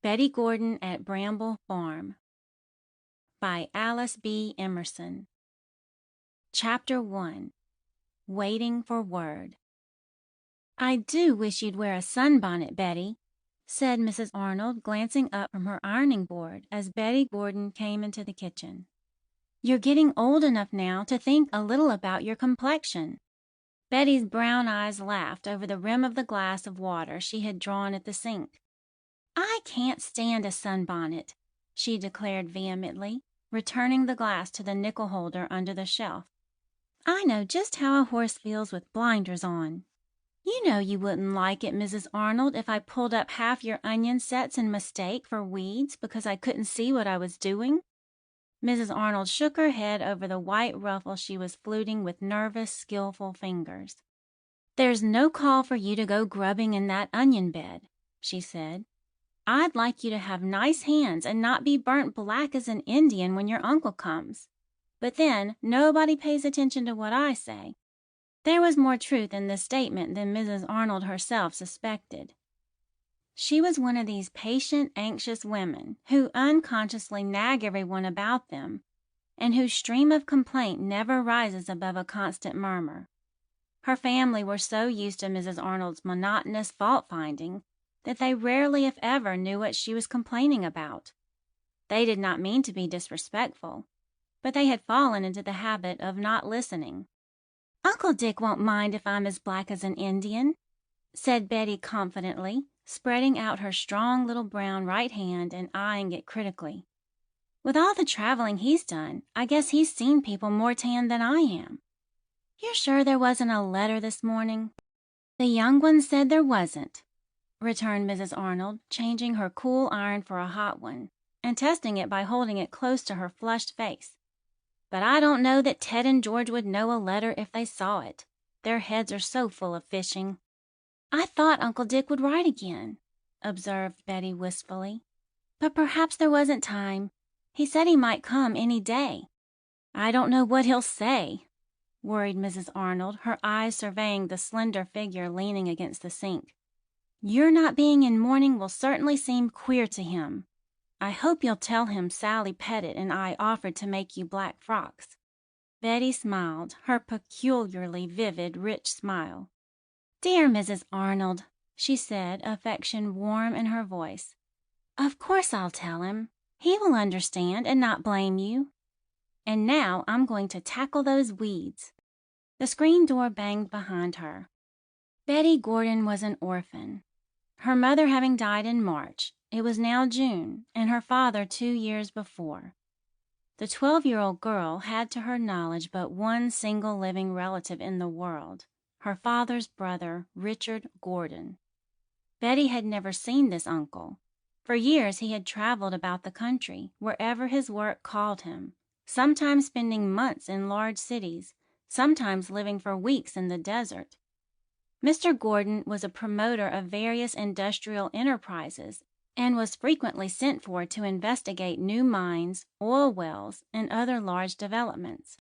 Betty Gordon at Bramble Farm by Alice B. Emerson. Chapter 1. Waiting for Word. "I do wish you'd wear a sunbonnet, Betty," said Mrs. Arnold, glancing up from her ironing board as Betty Gordon came into the kitchen. "You're getting old enough now to think a little about your complexion." Betty's brown eyes laughed over the rim of the glass of water she had drawn at the sink. "I can't stand a sunbonnet," she declared vehemently, returning the glass to the nickel holder under the shelf. "I know just how a horse feels with blinders on. You know you wouldn't like it, Mrs. Arnold, if I pulled up half your onion sets in mistake for weeds because I couldn't see what I was doing." Mrs. Arnold shook her head over the white ruffle she was fluting with nervous, skillful fingers. "There's no call for you to go grubbing in that onion bed," she said. "I'd like you to have nice hands and not be burnt black as an Indian when your uncle comes. But then, nobody pays attention to what I say." There was more truth in this statement than Mrs. Arnold herself suspected. She was one of these patient, anxious women who unconsciously nag everyone about them, and whose stream of complaint never rises above a constant murmur. Her family were so used to Mrs. Arnold's monotonous fault-finding that they rarely, if ever, knew what she was complaining about. They did not mean to be disrespectful, but they had fallen into the habit of not listening. "Uncle Dick won't mind if I'm as black as an Indian," said Betty confidently, spreading out her strong little brown right hand and eyeing it critically. "With all the traveling he's done, I guess he's seen people more tan than I am. You're sure there wasn't a letter this morning?" "The young one said there wasn't," returned Mrs. Arnold, changing her cool iron for a hot one, and testing it by holding it close to her flushed face. "But I don't know that Ted and George would know a letter if they saw it. Their heads are so full of fishing." "I thought Uncle Dick would write again," observed Betty wistfully. "But perhaps there wasn't time. He said he might come any day." "I don't know what he'll say," worried Mrs. Arnold, her eyes surveying the slender figure leaning against the sink. "Your not being in mourning will certainly seem queer to him. I hope you'll tell him Sally Pettit and I offered to make you black frocks." Betty smiled, her peculiarly vivid, rich smile. "Dear Mrs. Arnold," she said, affection warm in her voice. "Of course I'll tell him. He will understand and not blame you. And now I'm going to tackle those weeds." The screen door banged behind her. Betty Gordon was an orphan. Her mother having died in March, it was now June, and her father 2 years before. The 12-year-old girl had to her knowledge but one single living relative in the world, her father's brother, Richard Gordon. Betty had never seen this uncle. For years he had traveled about the country, wherever his work called him, sometimes spending months in large cities, sometimes living for weeks in the desert. Mr. Gordon was a promoter of various industrial enterprises and was frequently sent for to investigate new mines, oil wells, and other large developments.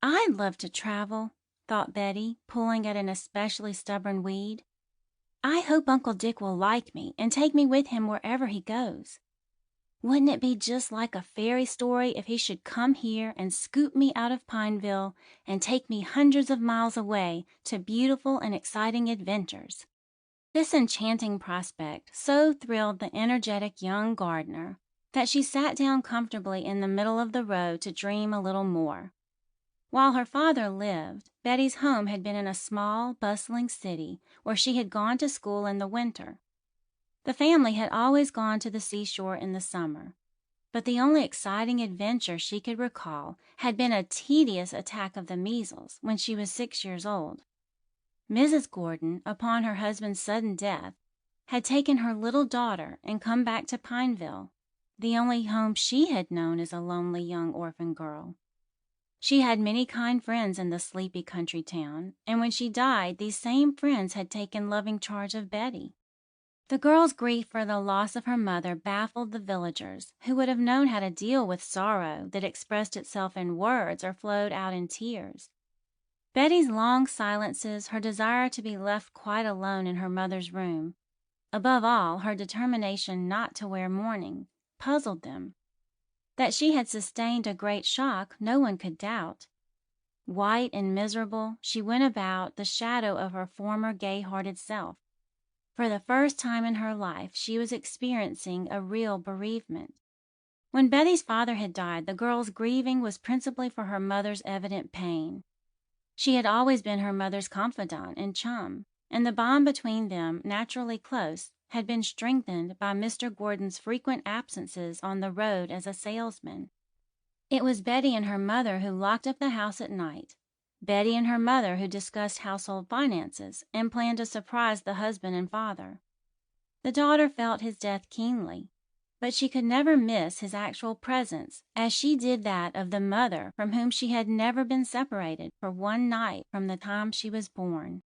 "I'd love to travel," thought Betty, pulling at an especially stubborn weed. "I hope Uncle Dick will like me and take me with him wherever he goes. Wouldn't it be just like a fairy story if he should come here and scoop me out of Pineville and take me hundreds of miles away to beautiful and exciting adventures?" This enchanting prospect so thrilled the energetic young gardener that she sat down comfortably in the middle of the road to dream a little more. While her father lived, Betty's home had been in a small, bustling city where she had gone to school in the winter. The family had always gone to the seashore in the summer, but the only exciting adventure she could recall had been a tedious attack of the measles when she was 6 years old. Mrs. Gordon, upon her husband's sudden death, had taken her little daughter and come back to Pineville, the only home she had known as a lonely young orphan girl. She had many kind friends in the sleepy country town, and when she died, these same friends had taken loving charge of Betty. The girl's grief for the loss of her mother baffled the villagers, who would have known how to deal with sorrow that expressed itself in words or flowed out in tears. Betty's long silences, her desire to be left quite alone in her mother's room, Above all, her determination not to wear mourning puzzled them. That she had sustained a great shock no one could doubt. White and miserable, she went about the shadow of her former gay-hearted self. For the first time in her life, she was experiencing a real bereavement. When Betty's father had died, the girl's grieving was principally for her mother's evident pain. She had always been her mother's confidant and chum, and the bond between them, naturally close, had been strengthened by Mr. Gordon's frequent absences on the road as a salesman. It was Betty and her mother who locked up the house at night, Betty and her mother who discussed household finances and planned to surprise the husband and father. The daughter felt his death keenly, but she could never miss his actual presence as she did that of the mother from whom she had never been separated for one night from the time she was born.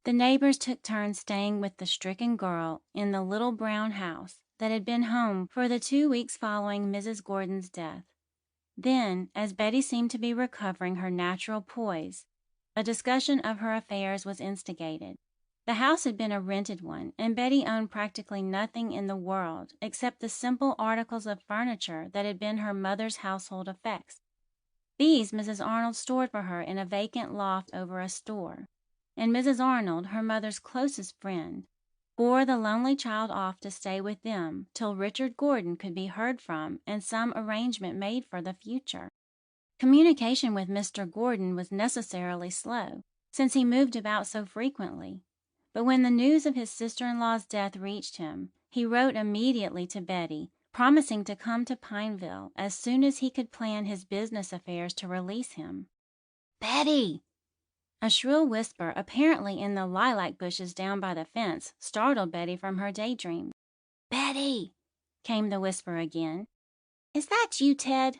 The neighbors took turns staying with the stricken girl in the little brown house that had been home for the 2 weeks following Mrs. Gordon's death. Then, as Betty seemed to be recovering her natural poise, a discussion of her affairs was instigated. The house had been a rented one, and Betty owned practically nothing in the world except the simple articles of furniture that had been her mother's household effects. These Mrs. Arnold stored for her in a vacant loft over a store, and Mrs. Arnold, her mother's closest friend, bore the lonely child off to stay with them till Richard Gordon could be heard from and some arrangement made for the future. Communication with Mr. Gordon was necessarily slow, since he moved about so frequently. But when the news of his sister-in-law's death reached him, he wrote immediately to Betty, promising to come to Pineville as soon as he could plan his business affairs to release him. "Betty!" A shrill whisper, apparently in the lilac bushes down by the fence, startled Betty from her daydream. "Betty!" came the whisper again. "Is that you, Ted?"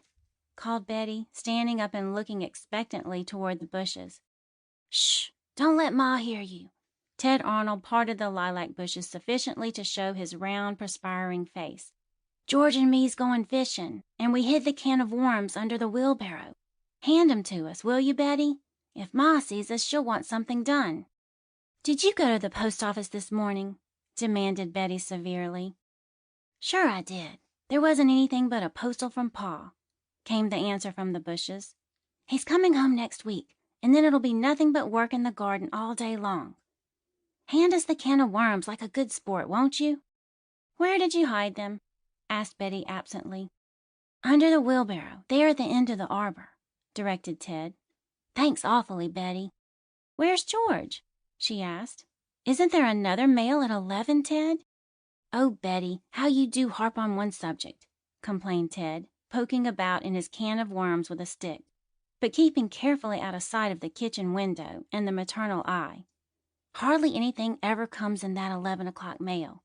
called Betty, standing up and looking expectantly toward the bushes. "Shh! Don't let Ma hear you." Ted Arnold parted the lilac bushes sufficiently to show his round, perspiring face. "George and me's going fishing, and we hid the can of worms under the wheelbarrow. Hand 'em to us, will you, Betty? If Ma sees us, she'll want something done." "Did you go to the post office this morning?" demanded Betty severely. "Sure I did. There wasn't anything but a postal from Pa," came the answer from the bushes. "He's coming home next week, and then it'll be nothing but work in the garden all day long. Hand us the can of worms like a good sport, won't you?" "Where did you hide them?" asked Betty absently. "Under the wheelbarrow, there at the end of the arbor," directed Ted. "Thanks awfully, Betty." "Where's George?" she asked. "Isn't there another mail at 11, Ted?" "Oh, Betty, how you do harp on one subject," complained Ted, poking about in his can of worms with a stick, but keeping carefully out of sight of the kitchen window and the maternal eye. "Hardly anything ever comes in that 11 o'clock mail.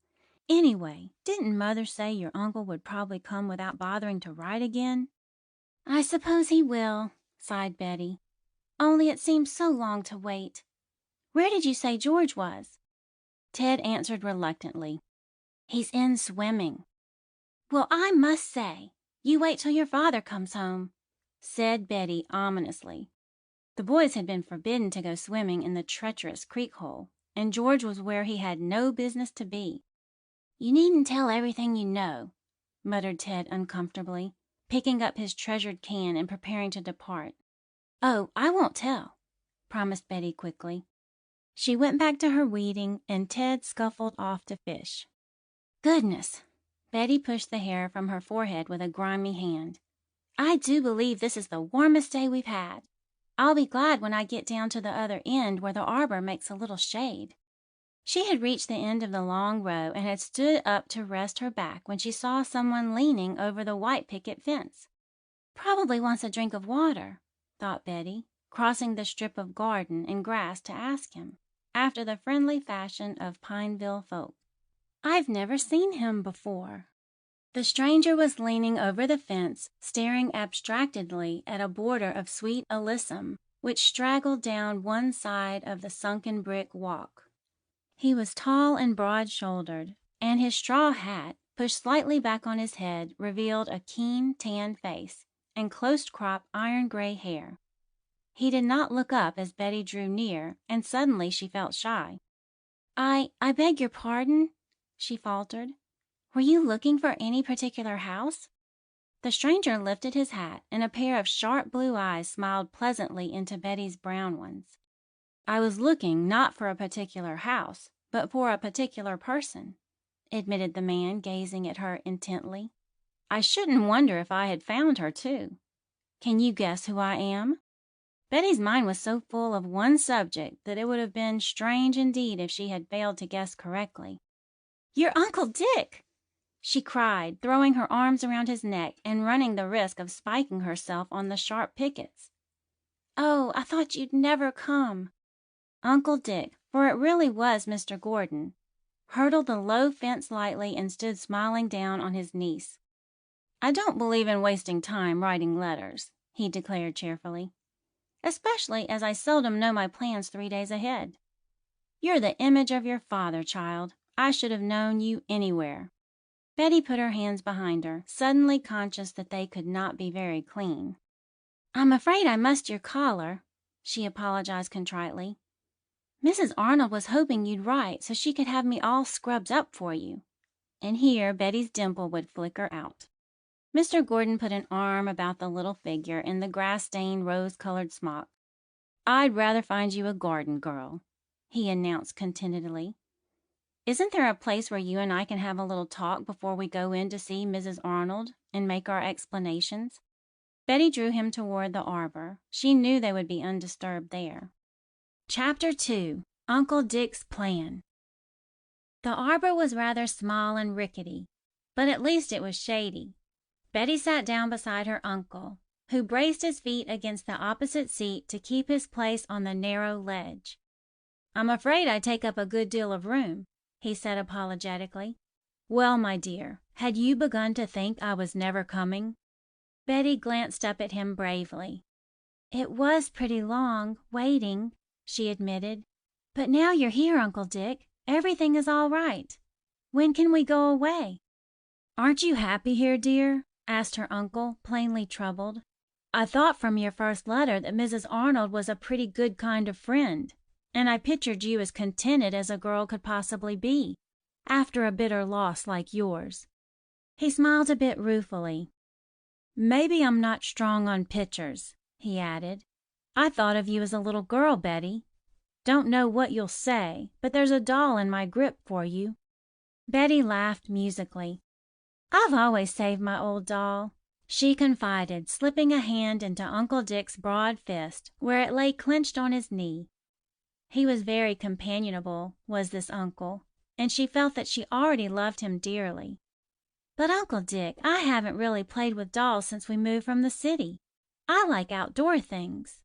Anyway, didn't Mother say your uncle would probably come without bothering to write again?" "I suppose he will," sighed Betty. "Only it seems so long to wait. Where did you say George was?" Ted answered reluctantly. "He's in swimming." "Well, I must say, you wait till your father comes home," said Betty ominously. The boys had been forbidden to go swimming in the treacherous creek hole, and George was where he had no business to be. "You needn't tell everything you know," muttered Ted uncomfortably, picking up his treasured can and preparing to depart. "Oh, I won't tell," promised Betty quickly. She went back to her weeding, and Ted scuffled off to fish. "Goodness!" Betty pushed the hair from her forehead with a grimy hand. "I do believe this is the warmest day we've had. I'll be glad when I get down to the other end where the arbor makes a little shade." She had reached the end of the long row and had stood up to rest her back when she saw someone leaning over the white picket fence. "Probably wants a drink of water," thought Betty, crossing the strip of garden and grass to ask him, after the friendly fashion of Pineville folk. "I've never seen him before." The stranger was leaning over the fence, staring abstractedly at a border of sweet alyssum which straggled down one side of the sunken brick walk. He was tall and broad-shouldered, and his straw hat, pushed slightly back on his head, revealed a keen, tan face and close-cropped iron-gray hair. He did not look up as Betty drew near, and suddenly she felt shy. I beg your pardon?" she faltered. "Were you looking for any particular house?" The stranger lifted his hat, and a pair of sharp blue eyes smiled pleasantly into Betty's brown ones. "I was looking not for a particular house, but for a particular person," admitted the man, gazing at her intently. "I shouldn't wonder if I had found her, too. Can you guess who I am?" Betty's mind was so full of one subject that it would have been strange indeed if she had failed to guess correctly. "You're Uncle Dick!" she cried, throwing her arms around his neck and running the risk of spiking herself on the sharp pickets. "Oh, I thought you'd never come." Uncle Dick, for it really was Mr. Gordon, hurdled the low fence lightly and stood smiling down on his niece. "I don't believe in wasting time writing letters," he declared cheerfully, "especially as I seldom know my plans 3 days ahead. You're the image of your father, child. I should have known you anywhere." Betty put her hands behind her, suddenly conscious that they could not be very clean. "I'm afraid I mussed your collar," she apologized contritely. "Mrs. Arnold was hoping you'd write so she could have me all scrubbed up for you." And here Betty's dimple would flicker out. Mr. Gordon put an arm about the little figure in the grass-stained rose-colored smock. "I'd rather find you a garden girl," he announced contentedly. "Isn't there a place where you and I can have a little talk before we go in to see Mrs. Arnold and make our explanations?" Betty drew him toward the arbor. She knew they would be undisturbed there. Chapter 2. Uncle Dick's Plan. The arbor was rather small and rickety, but at least it was shady. Betty sat down beside her uncle, who braced his feet against the opposite seat to keep his place on the narrow ledge. "I'm afraid I take up a good deal of room," he said apologetically. "Well, my dear, had you begun to think I was never coming?" Betty glanced up at him bravely. "It was pretty long, waiting," she admitted. "But now you're here, Uncle Dick, everything is all right. When can we go away?" "Aren't you happy here, dear?" asked her uncle, plainly troubled. "I thought from your first letter that Mrs. Arnold was a pretty good kind of friend, and I pictured you as contented as a girl could possibly be, after a bitter loss like yours." He smiled a bit ruefully. "Maybe I'm not strong on pictures," he added. "I thought of you as a little girl, Betty. Don't know what you'll say, but there's a doll in my grip for you." Betty laughed musically. "I've always saved my old doll," she confided, slipping a hand into Uncle Dick's broad fist, where it lay clenched on his knee. He was very companionable, was this uncle, and she felt that she already loved him dearly. "But, Uncle Dick, I haven't really played with dolls since we moved from the city. I like outdoor things."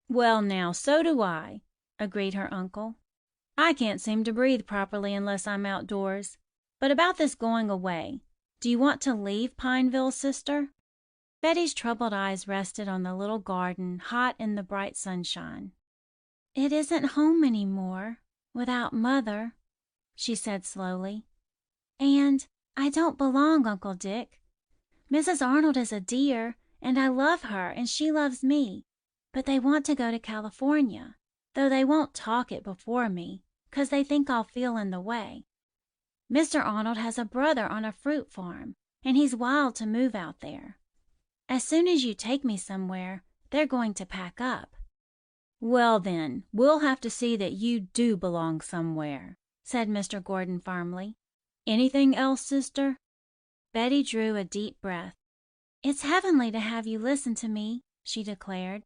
"Well, now, so do I," agreed her uncle. "I can't seem to breathe properly unless I'm outdoors. But about this going away, do you want to leave Pineville, sister?" Betty's troubled eyes rested on the little garden, hot in the bright sunshine. "It isn't home any more, without Mother," she said slowly. "And I don't belong, Uncle Dick. Mrs. Arnold is a dear, and I love her, and she loves me. But they want to go to California, though they won't talk it before me, 'cause they think I'll feel in the way. Mr. Arnold has a brother on a fruit farm, and he's wild to move out there. As soon as you take me somewhere, they're going to pack up." "Well, then, we'll have to see that you do belong somewhere," said Mr. Gordon firmly. "Anything else, sister?" Betty drew a deep breath. "It's heavenly to have you listen to me," she declared.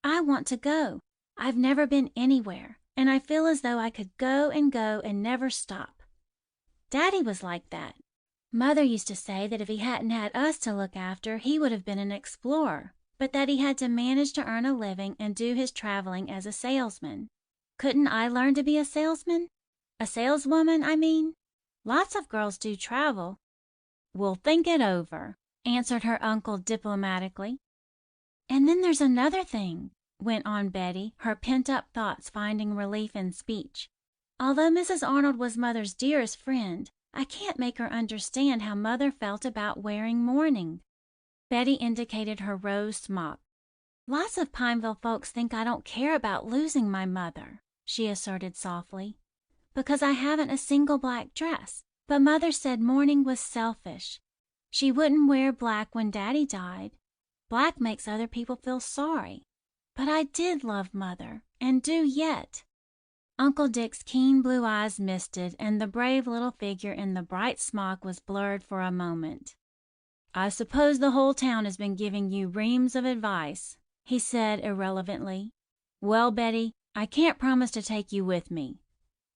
"I want to go. I've never been anywhere, and I feel as though I could go and never stop. Daddy was like that. Mother used to say that if he hadn't had us to look after, he would have been an explorer, but that he had to manage to earn a living and do his traveling as a salesman. Couldn't I learn to be a salesman? A saleswoman, I mean? Lots of girls do travel." "We'll think it over," answered her uncle diplomatically. "And then there's another thing," went on Betty, her pent-up thoughts finding relief in speech. "Although Mrs. Arnold was Mother's dearest friend, I can't make her understand how Mother felt about wearing mourning." Betty indicated her rose smock. "Lots of Pineville folks think I don't care about losing my mother," she asserted softly, "because I haven't a single black dress. But Mother said mourning was selfish. She wouldn't wear black when Daddy died. Black makes other people feel sorry. But I did love Mother, and do yet." Uncle Dick's keen blue eyes misted, and the brave little figure in the bright smock was blurred for a moment. "I suppose the whole town has been giving you reams of advice," he said irrelevantly. "Well, Betty, I can't promise to take you with me.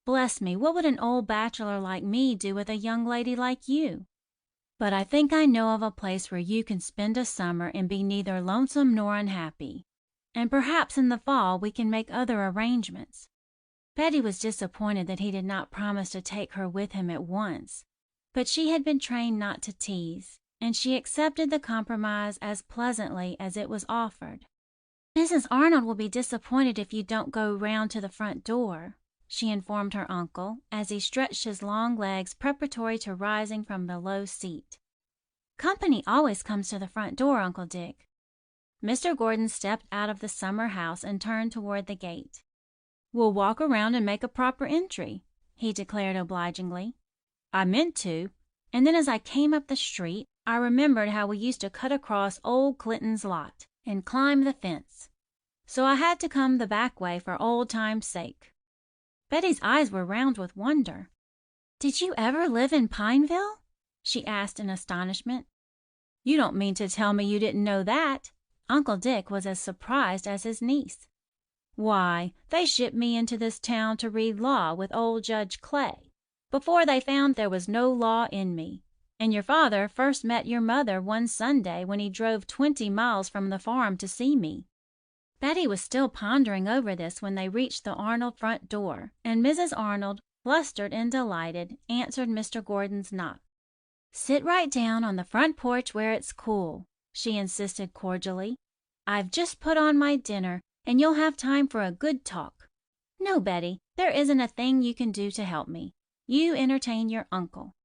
Bless me, what would an old bachelor like me do with a young lady like you? But I think I know of a place where you can spend a summer and be neither lonesome nor unhappy. And perhaps in the fall we can make other arrangements." Betty was disappointed that he did not promise to take her with him at once, but she had been trained not to tease, and she accepted the compromise as pleasantly as it was offered. "Mrs. Arnold will be disappointed if you don't go round to the front door," she informed her uncle, as he stretched his long legs preparatory to rising from the low seat. "Company always comes to the front door, Uncle Dick." Mr. Gordon stepped out of the summer house and turned toward the gate. "We'll walk around and make a proper entry," he declared obligingly. "I meant to, and then as I came up the street I remembered how we used to cut across old Clinton's lot and climb the fence, so I had to come the back way for old time's sake." Betty's eyes were round with wonder. "Did you ever live in Pineville?" she asked in astonishment. "You don't mean to tell me you didn't know that?" Uncle Dick was as surprised as his niece. "Why, they shipped me into this town to read law with old Judge Clay, before they found there was no law in me, and your father first met your mother one Sunday when he drove 20 miles from the farm to see me." Betty was still pondering over this when they reached the Arnold front door, and Mrs. Arnold, flustered and delighted, answered Mr. Gordon's knock. "Sit right down on the front porch where it's cool," she insisted cordially. "I've just put on my dinner, and you'll have time for a good talk. No, Betty, there isn't a thing you can do to help me. You entertain your uncle."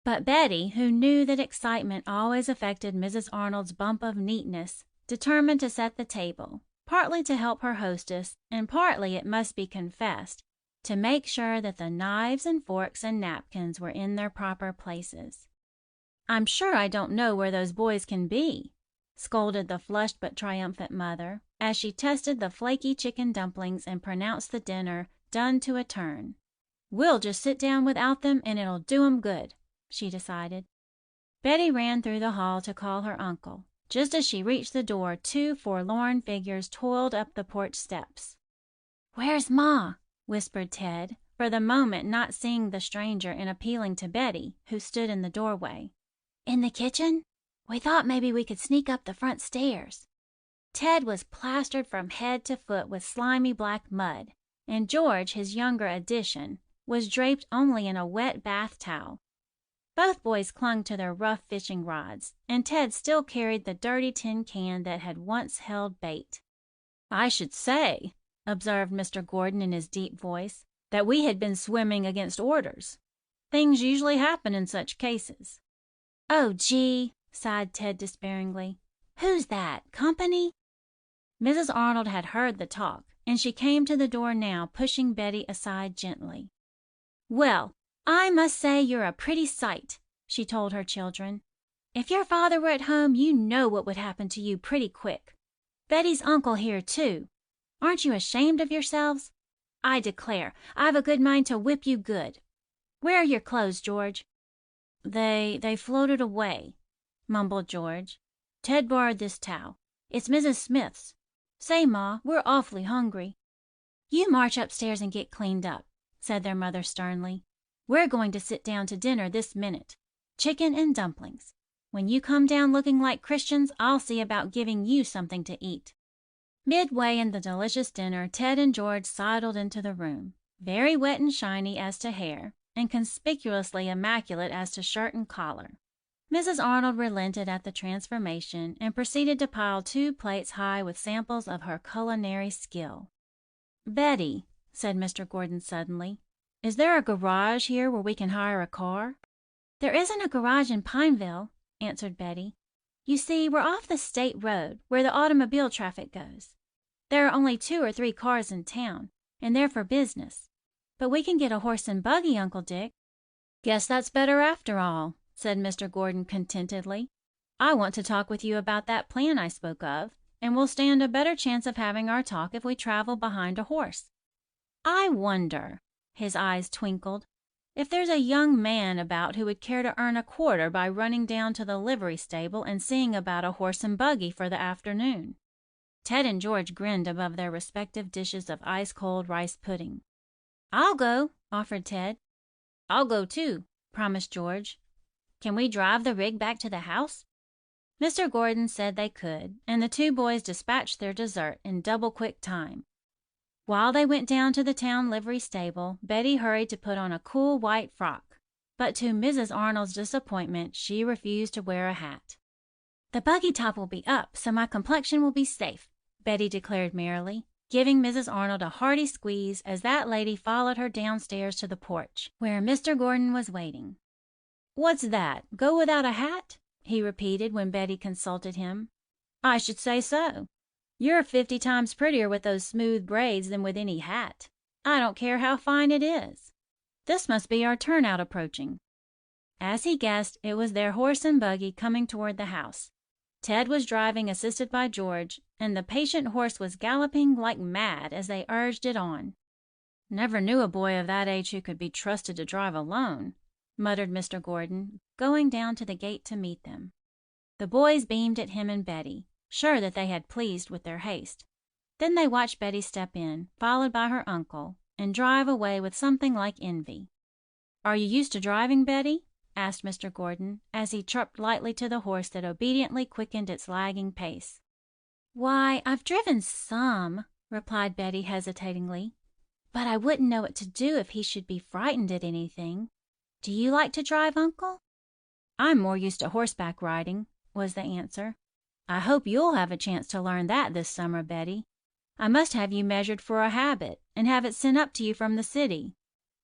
But Betty, who knew that excitement always affected Mrs. Arnold's bump of neatness, determined to set the table, partly to help her hostess, and partly, it must be confessed, to make sure that the knives and forks and napkins were in their proper places. "I'm sure I don't know where those boys can be," scolded the flushed but triumphant mother, as she tested the flaky chicken dumplings and pronounced the dinner done to a turn. "We'll just sit down without them, and it'll do 'em good," she decided. Betty ran through the hall to call her uncle. Just as she reached the door, 2 forlorn figures toiled up the porch steps. "Where's Ma?" whispered Ted, for the moment not seeing the stranger and appealing to Betty, who stood in the doorway. "In the kitchen? We thought maybe we could sneak up the front stairs." Ted was plastered from head to foot with slimy black mud, and George, his younger addition, was draped only in a wet bath towel. Both boys clung to their rough fishing rods, and Ted still carried the dirty tin can that had once held bait. "I should say," observed Mr. Gordon in his deep voice, "that we had been swimming against orders. Things usually happen in such cases." "Oh, gee," sighed Ted despairingly. "Who's that? Company?" Mrs. Arnold had heard the talk, and she came to the door now, pushing Betty aside gently. "Well, I must say you're a pretty sight," she told her children. "If your father were at home, you know what would happen to you pretty quick. Betty's uncle here, too. Aren't you ashamed of yourselves? I declare, I've a good mind to whip you good. Where are your clothes, George?" They floated away," mumbled George. "Ted borrowed this towel. It's Mrs. Smith's. Say, Ma, we're awfully hungry." "You march upstairs and get cleaned up," said their mother sternly. "We're going to sit down to dinner this minute. Chicken and dumplings. When you come down looking like Christians, I'll see about giving you something to eat." Midway in the delicious dinner, Ted and George sidled into the room, very wet and shiny as to hair, and conspicuously immaculate as to shirt and collar. Mrs. Arnold relented at the transformation and proceeded to pile 2 plates high with samples of her culinary skill. "Betty," said Mr. Gordon suddenly, "is there a garage here where we can hire a car?" "There isn't a garage in Pineville," answered Betty. "You see, we're off the state road where the automobile traffic goes. There are only 2 or 3 cars in town, and they're for business. But we can get a horse and buggy, Uncle Dick." "Guess that's better after all," said Mr. Gordon contentedly. "I want to talk with you about that plan I spoke of, and we'll stand a better chance of having our talk if we travel behind a horse. I wonder," his eyes twinkled, "if there's a young man about who would care to earn a quarter by running down to the livery stable and seeing about a horse and buggy for the afternoon." Ted and George grinned above their respective dishes of ice-cold rice pudding. "I'll go," offered Ted. "I'll go, too," promised George. "Can we drive the rig back to the house?" Mr. Gordon said they could, and the two boys dispatched their dessert in double-quick time. While they went down to the town livery stable, Betty hurried to put on a cool white frock, but to Mrs. Arnold's disappointment she refused to wear a hat. "The buggy top will be up, so my complexion will be safe," Betty declared merrily, giving Mrs. Arnold a hearty squeeze as that lady followed her downstairs to the porch, where Mr. Gordon was waiting. "What's that? Go without a hat?" he repeated when Betty consulted him. "I should say so. You're 50 times prettier with those smooth braids than with any hat. I don't care how fine it is. This must be our turnout approaching." As he guessed, it was their horse and buggy coming toward the house. Ted was driving, assisted by George, and the patient horse was galloping like mad as they urged it on. "Never knew a boy of that age who could be trusted to drive alone," muttered Mr. Gordon, going down to the gate to meet them. The boys beamed at him and Betty, sure that they had pleased with their haste. Then they watched Betty step in, followed by her uncle, and drive away with something like envy. "Are you used to driving, Betty?" asked Mr. Gordon, as he chirped lightly to the horse that obediently quickened its lagging pace. "Why, I've driven some," replied Betty hesitatingly, "but I wouldn't know what to do if he should be frightened at anything. Do you like to drive, Uncle?" "I'm more used to horseback riding," was the answer. "I hope you'll have a chance to learn that this summer, Betty. I must have you measured for a habit, and have it sent up to you from the city.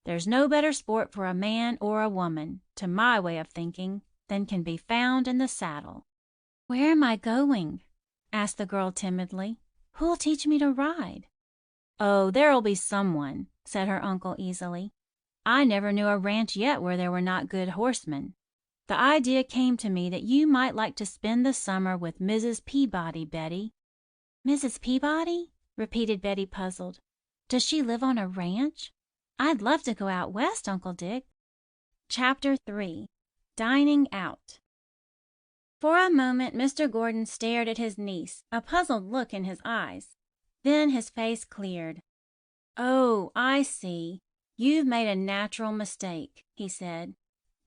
There's no better sport for a man or a woman, to my way of thinking, than can be found in the saddle." "Where am I going?" asked the girl timidly. "Who'll teach me to ride?" "Oh, there'll be someone," said her uncle easily. "I never knew a ranch yet where there were not good horsemen. The idea came to me that you might like to spend the summer with Mrs. Peabody, Betty." "Mrs. Peabody?" repeated Betty, puzzled. "Does she live on a ranch? I'd love to go out west, Uncle Dick." Chapter 3. Dining Out. For a moment Mr. Gordon stared at his niece, a puzzled look in his eyes. Then his face cleared. "Oh, I see. You've made a natural mistake," he said.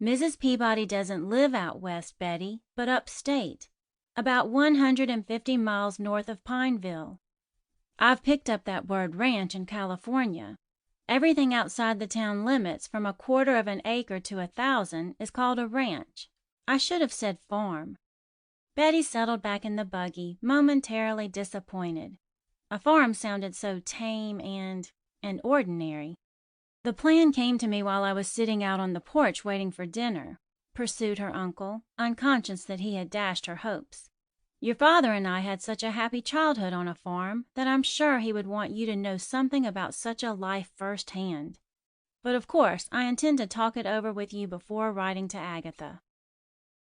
"Mrs. Peabody doesn't live out west, Betty, but upstate, about 150 miles north of Pineville. I've picked up that word ranch in California. Everything outside the town limits, from a quarter of an acre to 1,000, is called a ranch. I should have said farm." Betty settled back in the buggy, momentarily disappointed. A farm sounded so tame and ordinary. "The plan came to me while I was sitting out on the porch waiting for dinner," pursued her uncle, unconscious that he had dashed her hopes. "Your father and I had such a happy childhood on a farm that I'm sure he would want you to know something about such a life firsthand. But of course I intend to talk it over with you before writing to Agatha."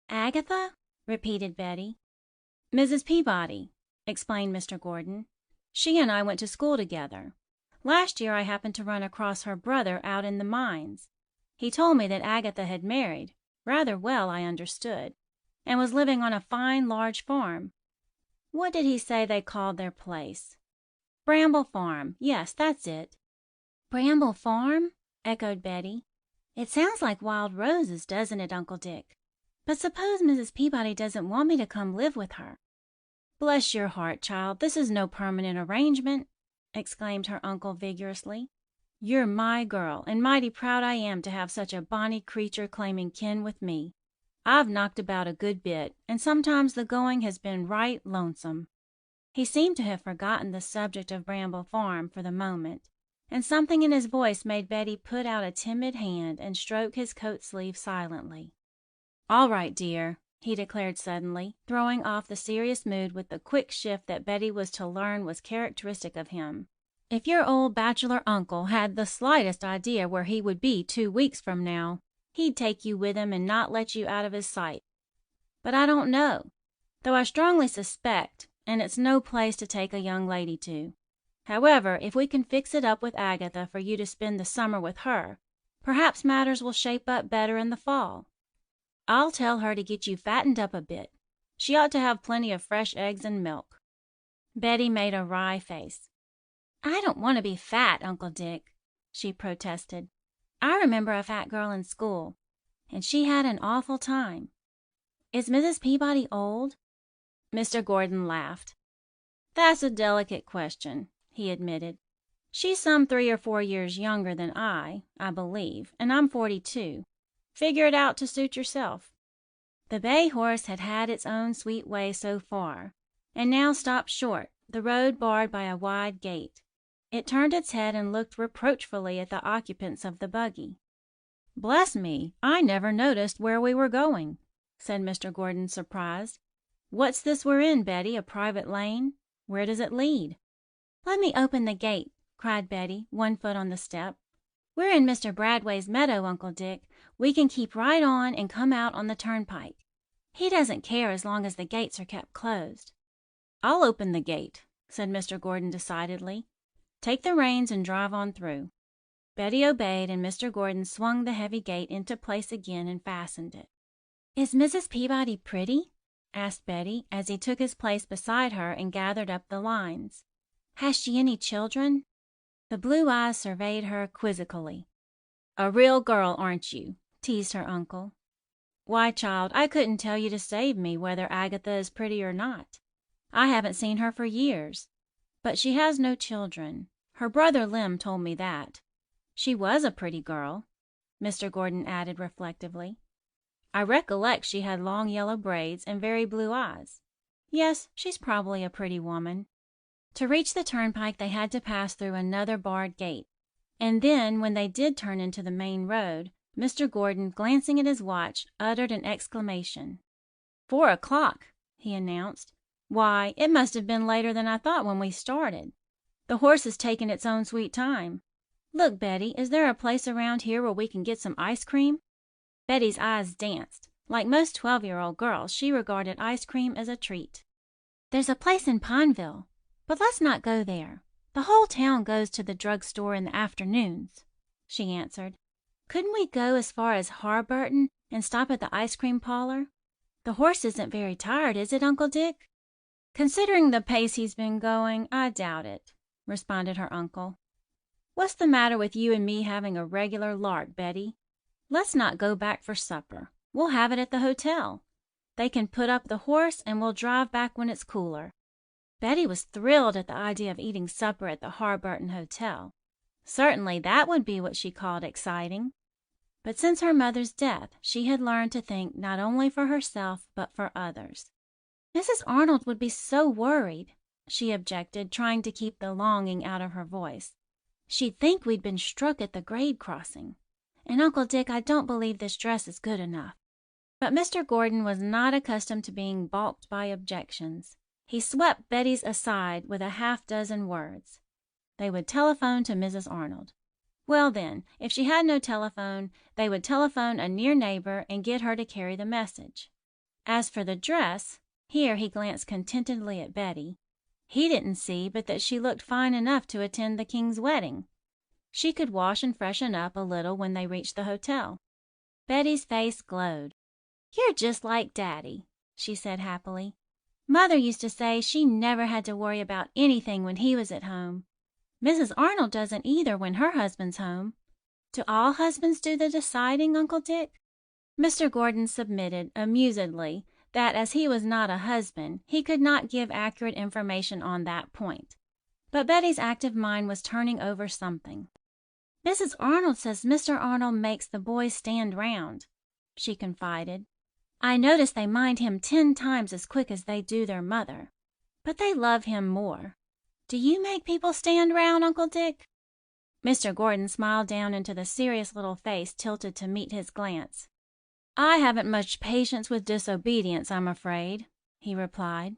"Agatha?" repeated Betty. "Mrs. Peabody," explained Mr. Gordon. "She and I went to school together. Last year I happened to run across her brother out in the mines. He told me that Agatha had married, rather well, I understood, and was living on a fine large farm. What did he say they called their place? Bramble Farm. Yes, that's it." "Bramble Farm?" echoed Betty. "It sounds like wild roses, doesn't it, Uncle Dick? But suppose Mrs. Peabody doesn't want me to come live with her?" "Bless your heart, child, this is no permanent arrangement," exclaimed her uncle vigorously. "You're my girl, and mighty proud I am to have such a bonny creature claiming kin with me. I've knocked about a good bit, and sometimes the going has been right lonesome." He seemed to have forgotten the subject of Bramble Farm for the moment, and something in his voice made Betty put out a timid hand and stroke his coat sleeve silently. "All right, dear," he declared suddenly, throwing off the serious mood with the quick shift that Betty was to learn was characteristic of him. "If your old bachelor uncle had the slightest idea where he would be 2 weeks from now, he'd take you with him and not let you out of his sight. But I don't know, though I strongly suspect, and it's no place to take a young lady to. However, if we can fix it up with Agatha for you to spend the summer with her, perhaps matters will shape up better in the fall. I'll tell her to get you fattened up a bit. She ought to have plenty of fresh eggs and milk." Betty made a wry face. "I don't want to be fat, Uncle Dick," she protested. "I remember a fat girl in school, and she had an awful time. Is Mrs. Peabody old?" Mr. Gordon laughed. "That's a delicate question," he admitted. "She's some 3 or 4 years younger than I believe, and I'm 42. Figure it out to suit yourself." The bay horse had had its own sweet way so far, and now stopped short, the road barred by a wide gate. It turned its head and looked reproachfully at the occupants of the buggy. "Bless me, I never noticed where we were going," said Mr. Gordon, surprised. "What's this we're in, Betty, a private lane? Where does it lead?" "Let me open the gate," cried Betty, one foot on the step. "We're in Mr. Bradway's meadow, Uncle Dick. We can keep right on and come out on the turnpike. He doesn't care as long as the gates are kept closed." "I'll open the gate," said Mr. Gordon decidedly. "Take the reins and drive on through." Betty obeyed, and Mr. Gordon swung the heavy gate into place again and fastened it. "Is Mrs. Peabody pretty?" asked Betty, as he took his place beside her and gathered up the lines. "Has she any children?" The blue eyes surveyed her quizzically. "A real girl, aren't you?" teased her uncle. "Why, child, I couldn't tell you to save me whether Agatha is pretty or not. I haven't seen her for years. But she has no children. Her brother Lem told me that. She was a pretty girl," Mr. Gordon added reflectively. "I recollect she had long yellow braids and very blue eyes. Yes, she's probably a pretty woman." To reach the turnpike they had to pass through another barred gate, and then, when they did turn into the main road, Mr. Gordon, glancing at his watch, uttered an exclamation. "4 o'clock!" he announced. "Why, it must have been later than I thought when we started. The horse has taken its own sweet time. Look, Betty, is there a place around here where we can get some ice cream?" Betty's eyes danced. Like most 12-year-old girls, she regarded ice cream as a treat. "There's a place in Pineville, but let's not go there. The whole town goes to the drugstore in the afternoons," she answered. "Couldn't we go as far as Harburton and stop at the ice cream parlor? The horse isn't very tired, is it, Uncle Dick?" "Considering the pace he's been going, I doubt it," responded her uncle. "What's the matter with you and me having a regular lark, Betty? Let's not go back for supper. We'll have it at the hotel. They can put up the horse, and we'll drive back when it's cooler." Betty was thrilled at the idea of eating supper at the Harburton Hotel. Certainly that would be what she called exciting. But since her mother's death, she had learned to think not only for herself but for others. "Mrs. Arnold would be so worried," she objected, trying to keep the longing out of her voice. "She'd think we'd been struck at the grade crossing. And Uncle Dick, I don't believe this dress is good enough." But Mr. Gordon was not accustomed to being balked by objections. He swept Betty's aside with a half-dozen words. They would telephone to Mrs. Arnold. Well, then, if she had no telephone, they would telephone a near neighbor and get her to carry the message. As for the dress, here he glanced contentedly at Betty. He didn't see but that she looked fine enough to attend the king's wedding. She could wash and freshen up a little when they reached the hotel. Betty's face glowed. "You're just like Daddy," she said happily. "Mother used to say she never had to worry about anything when he was at home. Mrs. Arnold doesn't either when her husband's home. Do all husbands do the deciding, Uncle Dick?" Mr. Gordon submitted amusedly that as he was not a husband, he could not give accurate information on that point. But Betty's active mind was turning over something. "Mrs. Arnold says Mr. Arnold makes the boys stand round," she confided. "I notice they mind him 10 times as quick as they do their mother, but they love him more. Do you make people stand round, Uncle Dick?" Mr. Gordon smiled down into the serious little face tilted to meet his glance. "I haven't much patience with disobedience, I'm afraid," he replied.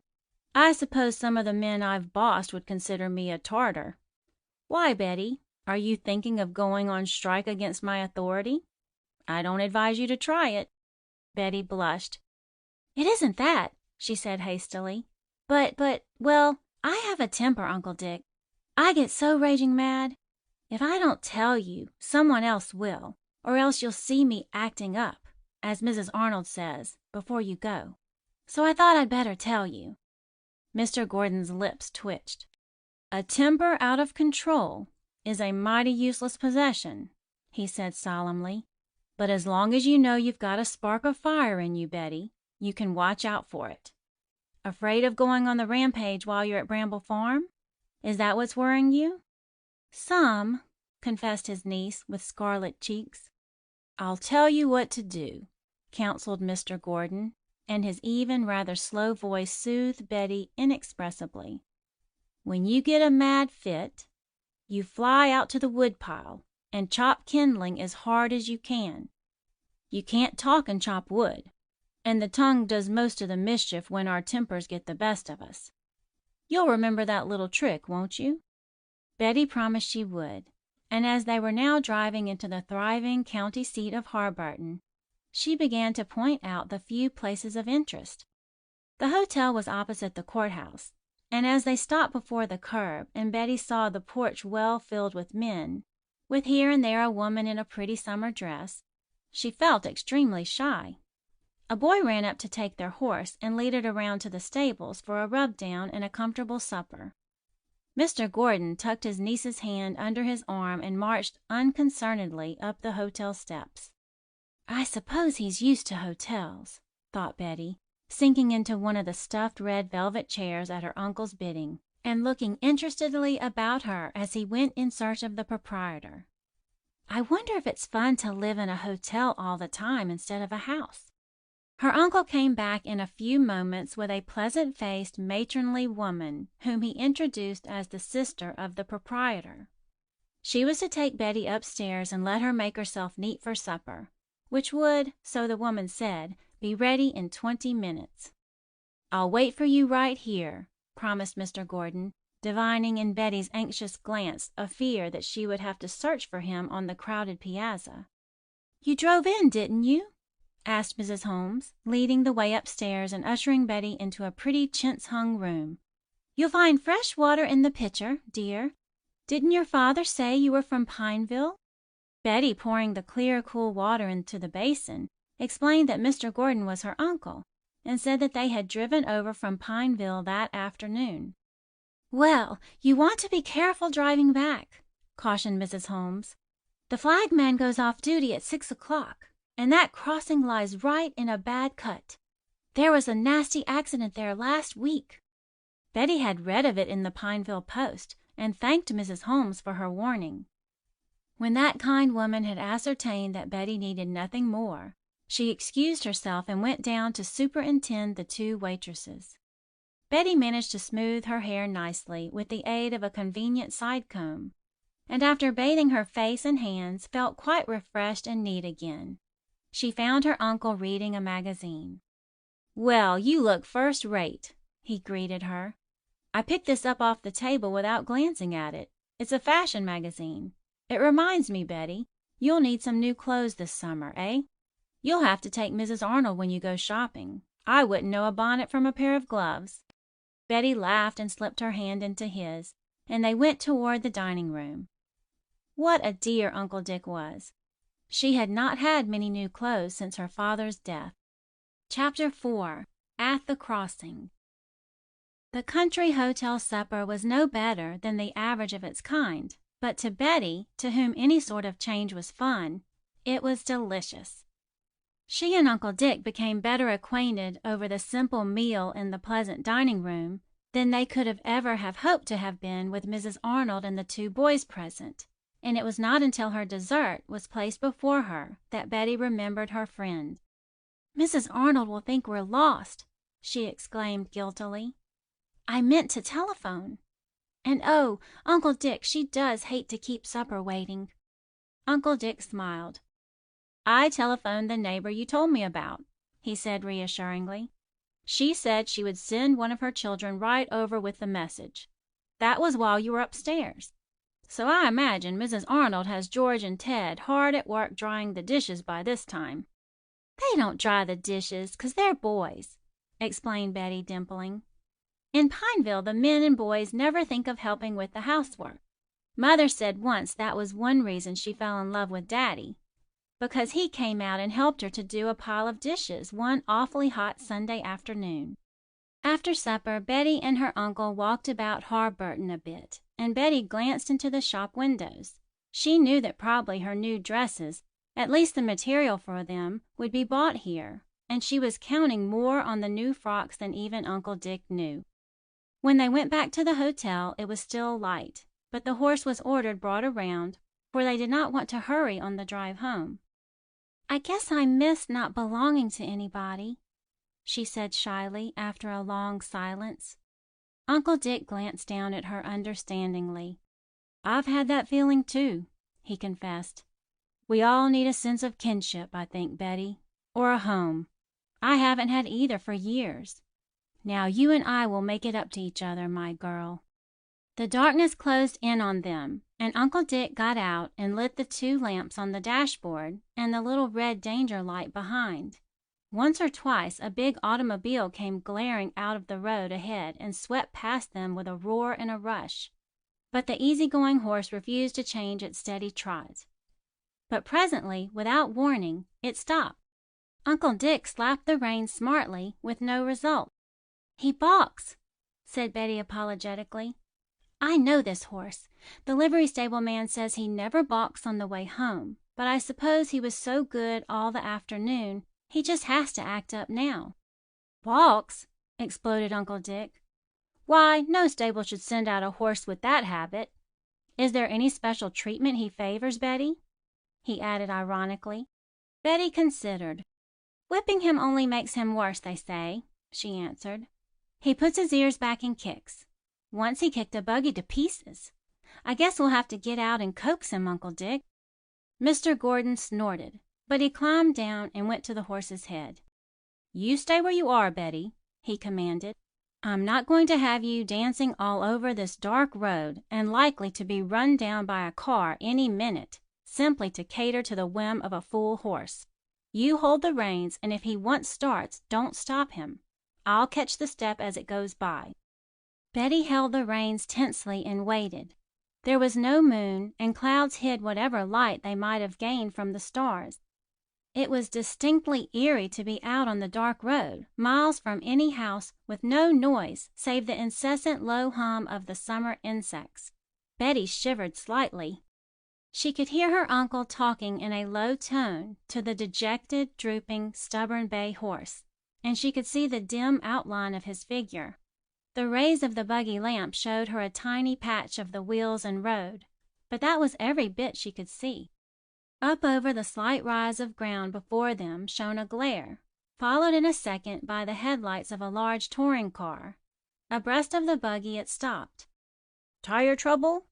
"I suppose some of the men I've bossed would consider me a Tartar. Why, Betty, are you thinking of going on strike against my authority?" I don't advise you to try it." Betty blushed. "It isn't that," she said hastily. Well, I have a temper, Uncle Dick. I get so raging mad. If I don't tell you, someone else will, or else you'll see me acting up, as Mrs. Arnold says, before you go. So I thought I'd better tell you." Mr. Gordon's lips twitched. "A temper out of control is a mighty useless possession," he said solemnly. "But as long as you know you've got a spark of fire in you, Betty, you can watch out for it. Afraid of going on the rampage while you're at Bramble Farm? Is that what's worrying you?" "Some," confessed his niece with scarlet cheeks. "I'll tell you what to do," counseled Mr. Gordon, and his even, rather slow voice soothed Betty inexpressibly. "When you get a mad fit, you fly out to the woodpile and chop kindling as hard as you can. You can't talk and chop wood, and the tongue does most of the mischief when our tempers get the best of us. You'll remember that little trick, won't you?" Betty promised she would, and as they were now driving into the thriving county seat of Harbarton, she began to point out the few places of interest. The hotel was opposite the courthouse, and as they stopped before the curb and Betty saw the porch well filled with men, with here and there a woman in a pretty summer dress, she felt extremely shy. A boy ran up to take their horse and lead it around to the stables for a rub-down and a comfortable supper. Mr. Gordon tucked his niece's hand under his arm and marched unconcernedly up the hotel steps. "I suppose he's used to hotels," thought Betty, sinking into one of the stuffed red velvet chairs at her uncle's bidding, and looking interestedly about her as he went in search of the proprietor. "I wonder if it's fun to live in a hotel all the time instead of a house." Her uncle came back in a few moments with a pleasant-faced, matronly woman whom he introduced as the sister of the proprietor. She was to take Betty upstairs and let her make herself neat for supper, which would, so the woman said, be ready in 20 minutes. "I'll wait for you right here," promised Mr. Gordon, divining in Betty's anxious glance a fear that she would have to search for him on the crowded piazza. "You drove in, didn't you?" asked Mrs. Holmes, leading the way upstairs and ushering Betty into a pretty chintz-hung room. "You'll find fresh water in the pitcher, dear. Didn't your father say you were from Pineville?" Betty, pouring the clear, cool water into the basin, explained that Mr. Gordon was her uncle, and said that they had driven over from Pineville that afternoon. "Well, you want to be careful driving back," cautioned Mrs. Holmes. "The flagman goes off duty at 6 o'clock, and that crossing lies right in a bad cut. There was a nasty accident there last week." Betty had read of it in the Pineville Post, and thanked Mrs. Holmes for her warning. When that kind woman had ascertained that Betty needed nothing more, she excused herself and went down to superintend the two waitresses. Betty managed to smooth her hair nicely with the aid of a convenient side comb, and after bathing her face and hands felt quite refreshed and neat again. She found her uncle reading a magazine. "Well, you look first rate," he greeted her. "I picked this up off the table without glancing at it. It's a fashion magazine. It reminds me, Betty, you'll need some new clothes this summer, eh? You'll have to take Mrs. Arnold when you go shopping. I wouldn't know a bonnet from a pair of gloves." Betty laughed and slipped her hand into his, and they went toward the dining room. What a dear Uncle Dick was! She had not had many new clothes since her father's death. Chapter 4. At the Crossing. The country hotel supper was no better than the average of its kind, but to Betty, to whom any sort of change was fun, it was delicious. She and Uncle Dick became better acquainted over the simple meal in the pleasant dining room than they could have ever hoped to have been with Mrs. Arnold and the two boys present, and it was not until her dessert was placed before her that Betty remembered her friend. "Mrs. Arnold will think we're lost," she exclaimed guiltily. "I meant to telephone. And oh, Uncle Dick, she does hate to keep supper waiting." Uncle Dick smiled. "I telephoned the neighbor you told me about," he said reassuringly. "She said she would send one of her children right over with the message. That was while you were upstairs. So I imagine Mrs. Arnold has George and Ted hard at work drying the dishes by this time." "They don't dry the dishes, 'cause they're boys," explained Betty, dimpling. "In Pineville the men and boys never think of helping with the housework. Mother said once that was one reason she fell in love with Daddy, because he came out and helped her to do a pile of dishes one awfully hot Sunday afternoon." After supper Betty and her uncle walked about Harburton a bit, and Betty glanced into the shop windows. She knew that probably her new dresses, at least the material for them, would be bought here, and she was counting more on the new frocks than even Uncle Dick knew. When they went back to the hotel it was still light, but the horse was ordered brought around, for they did not want to hurry on the drive home. "I guess I missed not belonging to anybody," she said shyly after a long silence. Uncle Dick glanced down at her understandingly. "I've had that feeling too," he confessed. "We all need a sense of kinship, I think, Betty, or a home. I haven't had either for years. Now you and I will make it up to each other, my girl." The darkness closed in on them, and Uncle Dick got out and lit the 2 lamps on the dashboard and the little red danger light behind. Once or twice a big automobile came glaring out of the road ahead and swept past them with a roar and a rush, but the easy-going horse refused to change its steady trot. But presently, without warning, it stopped. Uncle Dick slapped the reins smartly, with no result. "He balks," said Betty apologetically. "I know this horse. The livery stable man says he never balks on the way home, but I suppose he was so good all the afternoon he just has to act up now." "Balks!" exploded Uncle Dick. "Why, no stable should send out a horse with that habit. Is there any special treatment he favors, Betty?" he added ironically. Betty considered. "Whipping him only makes him worse, they say," she answered. "He puts his ears back and kicks. Once he kicked a buggy to pieces. I guess we'll have to get out and coax him, Uncle Dick." Mr. Gordon snorted, but he climbed down and went to the horse's head. "You stay where you are, Betty," he commanded. "I'm not going to have you dancing all over this dark road and likely to be run down by a car any minute, simply to cater to the whim of a fool horse. You hold the reins, and if he once starts, don't stop him. I'll catch the step as it goes by." Betty held the reins tensely and waited. There was no moon, and clouds hid whatever light they might have gained from the stars. It was distinctly eerie to be out on the dark road, miles from any house, with no noise save the incessant low hum of the summer insects. Betty shivered slightly. She could hear her uncle talking in a low tone to the dejected, drooping, stubborn bay horse, and she could see the dim outline of his figure. The rays of the buggy lamp showed her a tiny patch of the wheels and road, but that was every bit she could see. Up over the slight rise of ground before them shone a glare, followed in a second by the headlights of a large touring car. Abreast of the buggy it stopped. "Tire trouble?"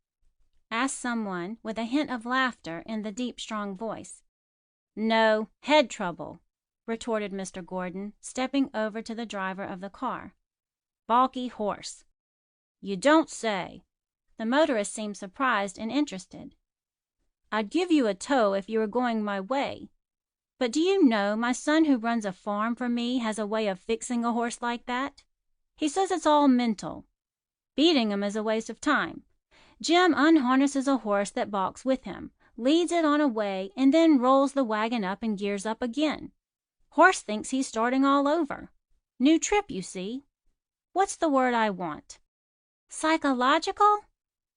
asked someone, with a hint of laughter in the deep, strong voice. "No, head trouble," retorted Mr. Gordon, stepping over to the driver of the car. "Balky horse." "You don't say!" The motorist seemed surprised and interested. "I'd give you a tow if you were going my way. But do you know, my son who runs a farm for me has a way of fixing a horse like that. He says it's all mental. Beating him is a waste of time. Jim unharnesses a horse that balks with him, leads it on a way, and then rolls the wagon up and gears up again. Horse thinks he's starting all over. New trip, you see. What's the word I want?" "Psychological?"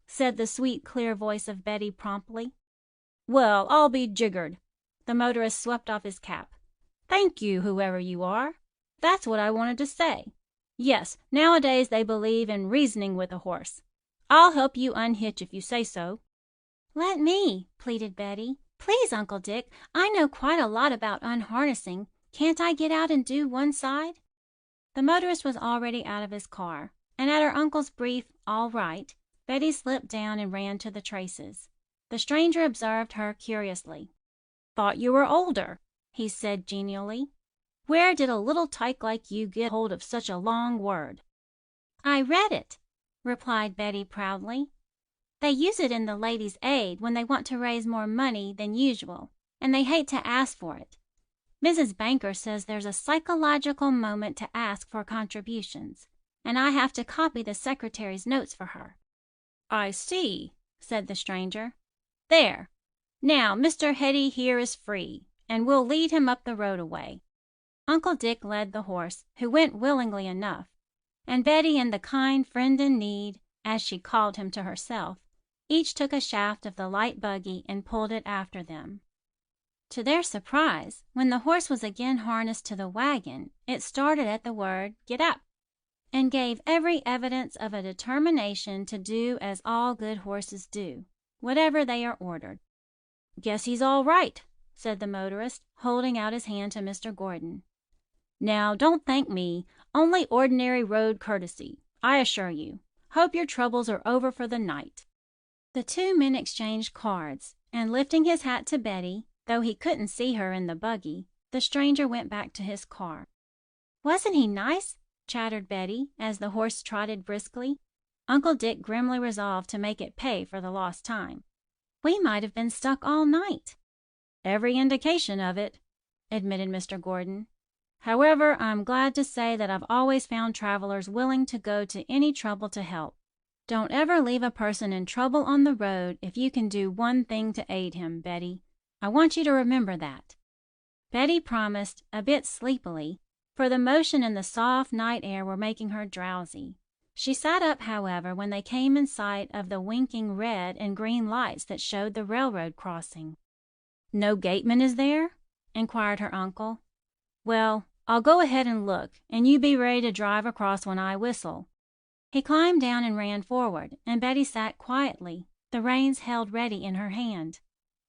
said the sweet, clear voice of Betty promptly. "Well, I'll be jiggered." The motorist swept off his cap. "Thank you, whoever you are. That's what I wanted to say. Yes, nowadays they believe in reasoning with a horse. I'll help you unhitch if you say so." "Let me," pleaded Betty. "Please, Uncle Dick, I know quite a lot about unharnessing. Can't I get out and do one side?" The motorist was already out of his car, and at her uncle's brief "all right," Betty slipped down and ran to the traces. The stranger observed her curiously. "Thought you were older," he said genially. "Where did a little tyke like you get hold of such a long word?" "I read it," replied Betty proudly. They use it in the Ladies' Aid when they want to raise more money than usual, and they hate to ask for it. Mrs. Banker says there's a psychological moment to ask for contributions, and I have to copy the secretary's notes for her." "I see," said the stranger. "There. Now, Mr. Hetty here is free, and we'll lead him up the road a way." Uncle Dick led the horse, who went willingly enough, and Betty and the kind friend in need, as she called him to herself, each took a shaft of the light buggy and pulled it after them. To their surprise, when the horse was again harnessed to the wagon, it started at the word "Get up," and gave every evidence of a determination to do as all good horses do, whatever they are ordered. "Guess he's all right," said the motorist, holding out his hand to Mr. Gordon. "Now, don't thank me, only ordinary road courtesy, I assure you. Hope your troubles are over for the night." The two men exchanged cards, and lifting his hat to Betty, though he couldn't see her in the buggy, the stranger went back to his car. "Wasn't he nice?" chattered Betty, as the horse trotted briskly. Uncle Dick grimly resolved to make it pay for the lost time. "We might have been stuck all night." "Every indication of it," admitted Mr. Gordon. "However, I'm glad to say that I've always found travelers willing to go to any trouble to help. Don't ever leave a person in trouble on the road if you can do one thing to aid him, Betty. I want you to remember that." Betty promised, a bit sleepily, for the motion and the soft night air were making her drowsy. She sat up, however, when they came in sight of the winking red and green lights that showed the railroad crossing. "No gateman is there?" inquired her uncle. "Well, I'll go ahead and look, and you be ready to drive across when I whistle." He climbed down and ran forward, and Betty sat quietly, the reins held ready in her hand.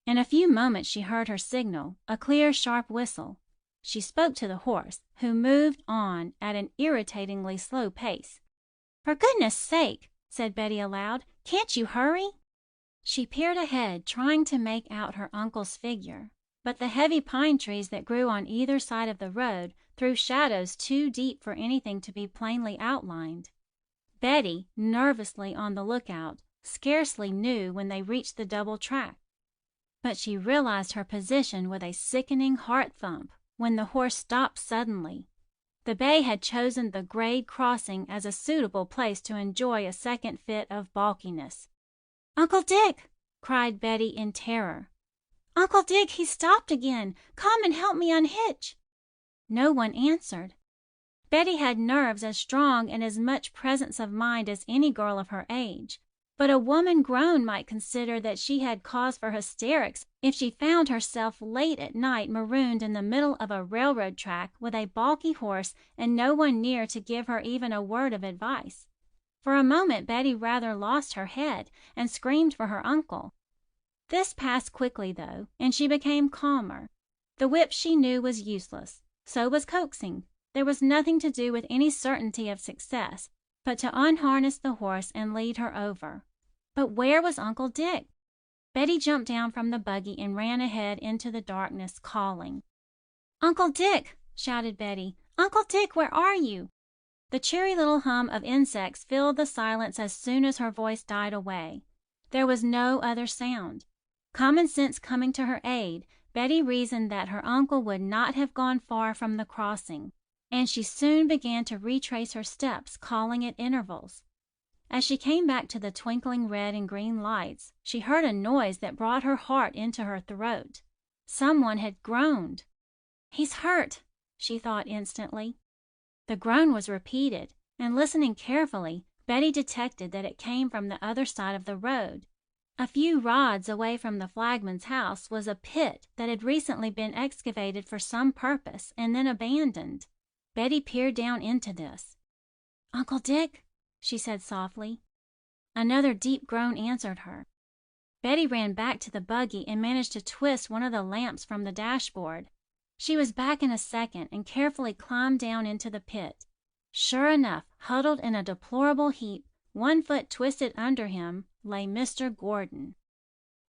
In a few moments she heard her signal, a clear, sharp whistle. She spoke to the horse, who moved on at an irritatingly slow pace. "For goodness' sake," said Betty aloud, "can't you hurry?" She peered ahead, trying to make out her uncle's figure, but the heavy pine trees that grew on either side of the road threw shadows too deep for anything to be plainly outlined. Betty, nervously on the lookout, scarcely knew when they reached the double track. But she realized her position with a sickening heart thump when the horse stopped suddenly. The bay had chosen the grade crossing as a suitable place to enjoy a second fit of balkiness. "Uncle Dick!" cried Betty in terror. "Uncle Dick, he stopped again! Come and help me unhitch!" No one answered. Betty had nerves as strong and as much presence of mind as any girl of her age, but a woman grown might consider that she had cause for hysterics if she found herself late at night marooned in the middle of a railroad track with a balky horse and no one near to give her even a word of advice. For a moment Betty rather lost her head and screamed for her uncle. This passed quickly, though, and she became calmer. The whip, she knew, was useless. So was coaxing. There was nothing to do with any certainty of success but to unharness the horse and lead her over. But where was Uncle Dick? Betty jumped down from the buggy and ran ahead into the darkness, calling. "Uncle Dick!" shouted Betty. "Uncle Dick, where are you?" The cheery little hum of insects filled the silence as soon as her voice died away. There was no other sound. Common sense coming to her aid, Betty reasoned that her uncle would not have gone far from the crossing, and she soon began to retrace her steps, calling at intervals. As she came back to the twinkling red and green lights, she heard a noise that brought her heart into her throat. Someone had groaned. "He's hurt," she thought instantly. The groan was repeated, and listening carefully, Betty detected that it came from the other side of the road. A few rods away from the flagman's house was a pit that had recently been excavated for some purpose and then abandoned. Betty peered down into this. "Uncle Dick?" she said softly. Another deep groan answered her. Betty ran back to the buggy and managed to twist one of the lamps from the dashboard. She was back in a second and carefully climbed down into the pit. Sure enough, huddled in a deplorable heap, one foot twisted under him, lay Mr. Gordon.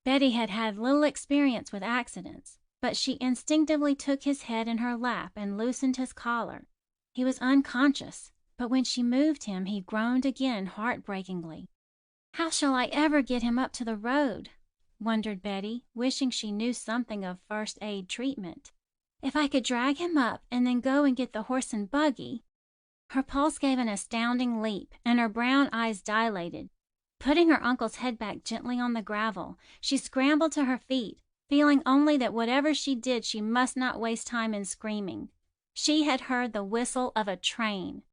Betty had had little experience with accidents, but she instinctively took his head in her lap and loosened his collar. He was unconscious, but when she moved him, he groaned again heartbreakingly. "How shall I ever get him up to the road?" wondered Betty, wishing she knew something of first aid treatment. "If I could drag him up and then go and get the horse and buggy—" Her pulse gave an astounding leap, and her brown eyes dilated. Putting her uncle's head back gently on the gravel, she scrambled to her feet, feeling only that whatever she did she must not waste time in screaming. She had heard the whistle of a train.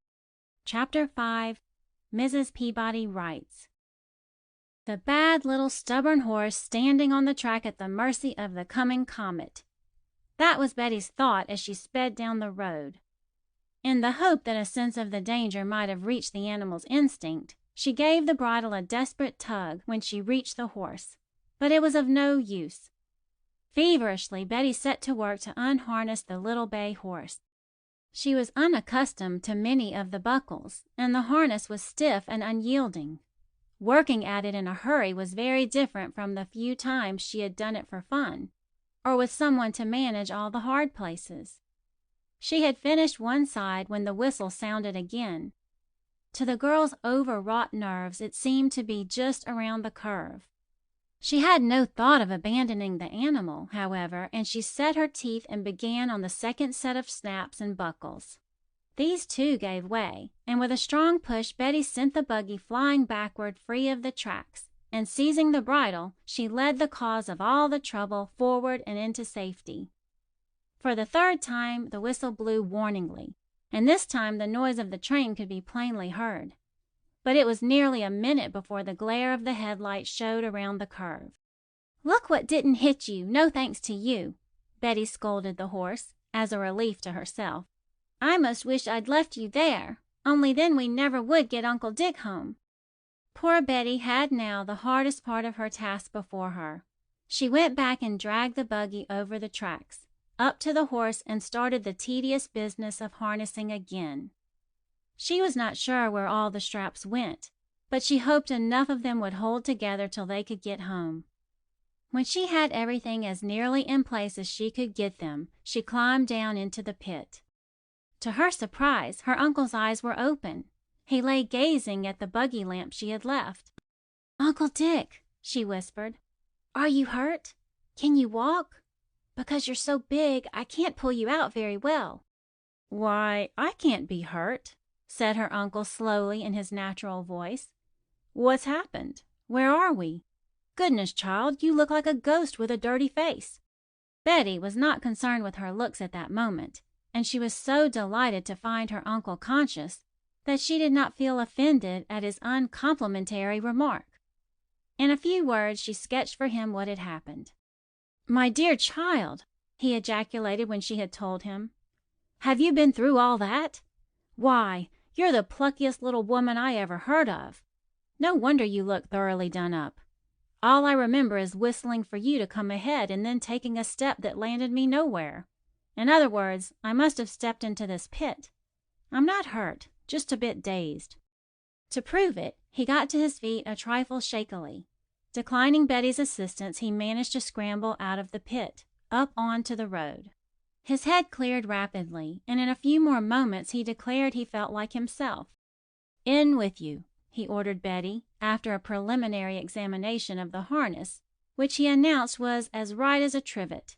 Chapter 5. Mrs. Peabody Writes. The bad little stubborn horse standing on the track at the mercy of the coming comet. That was Betty's thought as she sped down the road. In the hope that a sense of the danger might have reached the animal's instinct, she gave the bridle a desperate tug when she reached the horse, but it was of no use. Feverishly, Betty set to work to unharness the little bay horse. She was unaccustomed to many of the buckles, and the harness was stiff and unyielding. Working at it in a hurry was very different from the few times she had done it for fun, or with someone to manage all the hard places. She had finished one side when the whistle sounded again. To the girl's overwrought nerves it seemed to be just around the curve. She had no thought of abandoning the animal, however, and she set her teeth and began on the second set of snaps and buckles. These too gave way, and with a strong push Betty sent the buggy flying backward free of the tracks, and seizing the bridle, she led the cause of all the trouble forward and into safety. For the third time the whistle blew warningly, and this time the noise of the train could be plainly heard. But it was nearly a minute before the glare of the headlights showed around the curve. "Look what didn't hit you, no thanks to you," Betty scolded the horse, as a relief to herself. "I most wish I'd left you there, only then we never would get Uncle Dick home." Poor Betty had now the hardest part of her task before her. She went back and dragged the buggy over the tracks, up to the horse, and started the tedious business of harnessing again. She was not sure where all the straps went, but she hoped enough of them would hold together till they could get home. When she had everything as nearly in place as she could get them, she climbed down into the pit. To her surprise, her uncle's eyes were open. He lay gazing at the buggy lamp she had left. "Uncle Dick," she whispered, "are you hurt? Can you walk? Because you're so big, I can't pull you out very well." "Why, I can't be hurt," said her uncle slowly in his natural voice. "What's happened? Where are we? Goodness, child, you look like a ghost with a dirty face." Betty was not concerned with her looks at that moment, and she was so delighted to find her uncle conscious that she did not feel offended at his uncomplimentary remark. In a few words she sketched for him what had happened. "My dear child," he ejaculated when she had told him, "have you been through all that? Why, you're the pluckiest little woman I ever heard of. No wonder you look thoroughly done up. All I remember is whistling for you to come ahead and then taking a step that landed me nowhere. In other words, I must have stepped into this pit. I'm not hurt, just a bit dazed." To prove it, he got to his feet a trifle shakily. Declining Betty's assistance, he managed to scramble out of the pit, up onto the road. His head cleared rapidly, and in a few more moments he declared he felt like himself. "In with you," he ordered Betty, after a preliminary examination of the harness, which he announced was as right as a trivet.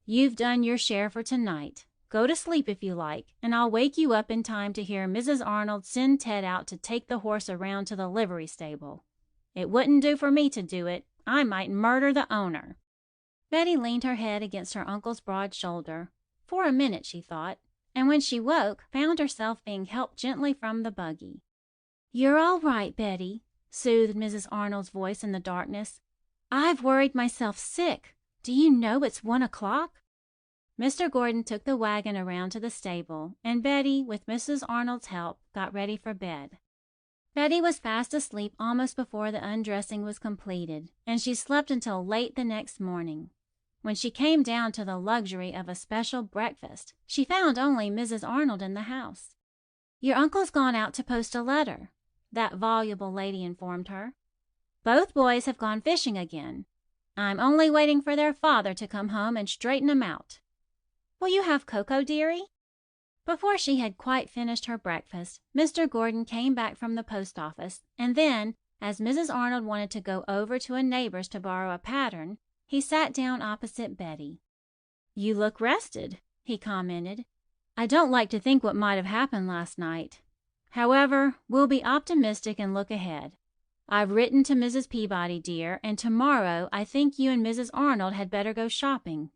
"You've done your share for tonight. Go to sleep if you like, and I'll wake you up in time to hear Mrs. Arnold send Ted out to take the horse around to the livery stable. It wouldn't do for me to do it. I might murder the owner." Betty leaned her head against her uncle's broad shoulder. For a minute, she thought, and when she woke, found herself being helped gently from the buggy. "You're all right, Betty," soothed Mrs. Arnold's voice in the darkness. "I've worried myself sick. Do you know it's 1 o'clock?" Mr. Gordon took the wagon around to the stable, and Betty, with Mrs. Arnold's help, got ready for bed. Betty was fast asleep almost before the undressing was completed, and she slept until late the next morning. When she came down to the luxury of a special breakfast, she found only Mrs. Arnold in the house. "Your uncle's gone out to post a letter," that voluble lady informed her. "Both boys have gone fishing again. I'm only waiting for their father to come home and straighten 'em out. Will you have cocoa, dearie?" Before she had quite finished her breakfast, Mr. Gordon came back from the post office, and then, As Mrs. Arnold wanted to go over to a neighbor's to borrow a pattern, he sat down opposite Betty. "You look rested," he commented. "I don't like to think what might have happened last night. However, we'll be optimistic and look ahead. I've written to Mrs. Peabody, dear, and tomorrow I think you and Mrs. Arnold had better go shopping.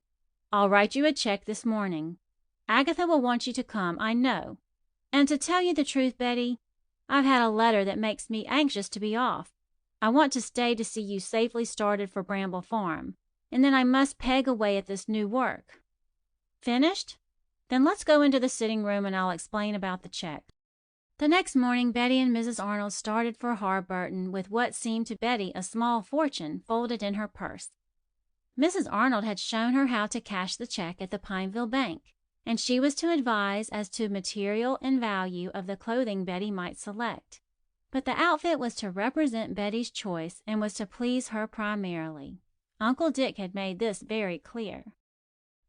I'll write you a check this morning. Agatha will want you to come, I know. And to tell you the truth, Betty, I've had a letter that makes me anxious to be off. I want to stay to see you safely started for Bramble Farm, and then I must peg away at this new work. Finished? Then let's go into the sitting room and I'll explain about the check." The next morning Betty and Mrs. Arnold started for Harburton with what seemed to Betty a small fortune folded in her purse. Mrs. Arnold had shown her how to cash the check at the Pineville Bank, and she was to advise as to material and value of the clothing Betty might select. But the outfit was to represent Betty's choice and was to please her primarily. Uncle Dick had made this very clear.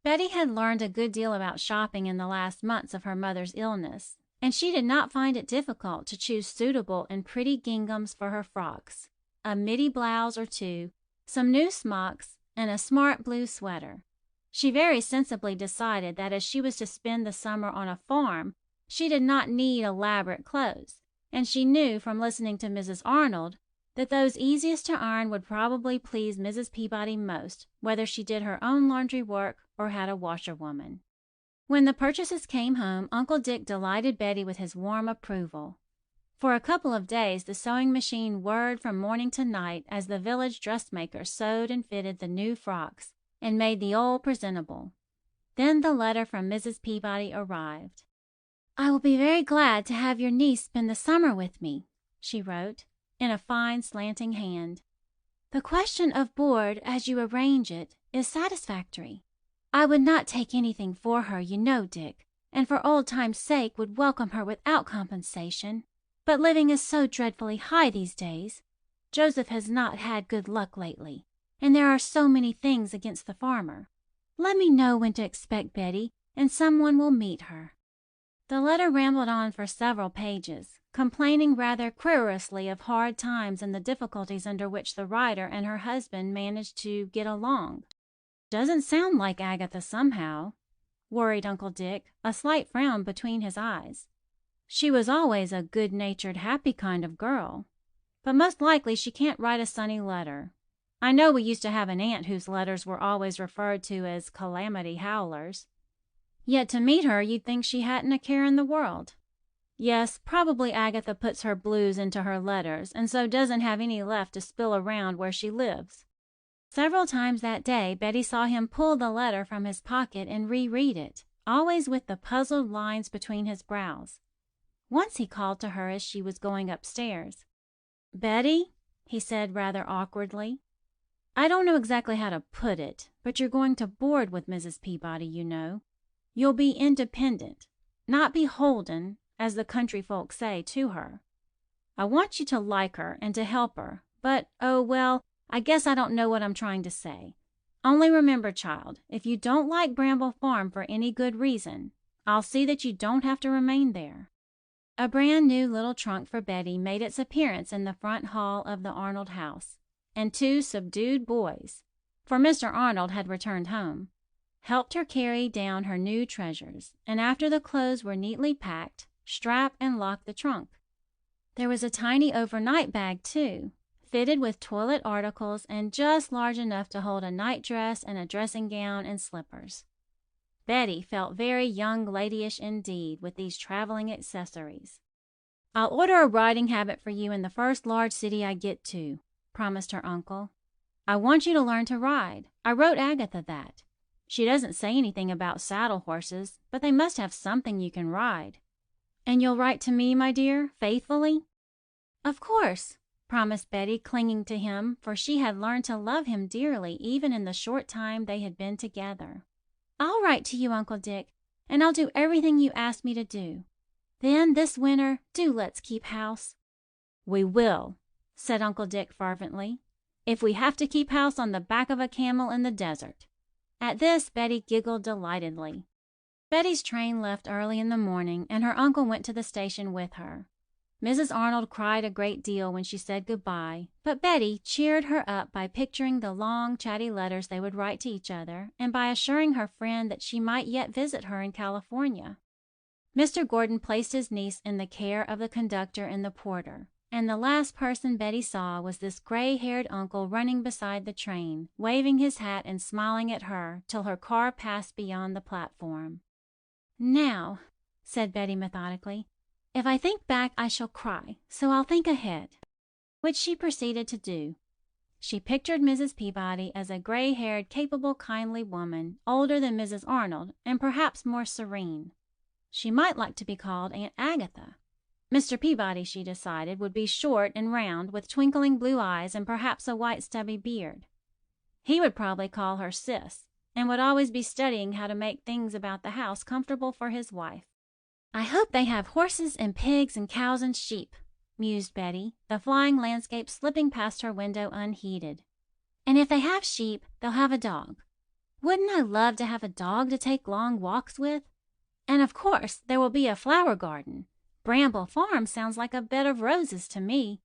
Betty had learned a good deal about shopping in the last months of her mother's illness, and she did not find it difficult to choose suitable and pretty ginghams for her frocks, a middy blouse or two, some new smocks, and a smart blue sweater. She very sensibly decided that as she was to spend the summer on a farm, she did not need elaborate clothes, and she knew from listening to Mrs. Arnold that those easiest to iron would probably please Mrs. Peabody most, whether she did her own laundry work or had a washerwoman. When the purchases came home, Uncle Dick delighted Betty with his warm approval. For a couple of days the sewing machine whirred from morning to night as the village dressmaker sewed and fitted the new frocks and made the old presentable. Then the letter from Mrs. Peabody arrived. "I will be very glad to have your niece spend the summer with me," she wrote, in a fine slanting hand. "The question of board, as you arrange it, is satisfactory. I would not take anything for her, you know, Dick, and for old time's sake would welcome her without compensation. But living is so dreadfully high these days. Joseph has not had good luck lately, and there are so many things against the farmer. Let me know when to expect Betty, and someone will meet her." The letter rambled on for several pages, complaining rather querulously of hard times and the difficulties under which the writer and her husband managed to get along. "Doesn't sound like Agatha somehow," worried Uncle Dick, a slight frown between his eyes. "She was always a good-natured, happy kind of girl, but most likely she can't write a sunny letter. I know we used to have an aunt whose letters were always referred to as calamity howlers. Yet to meet her you'd think she hadn't a care in the world. Yes, probably Agatha puts her blues into her letters, and so doesn't have any left to spill around where she lives." Several times that day Betty saw him pull the letter from his pocket and reread it, always with the puzzled lines between his brows. Once he called to her as she was going upstairs. "Betty," he said rather awkwardly, "I don't know exactly how to put it, but you're going to board with Mrs. Peabody, you know. You'll be independent, not beholden, as the country folk say, to her. I want you to like her and to help her, but, oh, well, I guess I don't know what I'm trying to say. Only remember, child, if you don't like Bramble Farm for any good reason, I'll see that you don't have to remain there." A brand new little trunk for Betty made its appearance in the front hall of the Arnold house, and two subdued boys, for Mr. Arnold had returned home, helped her carry down her new treasures, and after the clothes were neatly packed, strap and lock the trunk. There was a tiny overnight bag, too, fitted with toilet articles and just large enough to hold a nightdress and a dressing gown and slippers. Betty felt very young ladyish indeed with these traveling accessories. "I'll order a riding habit for you in the first large city I get to," promised her uncle. "I want you to learn to ride. I wrote Agatha that. She doesn't say anything about saddle horses, but they must have something you can ride. And you'll write to me, my dear, faithfully?" "Of course," promised Betty, clinging to him, for she had learned to love him dearly even in the short time they had been together. "I'll write to you, Uncle Dick, and I'll do everything you ask me to do. Then this winter, do let's keep house." "We will," said Uncle Dick fervently, "if we have to keep house on the back of a camel in the desert." At this Betty giggled delightedly. Betty's train left early in the morning, and her uncle went to the station with her. Mrs. Arnold cried a great deal when she said goodbye, but Betty cheered her up by picturing the long, chatty letters they would write to each other, and by assuring her friend that she might yet visit her in California. Mr. Gordon placed his niece in the care of the conductor and the porter, and the last person Betty saw was this gray-haired uncle running beside the train, waving his hat and smiling at her till her car passed beyond the platform. "Now," said Betty methodically, "if I think back I shall cry, so I'll think ahead," which she proceeded to do. She pictured Mrs. Peabody as a gray-haired, capable, kindly woman, older than Mrs. Arnold, and perhaps more serene. She might like to be called Aunt Agatha. Mr. Peabody, she decided, would be short and round, with twinkling blue eyes and perhaps a white stubby beard. He would probably call her Sis, and would always be studying how to make things about the house comfortable for his wife. "I hope they have horses and pigs and cows and sheep," mused Betty, the flying landscape slipping past her window unheeded. "And if they have sheep, they'll have a dog. Wouldn't I love to have a dog to take long walks with? And of course there will be a flower garden. Bramble Farm sounds like a bed of roses to me."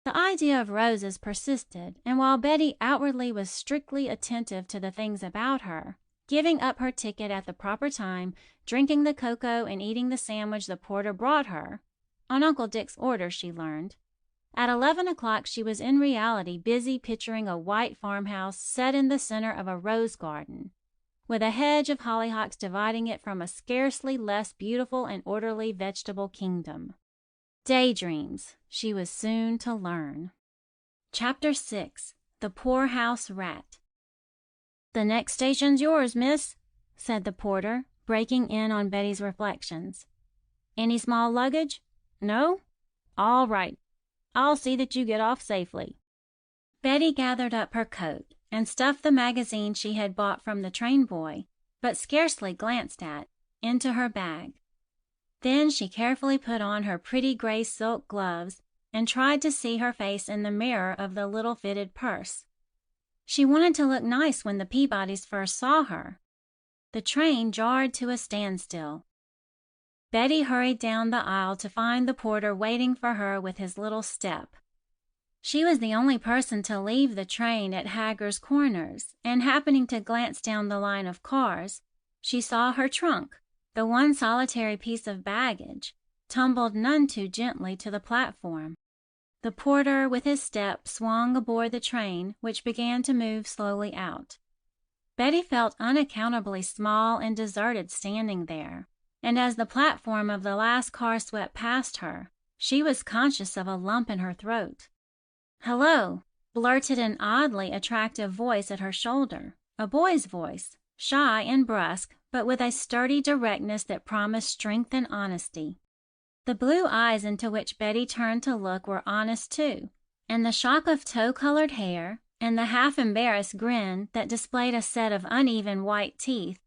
The idea of roses persisted, and while Betty outwardly was strictly attentive to the things about her, giving up her ticket at the proper time, drinking the cocoa and eating the sandwich the porter brought her, on Uncle Dick's order, she learned, at 11 o'clock she was in reality busy picturing a white farmhouse set in the center of a rose garden, with a hedge of hollyhocks dividing it from a scarcely less beautiful and orderly vegetable kingdom. Daydreams, she was soon to learn. Chapter 6. The Poorhouse Rat. "The next station's yours, miss," said the porter, breaking in on Betty's reflections. "Any small luggage? No? All right. I'll see that you get off safely." Betty gathered up her coat and stuffed the magazine she had bought from the train boy, but scarcely glanced at, into her bag. Then she carefully put on her pretty gray silk gloves and tried to see her face in the mirror of the little fitted purse. She wanted to look nice when the Peabodys first saw her. The train jarred to a standstill. Betty hurried down the aisle to find the porter waiting for her with his little step. She was the only person to leave the train at Hager's Corners, and happening to glance down the line of cars, she saw her trunk, the one solitary piece of baggage, tumbled none too gently to the platform. The porter, with his step, swung aboard the train, which began to move slowly out. Betty felt unaccountably small and deserted standing there, and as the platform of the last car swept past her, she was conscious of a lump in her throat. "Hello," blurted an oddly attractive voice at her shoulder, a boy's voice, shy and brusque, but with a sturdy directness that promised strength and honesty. The blue eyes into which Betty turned to look were honest too, and the shock of tow-colored hair and the half-embarrassed grin that displayed a set of uneven white teeth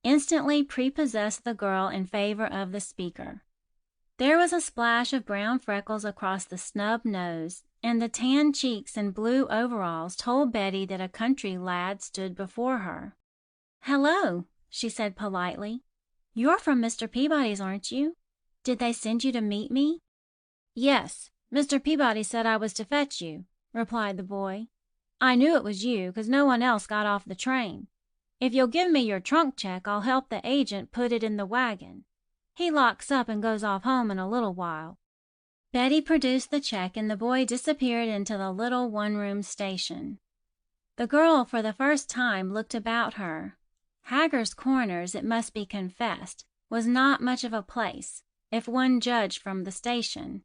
instantly prepossessed the girl in favor of the speaker. There was a splash of brown freckles across the snub nose, and the tan cheeks and blue overalls told Betty that a country lad stood before her. "Hello," she said politely. "You're from Mr. Peabody's, aren't you? Did they send you to meet me?" "Yes, Mr. Peabody said I was to fetch you," replied the boy. "I knew it was you, 'cause no one else got off the train. If you'll give me your trunk check, I'll help the agent put it in the wagon. He locks up and goes off home in a little while." Betty produced the check, and the boy disappeared into the little one-room station. The girl, for the first time, looked about her. Hager's Corners, it must be confessed, was not much of a place, if one judged from the station.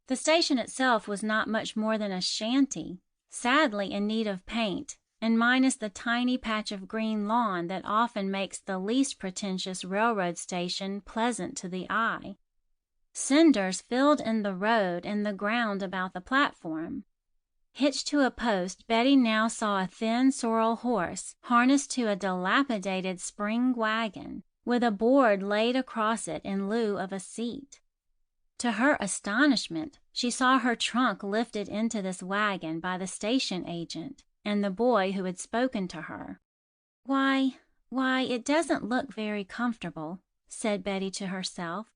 The station itself was not much more than a shanty, sadly in need of paint, and minus the tiny patch of green lawn that often makes the least pretentious railroad station pleasant to the eye. Cinders filled in the road and the ground about the platform. Hitched to a post, Betty now saw a thin sorrel horse harnessed to a dilapidated spring wagon, with a board laid across it in lieu of a seat. To her astonishment, she saw her trunk lifted into this wagon by the station agent and the boy who had spoken to her. Why, it doesn't look very comfortable," said Betty to herself.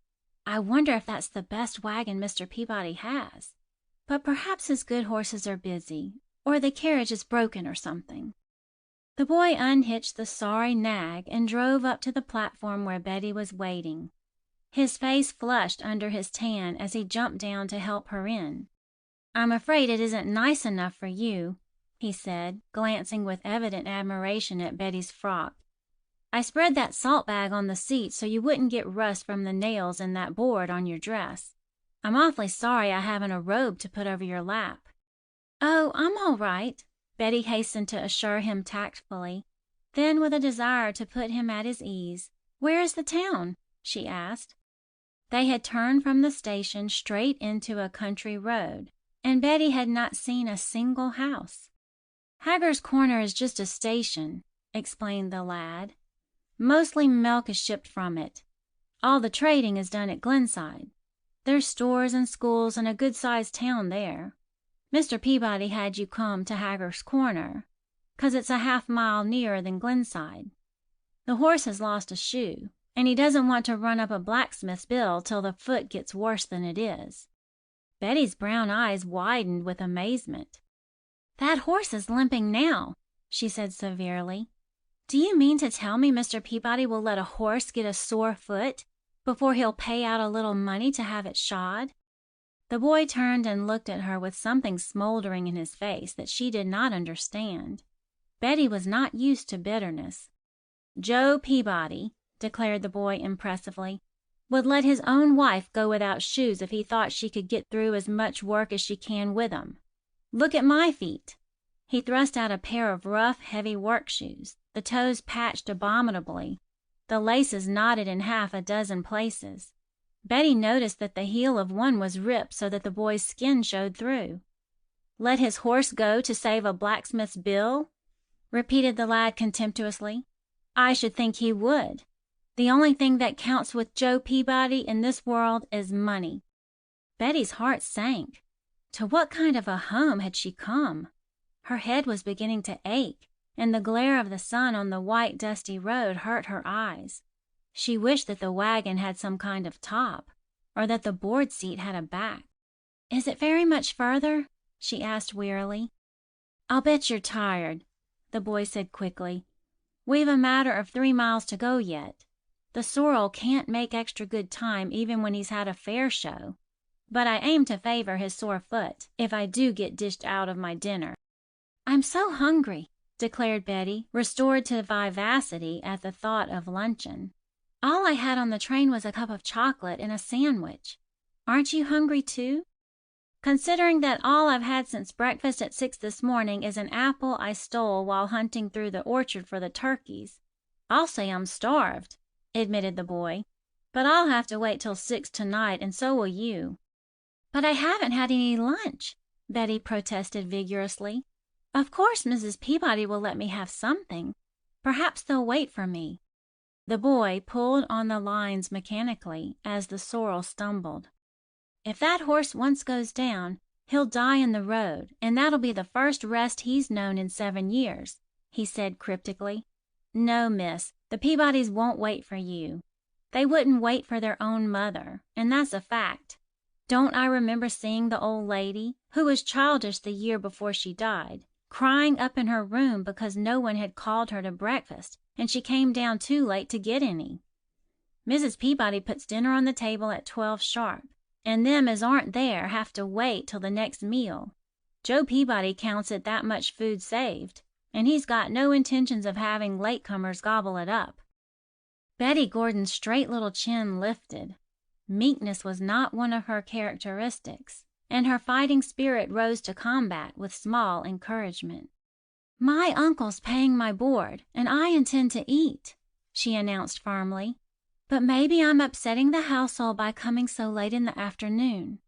I wonder if that's the best wagon Mr. Peabody has. But perhaps his good horses are busy, or the carriage is broken or something." The boy unhitched the sorry nag and drove up to the platform where Betty was waiting. His face flushed under his tan as he jumped down to help her in. "I'm afraid it isn't nice enough for you," he said, glancing with evident admiration at Betty's frock. "I spread that salt bag on the seat so you wouldn't get rust from the nails in that board on your dress. I'm awfully sorry I haven't a robe to put over your lap." "Oh, I'm all right," Betty hastened to assure him tactfully. Then, with a desire to put him at his ease, "Where is the town?" she asked. They had turned from the station straight into a country road, and Betty had not seen a single house. "Hager's Corner is just a station," explained the lad. "Mostly milk is shipped from it. All the trading is done at Glenside. There's stores and schools and a good-sized town there. Mr. Peabody had you come to Hager's Corner, 'cause it's a half-mile nearer than Glenside. The horse has lost a shoe, and he doesn't want to run up a blacksmith's bill till the foot gets worse than it is." Betty's brown eyes widened with amazement. "That horse is limping now," she said severely. "Do you mean to tell me Mr. Peabody will let a horse get a sore foot before he'll pay out a little money to have it shod?" The boy turned and looked at her with something smoldering in his face that she did not understand. Betty was not used to bitterness. "Joe Peabody," declared the boy impressively, "would let his own wife go without shoes if he thought she could get through as much work as she can with 'em. Look at my feet." He thrust out a pair of rough, heavy work shoes, the toes patched abominably, the laces knotted in half a dozen places. Betty noticed that the heel of one was ripped so that the boy's skin showed through. "Let his horse go to save a blacksmith's bill?" repeated the lad contemptuously. "I should think he would. The only thing that counts with Joe Peabody in this world is money." Betty's heart sank. To what kind of a home had she come? Her head was beginning to ache, and the glare of the sun on the white, dusty road hurt her eyes. She wished that the wagon had some kind of top, or that the board seat had a back. "Is it very much further?" she asked wearily. "I'll bet you're tired," the boy said quickly. "We've a matter of 3 miles to go yet. The sorrel can't make extra good time even when he's had a fair show, but I aim to favor his sore foot if I do get dished out of my dinner." "I'm so hungry," declared Betty, restored to vivacity at the thought of luncheon. "All I had on the train was a cup of chocolate and a sandwich. Aren't you hungry too?" "Considering that all I've had since breakfast at 6 this morning is an apple I stole while hunting through the orchard for the turkeys, I'll say I'm starved," admitted the boy. "But I'll have to wait till 6 tonight, and so will you." "But I haven't had any lunch," Betty protested vigorously. "Of course Mrs. Peabody will let me have something. Perhaps they'll wait for me." The boy pulled on the lines mechanically as the sorrel stumbled. "If that horse once goes down, he'll die in the road, and that'll be the first rest he's known in 7 years," he said cryptically. "No, miss, the Peabodys won't wait for you. They wouldn't wait for their own mother, and that's a fact. Don't I remember seeing the old lady, who was childish the year before she died, crying up in her room because no one had called her to breakfast, and she came down too late to get any. Mrs. Peabody puts dinner on the table at 12 sharp, and them as aren't there have to wait till the next meal. Joe Peabody counts it that much food saved, and he's got no intentions of having latecomers gobble it up." Betty Gordon's straight little chin lifted. Meekness was not one of her characteristics, and her fighting spirit rose to combat with small encouragement. "My uncle's paying my board, and I intend to eat," she announced firmly. "But maybe I'm upsetting the household by coming so late in the afternoon.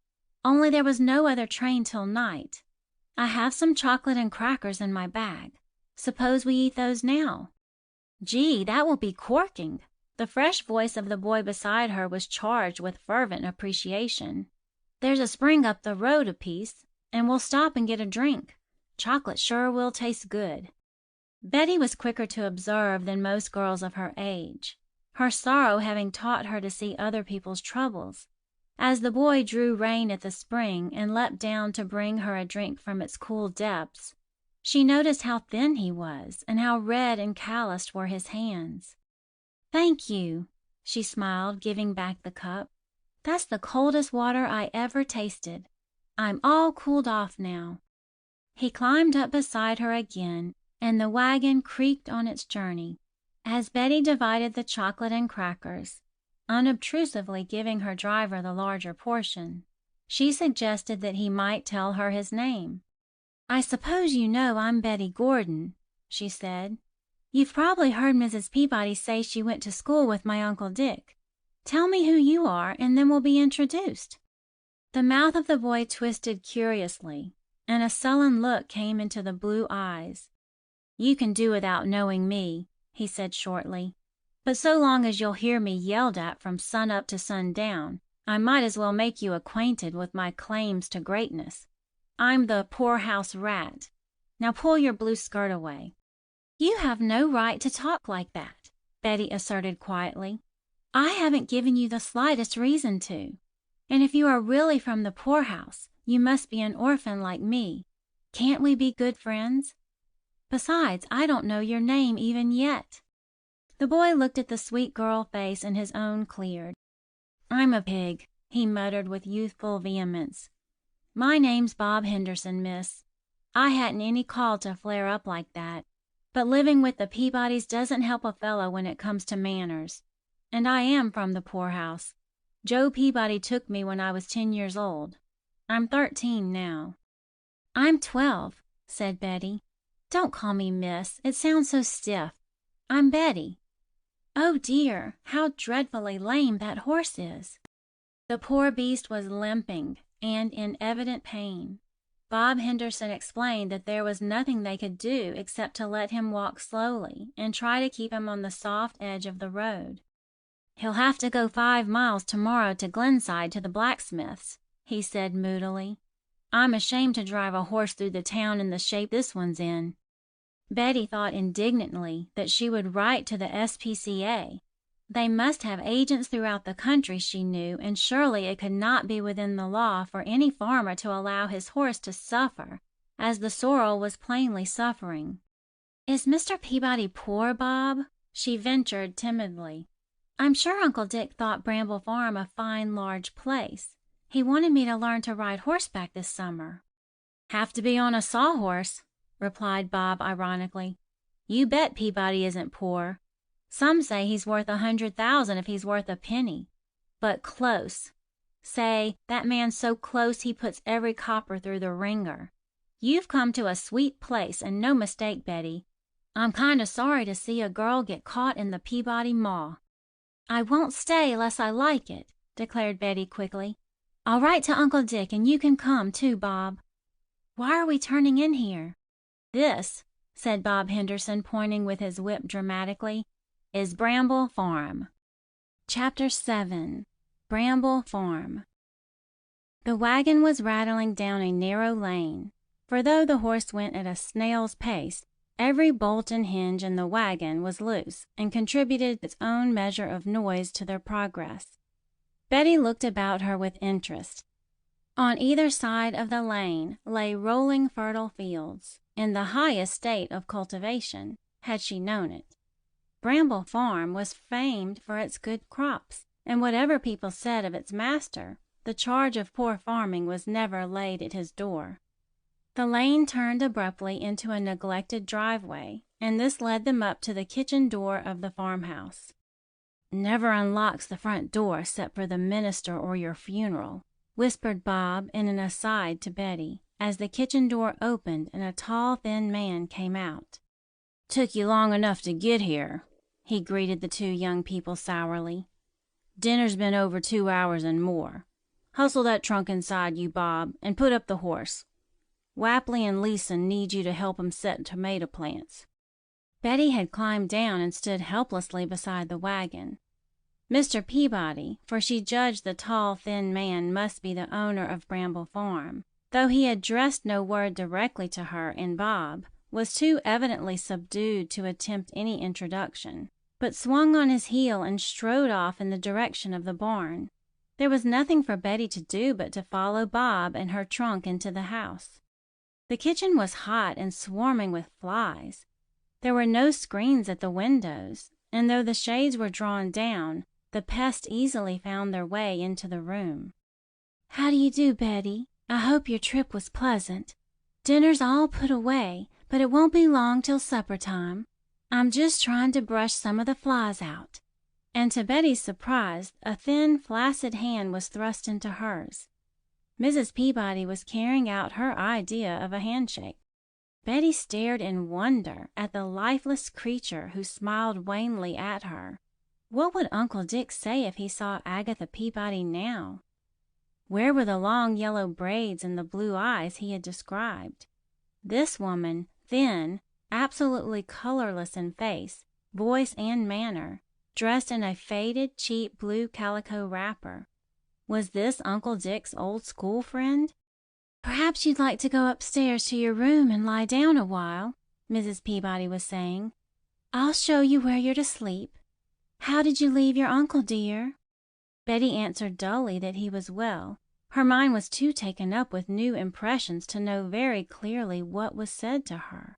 Only there was no other train till night. I have some chocolate and crackers in my bag. Suppose we eat those now?" "Gee, that will be corking!" The fresh voice of the boy beside her was charged with fervent appreciation. "There's a spring up the road a piece, and we'll stop and get a drink. Chocolate sure will taste good." Betty was quicker to observe than most girls of her age. her sorrow having taught her to see other people's troubles. As the boy drew rein at the spring and leapt down to bring her a drink from its cool depths, she noticed how thin he was and how red and calloused were his hands. "Thank you," she smiled, giving back the cup. "That's the coldest water I ever tasted. I'm all cooled off now." He climbed up beside her again, and the wagon creaked on its journey. As Betty divided the chocolate and crackers, unobtrusively giving her driver the larger portion, she suggested that he might tell her his name. "I suppose you know I'm Betty Gordon," she said. "You've probably heard Mrs. Peabody say she went to school with my Uncle Dick. Tell me who you are, and then we'll be introduced." The mouth of the boy twisted curiously, and a sullen look came into the blue eyes. "You can do without knowing me," he said shortly. "But so long as you'll hear me yelled at from sun up to sundown, I might as well make you acquainted with my claims to greatness. I'm the poorhouse rat. Now pull your blue skirt away." "You have no right to talk like that," Betty asserted quietly. "I haven't given you the slightest reason to. And if you are really from the poorhouse, you must be an orphan like me. Can't we be good friends? Besides, I don't know your name even yet." The boy looked at the sweet girl face and his own cleared. "I'm a pig," he muttered with youthful vehemence. "My name's Bob Henderson, miss. I hadn't any call to flare up like that, but living with the Peabodys doesn't help a fellow when it comes to manners. And I am from the poorhouse. Joe Peabody took me when I was 10 years old. I'm 13 now." "I'm 12, said Betty. "Don't call me miss. It sounds so stiff. I'm Betty. Oh dear, how dreadfully lame that horse is." The poor beast was limping and in evident pain. Bob Henderson explained that there was nothing they could do except to let him walk slowly and try to keep him on the soft edge of the road. "He'll have to go 5 miles tomorrow to Glenside to the blacksmith's," he said moodily. "I'm ashamed to drive a horse through the town in the shape this one's in." Betty thought indignantly that she would write to the SPCA. They must have agents throughout the country, she knew, and surely it could not be within the law for any farmer to allow his horse to suffer, as the sorrel was plainly suffering. "Is Mr. Peabody poor, Bob?" she ventured timidly. "I'm sure Uncle Dick thought Bramble Farm a fine large place. He wanted me to learn to ride horseback this summer." "Have to be on a sawhorse," replied Bob ironically. "You bet Peabody isn't poor. Some say he's worth 100,000 if he's worth a penny. But close. Say, that man's so close he puts every copper through the ringer. You've come to a sweet place, and no mistake, Betty. I'm kind of sorry to see a girl get caught in the Peabody maw." "I won't stay less I like it," declared Betty quickly. "I'll write to Uncle Dick, and you can come too, Bob. Why are we turning in here?" "This," said Bob Henderson, pointing with his whip dramatically, "is Bramble Farm." Chapter 7. Bramble Farm. The wagon was rattling down a narrow lane, for though the horse went at a snail's pace, every bolt and hinge in the wagon was loose and contributed its own measure of noise to their progress. Betty looked about her with interest. On either side of the lane lay rolling fertile fields, in the highest state of cultivation, had she known it. Bramble Farm was famed for its good crops, and whatever people said of its master, the charge of poor farming was never laid at his door. The lane turned abruptly into a neglected driveway, and this led them up to the kitchen door of the farmhouse. "Never unlocks the front door except for the minister or your funeral," whispered Bob in an aside to Betty, as the kitchen door opened and a tall, thin man came out. "Took you long enough to get here," he greeted the two young people sourly. "Dinner's been over 2 hours and more. Hustle that trunk inside, you Bob, and put up the horse. Wapley and Leeson need you to help 'em set tomato plants." Betty had climbed down and stood helplessly beside the wagon. Mr. Peabody, for she judged the tall, thin man must be the owner of Bramble Farm, though he addressed no word directly to her in Bob, was too evidently subdued to attempt any introduction. but swung on his heel and strode off in the direction of the barn. There was nothing for Betty to do but to follow Bob and her trunk into the house. The kitchen was hot and swarming with flies. There were no screens at the windows, and though the shades were drawn down, the pests easily found their way into the room. "How do you do, Betty? I hope your trip was pleasant. Dinner's all put away, but it won't be long till supper time. I'm just trying to brush some of the flies out." And to Betty's surprise, a thin, flaccid hand was thrust into hers. Mrs. Peabody was carrying out her idea of a handshake. Betty stared in wonder at the lifeless creature who smiled wanly at her. What would Uncle Dick say if he saw Agatha Peabody now? Where were the long yellow braids and the blue eyes he had described? This woman, thin, absolutely colorless in face, voice, and manner, dressed in a faded, cheap blue calico wrapper. Was this Uncle Dick's old school friend? "Perhaps you'd like to go upstairs to your room and lie down a while," Mrs. Peabody was saying. "I'll show you where you're to sleep. How did you leave your uncle, dear?" Betty answered dully that he was well. Her mind was too taken up with new impressions to know very clearly what was said to her.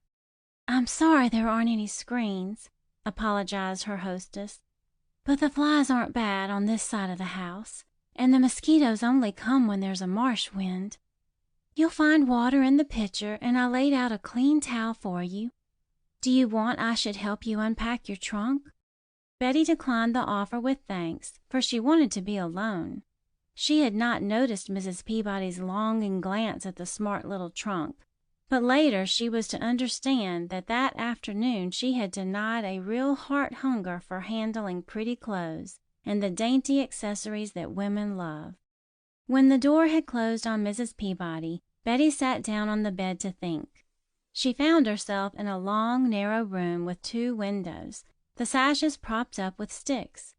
"I'm sorry there aren't any screens," apologized her hostess, "but the flies aren't bad on this side of the house, and the mosquitoes only come when there's a marsh wind. You'll find water in the pitcher, and I laid out a clean towel for you. Do you want I should help you unpack your trunk?" Betty declined the offer with thanks, for she wanted to be alone. She had not noticed Mrs. Peabody's longing glance at the smart little trunk, but later she was to understand that that afternoon she had denied a real heart hunger for handling pretty clothes and the dainty accessories that women love. When the door had closed on Mrs. Peabody, Betty sat down on the bed to think. She found herself in a long, narrow room with 2 windows, the sashes propped up with sticks.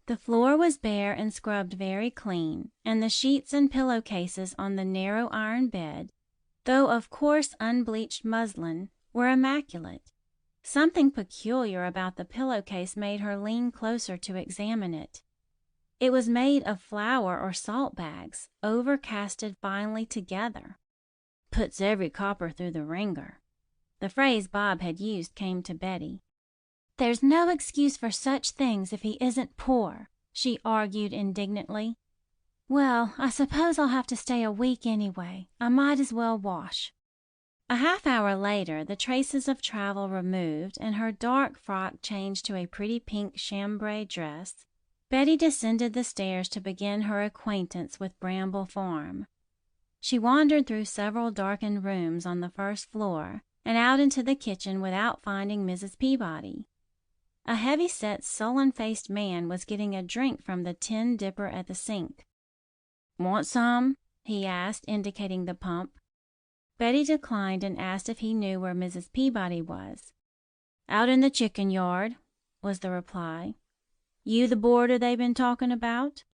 The floor was bare and scrubbed very clean, and the sheets and pillowcases on the narrow iron bed, though of coarse unbleached muslin, were immaculate. Something peculiar about the pillowcase made her lean closer to examine it. It was made of flour or salt bags, overcasted finely together. "Puts every copper through the ringer." The phrase Bob had used came to Betty. "There's no excuse for such things if he isn't poor," she argued indignantly. "Well, I suppose I'll have to stay a week anyway. I might as well wash." A half hour later, the traces of travel removed and her dark frock changed to a pretty pink chambray dress, Betty descended the stairs to begin her acquaintance with Bramble Farm. She wandered through several darkened rooms on the first floor and out into the kitchen without finding Mrs. Peabody. A heavy-set, sullen-faced man was getting a drink from the tin dipper at the sink. "Want some?" he asked, indicating the pump. Betty declined and asked if he knew where Mrs. Peabody was. "Out in the chicken yard," was the reply. "You the boarder they been talking about?"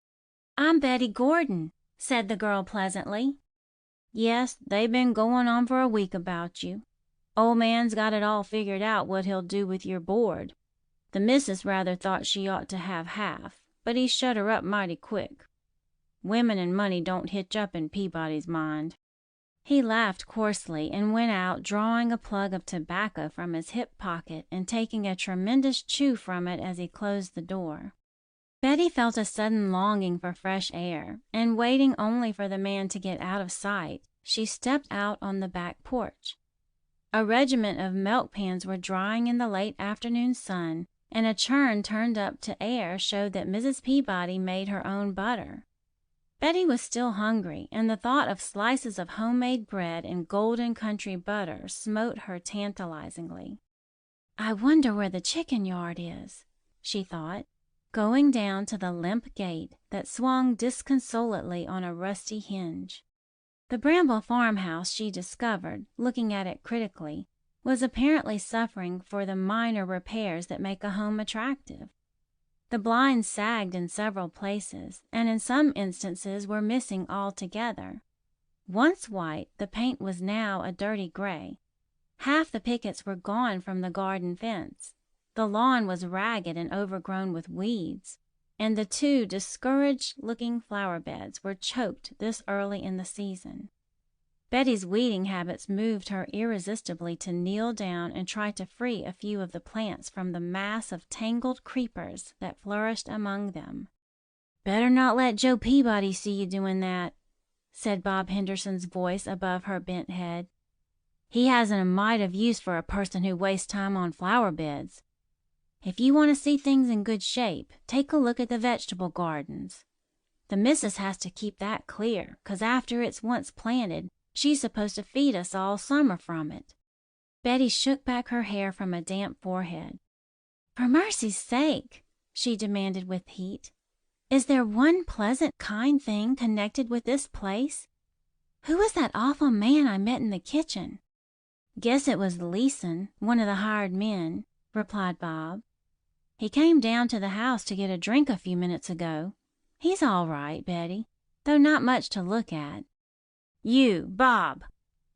"I'm Betty Gordon," said the girl pleasantly. "Yes, they been going on for a week about you. Old man's got it all figured out what he'll do with your board. The missus rather thought she ought to have half, but he shut her up mighty quick. Women and money don't hitch up in Peabody's mind." He laughed coarsely and went out, drawing a plug of tobacco from his hip pocket and taking a tremendous chew from it as he closed the door. Betty felt a sudden longing for fresh air, and waiting only for the man to get out of sight, she stepped out on the back porch. A regiment of milk pans were drying in the late afternoon sun, and a churn turned up to air showed that Mrs. Peabody made her own butter. Betty was still hungry, and the thought of slices of homemade bread and golden country butter smote her tantalizingly. "I wonder where the chicken yard is," she thought, going down to the limp gate that swung disconsolately on a rusty hinge. The Bramble farmhouse, she discovered, looking at it critically, was apparently suffering for the minor repairs that make a home attractive. The blinds sagged in several places, and in some instances were missing altogether. Once white, the paint was now a dirty gray. Half the pickets were gone from the garden fence. The lawn was ragged and overgrown with weeds, and the 2 discouraged-looking flower beds were choked this early in the season. Betty's weeding habits moved her irresistibly to kneel down and try to free a few of the plants from the mass of tangled creepers that flourished among them. "Better not let Joe Peabody see you doing that," said Bob Henderson's voice above her bent head. "He hasn't a mite of use for a person who wastes time on flower beds. If you want to see things in good shape, take a look at the vegetable gardens. The missus has to keep that clear, 'cause after it's once planted, she's supposed to feed us all summer from it." Betty shook back her hair from a damp forehead. "For mercy's sake," she demanded with heat, "is there one pleasant, kind thing connected with this place? Who was that awful man I met in the kitchen?" "Guess it was Leeson, one of the hired men," replied Bob. "He came down to the house to get a drink a few minutes ago. He's all right, Betty, though not much to look at." "You, Bob!"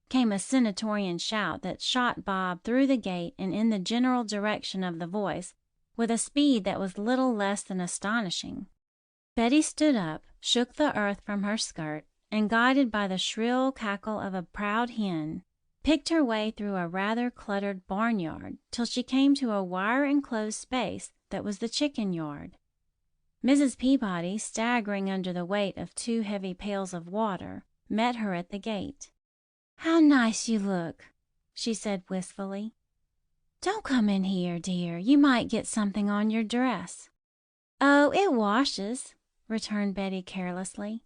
came a stentorian shout that shot Bob through the gate and in the general direction of the voice with a speed that was little less than astonishing. Betty stood up, shook the earth from her skirt, and, guided by the shrill cackle of a proud hen, picked her way through a rather cluttered barnyard till she came to a wire-enclosed space that was the chicken yard. Mrs. Peabody, staggering under the weight of 2 heavy pails of water, met her at the gate. "How nice you look," she said wistfully. "Don't come in here, dear. You might get something on your dress." "Oh, it washes," returned Betty carelessly.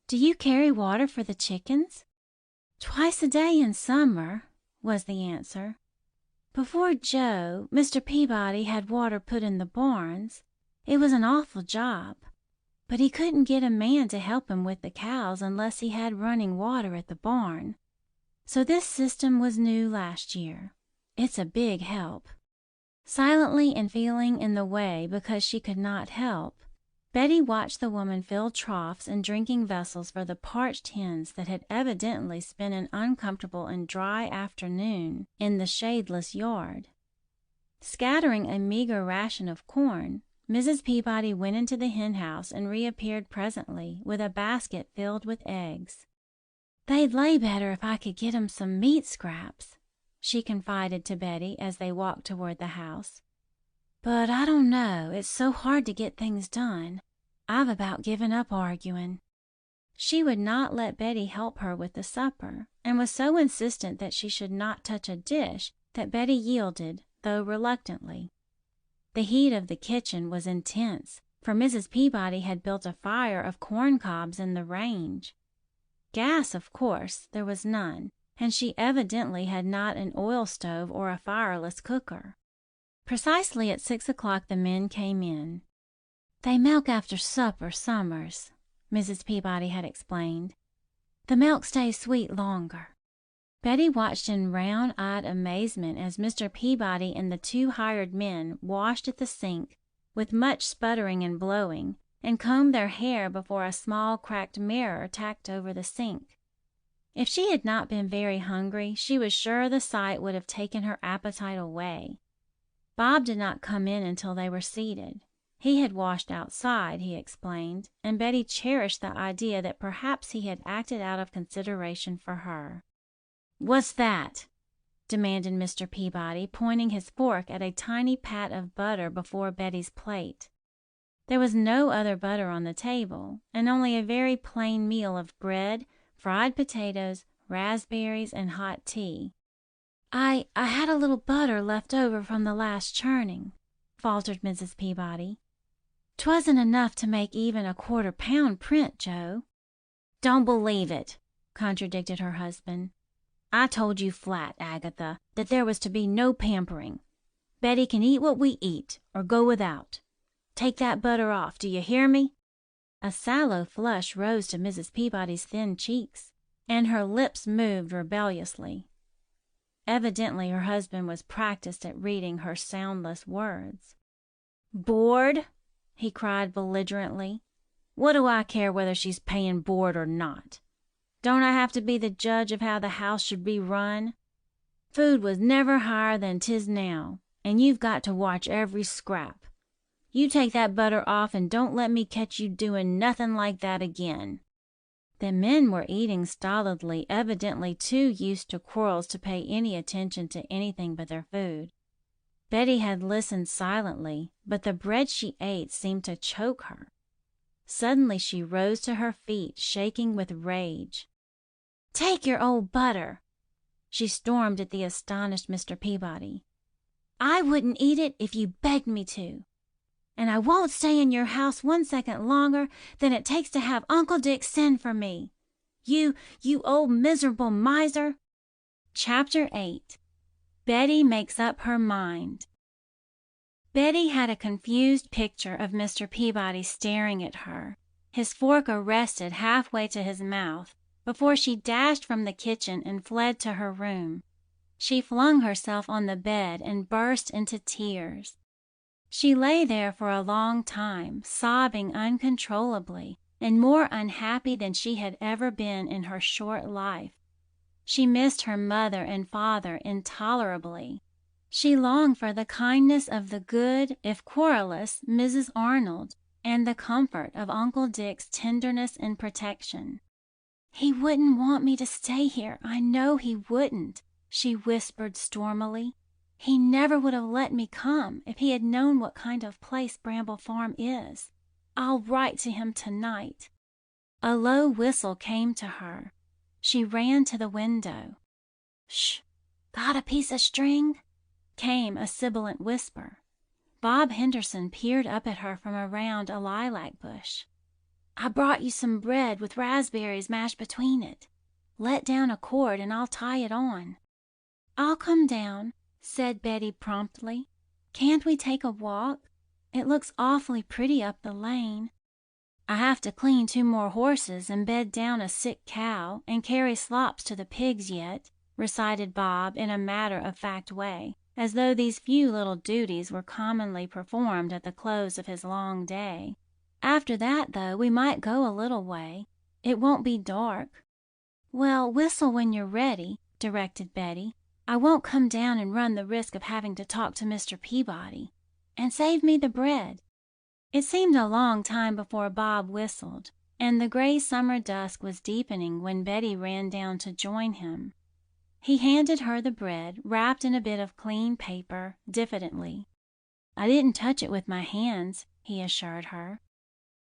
"Do you carry water for the chickens?" "Twice a day in summer," was the answer. "Before Joe, Mr. Peabody, had water put in the barns, it was an awful job. But he couldn't get a man to help him with the cows unless he had running water at the barn. So this system was new last year. It's a big help." Silently and feeling in the way because she could not help, Betty watched the woman fill troughs and drinking vessels for the parched hens that had evidently spent an uncomfortable and dry afternoon in the shadeless yard. Scattering a meager ration of corn, Mrs. Peabody went into the hen house and reappeared presently with a basket filled with eggs. "They'd lay better if I could get 'em some meat scraps," she confided to Betty as they walked toward the house. "But I don't know, it's so hard to get things done. I've about given up arguing." She would not let Betty help her with the supper, and was so insistent that she should not touch a dish that Betty yielded, though reluctantly. The heat of the kitchen was intense, for Mrs. Peabody had built a fire of corn cobs in the range. Gas, of course, there was none, and she evidently had not an oil stove or a fireless cooker. Precisely at 6 o'clock the men came in. "They milk after supper summers," Mrs. Peabody had explained. "The milk stays sweet longer." Betty watched in round-eyed amazement as Mr. Peabody and the 2 hired men washed at the sink with much sputtering and blowing, and combed their hair before a small cracked mirror tacked over the sink. If she had not been very hungry, she was sure the sight would have taken her appetite away. Bob did not come in until they were seated. He had washed outside, he explained, and Betty cherished the idea that perhaps he had acted out of consideration for her. "What's that?" demanded Mr. Peabody, pointing his fork at a tiny pat of butter before Betty's plate. There was no other butter on the table, and only a very plain meal of bread, fried potatoes, raspberries, and hot tea. I had a little butter left over from the last churning," faltered Mrs. Peabody. "'Twasn't enough to make even a 1/4 pound print, Joe." "Don't believe it," contradicted her husband. "I told you flat, Agatha, that there was to be no pampering. Betty can eat what we eat, or go without. Take that butter off, do you hear me?" A sallow flush rose to Mrs. Peabody's thin cheeks, and her lips moved rebelliously. Evidently her husband was practiced at reading her soundless words. "Board?" he cried belligerently. "What do I care whether she's paying board or not? Don't I have to be the judge of how the house should be run? Food was never higher than 'tis now, and you've got to watch every scrap. You take that butter off and don't let me catch you doing nothing like that again." The men were eating stolidly, evidently too used to quarrels to pay any attention to anything but their food. Betty had listened silently, but the bread she ate seemed to choke her. Suddenly she rose to her feet, shaking with rage. "Take your old butter!" she stormed at the astonished Mr. Peabody. "I wouldn't eat it if you begged me to. And I won't stay in your house 1 second longer than it takes to have Uncle Dick send for me. You old miserable miser!" Chapter 8. Betty Makes Up Her Mind. Betty had a confused picture of Mr. Peabody staring at her, his fork arrested halfway to his mouth, before she dashed from the kitchen and fled to her room. She flung herself on the bed and burst into tears. She lay there for a long time, sobbing uncontrollably, and more unhappy than she had ever been in her short life. She missed her mother and father intolerably. She longed for the kindness of the good, if querulous, Mrs. Arnold, and the comfort of Uncle Dick's tenderness and protection. "He wouldn't want me to stay here, I know he wouldn't," she whispered stormily. "He never would have let me come if he had known what kind of place Bramble Farm is. I'll write to him tonight." A low whistle came to her. She ran to the window. "Shh! Got a piece of string?" came a sibilant whisper. Bob Henderson peered up at her from around a lilac bush. "I brought you some bread with raspberries mashed between it. Let down a cord and I'll tie it on." "I'll come down," said Betty promptly. "Can't we take a walk? It looks awfully pretty up the lane." "I have to clean 2 more horses and bed down a sick cow and carry slops to the pigs yet," recited Bob in a matter-of-fact way, as though these few little duties were commonly performed at the close of his long day. "After that, though, we might go a little way. It won't be dark." "Well, whistle when you're ready," directed Betty. "I won't come down and run the risk of having to talk to Mr. Peabody. And save me the bread." It seemed a long time before Bob whistled, and the gray summer dusk was deepening when Betty ran down to join him. He handed her the bread, wrapped in a bit of clean paper, diffidently. "I didn't touch it with my hands," he assured her.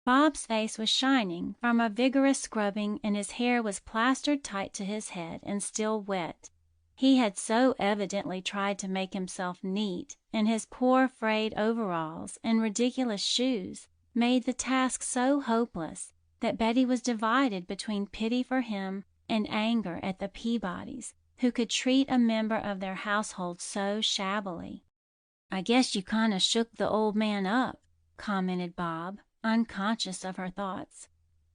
Bob's face was shining from a vigorous scrubbing, and his hair was plastered tight to his head and still wet. He had so evidently tried to make himself neat, and his poor frayed overalls and ridiculous shoes made the task so hopeless that Betty was divided between pity for him and anger at the Peabodys, who could treat a member of their household so shabbily. "I guess you kind of shook the old man up," commented Bob, unconscious of her thoughts.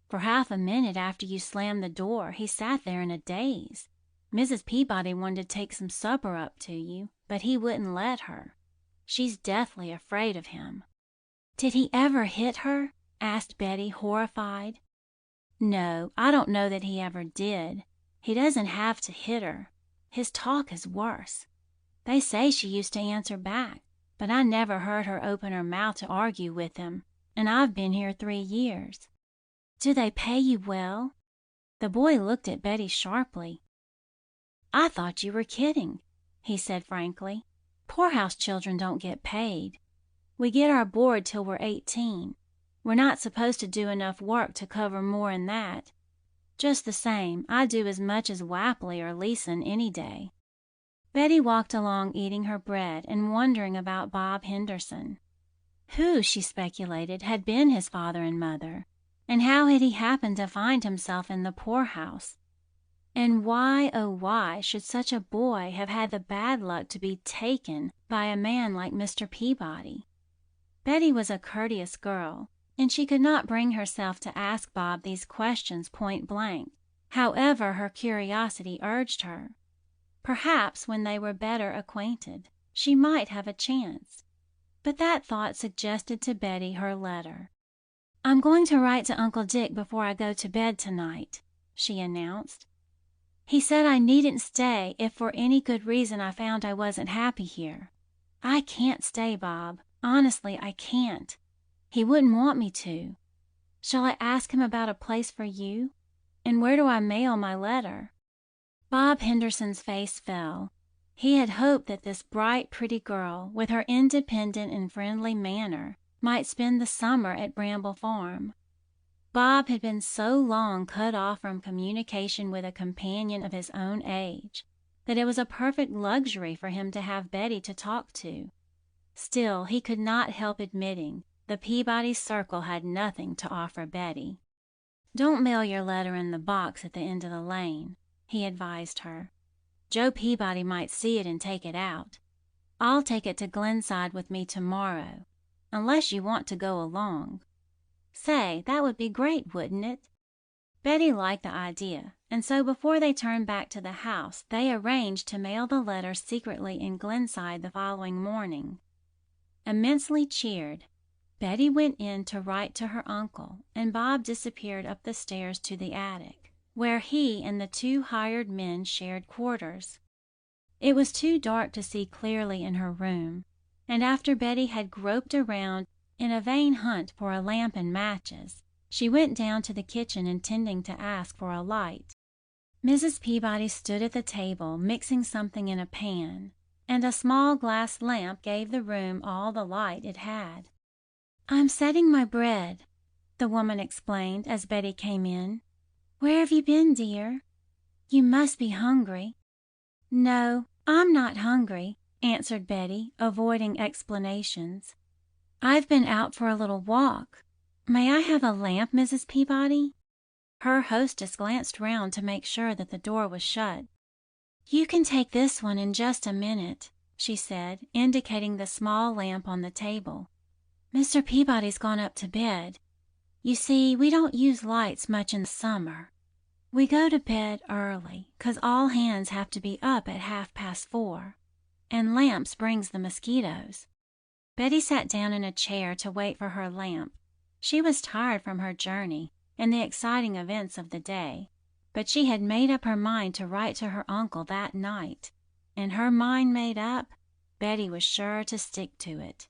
"For half a minute after you slammed the door he sat there in a daze. Mrs. Peabody wanted to take some supper up to you, but he wouldn't let her. She's deathly afraid of him." "Did he ever hit her?" asked Betty, horrified. "No, I don't know that he ever did. He doesn't have to hit her. His talk is worse. They say she used to answer back, but I never heard her open her mouth to argue with him, and I've been here 3 years." "Do they pay you well?" The boy looked at Betty sharply. "I thought you were kidding," he said frankly. "Poorhouse children don't get paid. We get our board till we're 18. We're not supposed to do enough work to cover more'n that. Just the same, I'd do as much as Wapley or Leeson any day." Betty walked along eating her bread and wondering about Bob Henderson. Who, she speculated, had been his father and mother, and how had he happened to find himself in the poorhouse? And why, oh why, should such a boy have had the bad luck to be taken by a man like Mr. Peabody? Betty was a courteous girl, and she could not bring herself to ask Bob these questions point blank, however her curiosity urged her. Perhaps when they were better acquainted, she might have a chance. But that thought suggested to Betty her letter. "I'm going to write to Uncle Dick before I go to bed tonight," she announced. "He said I needn't stay if for any good reason I found I wasn't happy here. I can't stay, Bob. Honestly, I can't. He wouldn't want me to. Shall I ask him about a place for you? And where do I mail my letter?" Bob Henderson's face fell. He had hoped that this bright, pretty girl, with her independent and friendly manner, might spend the summer at Bramble Farm. Bob had been so long cut off from communication with a companion of his own age that it was a perfect luxury for him to have Betty to talk to. Still, he could not help admitting the Peabody circle had nothing to offer Betty. "Don't mail your letter in the box at the end of the lane," he advised her. "Joe Peabody might see it and take it out. I'll take it to Glenside with me tomorrow, unless you want to go along. Say, that would be great, wouldn't it?" Betty liked the idea, and so before they turned back to the house they arranged to mail the letter secretly in Glenside the following morning. Immensely cheered, Betty went in to write to her uncle, and Bob disappeared up the stairs to the attic, where he and the 2 hired men shared quarters. It was too dark to see clearly in her room, and after Betty had groped around in a vain hunt for a lamp and matches, she went down to the kitchen intending to ask for a light. Mrs. Peabody stood at the table mixing something in a pan, and a small glass lamp gave the room all the light it had. "I'm setting my bread," the woman explained as Betty came in. "Where have you been, dear? You must be hungry." "No, I'm not hungry," answered Betty, avoiding explanations. "I've been out for a little walk. May I have a lamp, Mrs. Peabody?" Her hostess glanced round to make sure that the door was shut. "You can take this one in just a minute," she said, indicating the small lamp on the table. "Mr. Peabody's gone up to bed. You see, we don't use lights much in the summer. We go to bed early, 'cause all hands have to be up at 4:30, and lamps brings the mosquitoes." Betty sat down in a chair to wait for her lamp. She was tired from her journey and the exciting events of the day, but she had made up her mind to write to her uncle that night, and her mind made up, Betty was sure to stick to it.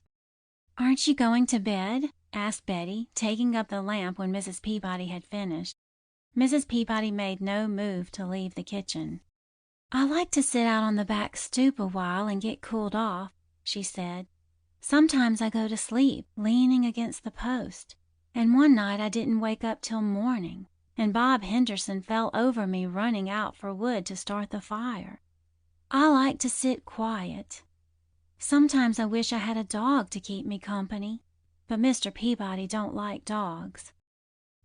"Aren't you going to bed?" asked Betty, taking up the lamp when Mrs. Peabody had finished. Mrs. Peabody made no move to leave the kitchen. "I like to sit out on the back stoop a while and get cooled off," she said. "Sometimes I go to sleep leaning against the post, and one night I didn't wake up till morning, and Bob Henderson fell over me running out for wood to start the fire. I like to sit quiet. Sometimes I wish I had a dog to keep me company, but Mr. Peabody don't like dogs."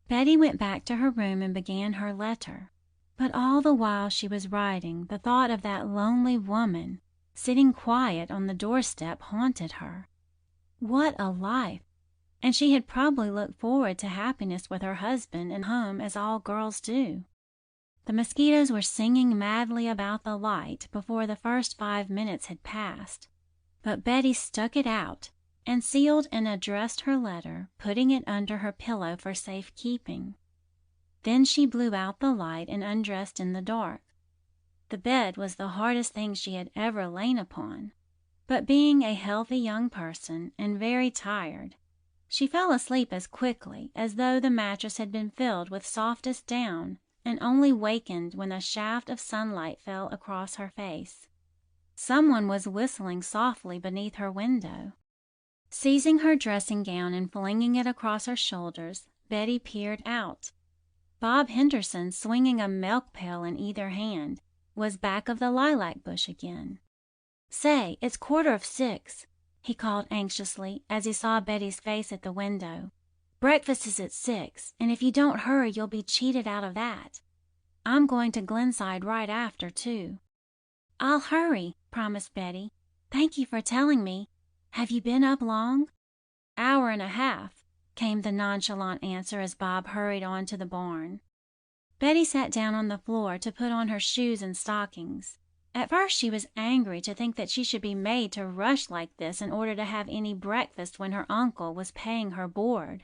Betty went back to her room and began her letter, but all the while she was writing, the thought of that lonely woman sitting quiet on the doorstep haunted her. What a life! And she had probably looked forward to happiness with her husband and home as all girls do. The mosquitoes were singing madly about the light before the first 5 minutes had passed, but Betty stuck it out and sealed and addressed her letter, putting it under her pillow for safekeeping. Then she blew out the light and undressed in the dark. The bed was the hardest thing she had ever lain upon, but being a healthy young person and very tired, she fell asleep as quickly as though the mattress had been filled with softest down, and only wakened when a shaft of sunlight fell across her face. Someone was whistling softly beneath her window. Seizing her dressing gown and flinging it across her shoulders, Betty peered out. Bob Henderson, swinging a milk pail in either hand, was back of the lilac bush again. "Say, it's 6:15, he called anxiously as he saw Betty's face at the window. "Breakfast is at 6, and if you don't hurry you'll be cheated out of that. I'm going to Glenside right after, too." "I'll hurry," promised Betty. "Thank you for telling me. Have you been up long?" "Hour and a half," came the nonchalant answer as Bob hurried on to the barn. Betty sat down on the floor to put on her shoes and stockings. At first she was angry to think that she should be made to rush like this in order to have any breakfast when her uncle was paying her board,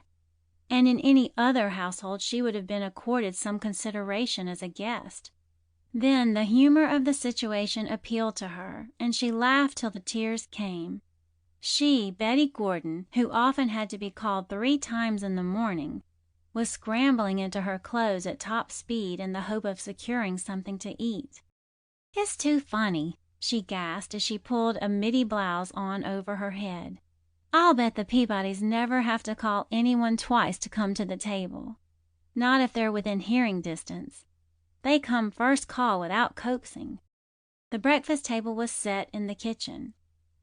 and in any other household she would have been accorded some consideration as a guest. Then the humor of the situation appealed to her, and she laughed till the tears came. She, Betty Gordon, who often had to be called 3 times in the morning, was scrambling into her clothes at top speed in the hope of securing something to eat. "It's too funny," she gasped as she pulled a middy blouse on over her head. "I'll bet the Peabodys never have to call anyone twice to come to the table. Not if they're within hearing distance. They come first call without coaxing." The breakfast table was set in the kitchen,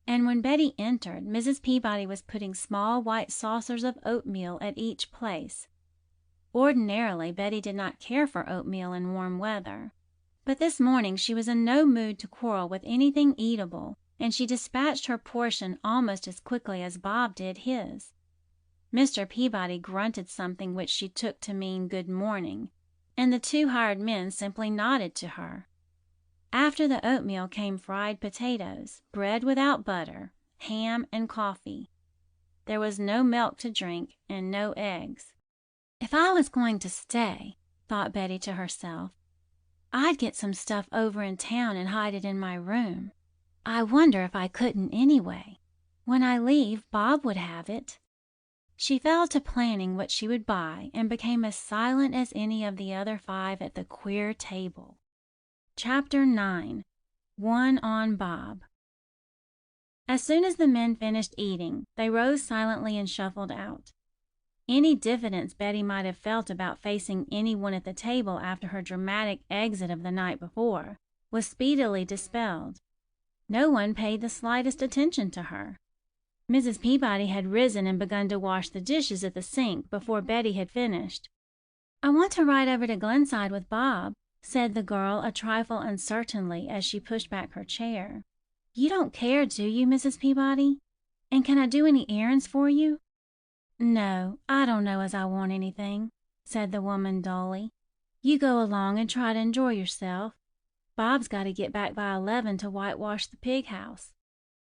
and when Betty entered, Mrs. Peabody was putting small white saucers of oatmeal at each place. Ordinarily, Betty did not care for oatmeal in warm weather, but this morning she was in no mood to quarrel with anything eatable, and she dispatched her portion almost as quickly as Bob did his. Mr. Peabody grunted something which she took to mean good morning, and the 2 hired men simply nodded to her. After the oatmeal came fried potatoes, bread without butter, ham, and coffee. There was no milk to drink and no eggs. "If I was going to stay," thought Betty to herself, "I'd get some stuff over in town and hide it in my room. I wonder if I couldn't anyway. When I leave, Bob would have it." She fell to planning what she would buy and became as silent as any of the other 5 at the queer table. Chapter 9. One on Bob. As soon as the men finished eating, they rose silently and shuffled out. Any diffidence Betty might have felt about facing anyone at the table after her dramatic exit of the night before was speedily dispelled. No one paid the slightest attention to her. Mrs. Peabody had risen and begun to wash the dishes at the sink before Betty had finished. "I want to ride over to Glenside with Bob," said the girl a trifle uncertainly as she pushed back her chair. "You don't care, do you, Mrs. Peabody? And can I do any errands for you?" "No, I don't know as I want anything," said the woman dully. "You go along and try to enjoy yourself. Bob's got to get back by 11 to whitewash the pig house."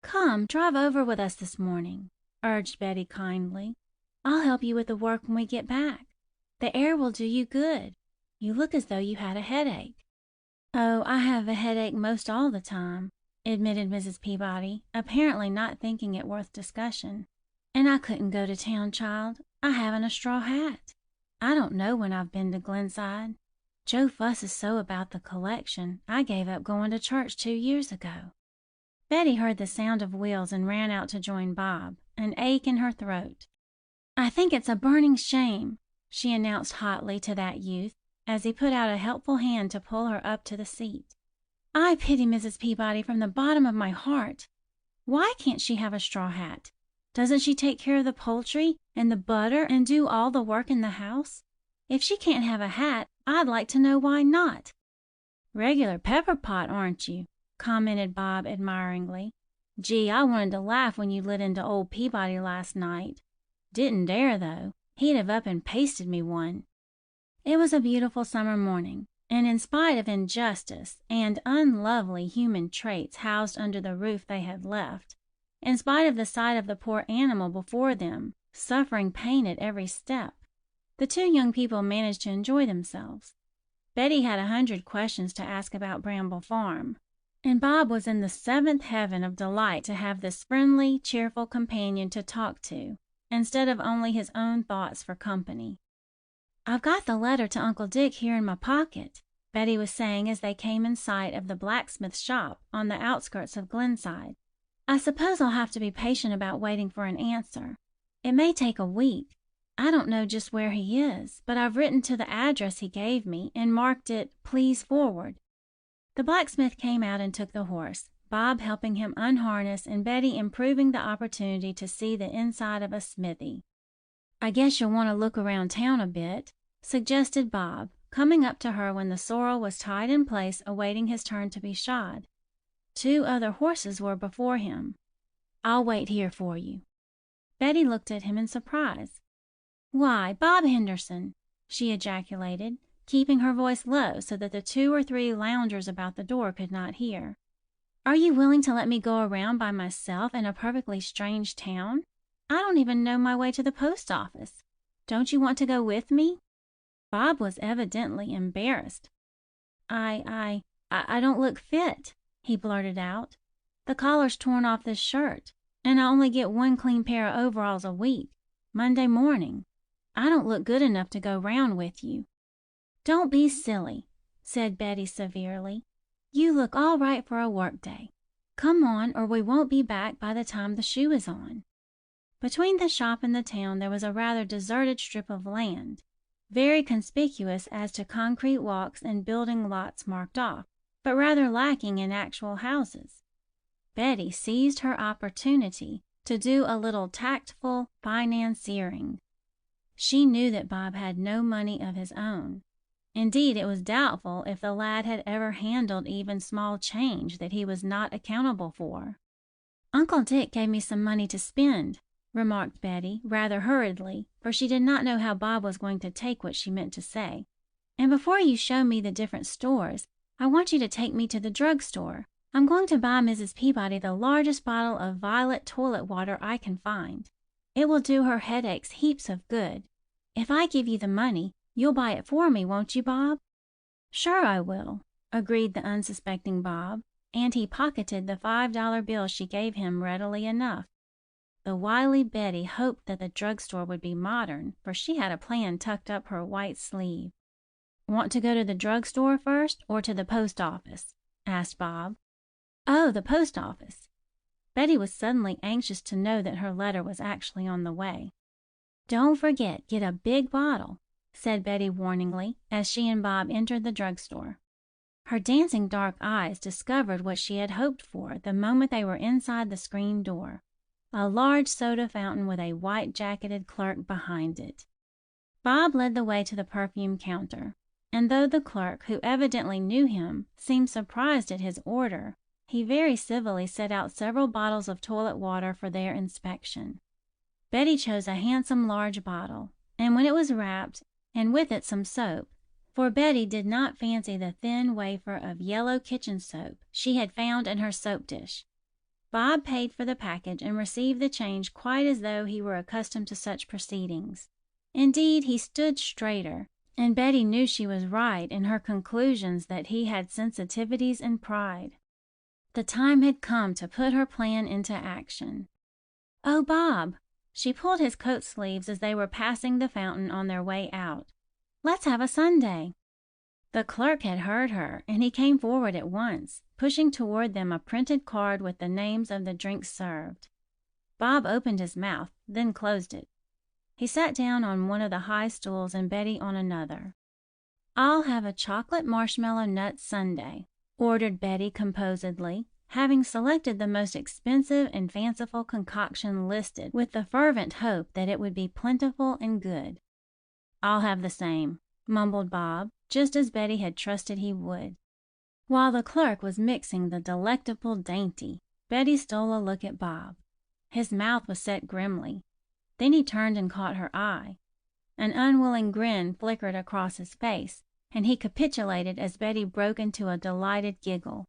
"Come, drive over with us this morning," urged Betty kindly. "I'll help you with the work when we get back. The air will do you good. You look as though you had a headache." "Oh, I have a headache most all the time," admitted Mrs. Peabody, apparently not thinking it worth discussion. "And I couldn't go to town, child. I haven't a straw hat. I don't know when I've been to Glenside. Joe fusses so about the collection, I gave up going to church 2 years ago." Betty heard the sound of wheels and ran out to join Bob, an ache in her throat. "I think it's a burning shame," she announced hotly to that youth, as he put out a helpful hand to pull her up to the seat. "I pity Mrs. Peabody from the bottom of my heart. Why can't she have a straw hat? Doesn't she take care of the poultry and the butter and do all the work in the house? If she can't have a hat, I'd like to know why not." "Regular pepper pot, aren't you?" commented Bob admiringly. "Gee, I wanted to laugh when you lit into old Peabody last night. Didn't dare, though. He'd have up and pasted me one." It was a beautiful summer morning, and in spite of injustice and unlovely human traits housed under the roof they had left, in spite of the sight of the poor animal before them, suffering pain at every step, the 2 young people managed to enjoy themselves. Betty had 100 questions to ask about Bramble Farm, and Bob was in the 7th heaven of delight to have this friendly, cheerful companion to talk to, instead of only his own thoughts for company. "I've got the letter to Uncle Dick here in my pocket," Betty was saying as they came in sight of the blacksmith shop on the outskirts of Glenside. "I suppose I'll have to be patient about waiting for an answer. It may take a week. I don't know just where he is, but I've written to the address he gave me and marked it 'Please forward.'" The blacksmith came out and took the horse, Bob helping him unharness and Betty improving the opportunity to see the inside of a smithy. "I guess you'll want to look around town a bit," suggested Bob, coming up to her when the sorrel was tied in place awaiting his turn to be shod. 2 other horses were before him. "I'll wait here for you." Betty looked at him in surprise. "Why, Bob Henderson!" she ejaculated, keeping her voice low so that the 2 or 3 loungers about the door could not hear. "Are you willing to let me go around by myself in a perfectly strange town? I don't even know my way to the post office. Don't you want to go with me?" Bob was evidently embarrassed. I don't look fit," he blurted out. "The collar's torn off this shirt. and I only get one clean pair of overalls a week, Monday morning. I don't look good enough to go round with you." "Don't be silly," said Betty severely. "You look all right for a work day. Come on, or we won't be back by the time the shoe is on." Between the shop and the town there was a rather deserted strip of land, very conspicuous as to concrete walks and building lots marked off, but rather lacking in actual houses. Betty seized her opportunity to do a little tactful financiering. She knew that Bob had no money of his own. Indeed, it was doubtful if the lad had ever handled even small change that he was not accountable for. "Uncle Dick gave me some money to spend," remarked Betty, rather hurriedly, for she did not know how Bob was going to take what she meant to say. "And before you show me the different stores, I want you to take me to the drug store. I'm going to buy Mrs. Peabody the largest bottle of violet toilet water I can find. It will do her headaches heaps of good. If I give you the money, you'll buy it for me, won't you, Bob?" "Sure I will," agreed the unsuspecting Bob, and he pocketed the $5 bill she gave him readily enough. The wily Betty hoped that the drugstore would be modern, for she had a plan tucked up her white sleeve. "Want to go to the drugstore first, or to the post office?" asked Bob. "Oh, the post office." Betty was suddenly anxious to know that her letter was actually on the way. "Don't forget, get a big bottle," said Betty warningly, as she and Bob entered the drugstore. Her dancing dark eyes discovered what she had hoped for the moment they were inside the screen door, a large soda fountain with a white-jacketed clerk behind it. Bob led the way to the perfume counter, and though the clerk, who evidently knew him, seemed surprised at his order, he very civilly set out several bottles of toilet water for their inspection. Betty chose a handsome large bottle, and when it was wrapped, and with it some soap, for Betty did not fancy the thin wafer of yellow kitchen soap she had found in her soap dish, Bob paid for the package and received the change quite as though he were accustomed to such proceedings. Indeed, he stood straighter, and Betty knew she was right in her conclusions that he had sensitivities and pride. The time had come to put her plan into action. "Oh, Bob!" She pulled his coat sleeves as they were passing the fountain on their way out. "Let's have a sundae." The clerk had heard her, and he came forward at once, pushing toward them a printed card with the names of the drinks served. Bob opened his mouth, then closed it. He sat down on one of the high stools and Betty on another. "I'll have a chocolate marshmallow nut sundae," ordered Betty composedly, having selected the most expensive and fanciful concoction listed, with the fervent hope that it would be plentiful and good. "I'll have the same," mumbled Bob, just as Betty had trusted he would. While the clerk was mixing the delectable dainty, Betty stole a look at Bob. His mouth was set grimly. Then he turned and caught her eye. An unwilling grin flickered across his face, and he capitulated as Betty broke into a delighted giggle.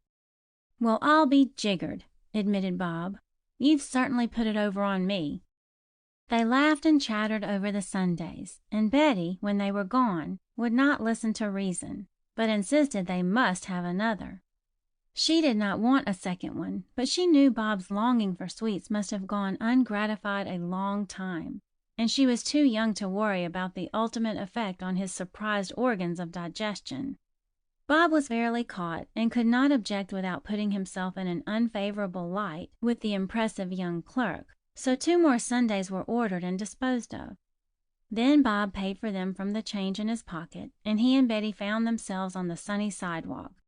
"Well, I'll be jiggered," admitted Bob. "You've certainly put it over on me." They laughed and chattered over the sundaes, and Betty, when they were gone, would not listen to reason, but insisted they must have another. She did not want a second one, but she knew Bob's longing for sweets must have gone ungratified a long time, and she was too young to worry about the ultimate effect on his surprised organs of digestion. Bob was fairly caught, and could not object without putting himself in an unfavorable light with the impressive young clerk, so 2 more sundaes were ordered and disposed of. Then Bob paid for them from the change in his pocket, and he and Betty found themselves on the sunny sidewalk.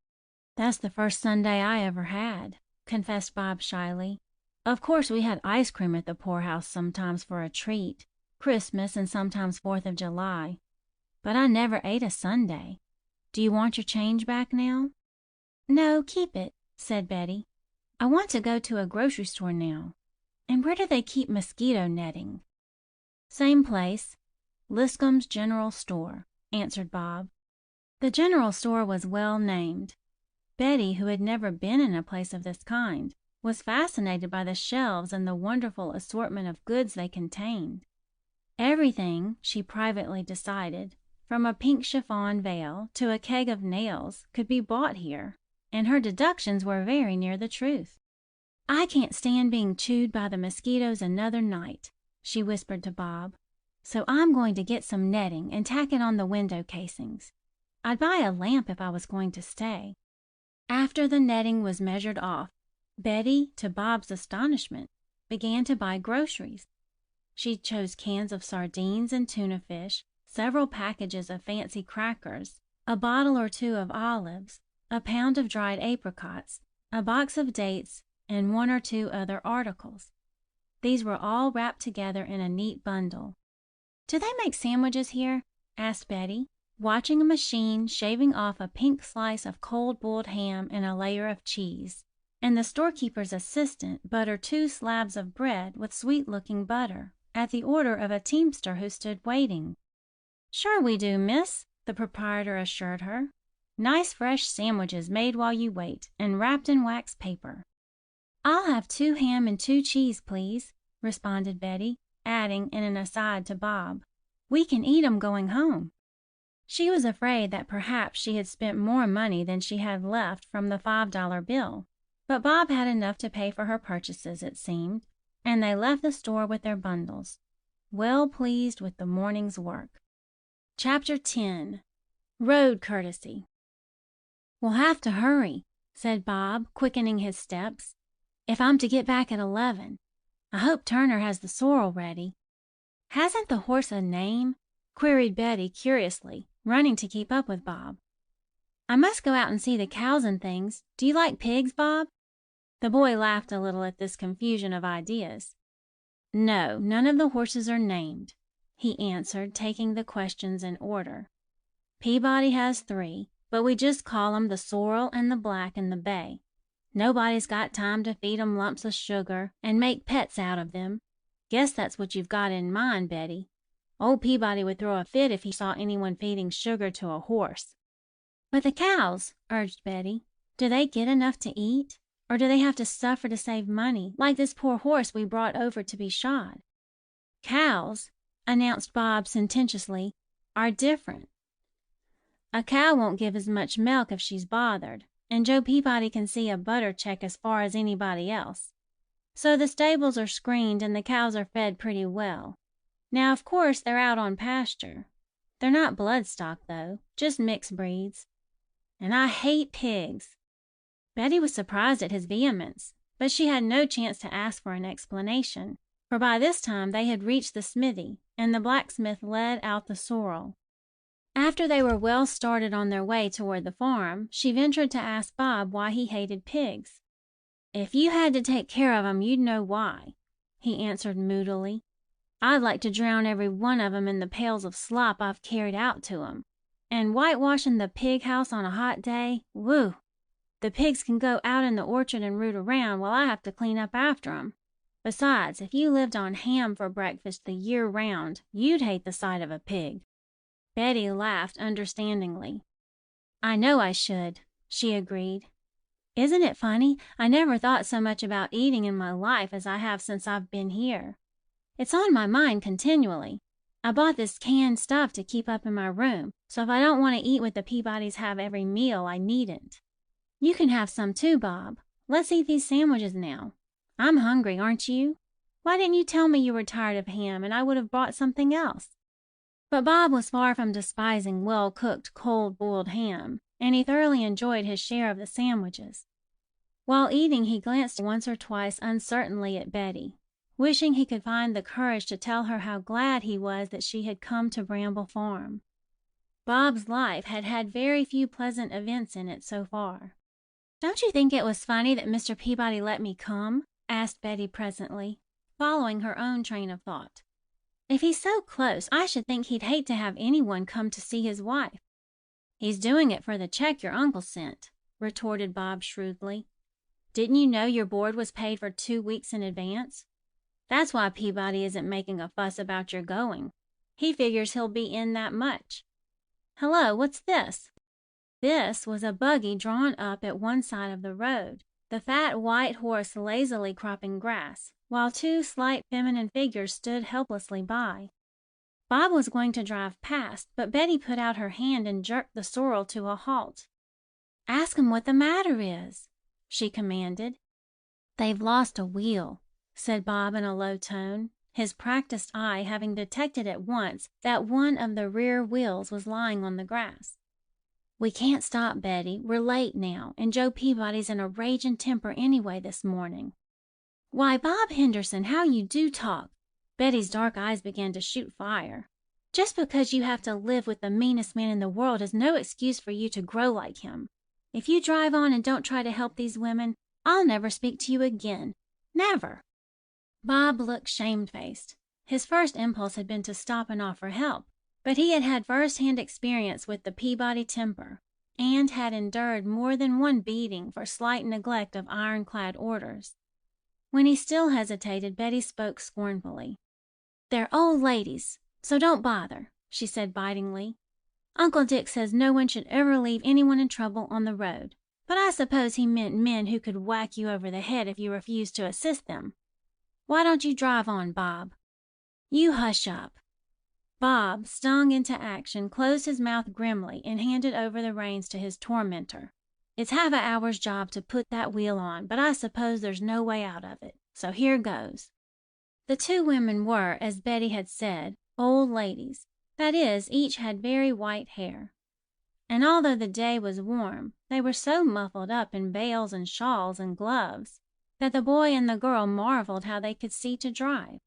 "That's the first sundae I ever had," confessed Bob shyly. "Of course we had ice cream at the poorhouse sometimes for a treat, Christmas and sometimes 4th of July, but I never ate a sundae. Do you want your change back now?" "No, keep it," said Betty. "I want to go to a grocery store now. And where do they keep mosquito netting?" "Same place, Liscom's General Store," answered Bob. The general store was well named. Betty, who had never been in a place of this kind, was fascinated by the shelves and the wonderful assortment of goods they contained. Everything, she privately decided, from a pink chiffon veil to a keg of nails, could be bought here, and her deductions were very near the truth. "I can't stand being chewed by the mosquitoes another night," she whispered to Bob. "So I'm going to get some netting and tack it on the window casings. I'd buy a lamp if I was going to stay." After the netting was measured off, Betty, to Bob's astonishment, began to buy groceries. She chose cans of sardines and tuna fish, several packages of fancy crackers, a bottle or two of olives, a pound of dried apricots, a box of dates, and one or two other articles. These were all wrapped together in a neat bundle. "Do they make sandwiches here?" asked Betty, watching a machine shaving off a pink slice of cold-boiled ham and a layer of cheese, and the storekeeper's assistant butter 2 slabs of bread with sweet-looking butter, at the order of a teamster who stood waiting. "Sure we do, miss," the proprietor assured her. "Nice fresh sandwiches made while you wait, and wrapped in wax paper." "I'll have 2 ham and 2 cheese, please," responded Betty, adding in an aside to Bob, "We can eat 'em going home." She was afraid that perhaps she had spent more money than she had left from the $5 bill, but Bob had enough to pay for her purchases, it seemed, and they left the store with their bundles, well pleased with the morning's work. Chapter 10. Road Courtesy. "We'll have to hurry," said Bob, quickening his steps, "if I'm to get back at 11. I hope Turner has the sorrel ready." "Hasn't the horse a name?" queried Betty curiously, running to keep up with Bob. "I must go out and see the cows and things. Do you like pigs, Bob?" The boy laughed a little at this confusion of ideas. "No, none of the horses are named," he answered, taking the questions in order. "Peabody has 3, but we just call 'em the sorrel and the black and the bay. Nobody's got time to feed 'em lumps of sugar and make pets out of them. Guess that's what you've got in mind, Betty. Old Peabody would throw a fit if he saw anyone feeding sugar to a horse." "But the cows," urged Betty, "do they get enough to eat? Or do they have to suffer to save money, like this poor horse we brought over to be shod?" "Cows," announced Bob sententiously, "are different. A cow won't give as much milk if she's bothered, and Joe Peabody can see a butter check as far as anybody else. So the stables are screened and the cows are fed pretty well. Now, of course, they're out on pasture. They're not bloodstock, though, just mixed breeds. And I hate pigs." Betty was surprised at his vehemence, but she had no chance to ask for an explanation, for by this time they had reached the smithy, and the blacksmith led out the sorrel. After they were well started on their way toward the farm, she ventured to ask Bob why he hated pigs. "If you had to take care of 'em, you'd know why," he answered moodily. "I'd like to drown every one of 'em in the pails of slop I've carried out to 'em. And whitewashing the pig house on a hot day, whew! The pigs can go out in the orchard and root around while I have to clean up after 'em. Besides, if you lived on ham for breakfast the year round, you'd hate the sight of a pig." Betty laughed understandingly. "I know I should," she agreed. "Isn't it funny? I never thought so much about eating in my life as I have since I've been here. It's on my mind continually. I bought this canned stuff to keep up in my room, so if I don't want to eat what the Peabodys have every meal, I needn't. You can have some too, Bob. Let's eat these sandwiches now. I'm hungry, aren't you? Why didn't you tell me you were tired of ham, and I would have brought something else?" But Bob was far from despising well-cooked, cold-boiled ham, and he thoroughly enjoyed his share of the sandwiches. While eating, he glanced once or twice uncertainly at Betty, wishing he could find the courage to tell her how glad he was that she had come to Bramble Farm. Bob's life had had very few pleasant events in it so far. "Don't you think it was funny that Mr. Peabody let me come?" asked Betty presently, following her own train of thought. "If he's so close, I should think he'd hate to have anyone come to see his wife." "He's doing it for the check your uncle sent," retorted Bob shrewdly. "Didn't you know your board was paid for 2 weeks in advance? That's why Peabody isn't making a fuss about your going. He figures he'll be in that much. Hello, what's this?" This was a buggy drawn up at one side of the road, the fat white horse lazily cropping grass, while 2 slight feminine figures stood helplessly by. Bob was going to drive past, but Betty put out her hand and jerked the sorrel to a halt. "Ask 'em what the matter is," she commanded. "They've lost a wheel," said Bob in a low tone, his practiced eye having detected at once that one of the rear wheels was lying on the grass. "We can't stop, Betty. We're late now, and Joe Peabody's in a raging temper anyway this morning." "Why, Bob Henderson, how you do talk!" Betty's dark eyes began to shoot fire. "Just because you have to live with the meanest man in the world is no excuse for you to grow like him. If you drive on and don't try to help these women, I'll never speak to you again. Never!" Bob looked shamefaced. His first impulse had been to stop and offer help, but he had had first-hand experience with the Peabody temper, and had endured more than one beating for slight neglect of ironclad orders. When he still hesitated, Betty spoke scornfully. "They're old ladies, so don't bother," she said bitingly. "Uncle Dick says no one should ever leave anyone in trouble on the road, but I suppose he meant men who could whack you over the head if you refused to assist them. Why don't you drive on, Bob?" "You hush up." Bob, stung into action, closed his mouth grimly and handed over the reins to his tormentor. "It's half an hour's job to put that wheel on, but I suppose there's no way out of it, so here goes." The two women were, as Betty had said, old ladies. That is, each had very white hair. And although the day was warm, they were so muffled up in veils and shawls and gloves that the boy and the girl marveled how they could see to drive.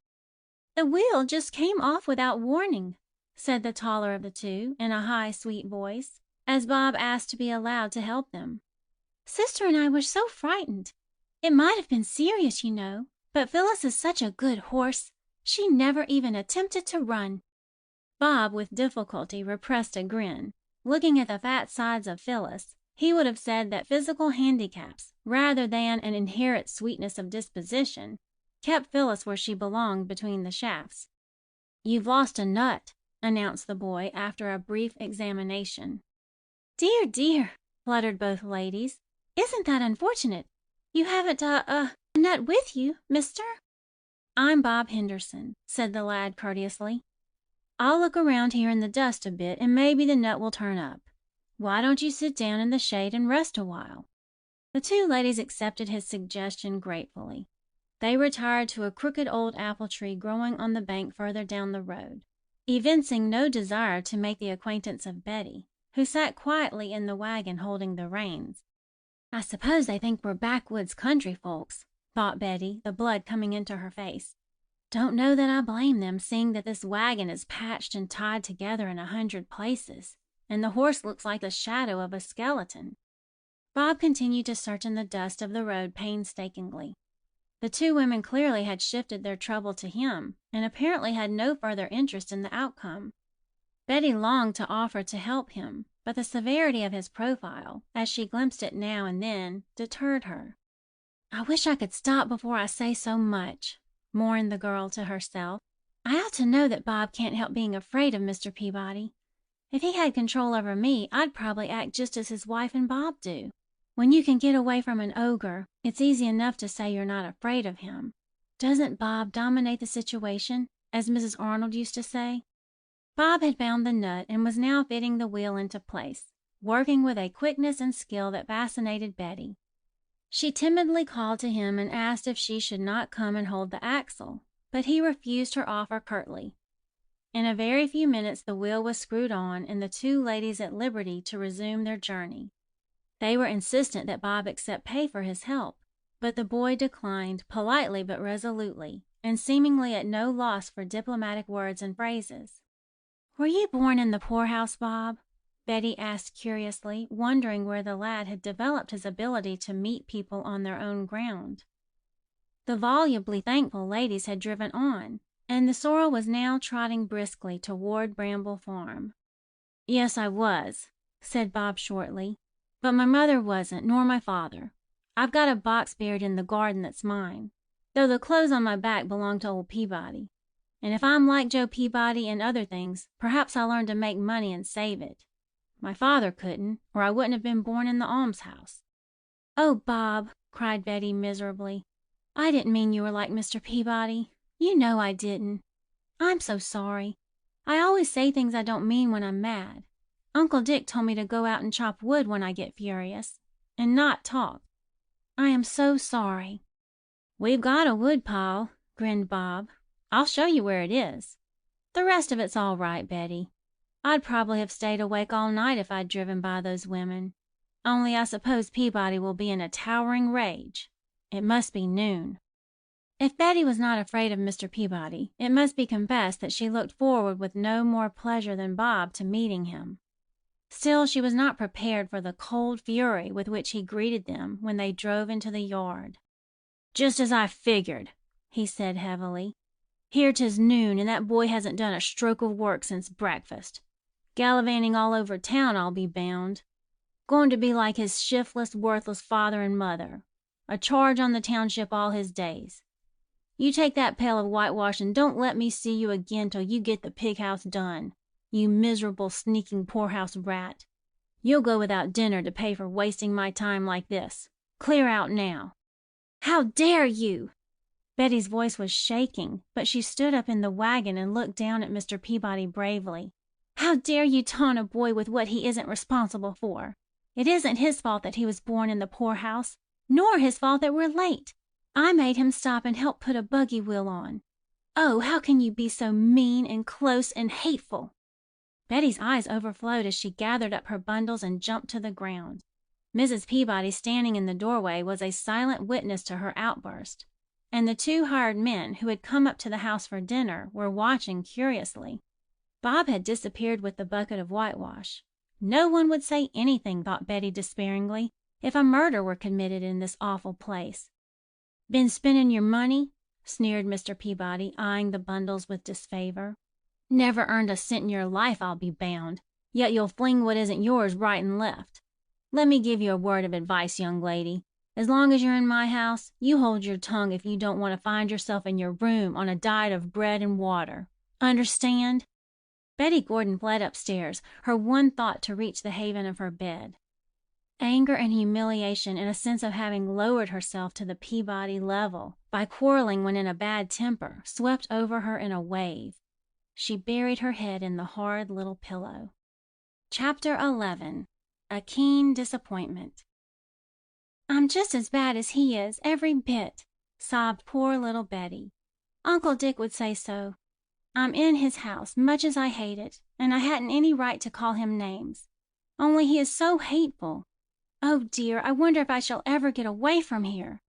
"The wheel just came off without warning," said the taller of the two, in a high, sweet voice, as Bob asked to be allowed to help them. "Sister and I were so frightened. It might have been serious, you know, but Phyllis is such a good horse. She never even attempted to run." Bob with difficulty repressed a grin. Looking at the fat sides of Phyllis, he would have said that physical handicaps, rather than an inherent sweetness of disposition, kept Phyllis where she belonged between the shafts. "You've lost a nut," announced the boy after a brief examination. "Dear, dear," fluttered both ladies. "Isn't that unfortunate? You haven't a nut with you, mister?" "I'm Bob Henderson," said the lad courteously. "I'll look around here in the dust a bit, and maybe the nut will turn up. Why don't you sit down in the shade and rest a while?" The two ladies accepted his suggestion gratefully. They retired to a crooked old apple tree growing on the bank further down the road, evincing no desire to make the acquaintance of Betty, who sat quietly in the wagon holding the reins. "I suppose they think we're backwoods country folks," thought Betty, the blood coming into her face. "Don't know that I blame them, seeing that this wagon is patched and tied together in 100 places, and the horse looks like the shadow of a skeleton." Bob continued to search in the dust of the road painstakingly. The two women clearly had shifted their trouble to him, and apparently had no further interest in the outcome. Betty longed to offer to help him, but the severity of his profile, as she glimpsed it now and then, deterred her. "I wish I could stop before I say so much," mourned the girl to herself. "I ought to know that Bob can't help being afraid of Mr. Peabody. If he had control over me, I'd probably act just as his wife and Bob do. When you can get away from an ogre, it's easy enough to say you're not afraid of him. Doesn't Bob dominate the situation, as Mrs. Arnold used to say?" Bob had found the nut and was now fitting the wheel into place, working with a quickness and skill that fascinated Betty. She timidly called to him and asked if she should not come and hold the axle, but he refused her offer curtly. In a very few minutes the wheel was screwed on and the two ladies at liberty to resume their journey. They were insistent that Bob accept pay for his help, but the boy declined politely but resolutely, and seemingly at no loss for diplomatic words and phrases. "Were you born in the poorhouse, Bob?" Betty asked curiously, wondering where the lad had developed his ability to meet people on their own ground. The volubly thankful ladies had driven on, and the sorrel was now trotting briskly toward Bramble Farm. "Yes, I was," said Bob shortly, "but my mother wasn't, nor my father. I've got a box buried in the garden that's mine, though the clothes on my back belong to old Peabody. And if I'm like Joe Peabody in other things, perhaps I'll learn to make money and save it. My father couldn't, or I wouldn't have been born in the almshouse." "Oh, Bob," cried Betty miserably, "I didn't mean you were like Mr. Peabody. You know I didn't. I'm so sorry. I always say things I don't mean when I'm mad. Uncle Dick told me to go out and chop wood when I get furious, and not talk. I am so sorry." "We've got a woodpile," grinned Bob. "I'll show you where it is. The rest of it's all right, Betty. I'd probably have stayed awake all night if I'd driven by those women. Only I suppose Peabody will be in a towering rage. It must be noon." If Betty was not afraid of Mr. Peabody, it must be confessed that she looked forward with no more pleasure than Bob to meeting him. Still, she was not prepared for the cold fury with which he greeted them when they drove into the yard. "Just as I figured," he said heavily. "Here 'tis noon, and that boy hasn't done a stroke of work since breakfast. Gallivanting all over town, I'll be bound. Going to be like his shiftless, worthless father and mother. A charge on the township all his days. You take that pail of whitewash and don't let me see you again till you get the pig house done. You miserable, sneaking poorhouse rat. You'll go without dinner to pay for wasting my time like this. Clear out now." "How dare you!" Betty's voice was shaking, but she stood up in the wagon and looked down at Mr. Peabody bravely. "How dare you taunt a boy with what he isn't responsible for? It isn't his fault that he was born in the poorhouse, nor his fault that we're late. I made him stop and help put a buggy wheel on. Oh, how can you be so mean and close and hateful?" Betty's eyes overflowed as she gathered up her bundles and jumped to the ground. Mrs. Peabody, standing in the doorway, was a silent witness to her outburst, and the two hired men who had come up to the house for dinner were watching curiously. Bob had disappeared with the bucket of whitewash. No one would say anything, thought Betty despairingly, if a murder were committed in this awful place. "Been spending your money?" sneered Mr. Peabody, eyeing the bundles with disfavor. "Never earned a cent in your life, I'll be bound, yet you'll fling what isn't yours right and left. Let me give you a word of advice, young lady. As long as you're in my house, you hold your tongue if you don't want to find yourself in your room on a diet of bread and water. Understand?" Betty Gordon fled upstairs, her one thought to reach the haven of her bed. Anger and humiliation, and a sense of having lowered herself to the Peabody level by quarreling when in a bad temper, swept over her in a wave. She buried her head in the hard little pillow. Chapter 11. A Keen Disappointment. "I'm just as bad as he is, every bit," sobbed poor little Betty. "Uncle Dick would say so. I'm in his house, much as I hate it, and I hadn't any right to call him names. Only he is so hateful. Oh dear, I wonder if I shall ever get away from here."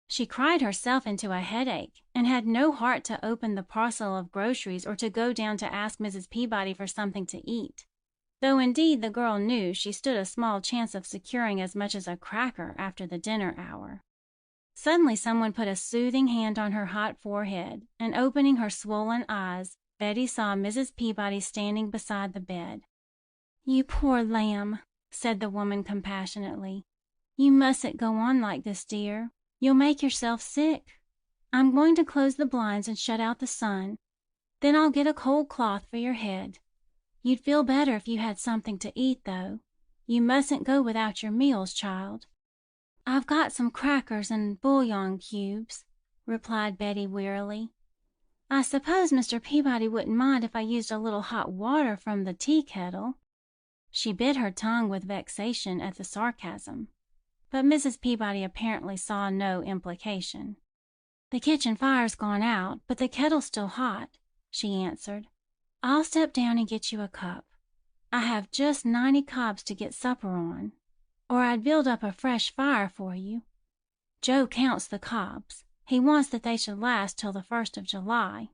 She cried herself into a headache, and had no heart to open the parcel of groceries or to go down to ask Mrs. Peabody for something to eat, though indeed the girl knew she stood a small chance of securing as much as a cracker after the dinner hour. Suddenly someone put a soothing hand on her hot forehead, and opening her swollen eyes, Betty saw Mrs. Peabody standing beside the bed. "You poor lamb," said the woman compassionately. "You mustn't go on like this, dear. You'll make yourself sick. I'm going to close the blinds and shut out the sun. Then I'll get a cold cloth for your head. You'd feel better if you had something to eat, though. You mustn't go without your meals, child." "I've got some crackers and bouillon cubes," replied Betty wearily. "I suppose Mr. Peabody wouldn't mind if I used a little hot water from the tea kettle." She bit her tongue with vexation at the sarcasm, but Mrs. Peabody apparently saw no implication. "The kitchen fire's gone out, but the kettle's still hot," she answered. "I'll step down and get you a cup. I have just 90 cobs to get supper on, or I'd build up a fresh fire for you. Joe counts the cobs. He wants that they should last till the 1st of July.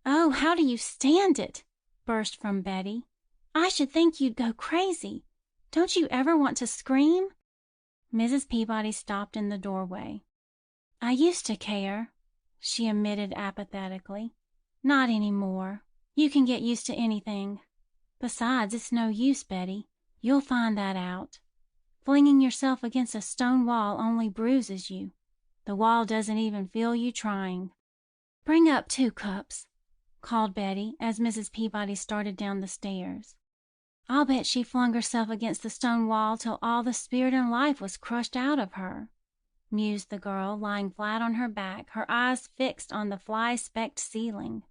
"Oh, how do you stand it?" burst from Betty. "I should think you'd go crazy. Don't you ever want to scream?" Mrs. Peabody stopped in the doorway. "I used to care," she admitted apathetically. "Not any more. You can get used to anything. Besides, it's no use, Betty. You'll find that out. Flinging yourself against a stone wall only bruises you. The wall doesn't even feel you trying." "Bring up 2 cups," called Betty as Mrs. Peabody started down the stairs. "I'll bet she flung herself against the stone wall till all the spirit and life was crushed out of her," mused the girl, lying flat on her back, her eyes fixed on the fly-specked ceiling.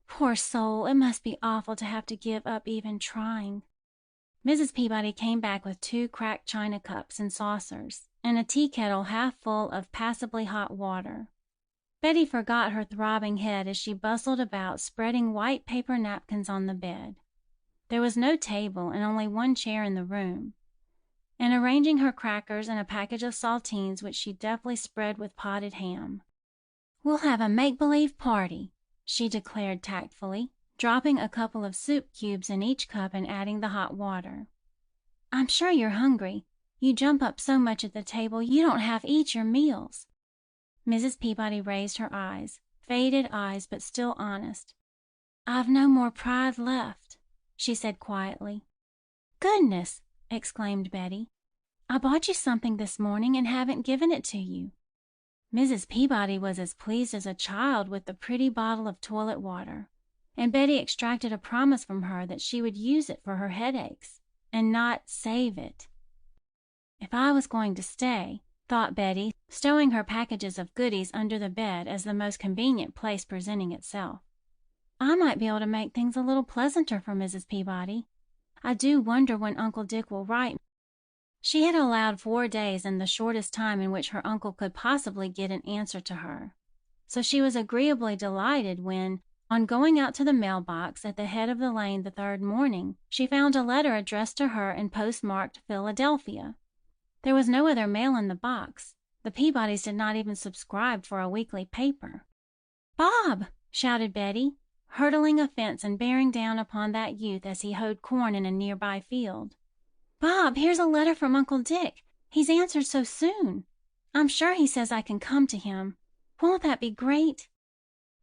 "Poor soul, it must be awful to have to give up even trying." Mrs. Peabody came back with 2 cracked china cups and saucers, and a tea kettle half full of passably hot water. Betty forgot her throbbing head as she bustled about, spreading white paper napkins on the bed. There was no table and only 1 chair in the room, and arranging her crackers and a package of saltines which she deftly spread with potted ham. "We'll have a make-believe party," she declared tactfully, dropping a couple of soup cubes in each cup and adding the hot water. "I'm sure you're hungry. You jump up so much at the table you don't half eat your meals." Mrs. Peabody raised her eyes, faded eyes but still honest. "I've no more pride left," she said quietly. "Goodness!" exclaimed Betty. "I bought you something this morning and haven't given it to you." Mrs. Peabody was as pleased as a child with the pretty bottle of toilet water, and Betty extracted a promise from her that she would use it for her headaches, and not save it. "If I was going to stay," thought Betty, stowing her packages of goodies under the bed as the most convenient place presenting itself, "I might be able to make things a little pleasanter for Mrs. Peabody. I do wonder when Uncle Dick will write." She had allowed 4 days and the shortest time in which her uncle could possibly get an answer to her, so she was agreeably delighted when, on going out to the mailbox at the head of the lane the 3rd morning, she found a letter addressed to her and postmarked Philadelphia. There was no other mail in the box. The Peabodys did not even subscribe for a weekly paper. "Bob!" shouted Betty, hurdling a fence and bearing down upon that youth as he hoed corn in a nearby field. "Bob, here's a letter from Uncle Dick. He's answered so soon. I'm sure he says I can come to him. Won't that be great?"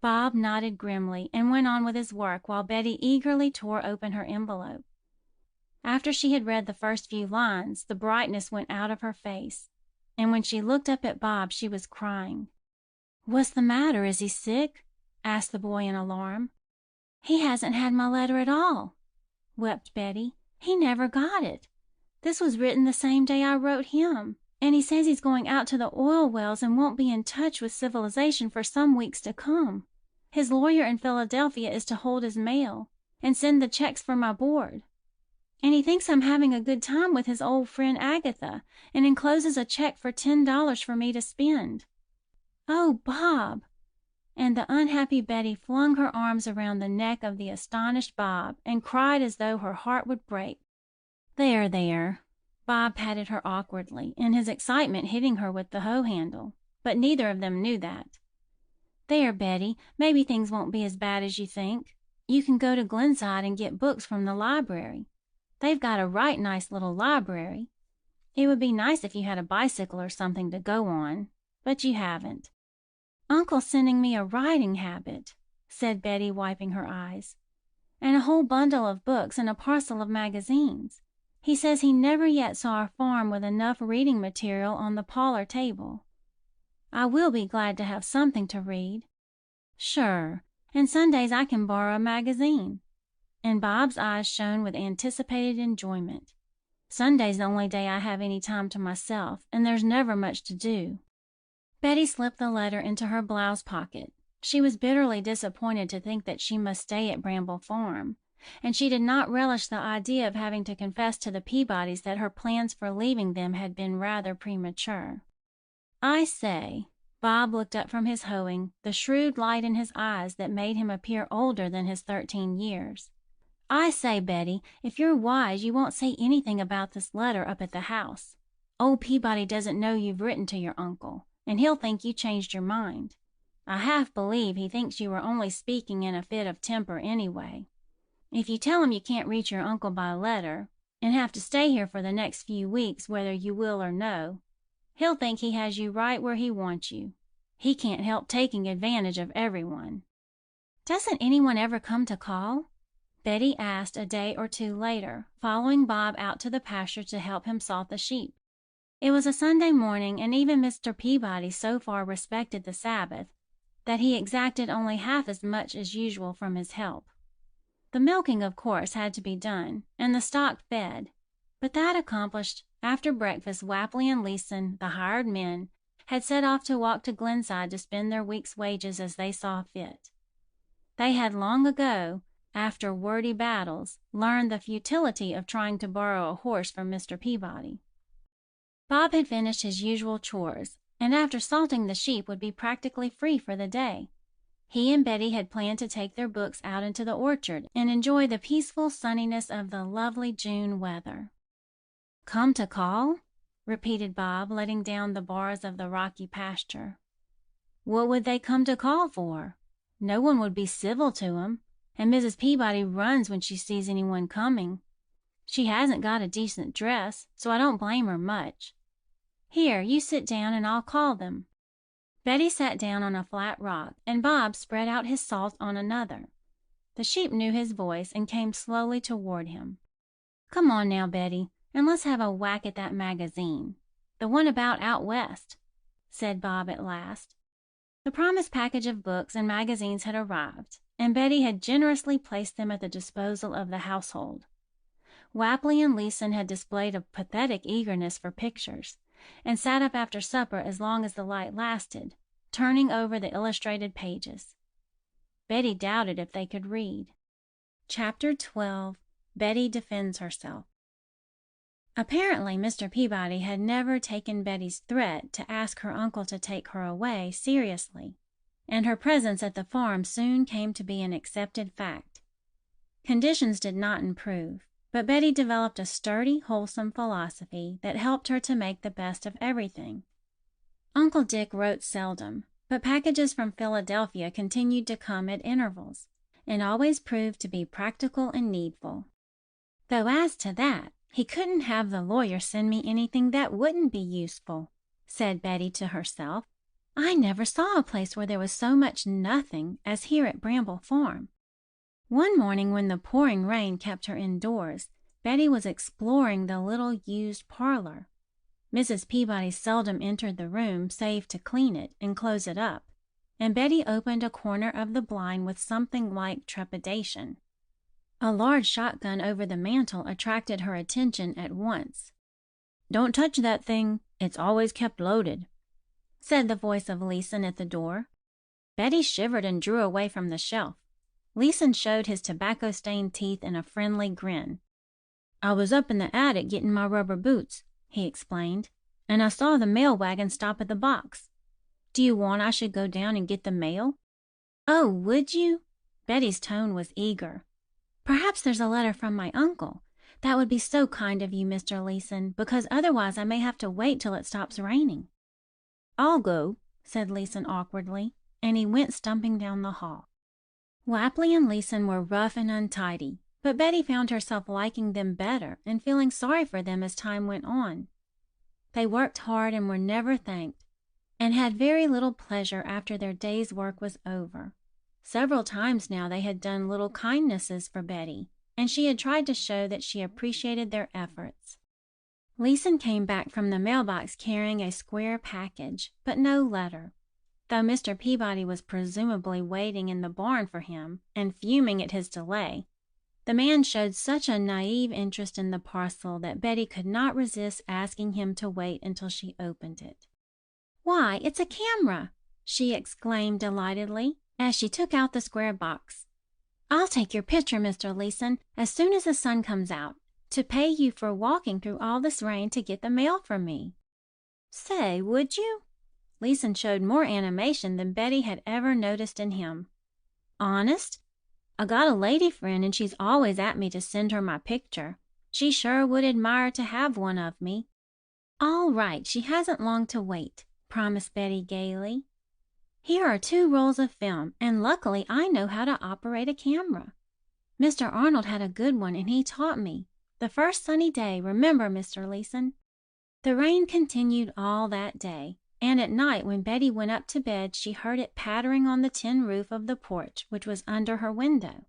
Bob nodded grimly and went on with his work while Betty eagerly tore open her envelope. After she had read the first few lines, the brightness went out of her face, and when she looked up at Bob, she was crying. "What's the matter? Is he sick?" asked the boy in alarm. "He hasn't had my letter at all," wept Betty. "He never got it. This was written the same day I wrote him, and he says he's going out to the oil wells and won't be in touch with civilization for some weeks to come. His lawyer in Philadelphia is to hold his mail and send the checks for my board. And he thinks I'm having a good time with his old friend Agatha, and encloses a check for $10 for me to spend. Oh, Bob!" And the unhappy Betty flung her arms around the neck of the astonished Bob and cried as though her heart would break. "There, there." Bob patted her awkwardly, in his excitement hitting her with the hoe handle, but neither of them knew that. "There, Betty, maybe things won't be as bad as you think. You can go to Glenside and get books from the library. They've got a right nice little library. It would be nice if you had a bicycle or something to go on, but you haven't." "Uncle's sending me a riding habit," said Betty, wiping her eyes, "and a whole bundle of books and a parcel of magazines. He says he never yet saw a farm with enough reading material on the parlor table. I will be glad to have something to read." "Sure, and Sundays I can borrow a magazine." And Bob's eyes shone with anticipated enjoyment. "Sunday's the only day I have any time to myself, and there's never much to do." Betty slipped the letter into her blouse pocket. She was bitterly disappointed to think that she must stay at Bramble Farm, and she did not relish the idea of having to confess to the Peabodys that her plans for leaving them had been rather premature. "I say," Bob looked up from his hoeing, the shrewd light in his eyes that made him appear older than his 13 years. "I say, Betty, if you're wise, you won't say anything about this letter up at the house. Old Peabody doesn't know you've written to your uncle, and he'll think you changed your mind. I half believe he thinks you were only speaking in a fit of temper anyway. If you tell him you can't reach your uncle by letter, and have to stay here for the next few weeks whether you will or no, he'll think he has you right where he wants you. He can't help taking advantage of everyone." "Doesn't anyone ever come to call?" Betty asked a day or 2 later, following Bob out to the pasture to help him salt the sheep. It was a Sunday morning, and even Mr. Peabody so far respected the Sabbath that he exacted only half as much as usual from his help. The milking, of course, had to be done, and the stock fed, but that accomplished, after breakfast Wapley and Leeson, the hired men, had set off to walk to Glenside to spend their week's wages as they saw fit. They had long ago, after wordy battles, learned the futility of trying to borrow a horse from Mr. Peabody. Bob had finished his usual chores, and after salting the sheep would be practically free for the day. He and Betty had planned to take their books out into the orchard and enjoy the peaceful sunniness of the lovely June weather. "Come to call?" repeated Bob, letting down the bars of the rocky pasture. "What would they come to call for? No one would be civil to 'em, and Mrs. Peabody runs when she sees anyone coming. She hasn't got a decent dress, so I don't blame her much. Here, you sit down and I'll call them." Betty sat down on a flat rock, and Bob spread out his salt on another. The sheep knew his voice and came slowly toward him. "Come on now, Betty, and let's have a whack at that magazine. The one about out west," said Bob at last. The promised package of books and magazines had arrived, and Betty had generously placed them at the disposal of the household. Wapley and Leeson had displayed a pathetic eagerness for pictures, and sat up after supper as long as the light lasted, turning over the illustrated pages. Betty doubted if they could read. Chapter 12. Betty Defends Herself. Apparently, Mr. Peabody had never taken Betty's threat to ask her uncle to take her away seriously, and her presence at the farm soon came to be an accepted fact. Conditions did not improve, but Betty developed a sturdy, wholesome philosophy that helped her to make the best of everything. Uncle Dick wrote seldom, but packages from Philadelphia continued to come at intervals, and always proved to be practical and needful. "Though as to that, he couldn't have the lawyer send me anything that wouldn't be useful," said Betty to herself. "I never saw a place where there was so much nothing as here at Bramble Farm." One morning when the pouring rain kept her indoors, Betty was exploring the little used parlor. Mrs. Peabody seldom entered the room save to clean it and close it up, and Betty opened a corner of the blind with something like trepidation. A large shotgun over the mantel attracted her attention at once. "Don't touch that thing, it's always kept loaded," said the voice of Leeson at the door. Betty shivered and drew away from the shelf. Leeson showed his tobacco-stained teeth in a friendly grin. "I was up in the attic getting my rubber boots," he explained, "and I saw the mail wagon stop at the box. Do you want I should go down and get the mail?" "Oh, would you?" Betty's tone was eager. "Perhaps there's a letter from my uncle. That would be so kind of you, Mr. Leeson, because otherwise I may have to wait till it stops raining." "I'll go," said Leeson awkwardly, and he went stumping down the hall. Wapley and Leeson were rough and untidy, but Betty found herself liking them better and feeling sorry for them as time went on. They worked hard and were never thanked, and had very little pleasure after their day's work was over. Several times now they had done little kindnesses for Betty, and she had tried to show that she appreciated their efforts. Leeson came back from the mailbox carrying a square package, but no letter. Though Mr. Peabody was presumably waiting in the barn for him and fuming at his delay, the man showed such a naive interest in the parcel that Betty could not resist asking him to wait until she opened it. "Why, it's a camera!" she exclaimed delightedly as she took out the square box. "I'll take your picture, Mr. Leeson, as soon as the sun comes out, to pay you for walking through all this rain to get the mail from me." "Say, would you?" Leeson showed more animation than Betty had ever noticed in him. "Honest? I got a lady friend, and she's always at me to send her my picture. She sure would admire to have one of me." "All right, she hasn't long to wait," promised Betty gaily. "Here are 2 rolls of film, and luckily I know how to operate a camera. Mr. Arnold had a good one, and he taught me. The first sunny day, remember, Mr. Leeson." The rain continued all that day, and at night when Betty went up to bed she heard it pattering on the tin roof of the porch which was under her window.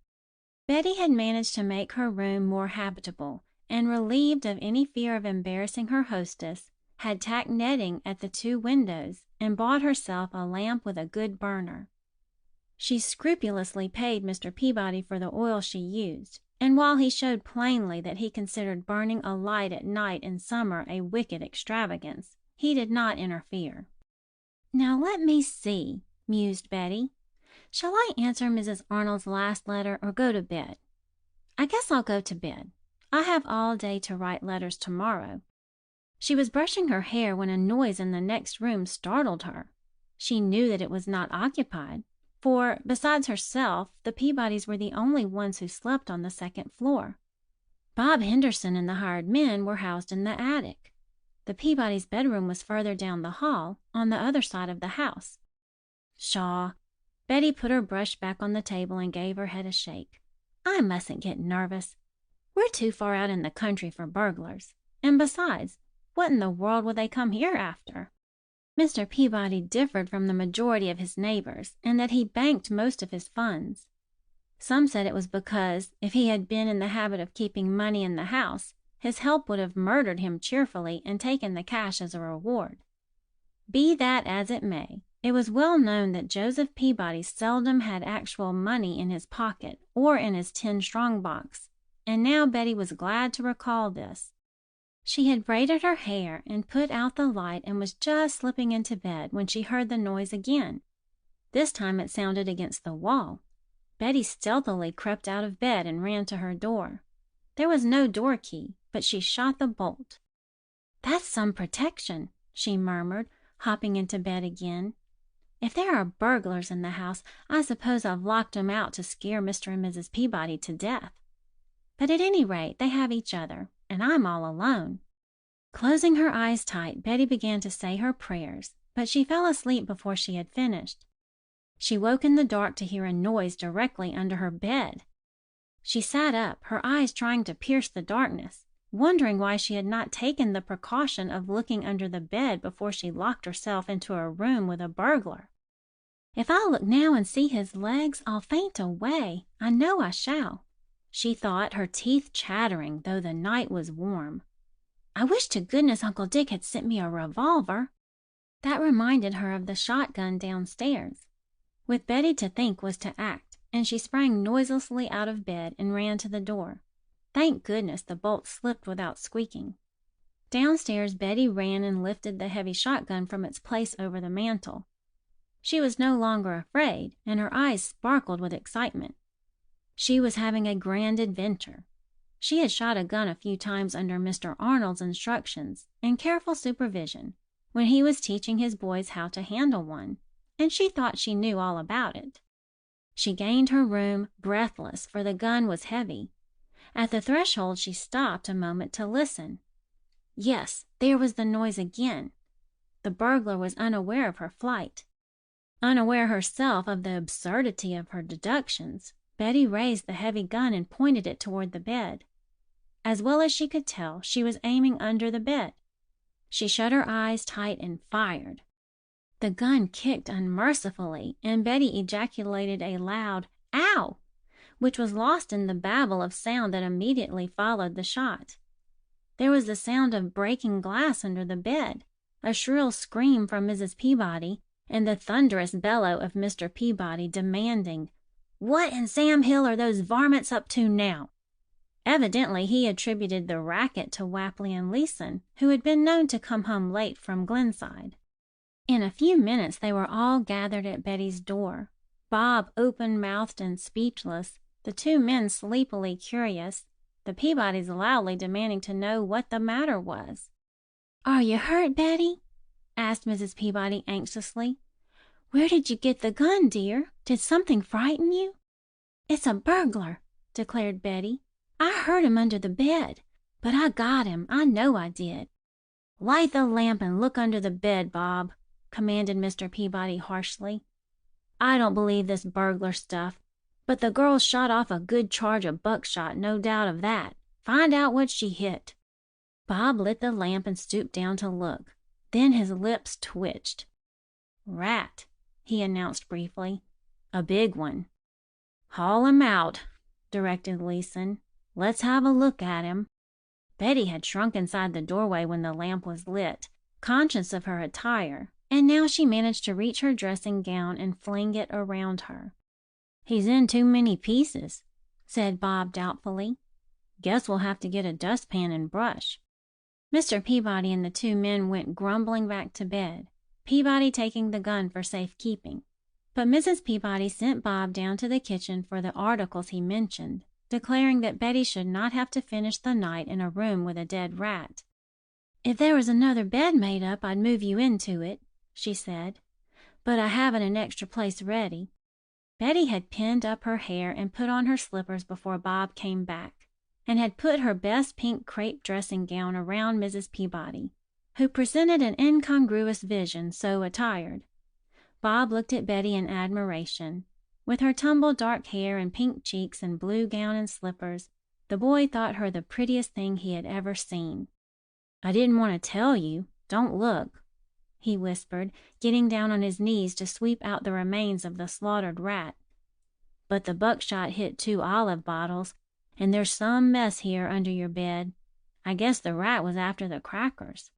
Betty had managed to make her room more habitable, and relieved of any fear of embarrassing her hostess, had tacked netting at the 2 windows and bought herself a lamp with a good burner. She scrupulously paid Mr. Peabody for the oil she used, and while he showed plainly that he considered burning a light at night in summer a wicked extravagance, he did not interfere. "Now let me see," mused Betty. Shall I answer Mrs. Arnold's last letter or go to bed? I guess I'll go to bed. I have all day to write letters tomorrow. She was brushing her hair when a noise in the next room startled her. She knew that it was not occupied, for, besides herself, the Peabodys were the only ones who slept on the second floor. Bob Henderson and the hired men were housed in the attic. The Peabodys' bedroom was further down the hall, on the other side of the house. Pshaw! Betty put her brush back on the table and gave her head a shake. I mustn't get nervous. We're too far out in the country for burglars. And besides, what in the world will they come here after? Mr. Peabody differed from the majority of his neighbors in that he banked most of his funds. Some said it was because, if he had been in the habit of keeping money in the house, his help would have murdered him cheerfully and taken the cash as a reward. Be that as it may, it was well known that Joseph Peabody seldom had actual money in his pocket or in his 10-strong box, and now Betty was glad to recall this. She had braided her hair and put out the light and was just slipping into bed when she heard the noise again. This time it sounded against the wall. Betty stealthily crept out of bed and ran to her door. There was no door key, but she shot the bolt. That's some protection, she murmured, hopping into bed again. If there are burglars in the house, I suppose I've locked 'em out to scare Mr. and Mrs. Peabody to death. But at any rate, they have each other, and I'm all alone. Closing her eyes tight, Betty began to say her prayers, but she fell asleep before she had finished. She woke in the dark to hear a noise directly under her bed. She sat up, her eyes trying to pierce the darkness, wondering why she had not taken the precaution of looking under the bed before she locked herself into a room with a burglar. If I look now and see his legs, I'll faint away. I know I shall, she thought, her teeth chattering, though the night was warm. I wish to goodness Uncle Dick had sent me a revolver. That reminded her of the shotgun downstairs. With Betty to think was to act, and she sprang noiselessly out of bed and ran to the door. Thank goodness the bolt slipped without squeaking. Downstairs, Betty ran and lifted the heavy shotgun from its place over the mantel. She was no longer afraid, and her eyes sparkled with excitement. She was having a grand adventure. She had shot a gun a few times under Mr. Arnold's instructions and careful supervision, when he was teaching his boys how to handle one, and she thought she knew all about it. She gained her room, breathless, for the gun was heavy. At the threshold she stopped a moment to listen. Yes, there was the noise again. The burglar was unaware of her flight. Unaware herself of the absurdity of her deductions, Betty raised the heavy gun and pointed it toward the bed. As well as she could tell, she was aiming under the bed. She shut her eyes tight and fired. The gun kicked unmercifully, and Betty ejaculated a loud "Ow!" which was lost in the babble of sound that immediately followed the shot. There was the sound of breaking glass under the bed, a shrill scream from Mrs. Peabody, and the thunderous bellow of Mr. Peabody demanding, "What in Sam Hill are those varmints up to now?" Evidently he attributed the racket to Wapley and Leeson, who had been known to come home late from Glenside. In a few minutes they were all gathered at Betty's door, Bob open-mouthed and speechless, the two men sleepily curious, the Peabodys loudly demanding to know what the matter was. "Are you hurt, Betty?" asked Mrs. Peabody anxiously. "Where did you get the gun, dear? Did something frighten you?" "It's a burglar," declared Betty. "I heard him under the bed, but I got him. I know I did." "Light the lamp and look under the bed, Bob," commanded Mr. Peabody harshly. "I don't believe this burglar stuff, but the girl shot off a good charge of buckshot, no doubt of that. Find out what she hit." Bob lit the lamp and stooped down to look. Then his lips twitched. "Rat," he announced briefly. "A big one." "Haul him out," directed Leeson. "Let's have a look at him." Betty had shrunk inside the doorway when the lamp was lit, conscious of her attire, and now she managed to reach her dressing gown and fling it around her. "He's in too many pieces," said Bob doubtfully. "Guess we'll have to get a dustpan and brush." Mr. Peabody and the two men went grumbling back to bed, Peabody taking the gun for safekeeping. But Mrs. Peabody sent Bob down to the kitchen for the articles he mentioned, declaring that Betty should not have to finish the night in a room with a dead rat. "If there was another bed made up, I'd move you into it," she said, "but I haven't an extra place ready." Betty had pinned up her hair and put on her slippers before Bob came back, and had put her best pink crepe dressing gown around Mrs. Peabody, who presented an incongruous vision so attired. Bob looked at Betty in admiration. With her tumbled dark hair and pink cheeks and blue gown and slippers, the boy thought her the prettiest thing he had ever seen. "I didn't want to tell you. Don't look," he whispered, getting down on his knees to sweep out the remains of the slaughtered rat. "But the buckshot hit 2 olive bottles, and there's some mess here under your bed. I guess the rat was after the crackers."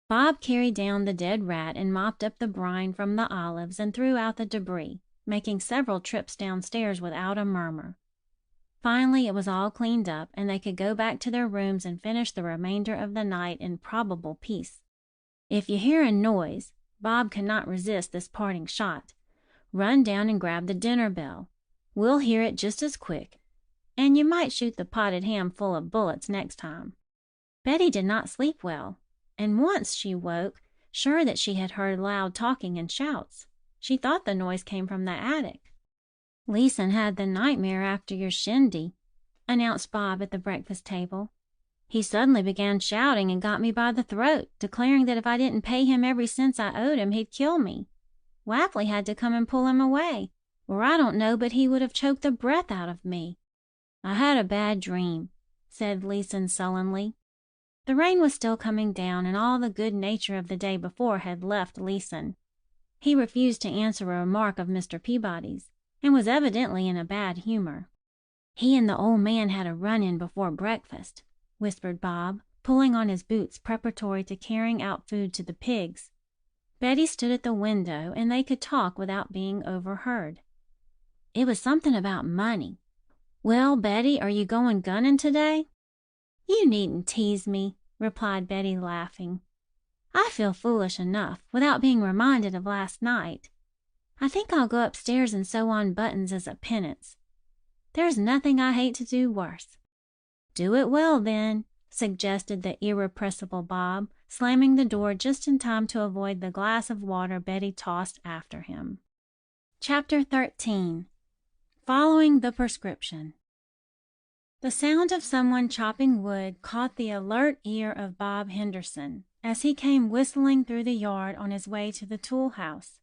Bob carried down the dead rat and mopped up the brine from the olives and threw out the debris, making several trips downstairs without a murmur. Finally, it was all cleaned up, and they could go back to their rooms and finish the remainder of the night in probable peace. "If you hear a noise," Bob could not resist this parting shot, "run down and grab the dinner bell. We'll hear it just as quick, and you might shoot the potted ham full of bullets next time." Betty did not sleep well, and once she woke, sure that she had heard loud talking and shouts. She thought the noise came from the attic. "Leeson had the nightmare after your shindy," announced Bob at the breakfast table. "He suddenly began shouting and got me by the throat, declaring that if I didn't pay him every cent I owed him, he'd kill me. Wapley had to come and pull him away, or I don't know but he would have choked the breath out of me." "I had a bad dream," said Leeson sullenly. The rain was still coming down, and all the good nature of the day before had left Leeson. He refused to answer a remark of Mr. Peabody's, and was evidently in a bad humor. "He and the old man had a run-in before breakfast," whispered Bob, pulling on his boots preparatory to carrying out food to the pigs. Betty stood at the window, and they could talk without being overheard. "It was something about money. Well, Betty, are you going gunning today?" "You needn't tease me," replied Betty, laughing. "I feel foolish enough, without being reminded of last night. I think I'll go upstairs and sew on buttons as a penance. There's nothing I hate to do worse." "Do it well, then," suggested the irrepressible Bob, slamming the door just in time to avoid the glass of water Betty tossed after him. Chapter 13. Following the Prescription. The sound of someone chopping wood caught the alert ear of Bob Henderson as he came whistling through the yard on his way to the tool house.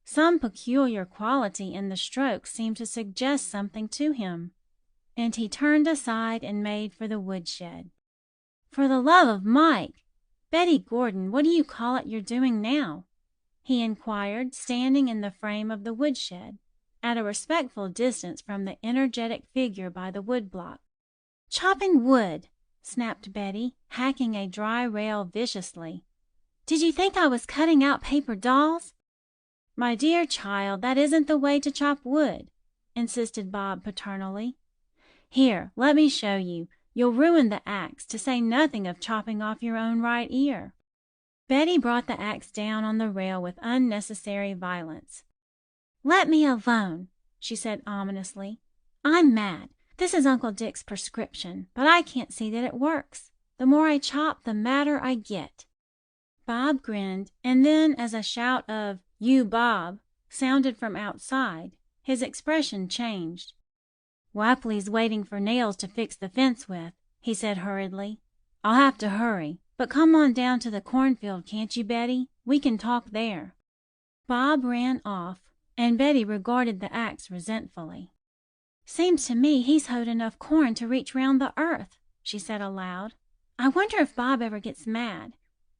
Some peculiar quality in the stroke seemed to suggest something to him, and he turned aside and made for the woodshed. "For the love of Mike! Betty Gordon, what do you call it you're doing now?" he inquired, standing in the frame of the woodshed, at a respectful distance from the energetic figure by the woodblock. "Chopping wood," snapped Betty, hacking a dry rail viciously. "Did you think I was cutting out paper dolls?" "My dear child, that isn't the way to chop wood," insisted Bob paternally. "Here, let me show you. You'll ruin the axe, to say nothing of chopping off your own right ear." Betty brought the axe down on the rail with unnecessary violence. "Let me alone," she said ominously. "I'm mad. This is Uncle Dick's prescription, but I can't see that it works. The more I chop, the madder I get." Bob grinned, and then, as a shout of "You, Bob," sounded from outside, his expression changed. "Wapley's waiting for nails to fix the fence with," he said hurriedly. "I'll have to hurry, but come on down to the cornfield, can't you, Betty? We can talk there." Bob ran off, and Betty regarded the axe resentfully. "Seems to me he's hoed enough corn to reach round the earth," she said aloud. "I wonder if Bob ever gets mad.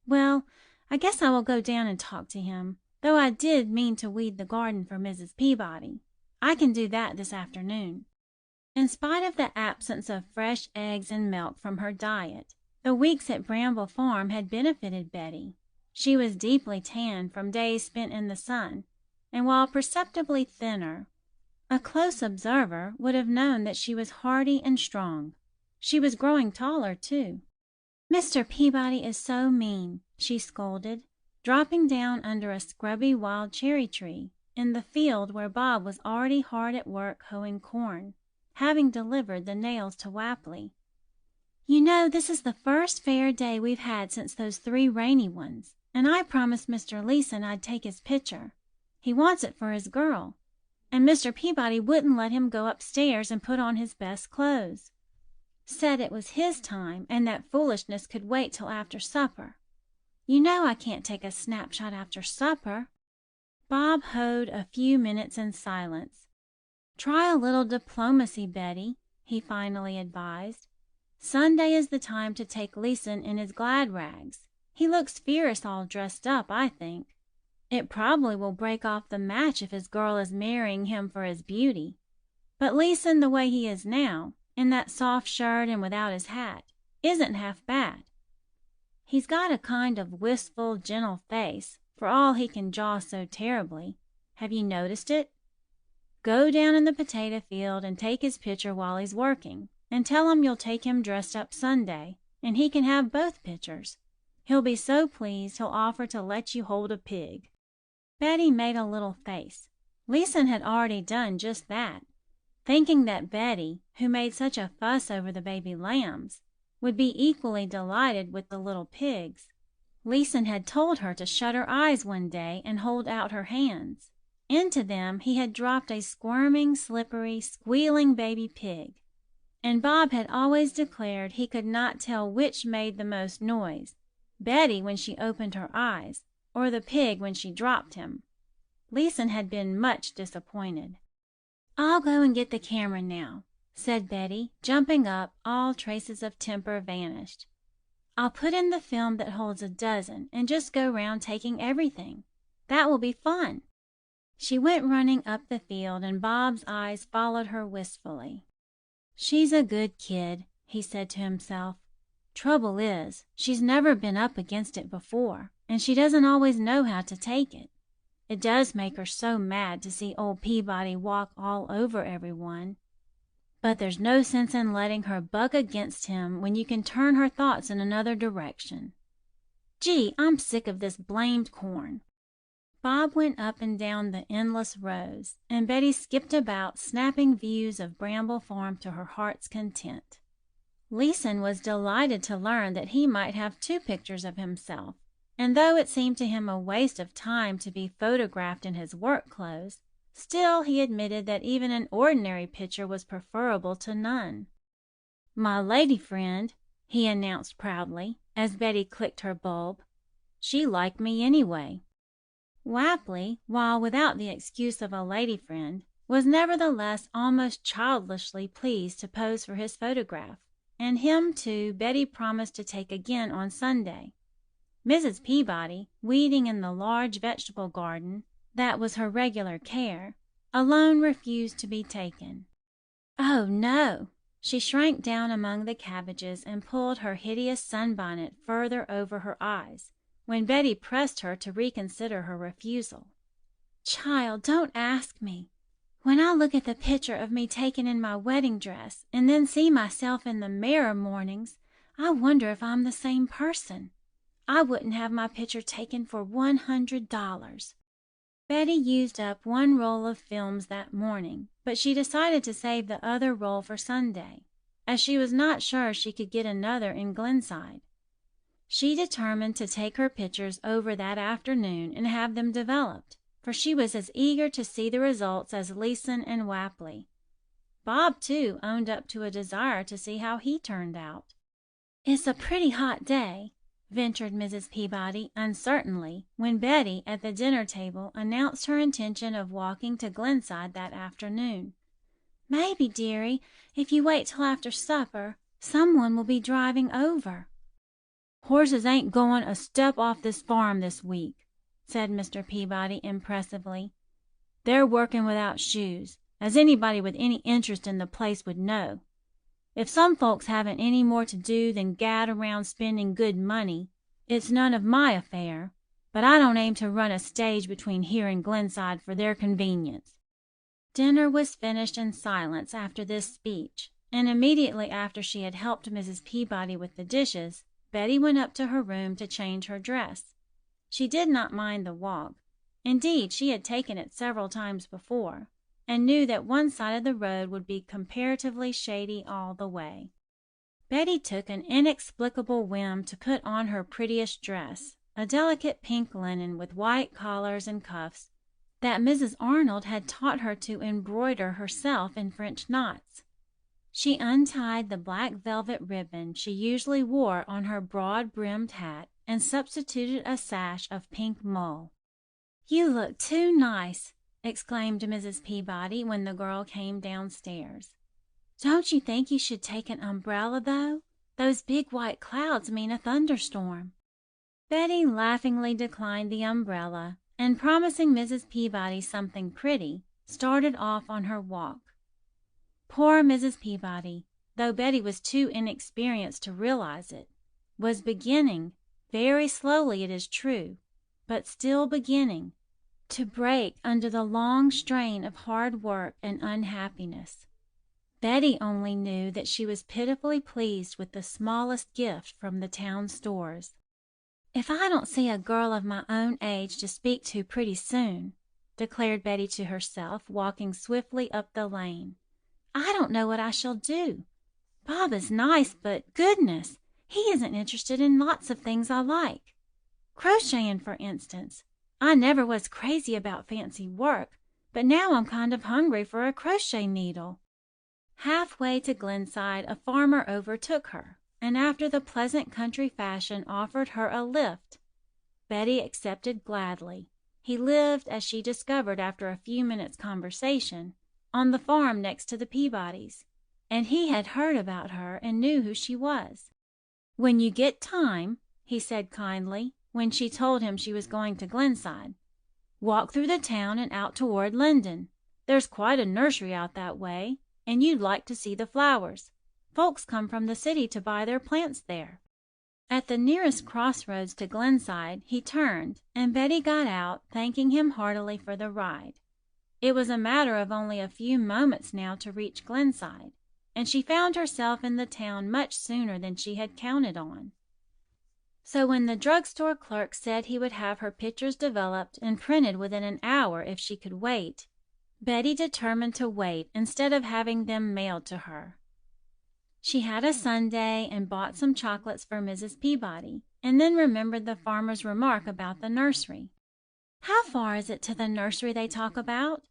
Well, I guess I will go down and talk to him, though I did mean to weed the garden for Mrs. Peabody. I can do that this afternoon." In spite of the absence of fresh eggs and milk from her diet, the weeks at Bramble Farm had benefited Betty. She was deeply tanned from days spent in the sun, and while perceptibly thinner, a close observer would have known that she was hearty and strong. She was growing taller, too. "Mr. Peabody is so mean," she scolded, dropping down under a scrubby wild cherry tree, in the field where Bob was already hard at work hoeing corn, having delivered the nails to Wapley. "You know, this is the first fair day we've had since those 3 rainy ones, and I promised Mr. Leeson I'd take his picture. He wants it for his girl, and Mr. Peabody wouldn't let him go upstairs and put on his best clothes. Said it was his time, and that foolishness could wait till after supper. You know I can't take a snapshot after supper." Bob hoed a few minutes in silence. "Try a little diplomacy, Betty," he finally advised. "Sunday is the time to take Leeson in his glad rags. He looks fierce all dressed up, I think. It probably will break off the match if his girl is marrying him for his beauty. But Leeson, the way he is now, in that soft shirt and without his hat, isn't half bad. He's got a kind of wistful, gentle face, for all he can jaw so terribly. Have you noticed it? Go down in the potato field and take his picture while he's working, and tell him you'll take him dressed up Sunday, and he can have both pictures. He'll be so pleased he'll offer to let you hold a pig." Betty made a little face. Leeson had already done just that, thinking that Betty, who made such a fuss over the baby lambs, would be equally delighted with the little pigs. Leeson had told her to shut her eyes one day and hold out her hands. Into them he had dropped a squirming, slippery, squealing baby pig, and Bob had always declared he could not tell which made the most noise, Betty when she opened her eyes, or the pig when she dropped him. Leeson had been much disappointed. "I'll go and get the camera now," said Betty, jumping up, all traces of temper vanished. "I'll put in the film that holds a dozen and just go round taking everything. That will be fun." She went running up the field, and Bob's eyes followed her wistfully. "She's a good kid," he said to himself. "Trouble is, she's never been up against it before, and she doesn't always know how to take it. It does make her so mad to see old Peabody walk all over everyone. But there's no sense in letting her buck against him when you can turn her thoughts in another direction. Gee, I'm sick of this blamed corn." Bob went up and down the endless rows, and Betty skipped about, snapping views of Bramble Farm to her heart's content. Leeson was delighted to learn that he might have 2 pictures of himself, and though it seemed to him a waste of time to be photographed in his work clothes, still he admitted that even an ordinary picture was preferable to none. "My lady friend," he announced proudly, as Betty clicked her bulb. "She liked me anyway." Wapley, while without the excuse of a lady friend, was nevertheless almost childishly pleased to pose for his photograph, and him, too, Betty promised to take again on Sunday. Mrs. Peabody, weeding in the large vegetable garden that was her regular care, alone refused to be taken. "Oh, no!" She shrank down among the cabbages and pulled her hideous sunbonnet further over her eyes, when Betty pressed her to reconsider her refusal. "Child, don't ask me. When I look at the picture of me taken in my wedding dress, and then see myself in the mirror mornings, I wonder if I'm the same person. I wouldn't have my picture taken for $100. Betty used up 1 roll of films that morning, but she decided to save the other roll for Sunday, as she was not sure she could get another in Glenside. She determined to take her pictures over that afternoon and have them developed, for she was as eager to see the results as Leeson and Wapley. Bob, too, owned up to a desire to see how he turned out. "It's a pretty hot day," ventured Mrs. Peabody uncertainly, when Betty, at the dinner table, announced her intention of walking to Glenside that afternoon. "Maybe, dearie, if you wait till after supper, someone will be driving over." "Horses ain't going a step off this farm this week," said Mr. Peabody impressively. "They're working without shoes, as anybody with any interest in the place would know. If some folks haven't any more to do than gad around spending good money, it's none of my affair, but I don't aim to run a stage between here and Glenside for their convenience." Dinner was finished in silence after this speech, and immediately after she had helped Mrs. Peabody with the dishes, Betty went up to her room to change her dress. She did not mind the walk, Indeed, she had taken it several times before, and knew that one side of the road would be comparatively shady all the way. Betty took an inexplicable whim to put on her prettiest dress, a delicate pink linen with white collars and cuffs that Mrs. Arnold had taught her to embroider herself in French knots. She untied the black velvet ribbon she usually wore on her broad-brimmed hat and substituted a sash of pink mull. "You look too nice!" exclaimed Mrs. Peabody when the girl came downstairs. "Don't you think you should take an umbrella, though? Those big white clouds mean a thunderstorm." Betty laughingly declined the umbrella, and promising Mrs. Peabody something pretty, started off on her walk. Poor Mrs. Peabody, though Betty was too inexperienced to realize it, was beginning, very slowly it is true, but still beginning, to break under the long strain of hard work and unhappiness. Betty only knew that she was pitifully pleased with the smallest gift from the town stores. "If I don't see a girl of my own age to speak to pretty soon," declared Betty to herself, walking swiftly up the lane, "I don't know what I shall do. Bob is nice, but goodness, he isn't interested in lots of things I like. Crocheting, for instance. I never was crazy about fancy work, but now I'm kind of hungry for a crochet needle." Halfway to Glenside a farmer overtook her, and after the pleasant country fashion offered her a lift. Betty accepted gladly. He lived, as she discovered after a few minutes' conversation, on the farm next to the Peabodys, and he had heard about her and knew who she was. "When you get time," he said kindly, when she told him she was going to Glenside, "walk through the town and out toward Linden. There's quite a nursery out that way, and you'd like to see the flowers. Folks come from the city to buy their plants there." At the nearest crossroads to Glenside he turned, and Betty got out, thanking him heartily for the ride. It was a matter of only a few moments now to reach Glenside, and she found herself in the town much sooner than she had counted on. So when the drugstore clerk said he would have her pictures developed and printed within an hour if she could wait, Betty determined to wait instead of having them mailed to her. She had a sundae and bought some chocolates for Mrs. Peabody, and then remembered the farmer's remark about the nursery. "How far is it to the nursery they talk about?"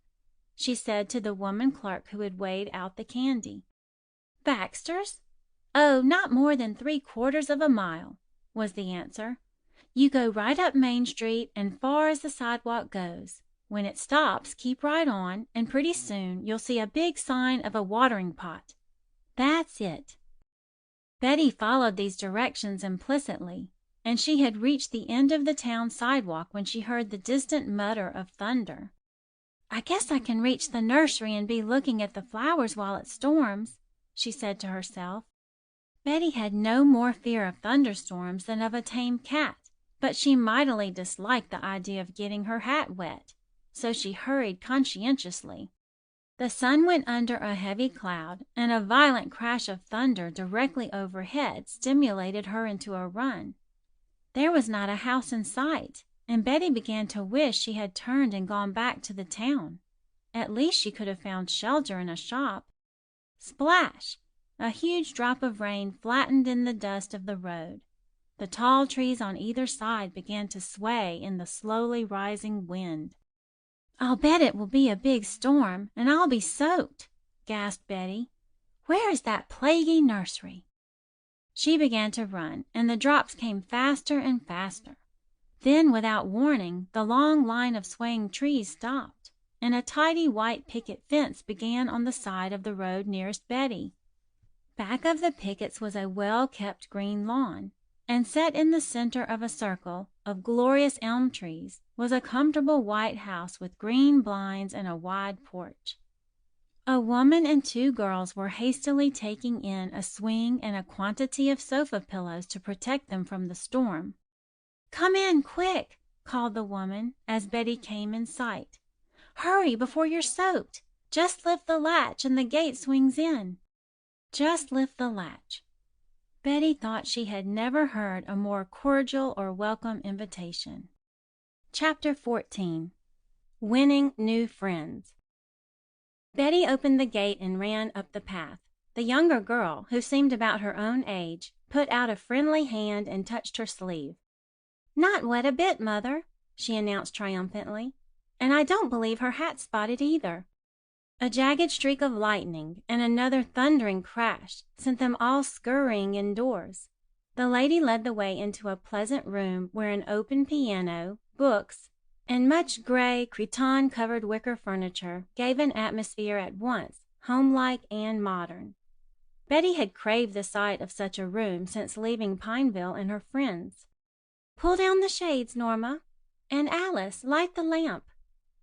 she said to the woman clerk who had weighed out the candy. "Baxter's? Oh, not more than 3/4 of a mile," was the answer. "You go right up Main Street and far as the sidewalk goes. When it stops, keep right on, and pretty soon you'll see a big sign of a watering pot. That's it." Betty followed these directions implicitly, and she had reached the end of the town sidewalk when she heard the distant mutter of thunder. "I guess I can reach the nursery and be looking at the flowers while it storms," she said to herself. Betty had no more fear of thunderstorms than of a tame cat, but she mightily disliked the idea of getting her hat wet, so she hurried conscientiously. The sun went under a heavy cloud, and a violent crash of thunder directly overhead stimulated her into a run. There was not a house in sight, and Betty began to wish she had turned and gone back to the town. At least she could have found shelter in a shop. Splash! A huge drop of rain flattened in the dust of the road. The tall trees on either side began to sway in the slowly rising wind. "I'll bet it will be a big storm, and I'll be soaked," gasped Betty. "Where is that plaguey nursery?" She began to run, and the drops came faster and faster. Then, without warning, the long line of swaying trees stopped, and a tidy white picket fence began on the side of the road nearest Betty. Back of the pickets was a well-kept green lawn, and set in the center of a circle of glorious elm trees was a comfortable white house with green blinds and a wide porch. A woman and 2 girls were hastily taking in a swing and a quantity of sofa pillows to protect them from the storm. "Come in, quick!" called the woman as Betty came in sight. "Hurry before you're soaked! Just lift the latch and the gate swings in." Just lift the latch. Betty thought she had never heard a more cordial or welcome invitation. Chapter 14. Winning New Friends. Betty opened the gate and ran up the path. The younger girl, who seemed about her own age, put out a friendly hand and touched her sleeve. "Not wet a bit, Mother," she announced triumphantly. "And I don't believe her hat's spotted either." A jagged streak of lightning and another thundering crash sent them all scurrying indoors. The lady led the way into a pleasant room where an open piano, books, and much gray cretonne-covered wicker furniture gave an atmosphere at once homelike and modern. Betty had craved the sight of such a room since leaving Pineville and her friends. "Pull down the shades, Norma, and Alice, light the lamp,"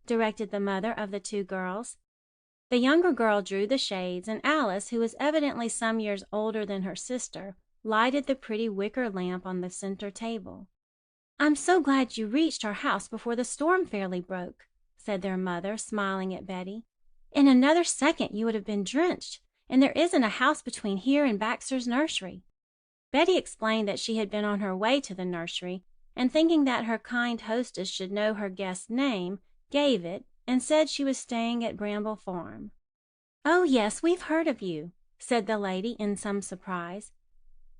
directed the mother of the two girls. The younger girl drew the shades, and Alice, who was evidently some years older than her sister, lighted the pretty wicker lamp on the center table. "I'm so glad you reached our house before the storm fairly broke," said their mother, smiling at Betty. "In another second you would have been drenched, and there isn't a house between here and Baxter's nursery." Betty explained that she had been on her way to the nursery, and thinking that her kind hostess should know her guest's name, gave it, and said she was staying at Bramble Farm. "Oh, yes, we've heard of you," said the lady in some surprise.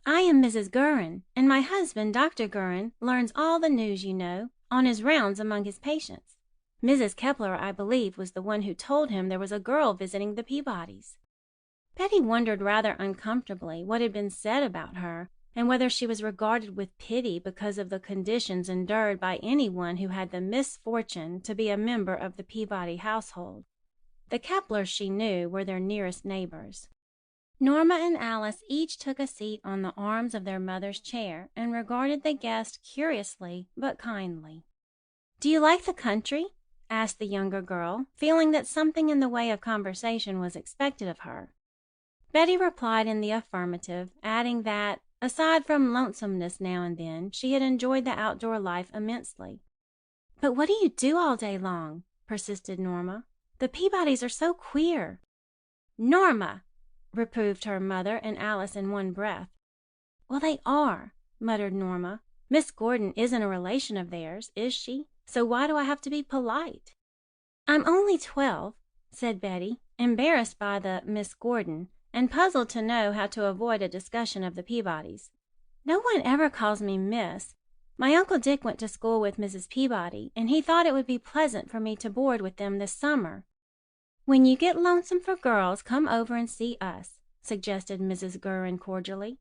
"I am Mrs. Gurin, and my husband, Dr. Gurin, learns all the news, you know, on his rounds among his patients. Mrs. Kepler, I believe, was the one who told him there was a girl visiting the Peabodys." Betty wondered rather uncomfortably what had been said about her, and whether she was regarded with pity because of the conditions endured by anyone who had the misfortune to be a member of the Peabody household. The Keplers, she knew, were their nearest neighbors. Norma and Alice each took a seat on the arms of their mother's chair and regarded the guest curiously but kindly. "Do you like the country?" asked the younger girl, feeling that something in the way of conversation was expected of her. Betty replied in the affirmative, adding that, aside from lonesomeness now and then, she had enjoyed the outdoor life immensely. "But what do you do all day long?" persisted Norma. "The Peabodys are so queer." "Norma!" reproved her mother and Alice in one breath. "Well, they are," muttered Norma. "Miss Gordon isn't a relation of theirs, is she? So why do I have to be polite?" "I'm only 12, said Betty, embarrassed by the Miss Gordon, and puzzled to know how to avoid a discussion of the Peabodys. "No one ever calls me Miss. My Uncle Dick went to school with Mrs. Peabody, and he thought it would be pleasant for me to board with them this summer." "When you get lonesome for girls, come over and see us," suggested Mrs. Gurin cordially.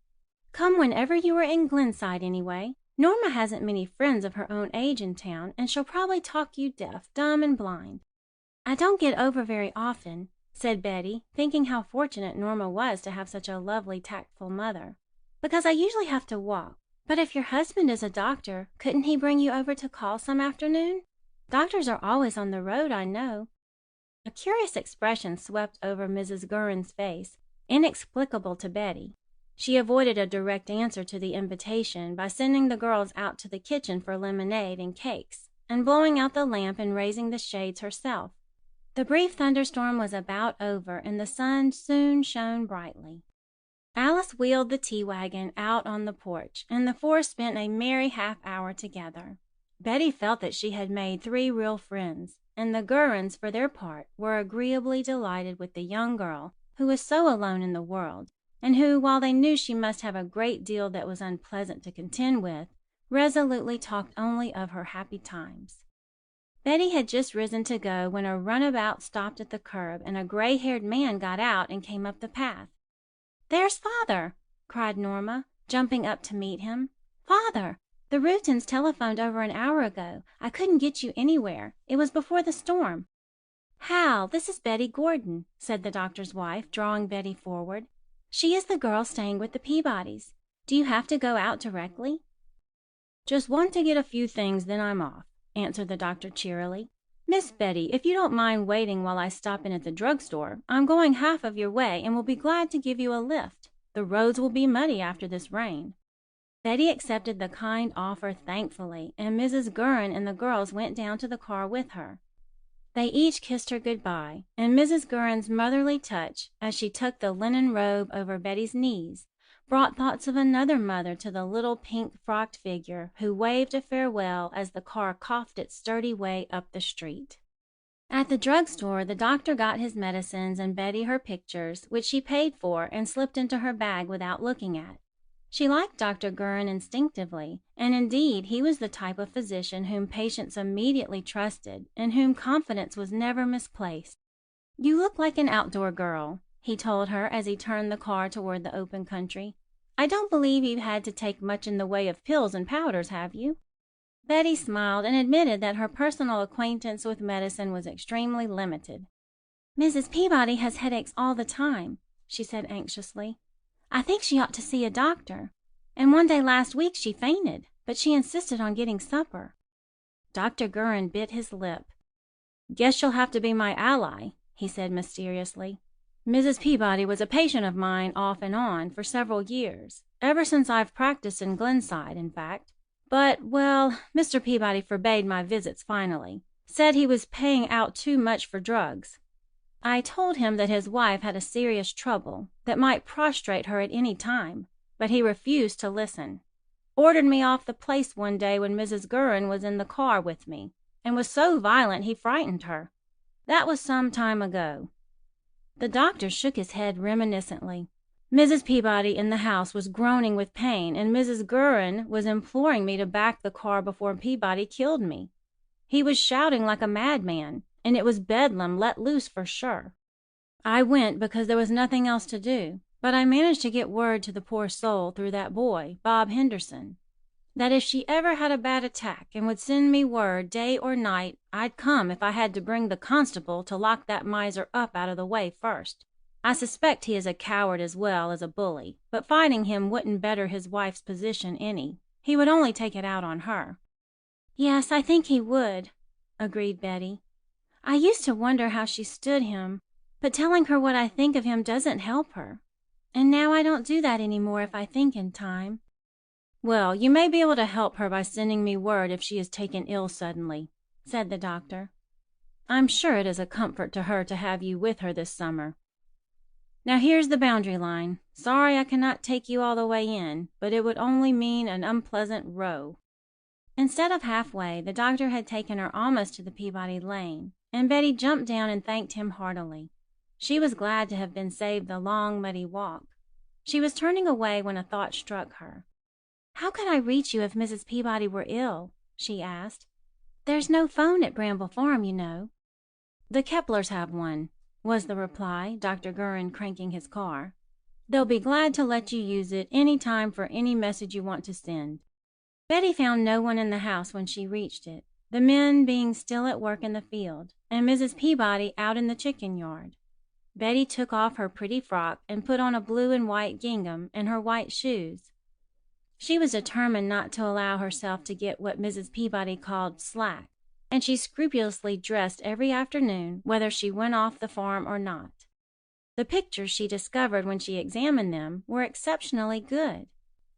"Come whenever you are in Glenside, anyway. Norma hasn't many friends of her own age in town, and she'll probably talk you deaf, dumb, and blind." "I don't get over very often," said Betty, thinking how fortunate Norma was to have such a lovely, tactful mother, "because I usually have to walk. But if your husband is a doctor, couldn't he bring you over to call some afternoon? Doctors are always on the road, I know." A curious expression swept over Mrs. Gurin's face, inexplicable to Betty. She avoided a direct answer to the invitation by sending the girls out to the kitchen for lemonade and cakes, and blowing out the lamp and raising the shades herself. The brief thunderstorm was about over, and the sun soon shone brightly. Alice wheeled the tea wagon out on the porch, and the four spent a merry half-hour together. Betty felt that she had made 3 real friends, and the Gurins, for their part, were agreeably delighted with the young girl who was so alone in the world, and who, while they knew she must have a great deal that was unpleasant to contend with, resolutely talked only of her happy times. Betty had just risen to go when a runabout stopped at the curb, and a gray-haired man got out and came up the path. "There's Father!" cried Norma, jumping up to meet him. "Father! The Rootons telephoned over an hour ago. I couldn't get you anywhere. It was before the storm." "Hal, this is Betty Gordon," said the doctor's wife, drawing Betty forward. "She is the girl staying with the Peabodys. Do you have to go out directly?" "Just want to get a few things, then I'm off," answered the doctor cheerily. "Miss Betty, if you don't mind waiting while I stop in at the drugstore, I'm going half of your way and will be glad to give you a lift. The roads will be muddy after this rain." Betty accepted the kind offer thankfully, and Mrs. Gurin and the girls went down to the car with her. They each kissed her goodbye, and Mrs. Gurin's motherly touch, as she tucked the linen robe over Betty's knees, brought thoughts of another mother to the little pink-frocked figure who waved a farewell as the car coughed its sturdy way up the street. At the drugstore, the doctor got his medicines and Betty her pictures, which she paid for and slipped into her bag without looking at. She liked Dr. Gurin instinctively, and indeed he was the type of physician whom patients immediately trusted, in whom confidence was never misplaced. "You look like an outdoor girl," he told her as he turned the car toward the open country. "I don't believe you've had to take much in the way of pills and powders, have you?" Betty smiled and admitted that her personal acquaintance with medicine was extremely limited. "Mrs. Peabody has headaches all the time," she said anxiously. "I think she ought to see a doctor. And one day last week she fainted, but she insisted on getting supper." Dr. Gurin bit his lip. "Guess you'll have to be my ally," he said mysteriously. "Mrs. Peabody was a patient of mine off and on for several years, ever since I've practiced in Glenside, in fact. But, well, Mr. Peabody forbade my visits finally, said he was paying out too much for drugs. I told him that his wife had a serious trouble that might prostrate her at any time, but he refused to listen. Ordered me off the place one day when Mrs. Gurin was in the car with me, and was so violent he frightened her. That was some time ago." The doctor shook his head reminiscently. "Mrs. Peabody in the house was groaning with pain, and Mrs. Gurin was imploring me to back the car before Peabody killed me. He was shouting like a madman, and it was bedlam let loose for sure. I went because there was nothing else to do, but I managed to get word to the poor soul through that boy, Bob Henderson, that if she ever had a bad attack and would send me word day or night, I'd come if I had to bring the constable to lock that miser up out of the way first. I suspect he is a coward as well as a bully, but fighting him wouldn't better his wife's position any. He would only take it out on her." "Yes, I think he would," agreed Betty. "I used to wonder how she stood him, but telling her what I think of him doesn't help her. And now I don't do that any more if I think in time." "Well, you may be able to help her by sending me word if she is taken ill suddenly," said the doctor. "I'm sure it is a comfort to her to have you with her this summer. Now here's the boundary line. Sorry I cannot take you all the way in, but it would only mean an unpleasant row." Instead of halfway, the doctor had taken her almost to the Peabody lane, and Betty jumped down and thanked him heartily. She was glad to have been saved the long, muddy walk. She was turning away when a thought struck her. "How could I reach you if Mrs. Peabody were ill?" she asked. "There's no phone at Bramble Farm, you know." "The Keplers have one," was the reply, Dr. Gurin cranking his car. "They'll be glad to let you use it any time for any message you want to send." Betty found no one in the house when she reached it, the men being still at work in the field, and Mrs. Peabody out in the chicken yard. Betty took off her pretty frock and put on a blue and white gingham and her white shoes. She was determined not to allow herself to get what Mrs. Peabody called slack, and she scrupulously dressed every afternoon, whether she went off the farm or not. The pictures she discovered when she examined them were exceptionally good.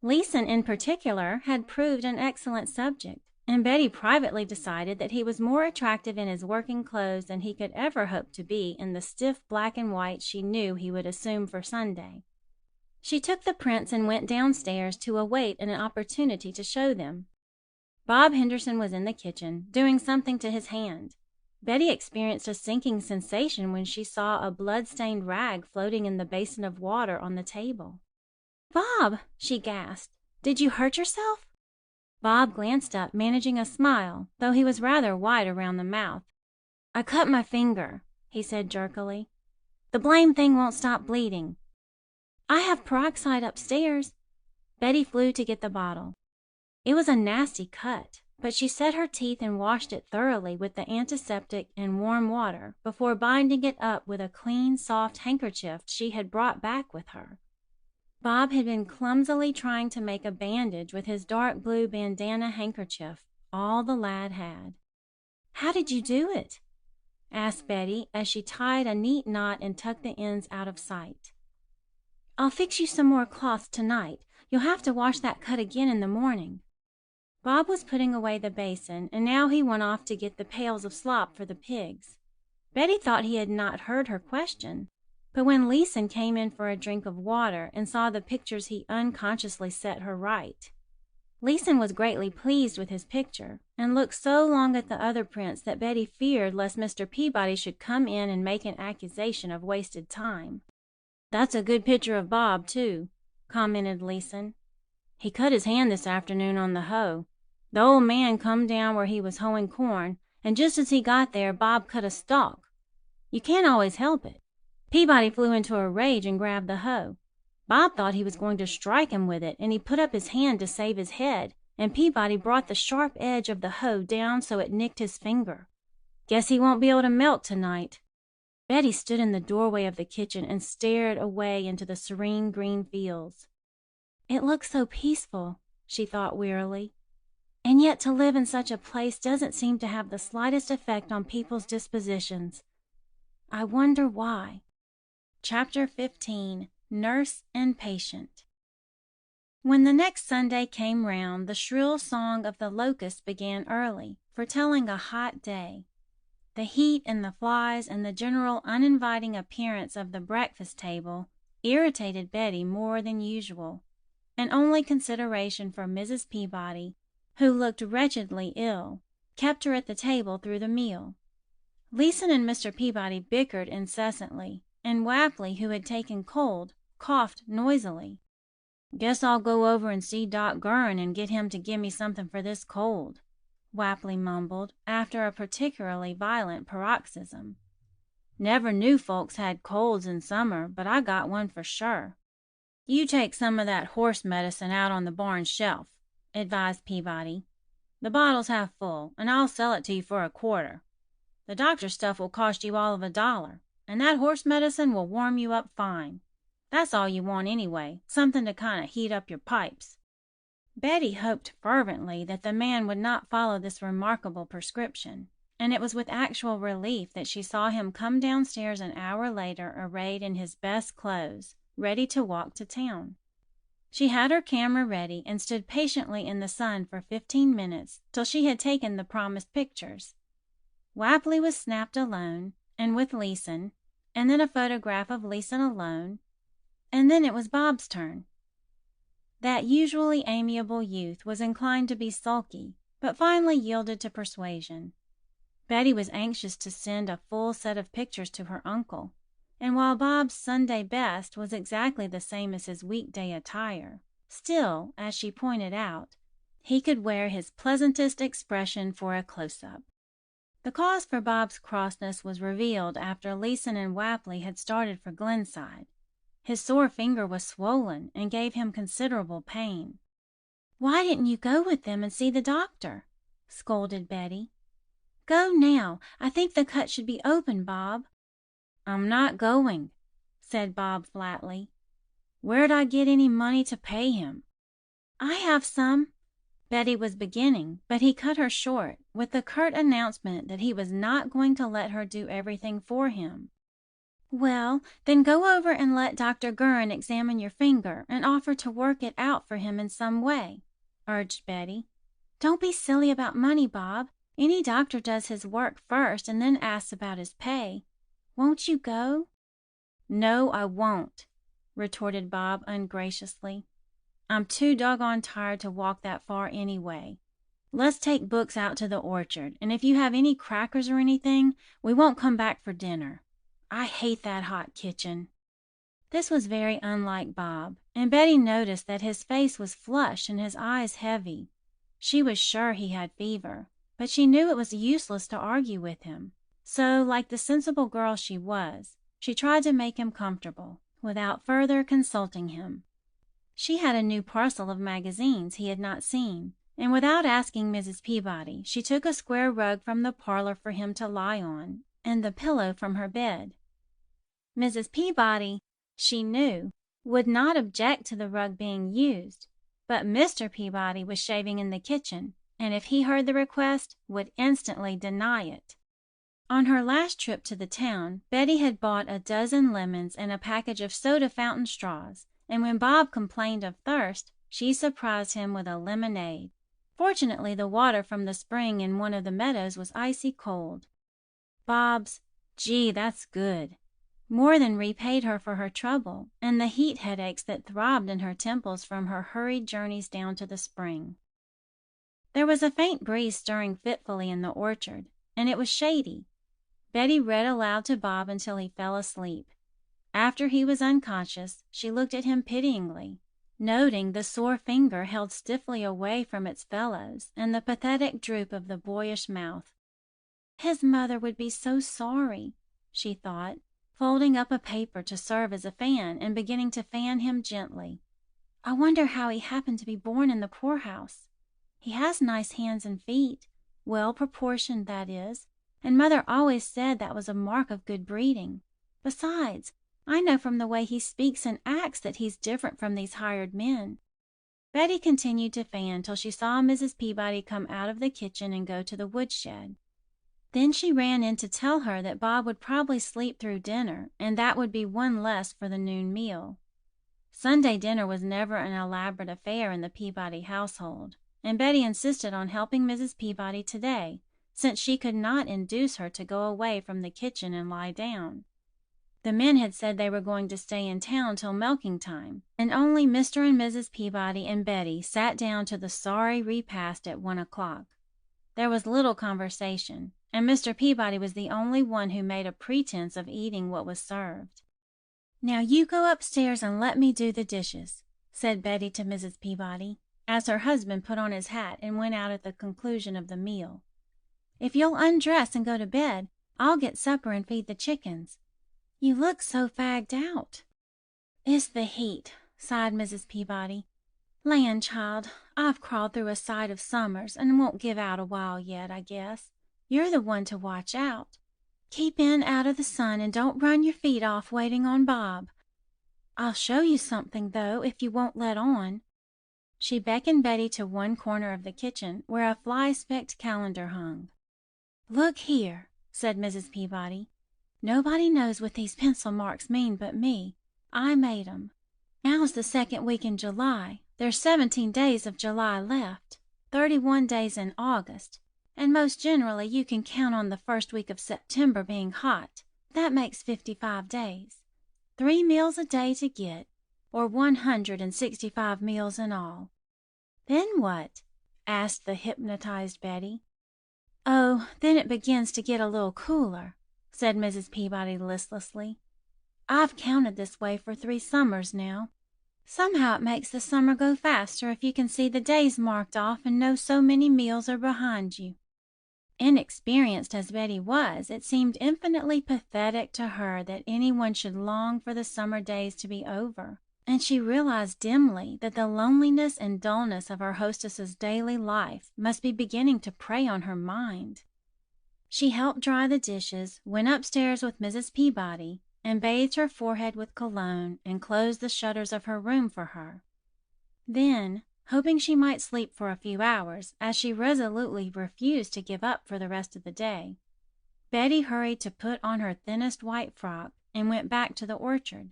Leeson, in particular, had proved an excellent subject, and Betty privately decided that he was more attractive in his working clothes than he could ever hope to be in the stiff black and white she knew he would assume for Sunday. She took the prints and went downstairs to await an opportunity to show them. Bob Henderson was in the kitchen, doing something to his hand. Betty experienced a sinking sensation when she saw a blood-stained rag floating in the basin of water on the table. "Bob!" she gasped. "Did you hurt yourself?" Bob glanced up, managing a smile, though he was rather white around the mouth. "I cut my finger," he said jerkily. "The blame thing won't stop bleeding." "I have peroxide upstairs." Betty flew to get the bottle. It was a nasty cut, but she set her teeth and washed it thoroughly with the antiseptic and warm water before binding it up with a clean, soft handkerchief she had brought back with her. Bob had been clumsily trying to make a bandage with his dark blue bandana handkerchief, all the lad had. "How did you do it?" asked Betty as she tied a neat knot and tucked the ends out of sight. "I'll fix you some more cloths tonight. You'll have to wash that cut again in the morning." Bob was putting away the basin, and now he went off to get the pails of slop for the pigs. Betty thought he had not heard her question, but when Leeson came in for a drink of water and saw the pictures he unconsciously set her right. Leeson was greatly pleased with his picture, and looked so long at the other prints that Betty feared lest Mr. Peabody should come in and make an accusation of wasted time. "That's a good picture of Bob, too," commented Leeson. "He cut his hand this afternoon on the hoe. The old man come down where he was hoeing corn, and just as he got there, Bob cut a stalk. You can't always help it. Peabody flew into a rage and grabbed the hoe. Bob thought he was going to strike him with it, and he put up his hand to save his head, and Peabody brought the sharp edge of the hoe down so it nicked his finger. Guess he won't be able to melt tonight." Betty stood in the doorway of the kitchen and stared away into the serene green fields. "It looks so peaceful," she thought wearily. "And yet to live in such a place doesn't seem to have the slightest effect on people's dispositions. I wonder why." Chapter 15. Nurse and Patient. When the next Sunday came round, the shrill song of the locust began early, foretelling a hot day. The heat and the flies and the general uninviting appearance of the breakfast table irritated Betty more than usual, and only consideration for Mrs. Peabody, who looked wretchedly ill, kept her at the table through the meal. Leeson and Mr. Peabody bickered incessantly, and Wapley, who had taken cold, coughed noisily. "Guess I'll go over and see Doc Gurren and get him to give me something for this cold," Wapley mumbled, after a particularly violent paroxysm. "Never knew folks had colds in summer, but I got one for sure." "You take some of that horse medicine out on the barn shelf," advised Peabody. "The bottle's half full, and I'll sell it to you for $1. The doctor's stuff will cost you all of $1, and that horse medicine will warm you up fine. That's all you want anyway, something to kind of heat up your pipes." Betty hoped fervently that the man would not follow this remarkable prescription, and it was with actual relief that she saw him come downstairs an hour later arrayed in his best clothes, ready to walk to town. She had her camera ready and stood patiently in the sun for 15 minutes till she had taken the promised pictures. Wapley was snapped alone, and with Leeson, and then a photograph of Leeson alone, and then it was Bob's turn. That usually amiable youth was inclined to be sulky, but finally yielded to persuasion. Betty was anxious to send a full set of pictures to her uncle, and while Bob's Sunday best was exactly the same as his weekday attire, still, as she pointed out, he could wear his pleasantest expression for a close-up. The cause for Bob's crossness was revealed after Leeson and Wapley had started for Glenside. His sore finger was swollen and gave him considerable pain. "Why didn't you go with them and see the doctor?" scolded Betty. "Go now. I think the cut should be open, Bob." "I'm not going," said Bob flatly. "Where'd I get any money to pay him?" "I have some," Betty was beginning, but he cut her short with the curt announcement that he was not going to let her do everything for him. "Well, then go over and let Dr. Gurren examine your finger and offer to work it out for him in some way," urged Betty. "Don't be silly about money, Bob. Any doctor does his work first and then asks about his pay. Won't you go?" "No, I won't," retorted Bob ungraciously. "I'm too doggone tired to walk that far anyway. Let's take books out to the orchard, and if you have any crackers or anything, we won't come back for dinner. I hate that hot kitchen." This was very unlike Bob, and Betty noticed that his face was flushed and his eyes heavy. She was sure he had fever, but she knew it was useless to argue with him. So, like the sensible girl she was, she tried to make him comfortable, without further consulting him. She had a new parcel of magazines he had not seen, and without asking Mrs. Peabody, she took a square rug from the parlor for him to lie on, and the pillow from her bed. Mrs. Peabody, she knew, would not object to the rug being used, but Mr. Peabody was shaving in the kitchen, and if he heard the request, would instantly deny it. On her last trip to the town, Betty had bought a dozen lemons and a package of soda fountain straws, and when Bob complained of thirst, she surprised him with a lemonade. Fortunately, the water from the spring in one of the meadows was icy cold. Bob's "Gee, that's good," more than repaid her for her trouble and the heat headaches that throbbed in her temples from her hurried journeys down to the spring. There was a faint breeze stirring fitfully in the orchard, and it was shady. Betty read aloud to Bob until he fell asleep. After he was unconscious, she looked at him pityingly, noting the sore finger held stiffly away from its fellows and the pathetic droop of the boyish mouth. His mother would be so sorry, she thought, folding up a paper to serve as a fan and beginning to fan him gently. I wonder how he happened to be born in the poorhouse. He has nice hands and feet, well proportioned, that is, and Mother always said that was a mark of good breeding. Besides, I know from the way he speaks and acts that he's different from these hired men. Betty continued to fan till she saw Mrs. Peabody come out of the kitchen and go to the woodshed. Then she ran in to tell her that Bob would probably sleep through dinner, and that would be one less for the noon meal. Sunday dinner was never an elaborate affair in the Peabody household, and Betty insisted on helping Mrs. Peabody today, since she could not induce her to go away from the kitchen and lie down. The men had said they were going to stay in town till milking time, and only Mr. and Mrs. Peabody and Betty sat down to the sorry repast at 1 o'clock. There was little conversation, and Mr. Peabody was the only one who made a pretense of eating what was served. "Now you go upstairs and let me do the dishes," said Betty to Mrs. Peabody, as her husband put on his hat and went out at the conclusion of the meal. "If you'll undress and go to bed, I'll get supper and feed the chickens. You look so fagged out." "It's the heat," sighed Mrs. Peabody. "Land, child, I've crawled through a sight of summers and won't give out a while yet, I guess. You're the one to watch out. Keep in out of the sun and don't run your feet off waiting on Bob. I'll show you something, though, if you won't let on." She beckoned Betty to one corner of the kitchen where a fly-specked calendar hung. "Look here," said Mrs. Peabody. "Nobody knows what these pencil marks mean but me. I made 'em. Now's the second week in July. There's 17 days of July left, 31 days in August, and most generally you can count on the first week of September being hot. That makes 55 days. 3 meals a day to get, or 165 meals in all." "Then what?" asked the hypnotized Betty. "Oh, then it begins to get a little cooler," said Mrs. Peabody listlessly. "I've counted this way for 3 summers now. Somehow it makes the summer go faster if you can see the days marked off and know so many meals are behind you." Inexperienced as Betty was, it seemed infinitely pathetic to her that anyone should long for the summer days to be over, and she realized dimly that the loneliness and dullness of her hostess's daily life must be beginning to prey on her mind. She helped dry the dishes, went upstairs with Mrs. Peabody, and bathed her forehead with cologne and closed the shutters of her room for her. Then, hoping she might sleep for a few hours, as she resolutely refused to give up for the rest of the day, Betty hurried to put on her thinnest white frock and went back to the orchard.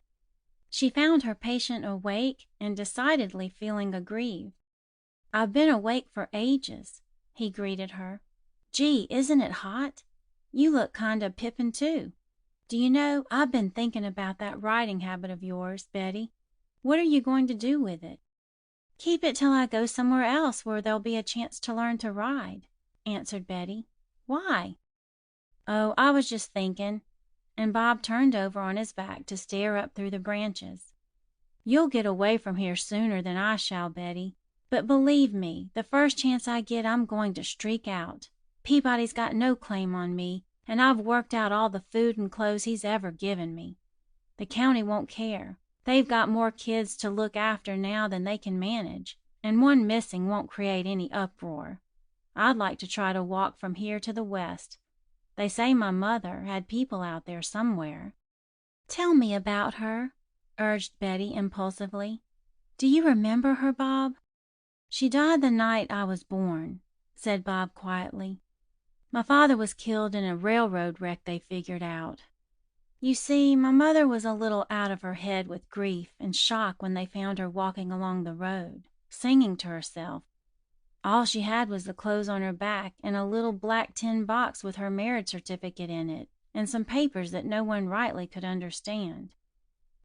She found her patient awake and decidedly feeling aggrieved. "I've been awake for ages," he greeted her. "Gee, isn't it hot? You look kind of pippin' too. Do you know, I've been thinking about that riding habit of yours, Betty. What are you going to do with it?" "Keep it till I go somewhere else where there'll be a chance to learn to ride," answered Betty. "Why?" "Oh, I was just thinking," and Bob turned over on his back to stare up through the branches. "You'll get away from here sooner than I shall, Betty. But believe me, the first chance I get I'm going to streak out. Peabody's got no claim on me, and I've worked out all the food and clothes he's ever given me. The county won't care. They've got more kids to look after now than they can manage, and one missing won't create any uproar. I'd like to try to walk from here to the west. They say my mother had people out there somewhere." "Tell me about her," urged Betty impulsively. "Do you remember her, Bob?" "She died the night I was born," said Bob quietly. "My father was killed in a railroad wreck they figured out. You see, my mother was a little out of her head with grief and shock when they found her walking along the road, singing to herself. All she had was the clothes on her back and a little black tin box with her marriage certificate in it and some papers that no one rightly could understand.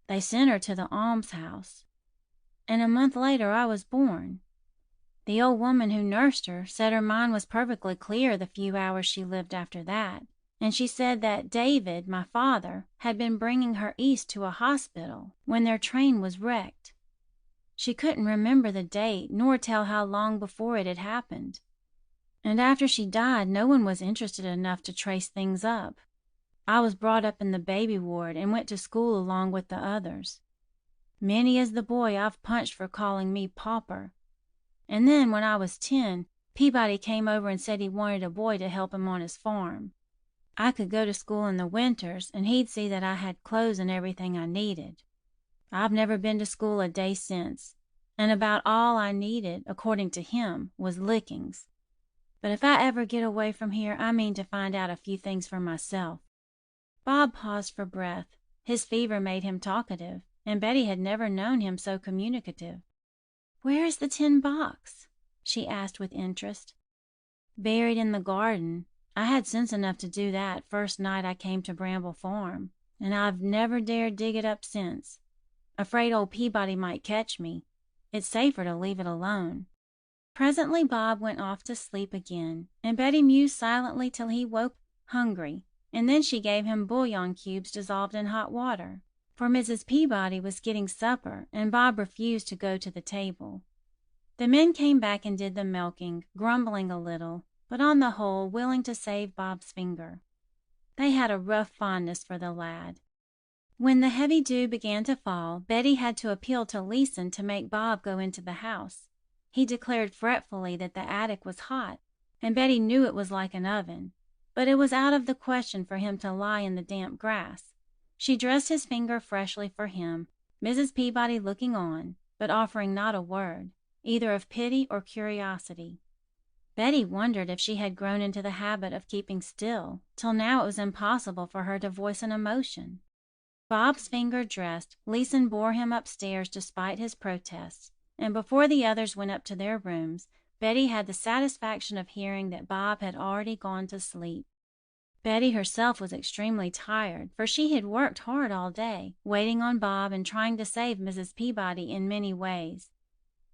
They sent her to the almshouse, and a month later I was born. The old woman who nursed her said her mind was perfectly clear the few hours she lived after that, and she said that David, my father, had been bringing her east to a hospital when their train was wrecked. She couldn't remember the date nor tell how long before it had happened. And after she died, no one was interested enough to trace things up. I was brought up in the baby ward and went to school along with the others. Many is the boy I've punched for calling me pauper. And then, when I was 10, Peabody came over and said he wanted a boy to help him on his farm. I could go to school in the winters, and he'd see that I had clothes and everything I needed. I've never been to school a day since, and about all I needed, according to him, was lickings. But if I ever get away from here, I mean to find out a few things for myself." Bob paused for breath. His fever made him talkative, and Betty had never known him so communicative. "Where is the tin box?" she asked with interest. "Buried in the garden. I had sense enough to do that first night I came to Bramble Farm, and I've never dared dig it up since. Afraid old Peabody might catch me. It's safer to leave it alone." Presently Bob went off to sleep again, and Betty mused silently till he woke hungry, and then she gave him bouillon cubes dissolved in hot water, for Mrs. Peabody was getting supper, and Bob refused to go to the table. The men came back and did the milking, grumbling a little, but on the whole willing to save Bob's finger. They had a rough fondness for the lad. When the heavy dew began to fall, Betty had to appeal to Leeson to make Bob go into the house. He declared fretfully that the attic was hot, and Betty knew it was like an oven, but it was out of the question for him to lie in the damp grass. She dressed his finger freshly for him, Mrs. Peabody looking on, but offering not a word, either of pity or curiosity. Betty wondered if she had grown into the habit of keeping still, till now it was impossible for her to voice an emotion. Bob's finger dressed, Leeson bore him upstairs despite his protests, and before the others went up to their rooms, Betty had the satisfaction of hearing that Bob had already gone to sleep. Betty herself was extremely tired, for she had worked hard all day, waiting on Bob and trying to save Mrs. Peabody in many ways.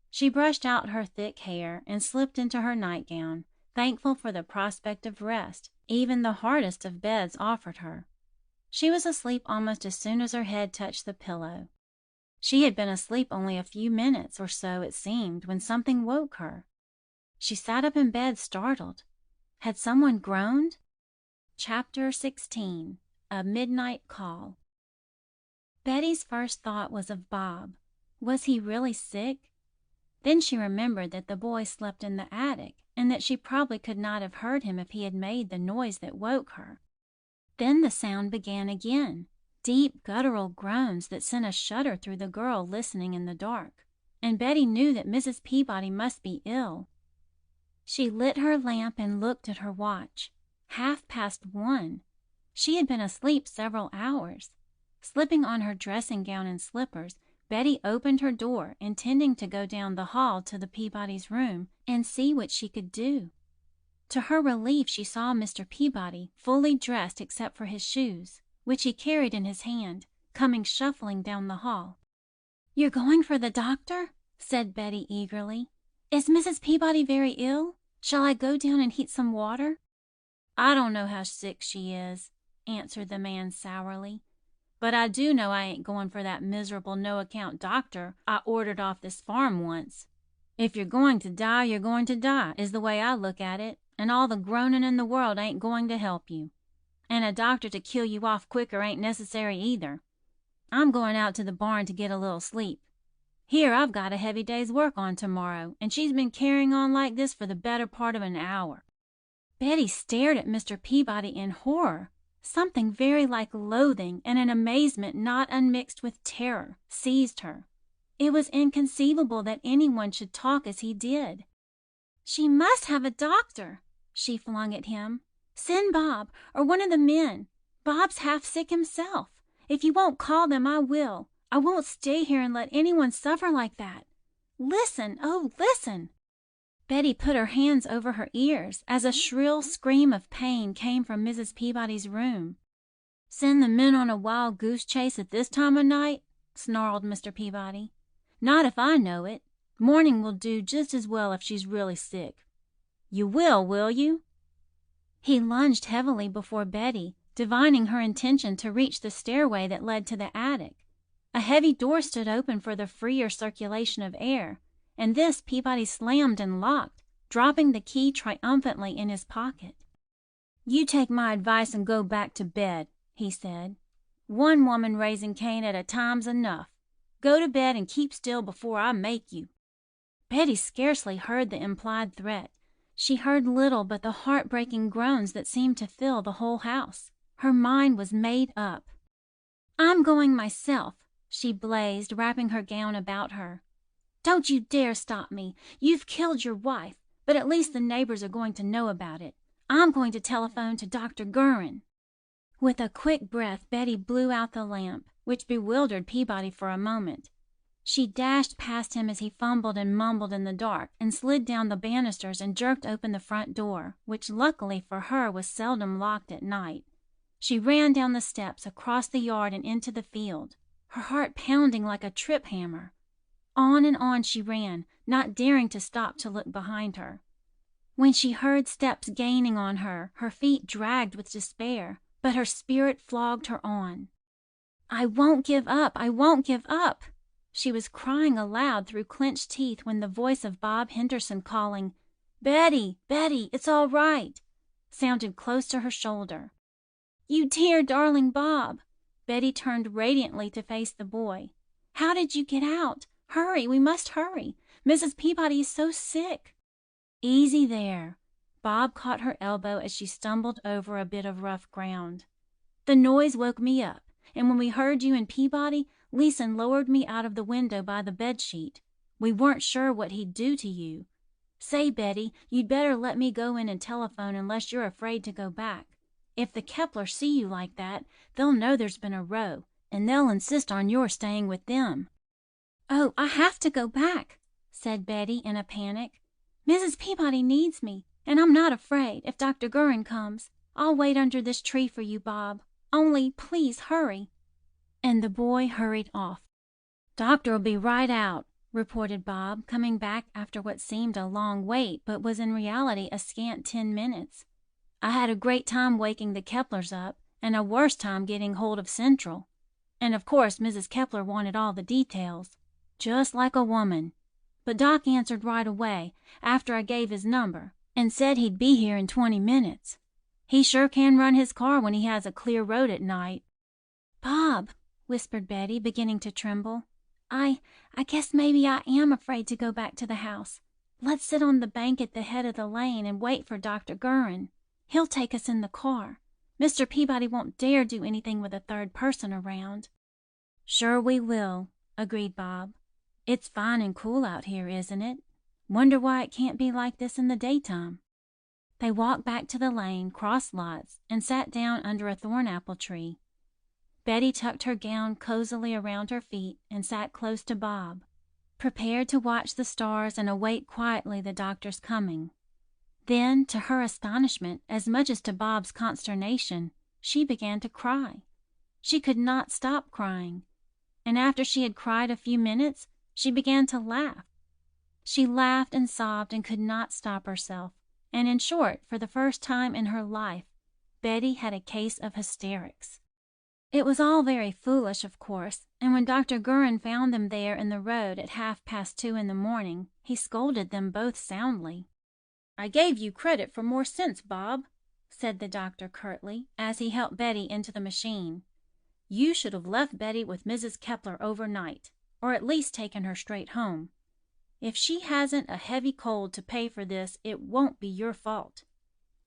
She brushed out her thick hair and slipped into her nightgown, thankful for the prospect of rest even the hardest of beds offered her. She was asleep almost as soon as her head touched the pillow. She had been asleep only a few minutes or so, it seemed, when something woke her. She sat up in bed, startled. Had someone groaned? Chapter 16. A Midnight Call. Betty's first thought was of Bob. Was he really sick? Then she remembered that the boy slept in the attic, and that she probably could not have heard him if he had made the noise that woke her. Then the sound began again, deep guttural groans that sent a shudder through the girl listening in the dark, and Betty knew that Mrs. Peabody must be ill. She lit her lamp and looked at her watch. 1:30. She had been asleep several hours. Slipping on her dressing gown and slippers, Betty opened her door, intending to go down the hall to the Peabody's room and see what she could do. To her relief, she saw Mr. Peabody, fully dressed except for his shoes, which he carried in his hand, coming shuffling down the hall. "You're going for the doctor?" said Betty eagerly. "Is Mrs. Peabody very ill? Shall I go down and heat some water?" "I don't know how sick she is," answered the man sourly, "but I do know I ain't going for that miserable no-account doctor I ordered off this farm once. If you're going to die, you're going to die, is the way I look at it, and all the groaning in the world ain't going to help you. And a doctor to kill you off quicker ain't necessary either. I'm going out to the barn to get a little sleep. Here I've got a heavy day's work on tomorrow, and she's been carrying on like this for the better part of an hour." Betty stared at Mr. Peabody in horror. Something very like loathing and an amazement not unmixed with terror seized her. It was inconceivable that anyone should talk as he did. "She must have a doctor," she flung at him. "Send Bob, or one of the men. Bob's half sick himself. If you won't call them, I will. I won't stay here and let anyone suffer like that. Listen, oh, listen!" Betty put her hands over her ears as a shrill scream of pain came from Mrs. Peabody's room. "Send the men on a wild goose chase at this time of night?" snarled Mr. Peabody. "Not if I know it. Morning will do just as well if she's really sick. You will you?" He lunged heavily before Betty, divining her intention to reach the stairway that led to the attic. A heavy door stood open for the freer circulation of air, and this Peabody slammed and locked, dropping the key triumphantly in his pocket. "You take my advice and go back to bed," he said. "One woman raising Cain at a time's enough. Go to bed and keep still before I make you." Betty scarcely heard the implied threat. She heard little but the heartbreaking groans that seemed to fill the whole house. Her mind was made up. "I'm going myself," she blazed, wrapping her gown about her. "Don't you dare stop me. You've killed your wife, but at least the neighbors are going to know about it. I'm going to telephone to Dr. Gurin." With a quick breath, Betty blew out the lamp, which bewildered Peabody for a moment. She dashed past him as he fumbled and mumbled in the dark, and slid down the banisters and jerked open the front door, which luckily for her was seldom locked at night. She ran down the steps, across the yard, and into the field, her heart pounding like a trip hammer. On and on she ran, not daring to stop to look behind her. When she heard steps gaining on her, her feet dragged with despair, but her spirit flogged her on. "I won't give up! I won't give up!" She was crying aloud through clenched teeth when the voice of Bob Henderson calling, "Betty, Betty, it's all right," sounded close to her shoulder. "You dear, darling Bob!" Betty turned radiantly to face the boy. "How did you get out? Hurry, we must hurry. Mrs. Peabody is so sick." "Easy there." Bob caught her elbow as she stumbled over a bit of rough ground. "The noise woke me up, and when we heard you and Peabody, Leeson lowered me out of the window by the bedsheet. We weren't sure what he'd do to you. Say, Betty, you'd better let me go in and telephone unless you're afraid to go back. If the Keplers see you like that, they'll know there's been a row, and they'll insist on your staying with them." "Oh, I have to go back," said Betty in a panic. "Mrs. Peabody needs me, and I'm not afraid. If Dr. Gurin comes, I'll wait under this tree for you, Bob. Only, please hurry." And the boy hurried off. "Doctor'll be right out," reported Bob, coming back after what seemed a long wait, but was in reality a scant 10 minutes. "I had a great time waking the Keplers up, and a worse time getting hold of Central. And of course Mrs. Kepler wanted all the details, just like a woman. But Doc answered right away, after I gave his number, and said he'd be here in 20 minutes. He sure can run his car when he has a clear road at night." "Bob," whispered Betty, beginning to tremble, I guess maybe I am afraid to go back to the house. Let's sit on the bank at the head of the lane and wait for Dr. Gurin. He'll take us in the car. Mr. Peabody won't dare do anything with a third person around." "Sure we will," agreed Bob. "It's fine and cool out here, isn't it? Wonder why it can't be like this in the daytime." They walked back to the lane, crossed lots, and sat down under a thorn-apple tree. Betty tucked her gown cozily around her feet and sat close to Bob, prepared to watch the stars and await quietly the doctor's coming. Then, to her astonishment, as much as to Bob's consternation, she began to cry. She could not stop crying, and after she had cried a few minutes, she began to laugh. She laughed and sobbed and could not stop herself, and in short, for the first time in her life, Betty had a case of hysterics. It was all very foolish, of course, and when Dr. Gurin found them there in the road at 2:30 in the morning, he scolded them both soundly. "I gave you credit for more sense, Bob," said the doctor curtly, as he helped Betty into the machine. "You should have left Betty with Mrs. Kepler overnight, or at least taken her straight home. If she hasn't a heavy cold to pay for this, it won't be your fault.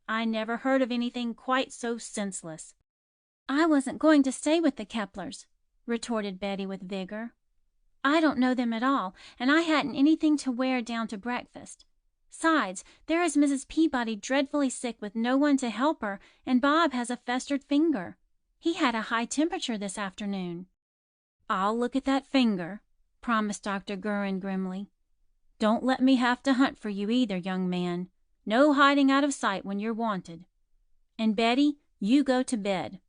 I never heard of anything quite so senseless." "I wasn't going to stay with the Keplers," retorted Betty with vigor. "I don't know them at all, and I hadn't anything to wear down to breakfast. Besides, there is Mrs. Peabody dreadfully sick with no one to help her, and Bob has a festered finger. He had a high temperature this afternoon." "I'll look at that finger," promised Dr. Gurin grimly. "Don't let me have to hunt for you either, young man. No hiding out of sight when you're wanted. And Betty, you go to bed.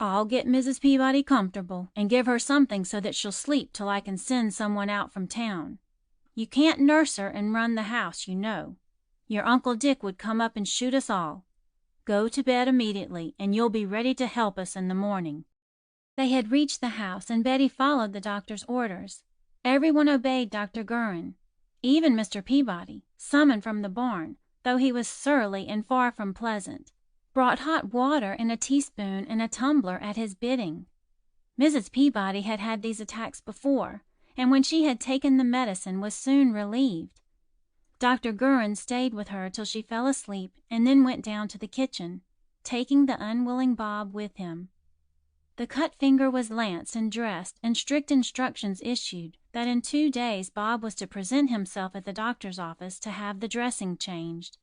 I'll get Mrs. Peabody comfortable and give her something so that she'll sleep till I can send someone out from town. You can't nurse her and run the house, you know. Your Uncle Dick would come up and shoot us all. Go to bed immediately, and you'll be ready to help us in the morning." They had reached the house, and Betty followed the doctor's orders. Everyone obeyed Dr. Gurin. Even Mr. Peabody, summoned from the barn, though he was surly and far from pleasant, brought hot water in a teaspoon and a tumbler at his bidding. Mrs. Peabody had had these attacks before, and when she had taken the medicine was soon relieved. Dr. Gurin stayed with her till she fell asleep and then went down to the kitchen, taking the unwilling Bob with him. The cut finger was lanced and dressed, and strict instructions issued that in 2 days Bob was to present himself at the doctor's office to have the dressing changed.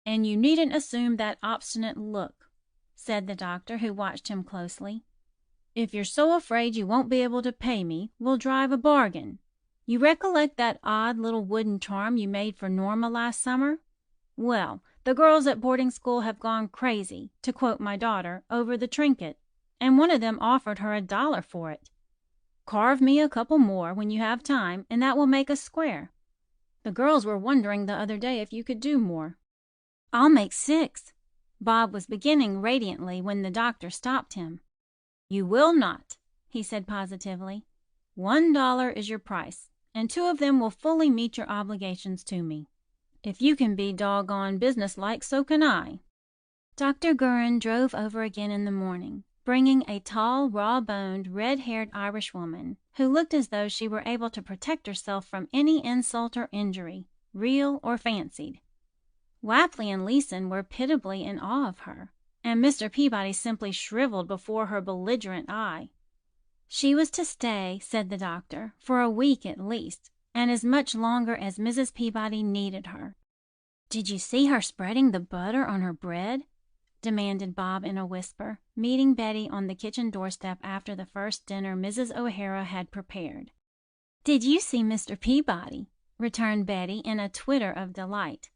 "And you needn't assume that obstinate look," said the doctor, who watched him closely. "If you're so afraid you won't be able to pay me, we'll drive a bargain. You recollect that odd little wooden charm you made for Norma last summer? Well, the girls at boarding school have gone crazy, to quote my daughter, over the trinket, and one of them offered her $1 for it. Carve me a couple more when you have time, and that will make us square. The girls were wondering the other day if you could do more." "I'll make 6." Bob was beginning radiantly when the doctor stopped him. "You will not," he said positively. $1 is your price, and 2 of them will fully meet your obligations to me. If you can be doggone businesslike, so can I." Dr. Gurin drove over again in the morning, bringing a tall, raw-boned, red-haired Irish woman, who looked as though she were able to protect herself from any insult or injury, real or fancied. Wapley and Leeson were pitiably in awe of her, and Mr. Peabody simply shriveled before her belligerent eye. She was to stay, said the doctor, for a week at least, and as much longer as Mrs. Peabody needed her. "Did you see her spreading the butter on her bread?" demanded Bob in a whisper, meeting Betty on the kitchen doorstep after the first dinner Mrs. O'Hara had prepared. "Did you see Mr. Peabody?" returned Betty in a twitter of delight.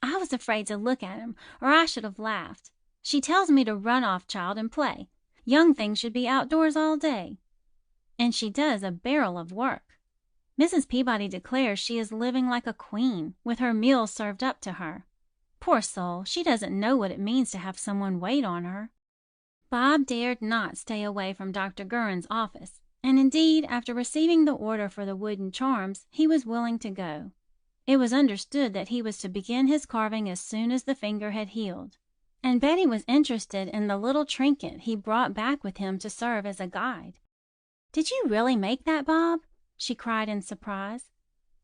"I was afraid to look at him, or I should have laughed. She tells me to run off, child, and play. Young things should be outdoors all day. And she does a barrel of work. Mrs. Peabody declares she is living like a queen, with her meals served up to her. Poor soul, she doesn't know what it means to have someone wait on her." Bob dared not stay away from Dr. Gurin's office, and indeed, after receiving the order for the wooden charms, he was willing to go. It was understood that he was to begin his carving as soon as the finger had healed, and Betty was interested in the little trinket he brought back with him to serve as a guide. "Did you really make that, Bob?" she cried in surprise.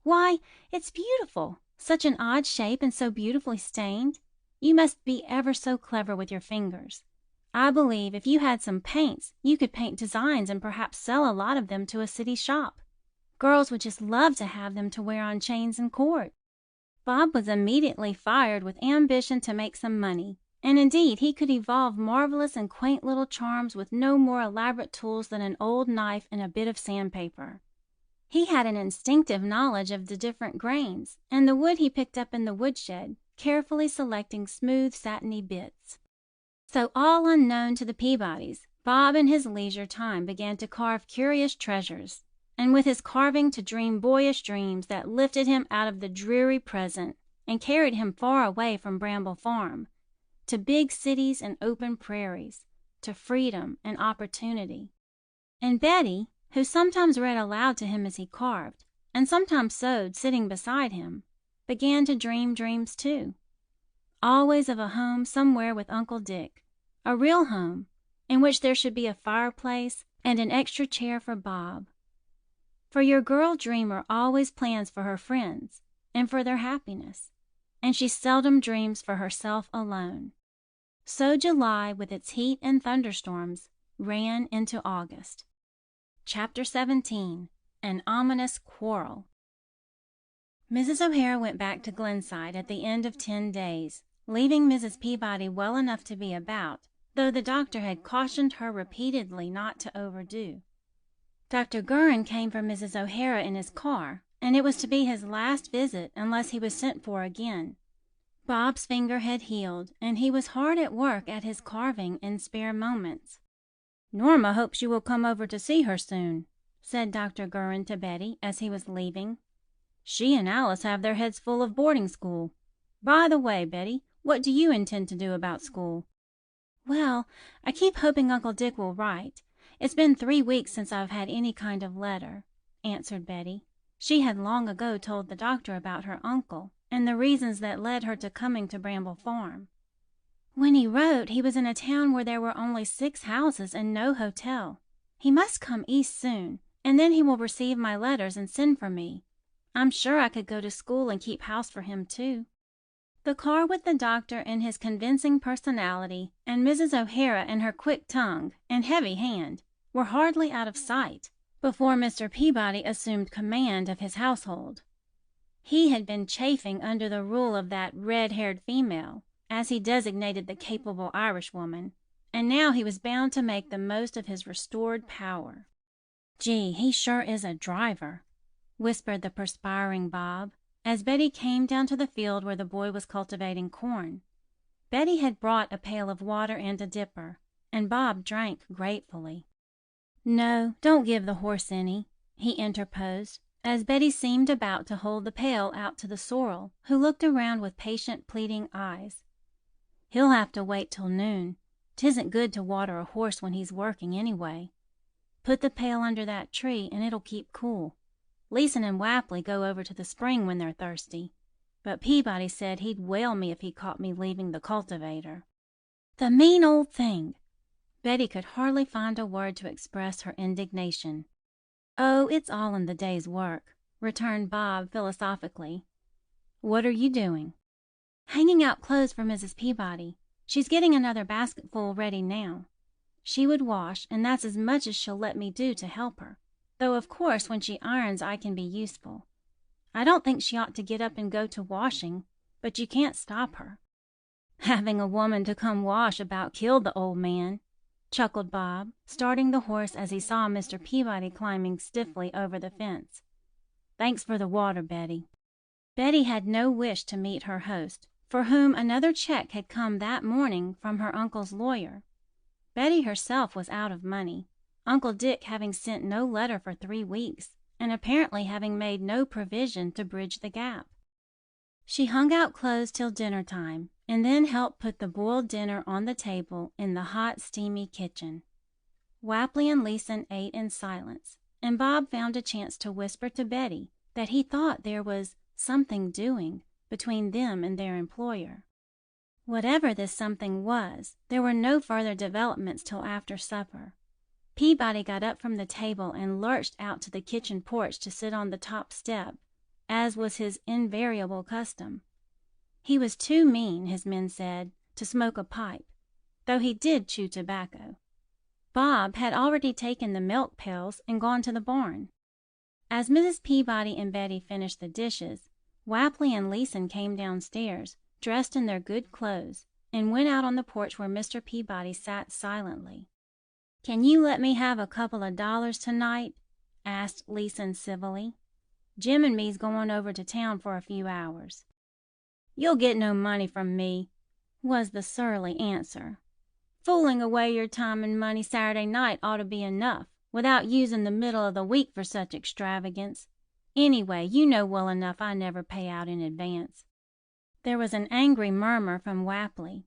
"Why, it's beautiful! Such an odd shape and so beautifully stained. You must be ever so clever with your fingers. I believe if you had some paints, you could paint designs and perhaps sell a lot of them to a city shop. Girls would just love to have them to wear on chains and cord." Bob was immediately fired with ambition to make some money, and indeed he could evolve marvelous and quaint little charms with no more elaborate tools than an old knife and a bit of sandpaper. He had an instinctive knowledge of the different grains, and the wood he picked up in the woodshed, carefully selecting smooth, satiny bits. So, all unknown to the Peabodys, Bob in his leisure time began to carve curious treasures, and with his carving to dream boyish dreams that lifted him out of the dreary present and carried him far away from Bramble Farm, to big cities and open prairies, to freedom and opportunity. And Betty, who sometimes read aloud to him as he carved, and sometimes sewed sitting beside him, began to dream dreams too. Always of a home somewhere with Uncle Dick, a real home, in which there should be a fireplace and an extra chair for Bob. For your girl dreamer always plans for her friends and for their happiness, and she seldom dreams for herself alone. So July, with its heat and thunderstorms, ran into August. Chapter 17. An Ominous Quarrel. Mrs. O'Hara went back to Glenside at the end of 10 days, leaving Mrs. Peabody well enough to be about, though the doctor had cautioned her repeatedly not to overdo. Dr. Gurin came for Mrs. O'Hara in his car, and it was to be his last visit unless he was sent for again. Bob's finger had healed, and he was hard at work at his carving in spare moments. "Norma hopes you will come over to see her soon," said Dr. Gurin to Betty as he was leaving. She and Alice have their heads full of boarding school. By the way, Betty, what do you intend to do about school?" "Well, I keep hoping Uncle Dick will write. It's been 3 weeks since I've had any kind of letter," answered Betty. She had long ago told the doctor about her uncle and the reasons that led her to coming to Bramble Farm. "When he wrote, he was in a town where there were only 6 houses and no hotel. He must come East soon, and then he will receive my letters and send for me. I'm sure I could go to school and keep house for him, too." The car with the doctor and his convincing personality, and Mrs. O'Hara and her quick tongue and heavy hand, were hardly out of sight before Mr. Peabody assumed command of his household. He had been chafing under the rule of that red-haired female, as he designated the capable Irishwoman, and now he was bound to make the most of his restored power. "Gee, he sure is a driver," whispered the perspiring Bob, as Betty came down to the field where the boy was cultivating corn. Betty had brought a pail of water and a dipper, and Bob drank gratefully. "No, don't give the horse any," he interposed, as Betty seemed about to hold the pail out to the sorrel, who looked around with patient, pleading eyes. "He'll have to wait till noon. 'Tisn't good to water a horse when he's working, anyway. Put the pail under that tree, and it'll keep cool. Leeson and Wapley go over to the spring when they're thirsty, but Peabody said he'd whale me if he caught me leaving the cultivator." "The mean old thing!" Betty could hardly find a word to express her indignation. "Oh, it's all in the day's work," returned Bob philosophically. "What are you doing?" "Hanging out clothes for Mrs. Peabody. She's getting another basketful ready now. She would wash, and that's as much as she'll let me do to help her, though of course when she irons I can be useful. I don't think she ought to get up and go to washing, but you can't stop her." "Having a woman to come wash about killed the old man," chuckled Bob, starting the horse as he saw Mr. Peabody climbing stiffly over the fence. "Thanks for the water, Betty." Betty had no wish to meet her host, for whom another check had come that morning from her uncle's lawyer. Betty herself was out of money, Uncle Dick having sent no letter for 3 weeks, and apparently having made no provision to bridge the gap. She hung out clothes till dinner time, and then helped put the boiled dinner on the table in the hot, steamy kitchen. Wapley and Leeson ate in silence, and Bob found a chance to whisper to Betty that he thought there was something doing between them and their employer. Whatever this something was, there were no further developments till after supper. Peabody got up from the table and lurched out to the kitchen porch to sit on the top step, as was his invariable custom. He was too mean, his men said, to smoke a pipe, though he did chew tobacco. Bob had already taken the milk pails and gone to the barn. As Mrs. Peabody and Betty finished the dishes, Wapley and Leeson came downstairs, dressed in their good clothes, and went out on the porch where Mr. Peabody sat silently. "Can you let me have a couple of dollars tonight?" asked Leeson civilly. "Jim and me's going over to town for a few hours." "You'll get no money from me," was the surly answer. "Fooling away your time and money Saturday night ought to be enough, without using the middle of the week for such extravagance. Anyway, you know well enough I never pay out in advance." There was an angry murmur from Wapley.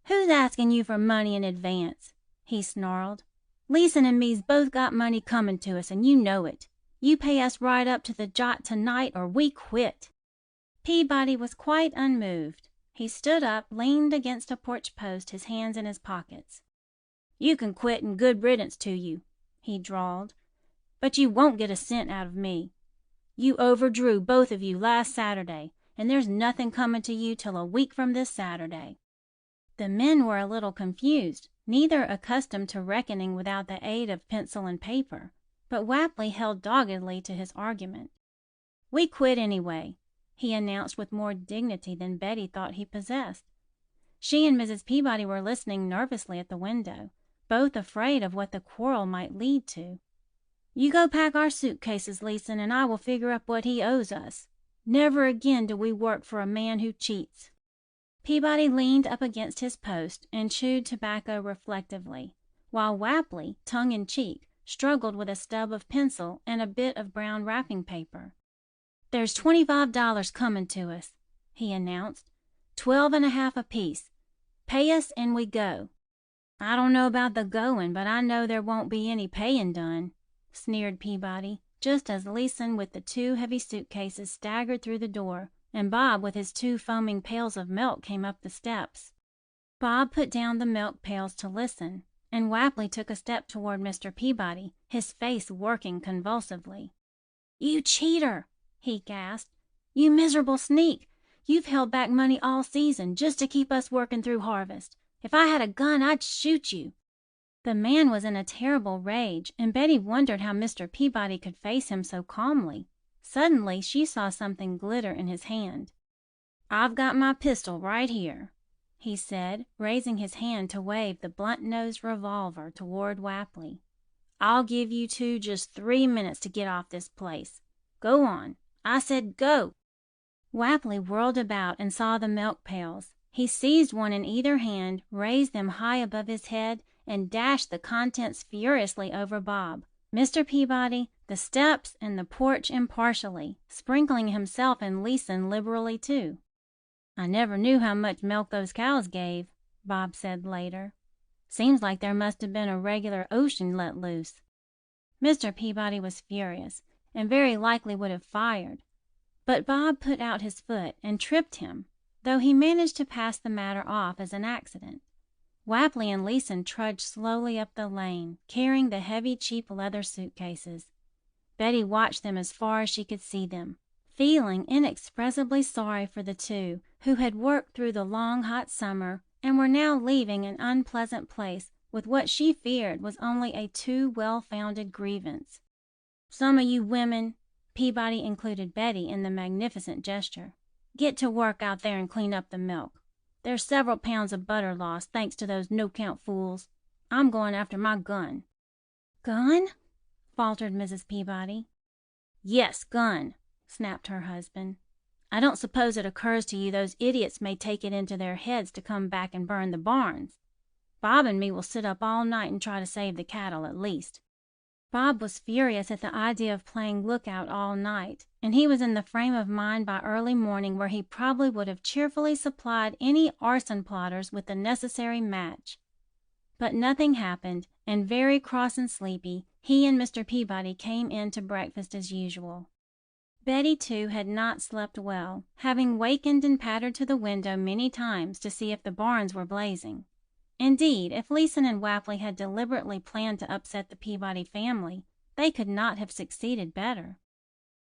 "Who's asking you for money in advance?" he snarled. "Leeson and me's both got money coming to us, and you know it. You pay us right up to the jot tonight, or we quit." Peabody was quite unmoved. He stood up, leaned against a porch post, his hands in his pockets. "You can quit, and good riddance to you," he drawled, "but you won't get a cent out of me. You overdrew, both of you, last Saturday, and there's nothing coming to you till a week from this Saturday." The men were a little confused, neither accustomed to reckoning without the aid of pencil and paper, but Wapley held doggedly to his argument. "We quit anyway," he announced with more dignity than Betty thought he possessed. She and Mrs. Peabody were listening nervously at the window, both afraid of what the quarrel might lead to. "You go pack our suitcases, Leeson, and I will figure up what he owes us. Never again do we work for a man who cheats." Peabody leaned up against his post and chewed tobacco reflectively, while Wapley, tongue in cheek, struggled with a stub of pencil and a bit of brown wrapping paper. "There's $25 coming to us," he announced. 12.5 apiece. Pay us and we go." "I don't know about the going, but I know there won't be any paying done," sneered Peabody, just as Leeson with the 2 heavy suitcases staggered through the door, and Bob with his 2 foaming pails of milk came up the steps. Bob put down the milk pails to listen, and Wapley took a step toward Mr. Peabody, his face working convulsively. "You cheater!" he gasped. "You miserable sneak! You've held back money all season just to keep us working through harvest. If I had a gun, I'd shoot you." The man was in a terrible rage, and Betty wondered how Mr. Peabody could face him so calmly. Suddenly she saw something glitter in his hand. "I've got my pistol right here," he said, raising his hand to wave the blunt-nosed revolver toward Wapley. "I'll give you 2 just 3 minutes to get off this place. Go on. I said go." Wapley whirled about and saw the milk pails. He seized one in either hand, raised them high above his head, and dashed the contents furiously over Bob, Mr. Peabody, the steps, and the porch impartially, sprinkling himself and Leeson liberally too. "I never knew how much milk those cows gave," Bob said later. "Seems like there must have been a regular ocean let loose." Mr. Peabody was furious, and very likely would have fired, but Bob put out his foot and tripped him, though he managed to pass the matter off as an accident. Wapley and Leeson trudged slowly up the lane, carrying the heavy cheap leather suitcases. Betty watched them as far as she could see them, feeling inexpressibly sorry for the 2 who had worked through the long hot summer and were now leaving an unpleasant place with what she feared was only a too well-founded grievance. "Some of you women," Peabody included Betty in the magnificent gesture, "get to work out there and clean up the milk. There's several pounds of butter lost, thanks to those no-count fools. I'm going after my gun." "Gun?" faltered Mrs. Peabody. "Yes, gun," snapped her husband. "I don't suppose it occurs to you those idiots may take it into their heads to come back and burn the barns. Bob and me will sit up all night and try to save the cattle at least." Bob was furious at the idea of playing lookout all night, and he was in the frame of mind by early morning where he probably would have cheerfully supplied any arson plotters with the necessary match. But nothing happened, and very cross and sleepy, he and Mr. Peabody came in to breakfast as usual. Betty, too, had not slept well, having wakened and pattered to the window many times to see if the barns were blazing. Indeed, if Leeson and Wapley had deliberately planned to upset the Peabody family, they could not have succeeded better.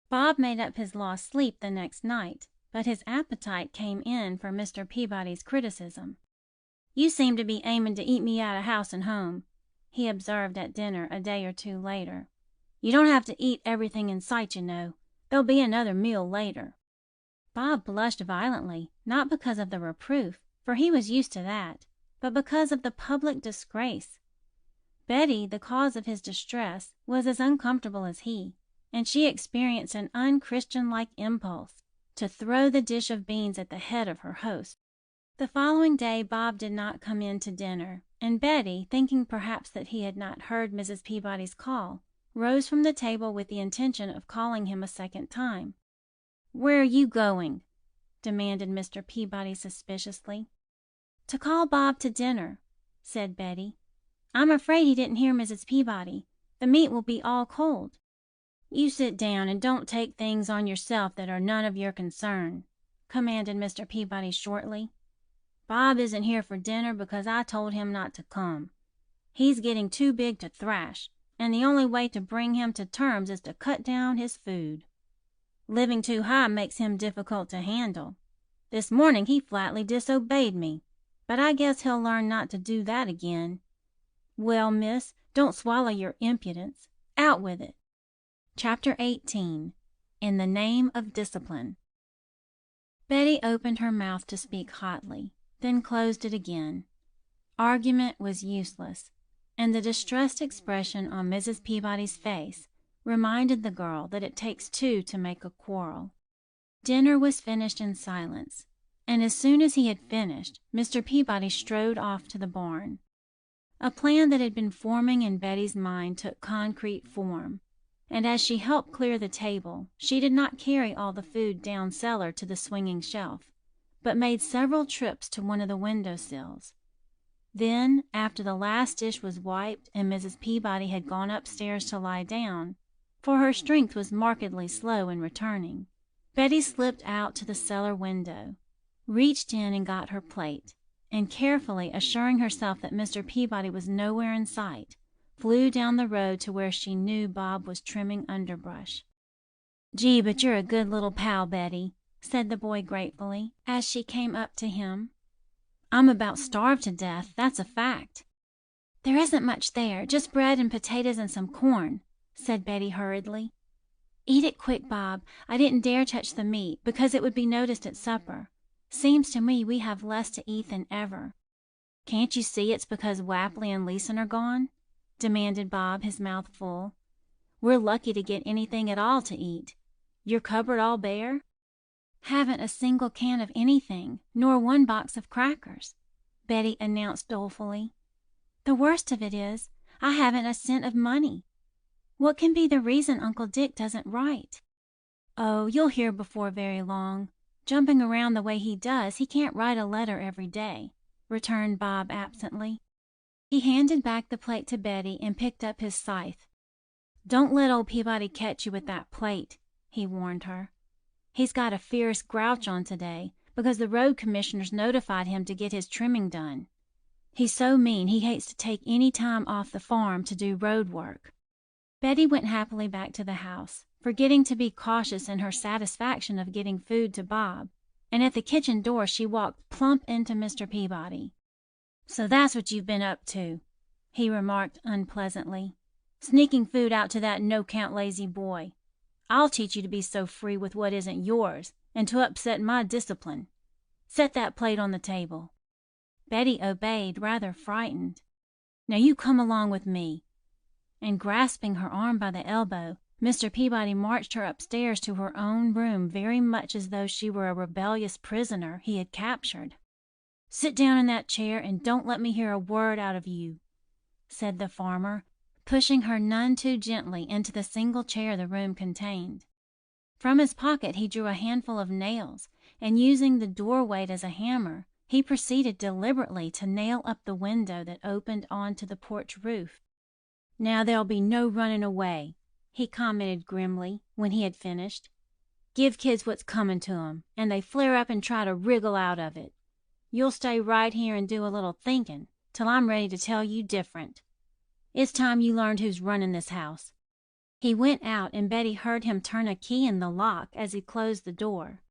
Bob made up his lost sleep the next night, but his appetite came in for Mr. Peabody's criticism. "You seem to be aiming to eat me out of house and home," he observed at dinner a day or 2 later. "You don't have to eat everything in sight, you know. There'll be another meal later." Bob blushed violently, not because of the reproof, for he was used to that, but because of the public disgrace. Betty, the cause of his distress, was as uncomfortable as he, and she experienced an unchristian-like impulse to throw the dish of beans at the head of her host. The following day Bob did not come in to dinner, and Betty, thinking perhaps that he had not heard Mrs. Peabody's call, rose from the table with the intention of calling him a second time. "Where are you going?" demanded Mr. Peabody suspiciously. "To call Bob to dinner," said Betty. "I'm afraid he didn't hear Mrs. Peabody. The meat will be all cold." "You sit down and don't take things on yourself that are none of your concern," commanded Mr. Peabody shortly. "Bob isn't here for dinner because I told him not to come. He's getting too big to thrash, and the only way to bring him to terms is to cut down his food. Living too high makes him difficult to handle. This morning he flatly disobeyed me, but I guess he'll learn not to do that again. Well, miss, don't swallow your impudence. Out with it." Chapter 18. In the Name of Discipline. Betty opened her mouth to speak hotly, then closed it again. Argument was useless, and the distressed expression on Mrs. Peabody's face reminded the girl that it takes 2 to make a quarrel. Dinner was finished in silence, and as soon as he had finished, Mr. Peabody strode off to the barn. A plan that had been forming in Betty's mind took concrete form. and as she helped clear the table, she did not carry all the food down cellar to the swinging shelf, but made several trips to one of the window sills. Then, after the last dish was wiped and Mrs. Peabody had gone upstairs to lie down, for her strength was markedly slow in returning, Betty slipped out to the cellar window, reached in and got her plate, and carefully assuring herself that Mr. Peabody was nowhere in sight, flew down the road to where she knew Bob was trimming underbrush. "Gee, but you're a good little pal, Betty," said the boy gratefully, as she came up to him. "I'm about starved to death, that's a fact." "There isn't much there, just bread and potatoes and some corn," said Betty hurriedly. "Eat it quick, Bob. I didn't dare touch the meat, because it would be noticed at supper. Seems to me we have less to eat than ever." "Can't you see it's because Wapley and Leeson are gone?" demanded Bob, his mouth full. "We're lucky to get anything at all to eat. Your cupboard all bare?" "Haven't a single can of anything, nor one box of crackers," Betty announced dolefully. "The worst of it is, I haven't a cent of money. What can be the reason Uncle Dick doesn't write?" "Oh, you'll hear before very long. Jumping around the way he does, he can't write a letter every day," returned Bob absently. He handed back the plate to Betty and picked up his scythe. "Don't let old Peabody catch you with that plate," he warned her. "He's got a fierce grouch on today, because the road commissioners notified him to get his trimming done. He's so mean he hates to take any time off the farm to do road work." Betty went happily back to the house, forgetting to be cautious in her satisfaction of getting food to Bob, and at the kitchen door she walked plump into Mr. Peabody. "So that's what you've been up to," he remarked unpleasantly. "Sneaking food out to that no-count lazy boy. I'll teach you to be so free with what isn't yours, and to upset my discipline. Set that plate on the table." Betty obeyed, rather frightened. "Now you come along with me." And grasping her arm by the elbow, Mr. Peabody marched her upstairs to her own room very much as though she were a rebellious prisoner he had captured. "Sit down in that chair and don't let me hear a word out of you," said the farmer, pushing her none too gently into the single chair the room contained. From his pocket he drew a handful of nails, and using the door-weight as a hammer, he proceeded deliberately to nail up the window that opened onto the porch roof. "Now there'll be no running away," he commented grimly when he had finished. "Give kids what's coming to 'em, and they flare up and try to wriggle out of it. You'll stay right here and do a little thinking till I'm ready to tell you different. It's time you learned who's running this house." He went out, and Betty heard him turn a key in the lock as he closed the door.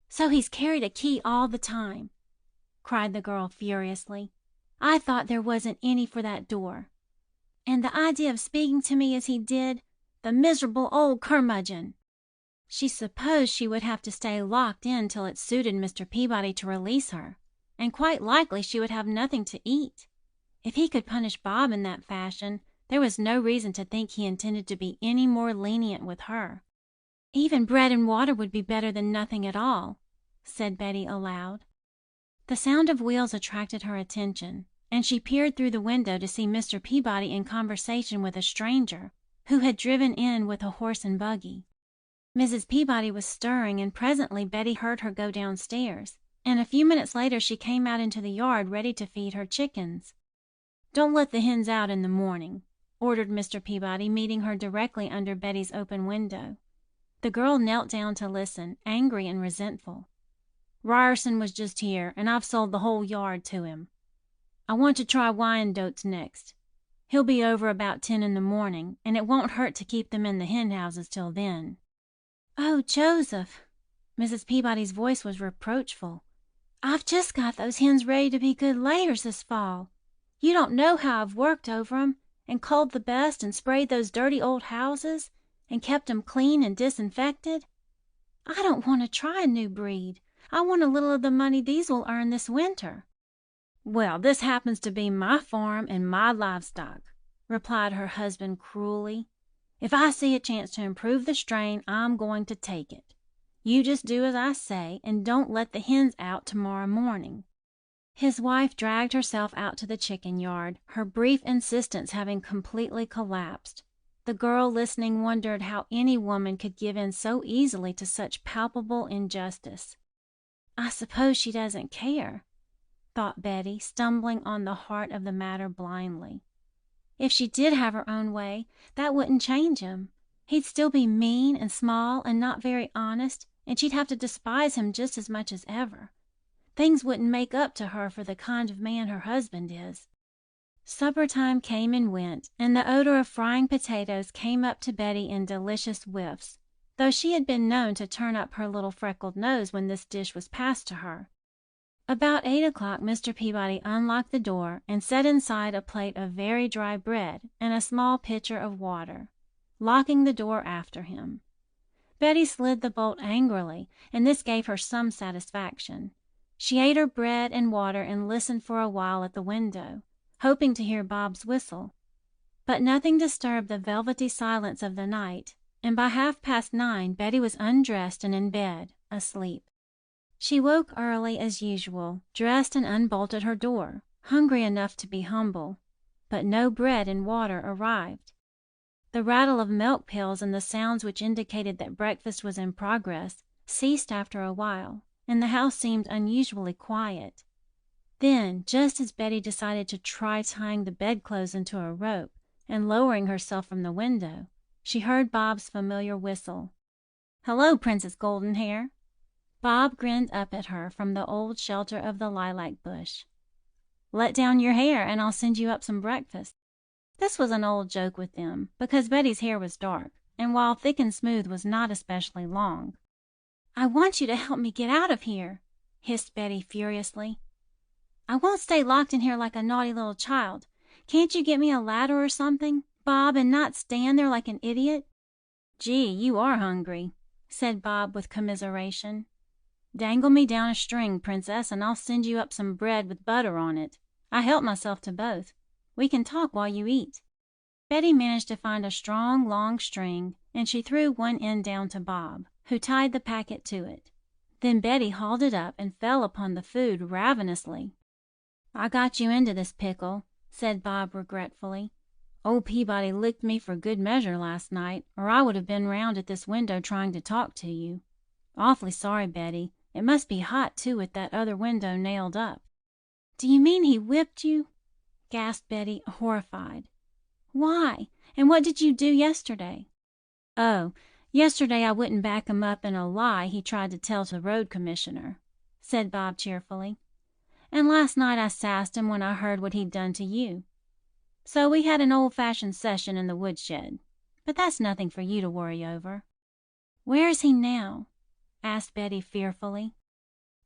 "So he's carried a key all the time," cried the girl furiously. "I thought there wasn't any for that door. And the idea of speaking to me as he did, the miserable old curmudgeon!" She supposed she would have to stay locked in till it suited Mr. Peabody to release her, and quite likely she would have nothing to eat. If he could punish Bob in that fashion, there was no reason to think he intended to be any more lenient with her. "Even bread and water would be better than nothing at all," said Betty aloud. The sound of wheels attracted her attention, and she peered through the window to see Mr. Peabody in conversation with a stranger who had driven in with a horse and buggy. Mrs. Peabody was stirring, and presently Betty heard her go downstairs, and a few minutes later she came out into the yard ready to feed her chickens. "Don't let the hens out in the morning," ordered Mr. Peabody, meeting her directly under Betty's open window. The girl knelt down to listen, angry and resentful. "Ryerson was just here, and I've sold the whole yard to him. I want to try Wyandottes next. He'll be over about 10 in the morning, and it won't hurt to keep them in the hen houses till then." "Oh, Joseph!" Mrs. Peabody's voice was reproachful. "I've just got those hens ready to be good layers this fall. You don't know how I've worked over 'em, and culled the best, and sprayed those dirty old houses, and kept 'em clean and disinfected. I don't want to try a new breed. I want a little of the money these will earn this winter." "Well, this happens to be my farm and my livestock," replied her husband cruelly. "If I see a chance to improve the strain, I'm going to take it. You just do as I say, and don't let the hens out tomorrow morning." His wife dragged herself out to the chicken yard, her brief insistence having completely collapsed. The girl listening wondered how any woman could give in so easily to such palpable injustice. "I suppose she doesn't care," thought Betty, stumbling on the heart of the matter blindly. "If she did have her own way, that wouldn't change him. He'd still be mean and small and not very honest, and she'd have to despise him just as much as ever. Things wouldn't make up to her for the kind of man her husband is." Supper time came and went, and the odor of frying potatoes came up to Betty in delicious whiffs, though she had been known to turn up her little freckled nose when this dish was passed to her. About 8 o'clock Mr. Peabody unlocked the door and set inside a plate of very dry bread and a small pitcher of water, locking the door after him. Betty slid the bolt angrily, and this gave her some satisfaction. She ate her bread and water and listened for a while at the window, hoping to hear Bob's whistle. But nothing disturbed the velvety silence of the night, and by 9:30 Betty was undressed and in bed, asleep. She woke early as usual, dressed and unbolted her door, hungry enough to be humble, but no bread and water arrived. The rattle of milk pails and the sounds which indicated that breakfast was in progress ceased after a while, and the house seemed unusually quiet. Then, just as Betty decided to try tying the bedclothes into a rope and lowering herself from the window, she heard Bob's familiar whistle. "Hello, Princess Goldenhair." Bob grinned up at her from the old shelter of the lilac bush. "Let down your hair and I'll send you up some breakfast." This was an old joke with them, because Betty's hair was dark, and while thick and smooth was not especially long. "I want you to help me get out of here," hissed Betty furiously. "I won't stay locked in here like a naughty little child. Can't you get me a ladder or something, Bob, and not stand there like an idiot?" "Gee, you are hungry," said Bob with commiseration. "Dangle me down a string, Princess, and I'll send you up some bread with butter on it. I help myself to both. We can talk while you eat." Betty managed to find a strong, long string, and she threw one end down to Bob, who tied the packet to it. Then Betty hauled it up and fell upon the food ravenously. "I got you into this pickle," said Bob regretfully. "Old Peabody licked me for good measure last night, or I would have been round at this window trying to talk to you. Awfully sorry, Betty. It must be hot, too, with that other window nailed up." "Do you mean he whipped you?" gasped Betty, horrified. "Why? And what did you do yesterday?" "Oh, yesterday I wouldn't back him up in a lie he tried to tell the road commissioner," said Bob cheerfully. "And last night I sassed him when I heard what he'd done to you. So we had an old-fashioned session in the woodshed. But that's nothing for you to worry over." "Where is he now?" asked Betty fearfully.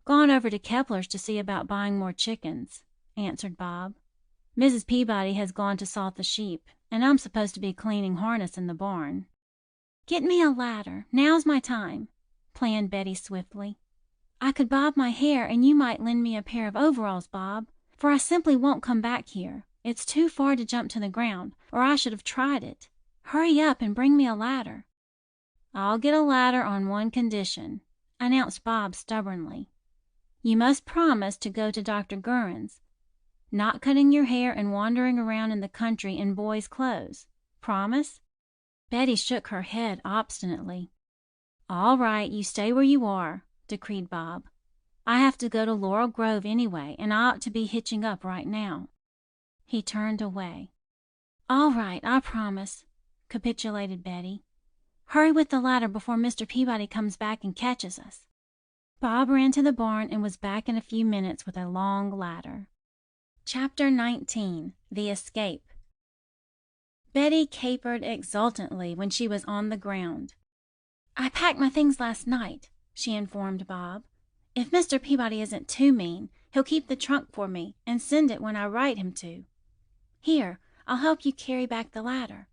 "Gone over to Kepler's to see about buying more chickens," answered Bob. "Mrs. Peabody has gone to salt the sheep, and I'm supposed to be cleaning harness in the barn." "Get me a ladder. Now's my time," planned Betty swiftly. "I could bob my hair, and you might lend me a pair of overalls, Bob, for I simply won't come back here. It's too far to jump to the ground, or I should have tried it. Hurry up and bring me a ladder." "I'll get a ladder on one condition," announced Bob stubbornly. "You must promise to go to Dr. Guerin's. Not cutting your hair and wandering around in the country in boys' clothes. Promise?" Betty shook her head obstinately. "All right, you stay where you are," decreed Bob. "I have to go to Laurel Grove anyway, and I ought to be hitching up right now." He turned away. "All right, I promise," capitulated Betty. "Hurry with the ladder before Mr. Peabody comes back and catches us." Bob ran to the barn and was back in a few minutes with a long ladder. Chapter 19. The Escape. Betty capered exultantly when she was on the ground. "I packed my things last night," she informed Bob. "If Mr. Peabody isn't too mean, he'll keep the trunk for me and send it when I write him to. Here, I'll help you carry back the ladder."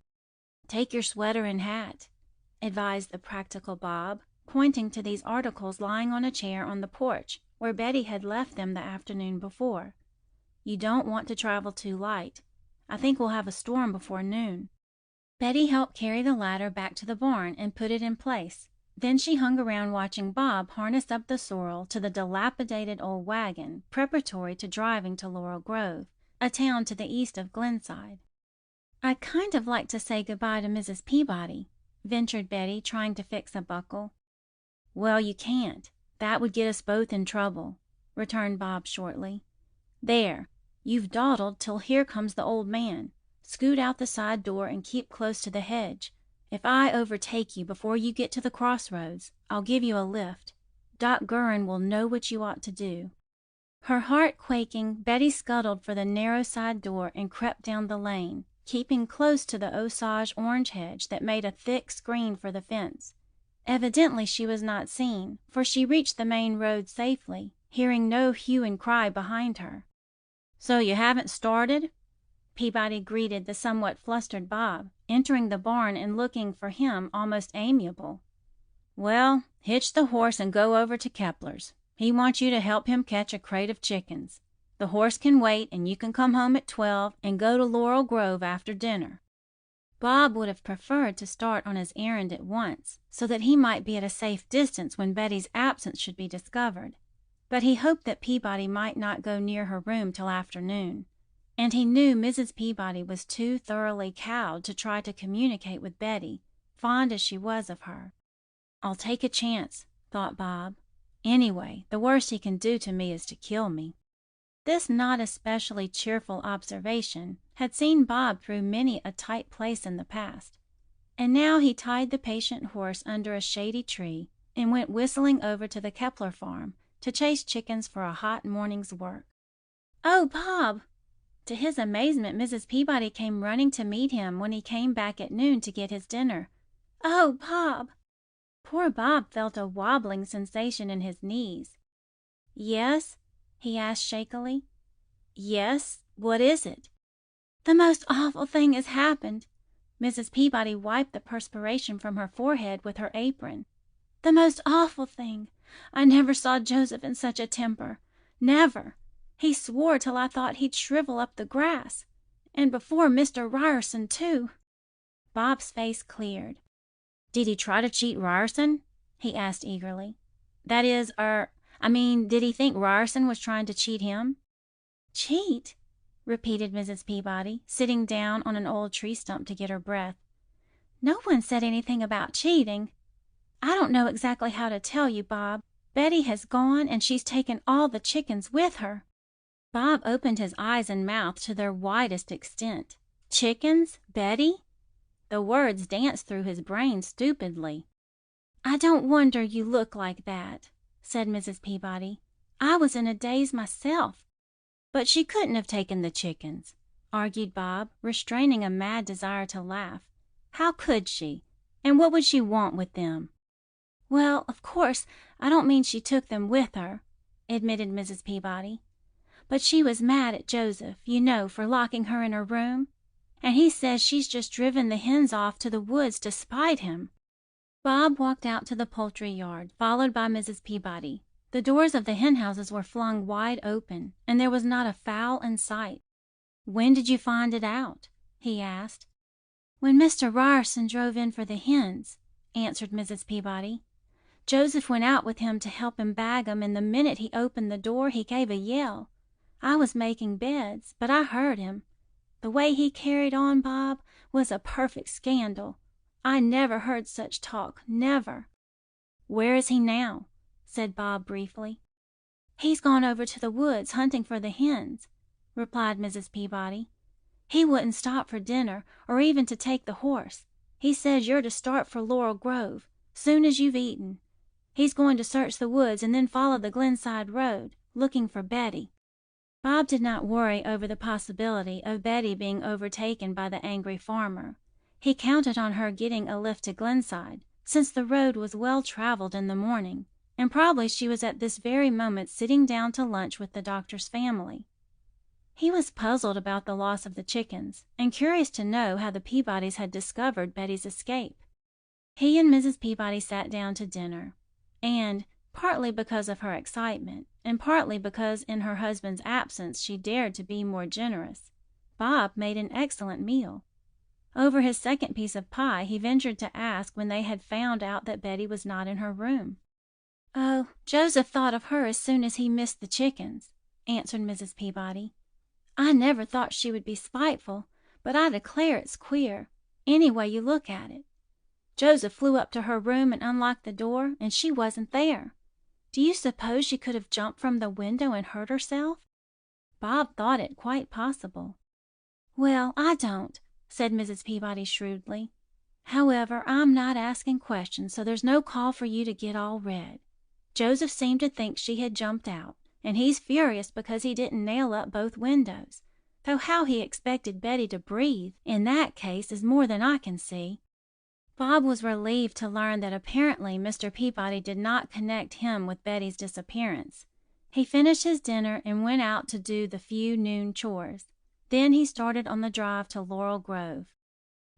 "Take your sweater and hat," advised the practical Bob, pointing to these articles lying on a chair on the porch where Betty had left them the afternoon before. "You don't want to travel too light. I think we'll have a storm before noon." Betty helped carry the ladder back to the barn and put it in place. Then she hung around watching Bob harness up the sorrel to the dilapidated old wagon preparatory to driving to Laurel Grove, a town to the east of Glenside. "I'd kind of like to say goodbye to Mrs. Peabody," ventured Betty, trying to fix a buckle. "Well, you can't. That would get us both in trouble," returned Bob shortly. "There, you've dawdled till here comes the old man. Scoot out the side door and keep close to the hedge. If I overtake you before you get to the crossroads, I'll give you a lift. Doc Gurin will know what you ought to do." Her heart quaking, Betty scuttled for the narrow side door and crept down the lane, keeping close to the Osage orange hedge that made a thick screen for the fence. Evidently she was not seen, for she reached the main road safely, hearing no hue and cry behind her. "So you haven't started?" Peabody greeted the somewhat flustered Bob, entering the barn and looking for him almost amiable. "Well, hitch the horse and go over to Kepler's. He wants you to help him catch a crate of chickens. The horse can wait, and you can come home at 12 and go to Laurel Grove after dinner." Bob would have preferred to start on his errand at once, so that he might be at a safe distance when Betty's absence should be discovered. But he hoped that Peabody might not go near her room till afternoon, and he knew Mrs. Peabody was too thoroughly cowed to try to communicate with Betty, fond as she was of her. "I'll take a chance," thought Bob. "Anyway, the worst he can do to me is to kill me." This not especially cheerful observation had seen Bob through many a tight place in the past, and now he tied the patient horse under a shady tree and went whistling over to the Kepler farm to chase chickens for a hot morning's work. "Oh, Bob!" To his amazement, Mrs. Peabody came running to meet him when he came back at noon to get his dinner. "Oh, Bob!" Poor Bob felt a wobbling sensation in his knees. "Yes?" he asked shakily. "Yes, what is it?" "The most awful thing has happened." Mrs. Peabody wiped the perspiration from her forehead with her apron. "The most awful thing. I never saw Joseph in such a temper. Never. He swore till I thought he'd shrivel up the grass. And before Mr. Ryerson, too." Bob's face cleared. "Did he try to cheat Ryerson?" he asked eagerly. "That is, did he think Ryerson was trying to cheat him?" "Cheat?" repeated Mrs. Peabody, sitting down on an old tree stump to get her breath. "No one said anything about cheating. I don't know exactly how to tell you, Bob. Betty has gone, and she's taken all the chickens with her." Bob opened his eyes and mouth to their widest extent. "Chickens? Betty?" The words danced through his brain stupidly. "I don't wonder you look like that," said Mrs. Peabody. "I was in a daze myself." "But she couldn't have taken the chickens," argued Bob, restraining a mad desire to laugh. "How could she? And what would she want with them?" "Well, of course, I don't mean she took them with her," admitted Mrs. Peabody. "But she was mad at Joseph, you know, for locking her in her room. And he says she's just driven the hens off to the woods to spite him." Bob walked out to the poultry yard, followed by Mrs. Peabody. The doors of the hen houses were flung wide open, and there was not a fowl in sight. "When did you find it out?" he asked. "When Mr. Ryerson drove in for the hens," answered Mrs. Peabody. "Joseph went out with him to help him bag 'em, and the minute he opened the door he gave a yell. I was making beds, but I heard him. The way he carried on, Bob, was a perfect scandal. I never heard such talk, never." "Where is he now?" said Bob briefly. "He's gone over to the woods hunting for the hens," replied Mrs. Peabody. "He wouldn't stop for dinner, or even to take the horse. He says you're to start for Laurel Grove, soon as you've eaten. He's going to search the woods and then follow the Glenside Road, looking for Betty." Bob did not worry over the possibility of Betty being overtaken by the angry farmer. He counted on her getting a lift to Glenside, since the road was well traveled in the morning, and probably she was at this very moment sitting down to lunch with the doctor's family. He was puzzled about the loss of the chickens, and curious to know how the Peabodys had discovered Betty's escape. He and Mrs. Peabody sat down to dinner, and, partly because of her excitement, and partly because in her husband's absence she dared to be more generous, Bob made an excellent meal. Over his second piece of pie he ventured to ask when they had found out that Betty was not in her room. "Oh, Joseph thought of her as soon as he missed the chickens," answered Mrs. Peabody. "I never thought she would be spiteful, but I declare it's queer, any way you look at it. Joseph flew up to her room and unlocked the door, and she wasn't there. Do you suppose she could have jumped from the window and hurt herself? Bob thought it quite possible. Well, I don't, said Mrs. Peabody shrewdly. However, I'm not asking questions, so there's no call for you to get all red. Joseph seemed to think she had jumped out, and he's furious because he didn't nail up both windows, though how he expected Betty to breathe in that case is more than I can see. Bob was relieved to learn that apparently Mr. Peabody did not connect him with Betty's disappearance. He finished his dinner and went out to do the few noon chores. Then he started on the drive to Laurel Grove.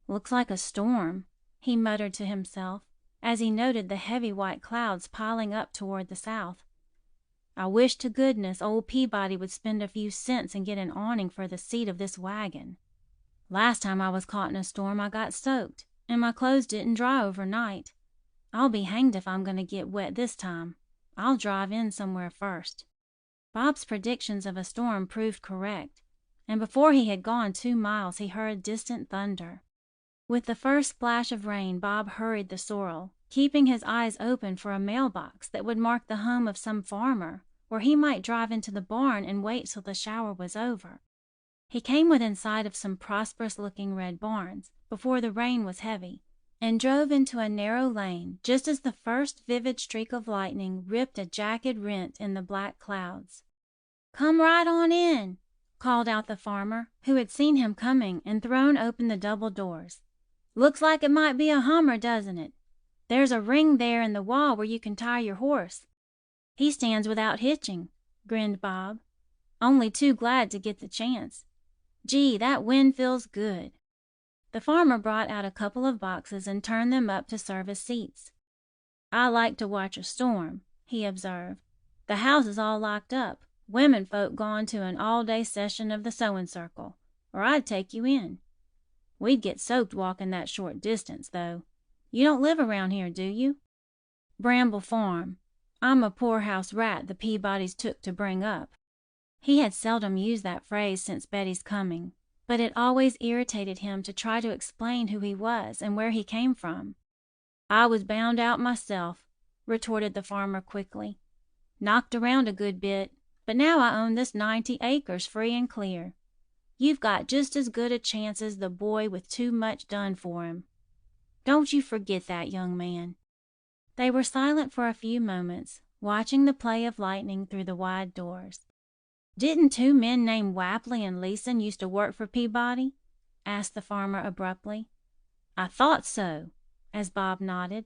Looks like a storm, he muttered to himself, as he noted the heavy white clouds piling up toward the south. I wish to goodness old Peabody would spend a few cents and get an awning for the seat of this wagon. Last time I was caught in a storm I got soaked, and my clothes didn't dry overnight. I'll be hanged if I'm going to get wet this time. I'll drive in somewhere first. Bob's predictions of a storm proved correct, and before he had gone 2 miles he heard distant thunder. With the first splash of rain, Bob hurried the sorrel, keeping his eyes open for a mailbox that would mark the home of some farmer, where he might drive into the barn and wait till the shower was over. He came within sight of some prosperous-looking red barns before the rain was heavy, and drove into a narrow lane just as the first vivid streak of lightning ripped a jagged rent in the black clouds. "Come right on in," called out the farmer, who had seen him coming and thrown open the double doors. "Looks like it might be a hummer, doesn't it? There's a ring there in the wall where you can tie your horse." "He stands without hitching," grinned Bob. "Only too glad to get the chance. Gee, that wind feels good." The farmer brought out a couple of boxes and turned them up to serve as seats. "I like to watch a storm," he observed. "The house is all locked up, women folk gone to an all-day session of the sewing circle, or I'd take you in. We'd get soaked walking that short distance, though. You don't live around here, do you?" "Bramble Farm. I'm a poorhouse rat the Peabodys took to bring up." He had seldom used that phrase since Betty's coming, but it always irritated him to try to explain who he was and where he came from. "I was bound out myself," retorted the farmer quickly. "Knocked around a good bit, but now I own this 90 acres free and clear. You've got just as good a chance as the boy with too much done for him. Don't you forget that, young man." They were silent for a few moments, watching the play of lightning through the wide doors. "Didn't 2 men named Wapley and Leeson used to work for Peabody?" asked the farmer abruptly. "I thought so," as Bob nodded.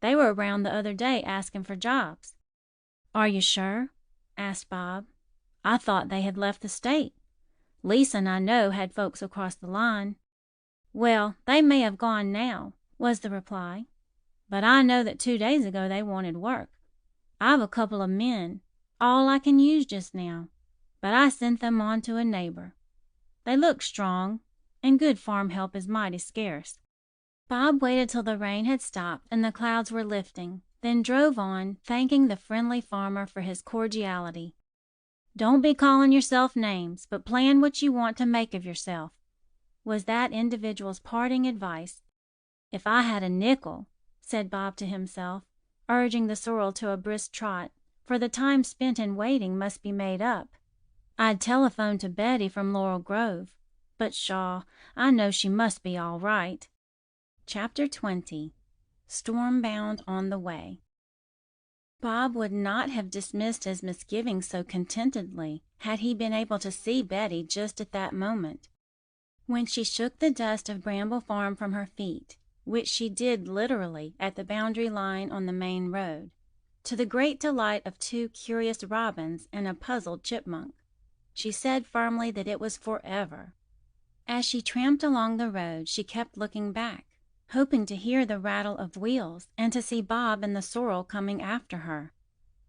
"They were around the other day asking for jobs." "Are you sure?" asked Bob. "I thought they had left the state. Leeson, I know, had folks across the line." "Well, they may have gone now," was the reply. "But I know that 2 days ago they wanted work. I've a couple of men, all I can use just now, but I sent them on to a neighbor. They look strong, and good farm help is mighty scarce." Bob waited till the rain had stopped and the clouds were lifting, then drove on, thanking the friendly farmer for his cordiality. "Don't be calling yourself names, but plan what you want to make of yourself," was that individual's parting advice. "If I had a nickel," said Bob to himself, urging the sorrel to a brisk trot, for the time spent in waiting must be made up, "I'd telephone to Betty from Laurel Grove. But pshaw, I know she must be all right." Chapter 20. Stormbound on the Way. Bob would not have dismissed his misgivings so contentedly had he been able to see Betty just at that moment. When she shook the dust of Bramble Farm from her feet, which she did literally at the boundary line on the main road, to the great delight of 2 curious robins and a puzzled chipmunk, she said firmly that it was forever. As she tramped along the road, she kept looking back, hoping to hear the rattle of wheels and to see Bob and the sorrel coming after her.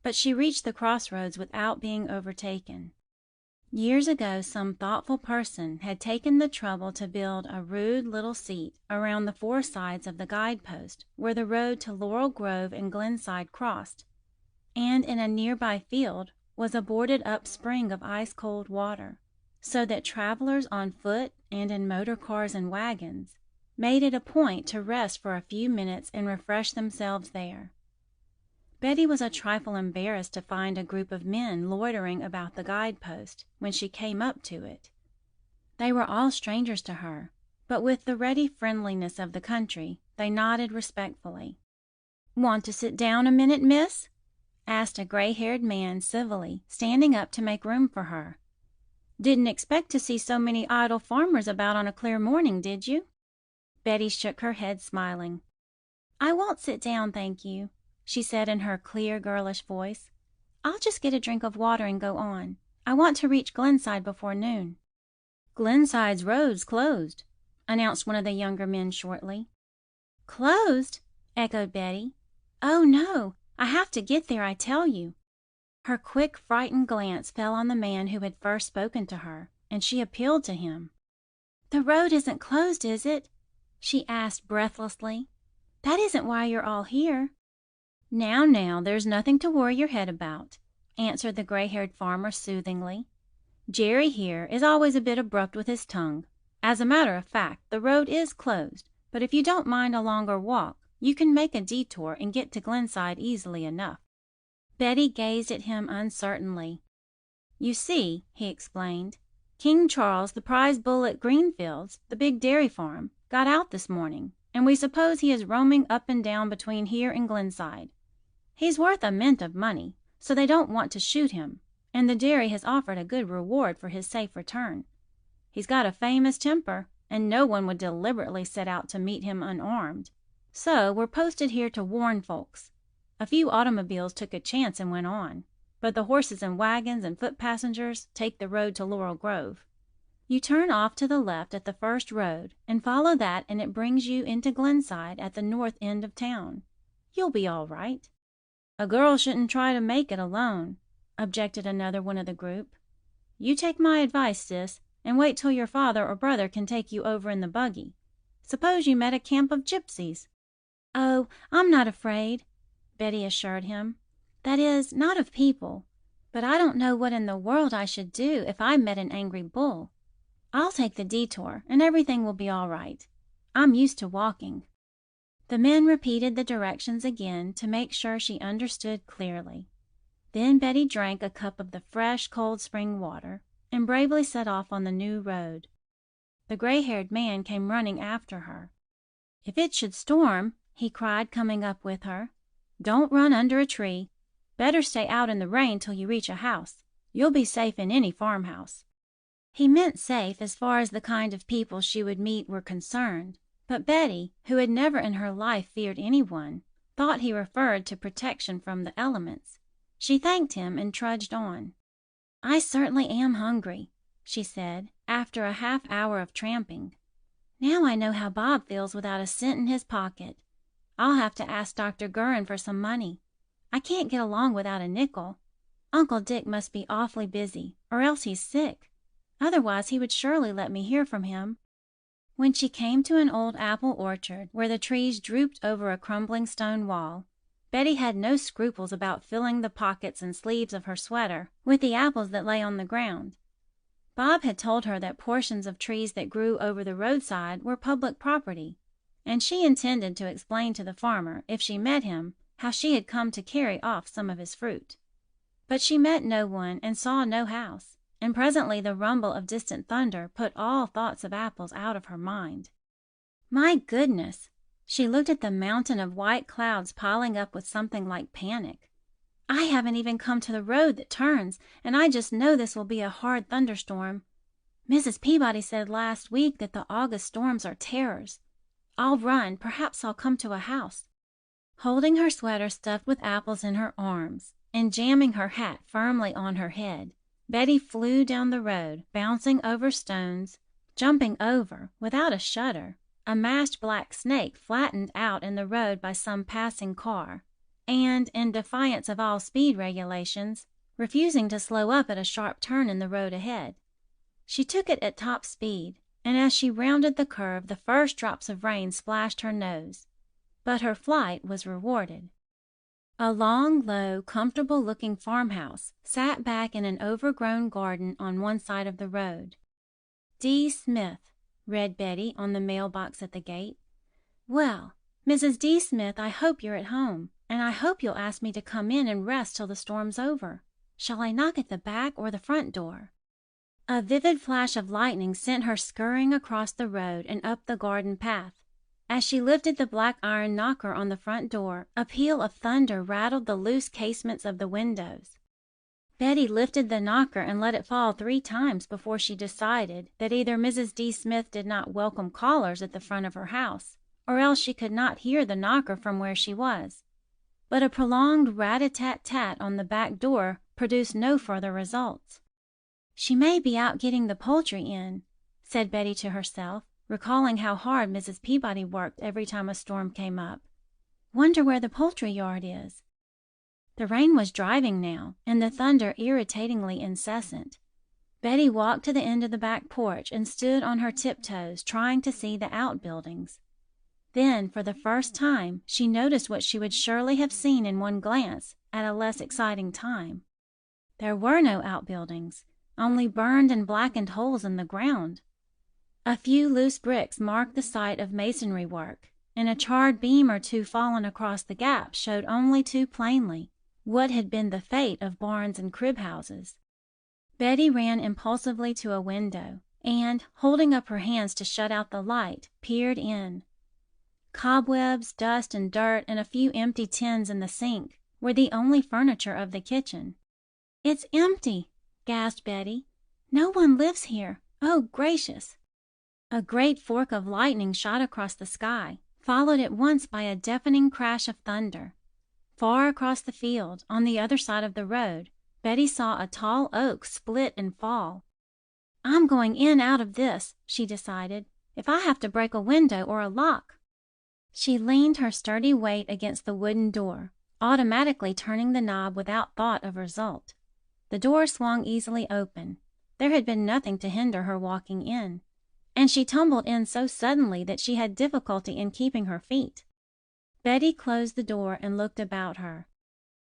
But she reached the crossroads without being overtaken. Years ago some thoughtful person had taken the trouble to build a rude little seat around the 4 sides of the guidepost where the road to Laurel Grove and Glenside crossed, and in a nearby field was a boarded-up spring of ice-cold water, so that travelers on foot and in motor cars and wagons made it a point to rest for a few minutes and refresh themselves there. Betty was a trifle embarrassed to find a group of men loitering about the guidepost when she came up to it. They were all strangers to her, but with the ready friendliness of the country, they nodded respectfully. "Want to sit down a minute, miss?" asked a gray-haired man civilly, standing up to make room for her. "Didn't expect to see so many idle farmers about on a clear morning, did you?" Betty shook her head, smiling. "I won't sit down, thank you," she said in her clear, girlish voice. "I'll just get a drink of water and go on. I want to reach Glenside before noon." "Glenside's road's closed," announced one of the younger men shortly. "Closed?" echoed Betty. "Oh, no, I have to get there, I tell you." Her quick, frightened glance fell on the man who had first spoken to her, and she appealed to him. "The road isn't closed, is it?" she asked breathlessly. "That isn't why you're all here." Now, there's nothing to worry your head about," answered the gray-haired farmer soothingly. "Jerry here is always a bit abrupt with his tongue. As a matter of fact, the road is closed, but if you don't mind a longer walk, you can make a detour and get to Glenside easily enough." Betty gazed at him uncertainly. "You see," he explained, "King Charles, the prize bull at Greenfields, the big dairy farm, got out this morning, and we suppose he is roaming up and down between here and Glenside. He's worth a mint of money, so they don't want to shoot him, and the dairy has offered a good reward for his safe return. He's got a famous temper, and no one would deliberately set out to meet him unarmed. So we're posted here to warn folks. A few automobiles took a chance and went on, but the horses and wagons and foot passengers take the road to Laurel Grove. You turn off to the left at the first road and follow that, and it brings you into Glenside at the north end of town. You'll be all right." "A girl shouldn't try to make it alone," objected another one of the group. "You take my advice, sis, and wait till your father or brother can take you over in the buggy. Suppose you met a camp of gypsies." "Oh, I'm not afraid," Betty assured him. "That is, not of people. But I don't know what in the world I should do if I met an angry bull. I'll take the detour, and everything will be all right. I'm used to walking." The men repeated the directions again to make sure she understood clearly. Then Betty drank a cup of the fresh, cold spring water and bravely set off on the new road. The gray-haired man came running after her. "If it should storm," he cried, coming up with her, "don't run under a tree. Better stay out in the rain till you reach a house. You'll be safe in any farmhouse." He meant safe as far as the kind of people she would meet were concerned, but Betty, who had never in her life feared anyone, thought he referred to protection from the elements. She thanked him and trudged on. "I certainly am hungry," she said, after a half-hour of tramping. "Now I know how Bob feels without a cent in his pocket. I'll have to ask Dr. Gurin for some money. I can't get along without a nickel. Uncle Dick must be awfully busy, or else he's sick. Otherwise he would surely let me hear from him." When she came to an old apple orchard where the trees drooped over a crumbling stone wall, Betty had no scruples about filling the pockets and sleeves of her sweater with the apples that lay on the ground. Bob had told her that portions of trees that grew over the roadside were public property, and she intended to explain to the farmer, if she met him, how she had come to carry off some of his fruit. But she met no one and saw no house, and presently the rumble of distant thunder put all thoughts of apples out of her mind. My goodness! She looked at the mountain of white clouds piling up with something like panic. "I haven't even come to the road that turns, and I just know this will be a hard thunderstorm. Mrs. Peabody said last week that the August storms are terrors. I'll run. Perhaps I'll come to a house." Holding her sweater stuffed with apples in her arms and jamming her hat firmly on her head, Betty flew down the road, bouncing over stones, jumping over, without a shudder, a mashed black snake flattened out in the road by some passing car, and, in defiance of all speed regulations, refusing to slow up at a sharp turn in the road ahead. She took it at top speed, and as she rounded the curve the first drops of rain splashed her nose. But her flight was rewarded. A long, low, comfortable-looking farmhouse sat back in an overgrown garden on one side of the road. D. Smith, read Betty on the mailbox at the gate. Well, Mrs. D. Smith, I hope you're at home, and I hope you'll ask me to come in and rest till the storm's over. Shall I knock at the back or the front door? A vivid flash of lightning sent her scurrying across the road and up the garden path. As she lifted the black iron knocker on the front door, a peal of thunder rattled the loose casements of the windows. Betty lifted the knocker and let it fall 3 times before she decided that either Mrs. D. Smith did not welcome callers at the front of her house, or else she could not hear the knocker from where she was. But a prolonged rat-a-tat-tat on the back door produced no further results. "She may be out getting the poultry in," said Betty to herself, recalling how hard Mrs. Peabody worked every time a storm came up. "Wonder where the poultry yard is." The rain was driving now, and the thunder irritatingly incessant. Betty walked to the end of the back porch and stood on her tiptoes, trying to see the outbuildings. Then, for the first time, she noticed what she would surely have seen in one glance at a less exciting time. There were no outbuildings, only burned and blackened holes in the ground. A few loose bricks marked the site of masonry work, and a charred beam or two fallen across the gap showed only too plainly what had been the fate of barns and crib houses. Betty ran impulsively to a window, and, holding up her hands to shut out the light, peered in. Cobwebs, dust, and dirt, and a few empty tins in the sink were the only furniture of the kitchen. "It's empty," gasped Betty. "No one lives here. Oh, gracious!" A great fork of lightning shot across the sky, followed at once by a deafening crash of thunder. Far across the field, on the other side of the road, Betty saw a tall oak split and fall. "I'm going in out of this," she decided, "if I have to break a window or a lock." She leaned her sturdy weight against the wooden door, automatically turning the knob without thought of result. The door swung easily open. There had been nothing to hinder her walking in, and she tumbled in so suddenly that she had difficulty in keeping her feet. Betty closed the door and looked about her.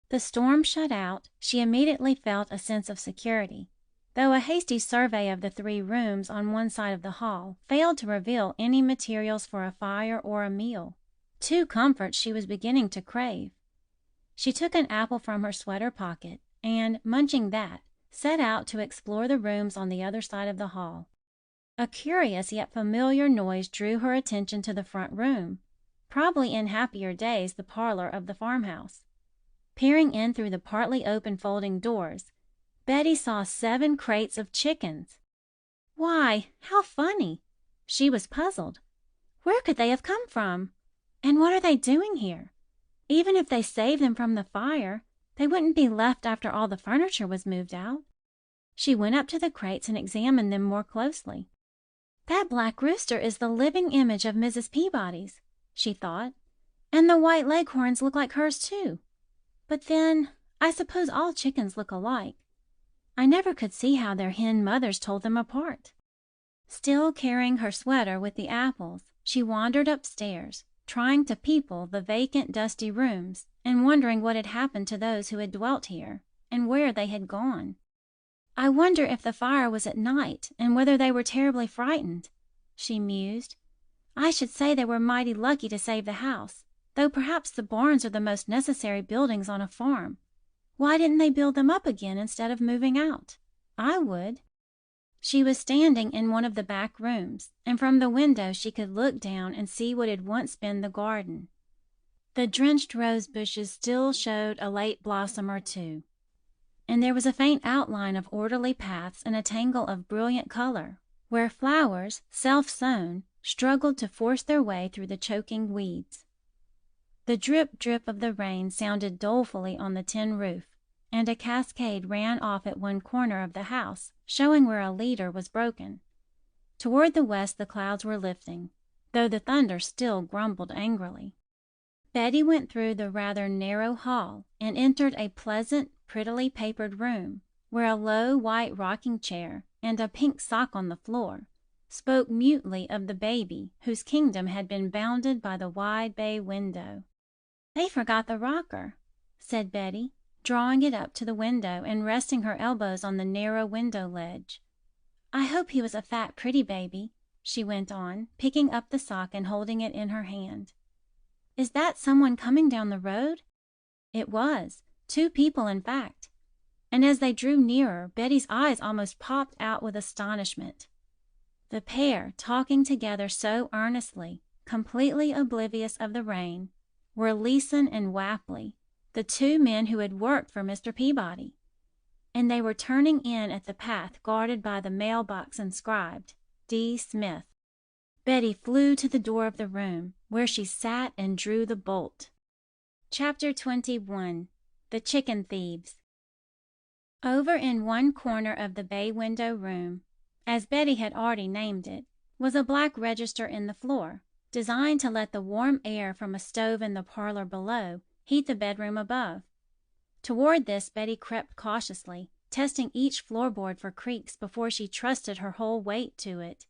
The storm shut out, she immediately felt a sense of security, though a hasty survey of the 3 rooms on one side of the hall failed to reveal any materials for a fire or a meal, 2 comforts she was beginning to crave. She took an apple from her sweater pocket and, munching that, set out to explore the rooms on the other side of the hall. A curious yet familiar noise drew her attention to the front room, probably in happier days the parlor of the farmhouse. Peering in through the partly open folding doors, Betty saw 7 crates of chickens. Why, how funny! She was puzzled. Where could they have come from? And what are they doing here? Even if they saved them from the fire, they wouldn't be left after all the furniture was moved out. She went up to the crates and examined them more closely. "That black rooster is the living image of Mrs. Peabody's," she thought, "and the white leghorns look like hers too. But then, I suppose all chickens look alike. I never could see how their hen mothers told them apart." Still carrying her sweater with the apples, she wandered upstairs, trying to people the vacant, dusty rooms and wondering what had happened to those who had dwelt here and where they had gone. "I wonder if the fire was at night and whether they were terribly frightened," she mused. "I should say they were mighty lucky to save the house, though perhaps the barns are the most necessary buildings on a farm. Why didn't they build them up again instead of moving out? I would." She was standing in one of the back rooms, and from the window she could look down and see what had once been the garden. The drenched rose bushes still showed a late blossom or 2, and there was a faint outline of orderly paths and a tangle of brilliant color, where flowers, self-sown, struggled to force their way through the choking weeds. The drip-drip of the rain sounded dolefully on the tin roof, and a cascade ran off at one corner of the house, showing where a leader was broken. Toward the west the clouds were lifting, though the thunder still grumbled angrily. Betty went through the rather narrow hall and entered a pleasant, prettily papered room, where a low white rocking chair and a pink sock on the floor spoke mutely of the baby whose kingdom had been bounded by the wide bay window. "They forgot the rocker," said Betty, drawing it up to the window and resting her elbows on the narrow window ledge. "I hope he was a fat, pretty baby," she went on, picking up the sock and holding it in her hand. "Is that someone coming down the road?" It was, 2 people in fact, and as they drew nearer, Betty's eyes almost popped out with astonishment. The pair, talking together so earnestly, completely oblivious of the rain, were Leeson and Wapley, the 2 men who had worked for Mr. Peabody, and they were turning in at the path guarded by the mailbox inscribed, D. Smith. Betty flew to the door of the room, where she sat and drew the bolt. Chapter 21. The Chicken Thieves. Over in one corner of the bay window room, as Betty had already named it, was a black register in the floor, designed to let the warm air from a stove in the parlor below heat the bedroom above. Toward this Betty crept cautiously, testing each floorboard for creaks before she trusted her whole weight to it.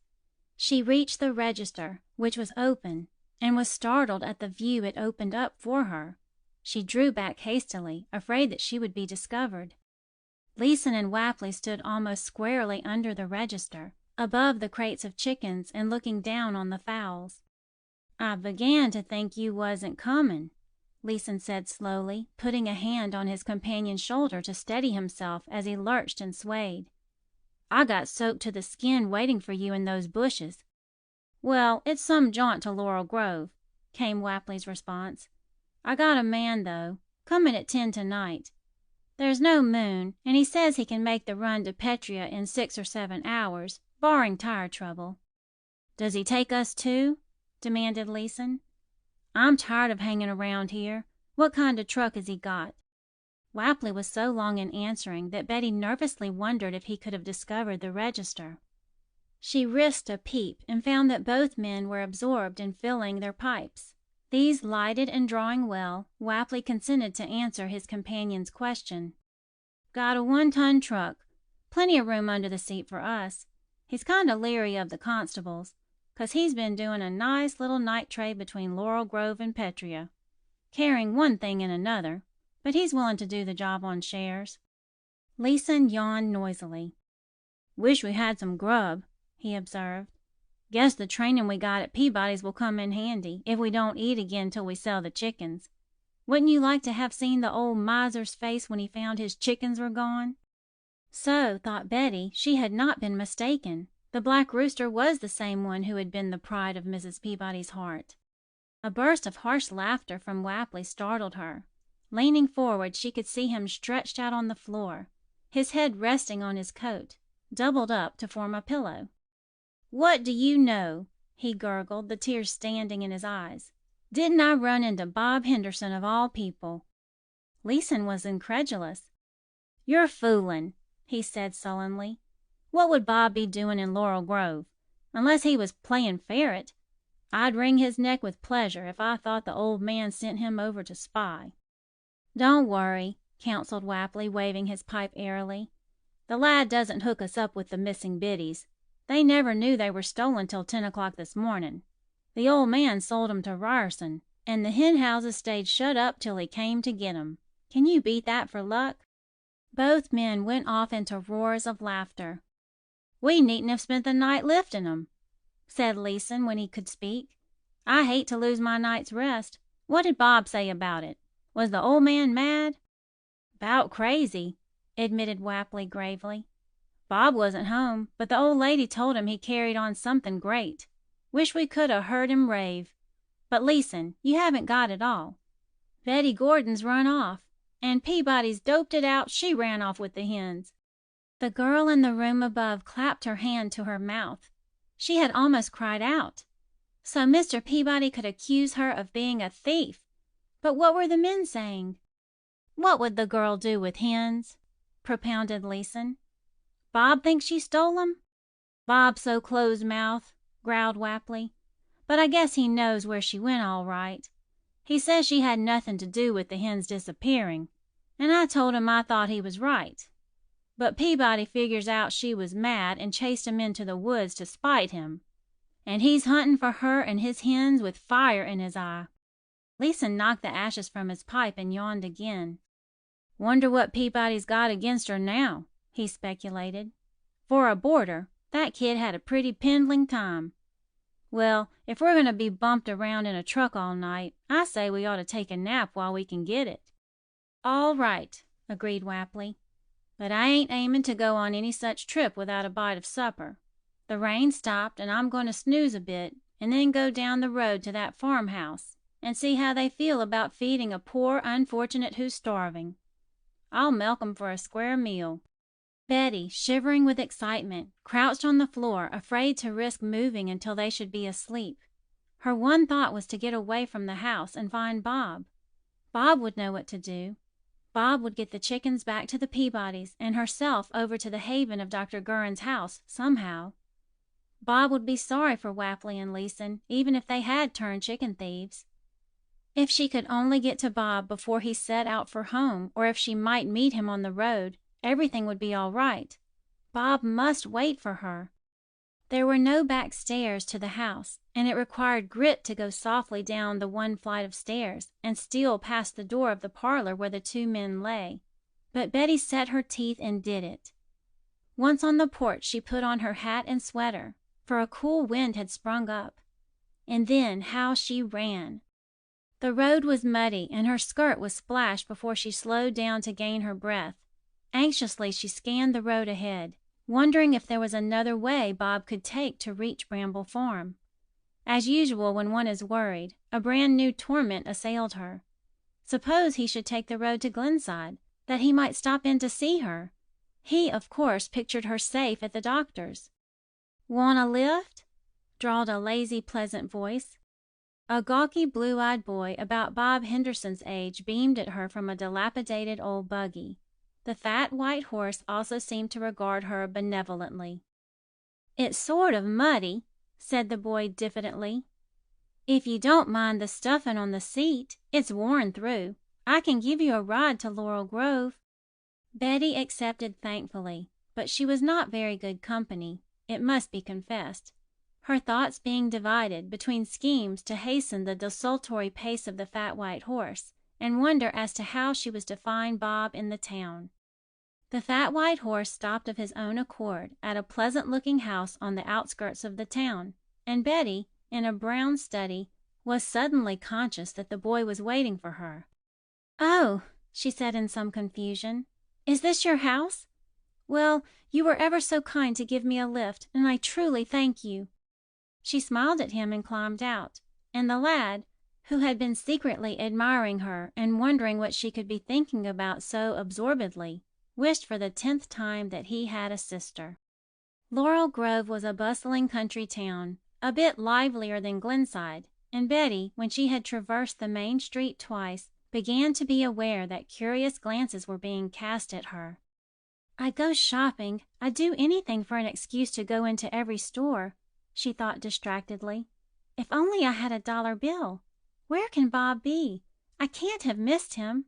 She reached the register, which was open, and was startled at the view it opened up for her. She drew back hastily, afraid that she would be discovered. Leeson and Wapley stood almost squarely under the register, above the crates of chickens and looking down on the fowls. "I began to think you wasn't comin'," Leeson said slowly, putting a hand on his companion's shoulder to steady himself as he lurched and swayed. "I got soaked to the skin waiting for you in those bushes." "Well, it's some jaunt to Laurel Grove," came Wapley's response. "I got a man, though, comin' at 10 tonight. There's no moon, and he says he can make the run to Petria in 6 or 7 hours, barring tire trouble." "Does he take us too?" demanded Leeson. "I'm tired of hanging around here. What kind of truck has he got?" Wapley was so long in answering that Betty nervously wondered if he could have discovered the register. She risked a peep and found that both men were absorbed in filling their pipes. These lighted and drawing well, Wapley consented to answer his companion's question. "Got a 1-ton truck. Plenty of room under the seat for us. He's kind of leery of the constables, 'cause he's been doing a nice little night trade between Laurel Grove and Petria, carrying one thing and another, but he's willing to do the job on shares." Leeson yawned noisily. "Wish we had some grub," he observed. "Guess the training we got at Peabody's will come in handy, if we don't eat again till we sell the chickens. Wouldn't you like to have seen the old miser's face when he found his chickens were gone?" So, thought Betty, she had not been mistaken. The black rooster was the same one who had been the pride of Mrs. Peabody's heart. A burst of harsh laughter from Wapley startled her. Leaning forward, she could see him stretched out on the floor, his head resting on his coat, doubled up to form a pillow. "What do you know?" he gurgled, the tears standing in his eyes. "Didn't I run into Bob Henderson of all people?" Leeson was incredulous. "You're foolin'," he said sullenly. "What would Bob be doing in Laurel Grove? Unless he was playin' ferret. I'd wring his neck with pleasure if I thought the old man sent him over to spy." "Don't worry," counseled Wapley, waving his pipe airily. "The lad doesn't hook us up with the missing biddies. They never knew they were stolen till 10 o'clock this morning. The old man sold 'em to Ryerson, and the hen houses stayed shut up till he came to get 'em. Can you beat that for luck?" Both men went off into roars of laughter. "We needn't have spent the night lifting 'em," said Leeson when he could speak. "I hate to lose my night's rest. What did Bob say about it? Was the old man mad?" "'Bout crazy," admitted Wapley gravely. "Bob wasn't home, but the old lady told him he carried on something great. Wish we could 'a' heard him rave. But, Leeson, you haven't got it all. Betty Gordon's run off, and Peabody's doped it out she ran off with the hens." The girl in the room above clapped her hand to her mouth. She had almost cried out. So Mr. Peabody could accuse her of being a thief. But what were the men saying? "What would the girl do with hens?" propounded Leeson. "Bob thinks she stole 'em?" "Bob's so close-mouthed," growled Wapley. "But I guess he knows where she went all right. He says she had nothing to do with the hens disappearing, and I told him I thought he was right. But Peabody figures out she was mad and chased him into the woods to spite him, and he's hunting for her and his hens with fire in his eye." Leeson knocked the ashes from his pipe and yawned again. "Wonder what Peabody's got against her now," he speculated. "For a boarder, that kid had a pretty pindling time. Well, if we're going to be bumped around in a truck all night, I say we ought to take a nap while we can get it." "All right," agreed Wapley. "But I ain't aiming to go on any such trip without a bite of supper. The rain stopped, and I'm going to snooze a bit, and then go down the road to that farmhouse and see how they feel about feeding a poor unfortunate who's starving. I'll milk 'em for a square meal." Betty, shivering with excitement, crouched on the floor, afraid to risk moving until they should be asleep. Her one thought was to get away from the house and find Bob. Bob would know what to do. Bob would get the chickens back to the Peabodys and herself over to the haven of Dr. Guerin's house somehow. Bob would be sorry for Wapley and Leeson, even if they had turned chicken thieves. If she could only get to Bob before he set out for home, or if she might meet him on the road, everything would be all right. Bob must wait for her. There were no back stairs to the house, and it required grit to go softly down the one flight of stairs and steal past the door of the parlor where the two men lay. But Betty set her teeth and did it. Once on the porch, she put on her hat and sweater, for a cool wind had sprung up. And then how she ran! The road was muddy, and her skirt was splashed before she slowed down to gain her breath. Anxiously, she scanned the road ahead, wondering if there was another way Bob could take to reach Bramble Farm. As usual, when one is worried, a brand new torment assailed her. Suppose he should take the road to Glenside, that he might stop in to see her. He, of course, pictured her safe at the doctor's. "Want a lift?" drawled a lazy, pleasant voice. A gawky, blue-eyed boy about Bob Henderson's age beamed at her from a dilapidated old buggy. The fat white horse also seemed to regard her benevolently. "It's sort of muddy," said the boy diffidently. "If you don't mind the stuffing on the seat, it's worn through. I can give you a ride to Laurel Grove." Betty accepted thankfully, but she was not very good company, it must be confessed, her thoughts being divided between schemes to hasten the desultory pace of the fat white horse and wonder as to how she was to find Bob in the town. The fat white horse stopped of his own accord at a pleasant-looking house on the outskirts of the town, and Betty, in a brown study, was suddenly conscious that the boy was waiting for her. "Oh," she said in some confusion, "is this your house? Well, you were ever so kind to give me a lift, and I truly thank you." She smiled at him and climbed out, and the lad, who had been secretly admiring her and wondering what she could be thinking about so absorbedly, wished for the 10th time that he had a sister. Laurel Grove was a bustling country town, a bit livelier than Glenside, and Betty, when she had traversed the main street twice, began to be aware that curious glances were being cast at her. "I go shopping. I'd do anything for an excuse to go into every store," she thought distractedly. "If only I had a dollar bill. Where can Bob be? I can't have missed him."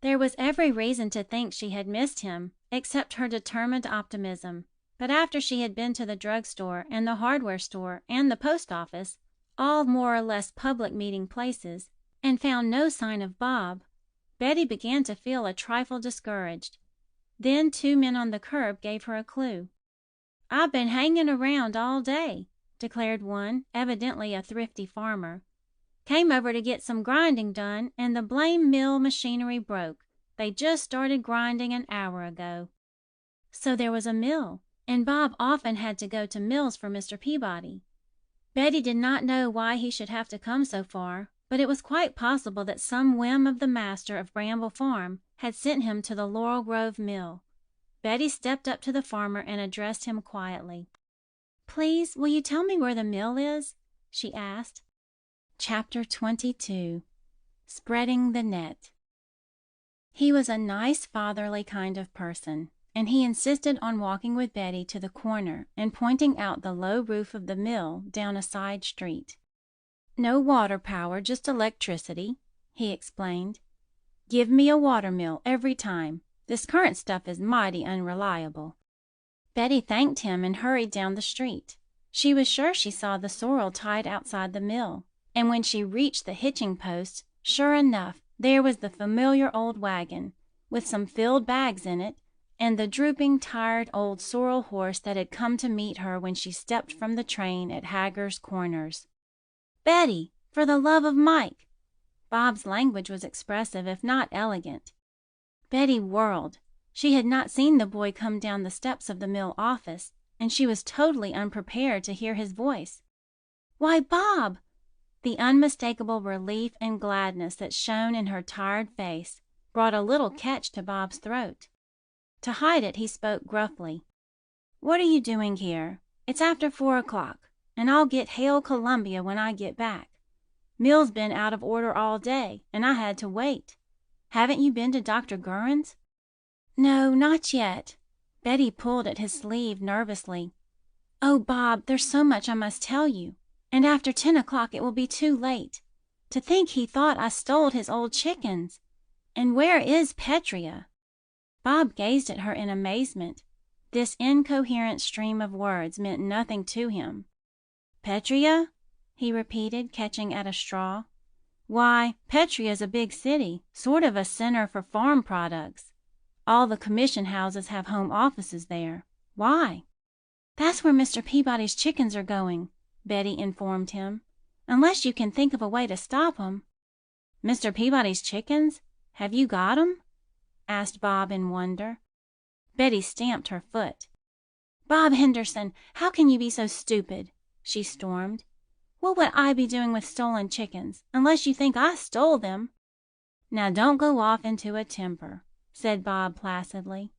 There was every reason to think she had missed him, except her determined optimism. But after she had been to the drugstore and the hardware store and the post office, all more or less public meeting places, and found no sign of Bob, Betty began to feel a trifle discouraged. Then two men on the curb gave her a clue. "I've been hanging around all day," declared one, evidently a thrifty farmer. "Came over to get some grinding done, and the blame mill machinery broke. They just started grinding an hour ago." So there was a mill, and Bob often had to go to mills for Mr. Peabody. Betty did not know why he should have to come so far, but it was quite possible that some whim of the master of Bramble Farm had sent him to the Laurel Grove mill. Betty stepped up to the farmer and addressed him quietly. "Please, will you tell me where the mill is?" she asked. Chapter 22. Spreading the Net. He was a nice, fatherly kind of person, and he insisted on walking with Betty to the corner and pointing out the low roof of the mill down a side street. "No water power, just electricity," he explained. "Give me a water mill every time. This current stuff is mighty unreliable." Betty thanked him and hurried down the street. She was sure she saw the sorrel tied outside the mill. and when she reached the hitching post, sure enough, there was the familiar old wagon, with some filled bags in it, and the drooping, tired old sorrel horse that had come to meet her when she stepped from the train at Hager's Corners. "Betty, for the love of Mike!" Bob's language was expressive, if not elegant. Betty whirled. She had not seen the boy come down the steps of the mill office, and she was totally unprepared to hear his voice. "Why, Bob!" The unmistakable relief and gladness that shone in her tired face brought a little catch to Bob's throat. To hide it, he spoke gruffly. "What are you doing here? It's after 4 o'clock, and I'll get Hail Columbia when I get back. Mill's been out of order all day, and I had to wait. Haven't you been to Dr. Guerin's?" "No, not yet." Betty pulled at his sleeve nervously. "Oh, Bob, there's so much I must tell you, and after 10 o'clock it will be too late. To think he thought I stole his old chickens! And where is Petria?" Bob gazed at her in amazement. This incoherent stream of words meant nothing to him. "Petria?" he repeated, catching at a straw. "Why, Petria's a big city, sort of a center for farm products. All the commission houses have home offices there. Why?" "That's where Mr. Peabody's chickens are going," Betty informed him, "unless you can think of a way to stop 'em." "Mr. Peabody's chickens? Have you got 'em?" asked Bob in wonder. Betty stamped her foot. "Bob Henderson, how can you be so stupid?" she stormed. "What would I be doing with stolen chickens, unless you think I stole them?" "Now don't go off into a temper," said Bob placidly.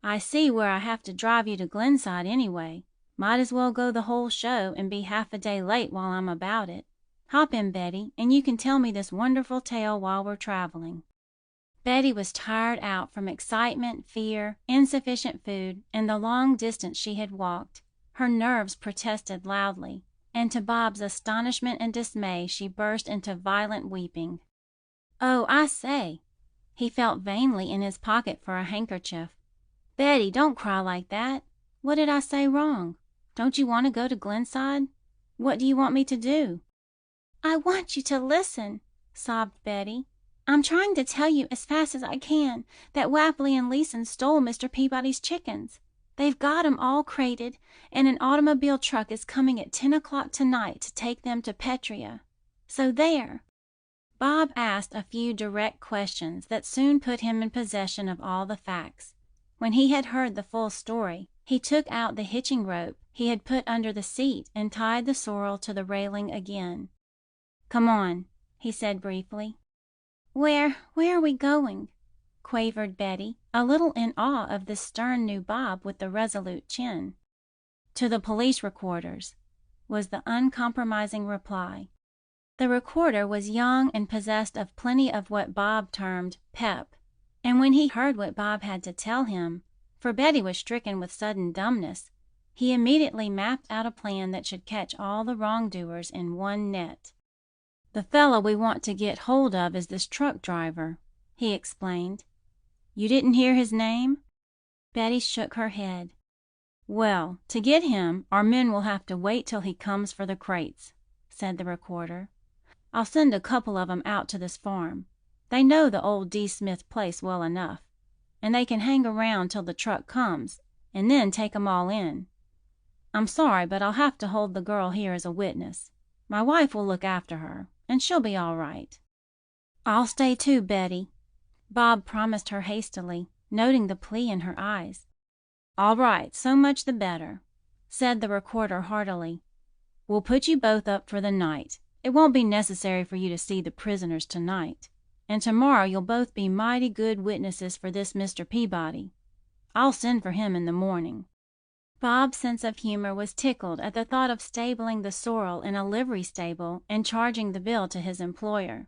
"I see where I have to drive you to Glenside anyway. Might as well go the whole show and be half a day late while I'm about it. Hop in, Betty, and you can tell me this wonderful tale while we're traveling." Betty was tired out from excitement, fear, insufficient food, and the long distance she had walked. Her nerves protested loudly, and to Bob's astonishment and dismay she burst into violent weeping. "Oh, I say!" He felt vainly in his pocket for a handkerchief. "Betty, don't cry like that. What did I say wrong? Don't you want to go to Glenside? What do you want me to do?" "I want you to listen," sobbed Betty. "I'm trying to tell you as fast as I can that Wapley and Leeson stole Mr. Peabody's chickens. They've got 'em all crated, and an automobile truck is coming at 10 o'clock tonight to take them to Petria. So there." Bob asked a few direct questions that soon put him in possession of all the facts. When he had heard the full story, he took out the hitching rope he had put under the seat and tied the sorrel to the railing again. "Come on," he said briefly. Where are we going?" quavered Betty, a little in awe of this stern new Bob with the resolute chin. "To the police recorder's," was the uncompromising reply. The recorder was young and possessed of plenty of what Bob termed pep, and when he heard what Bob had to tell him, for Betty was stricken with sudden dumbness, he immediately mapped out a plan that should catch all the wrongdoers in one net. "The fellow we want to get hold of is this truck driver," he explained. "You didn't hear his name?" Betty shook her head. "Well, to get him, our men will have to wait till he comes for the crates," said the recorder. "I'll send a couple of 'em out to this farm. They know the old D. Smith place well enough, and they can hang around till the truck comes, and then take 'em all in. I'm sorry, but I'll have to hold the girl here as a witness. My wife will look after her, and she'll be all right." "I'll stay too, Betty," Bob promised her hastily, noting the plea in her eyes. "All right, so much the better," said the recorder heartily. "We'll put you both up for the night. It won't be necessary for you to see the prisoners tonight, and tomorrow you'll both be mighty good witnesses for this Mr. Peabody. I'll send for him in the morning." Bob's sense of humor was tickled at the thought of stabling the sorrel in a livery stable and charging the bill to his employer.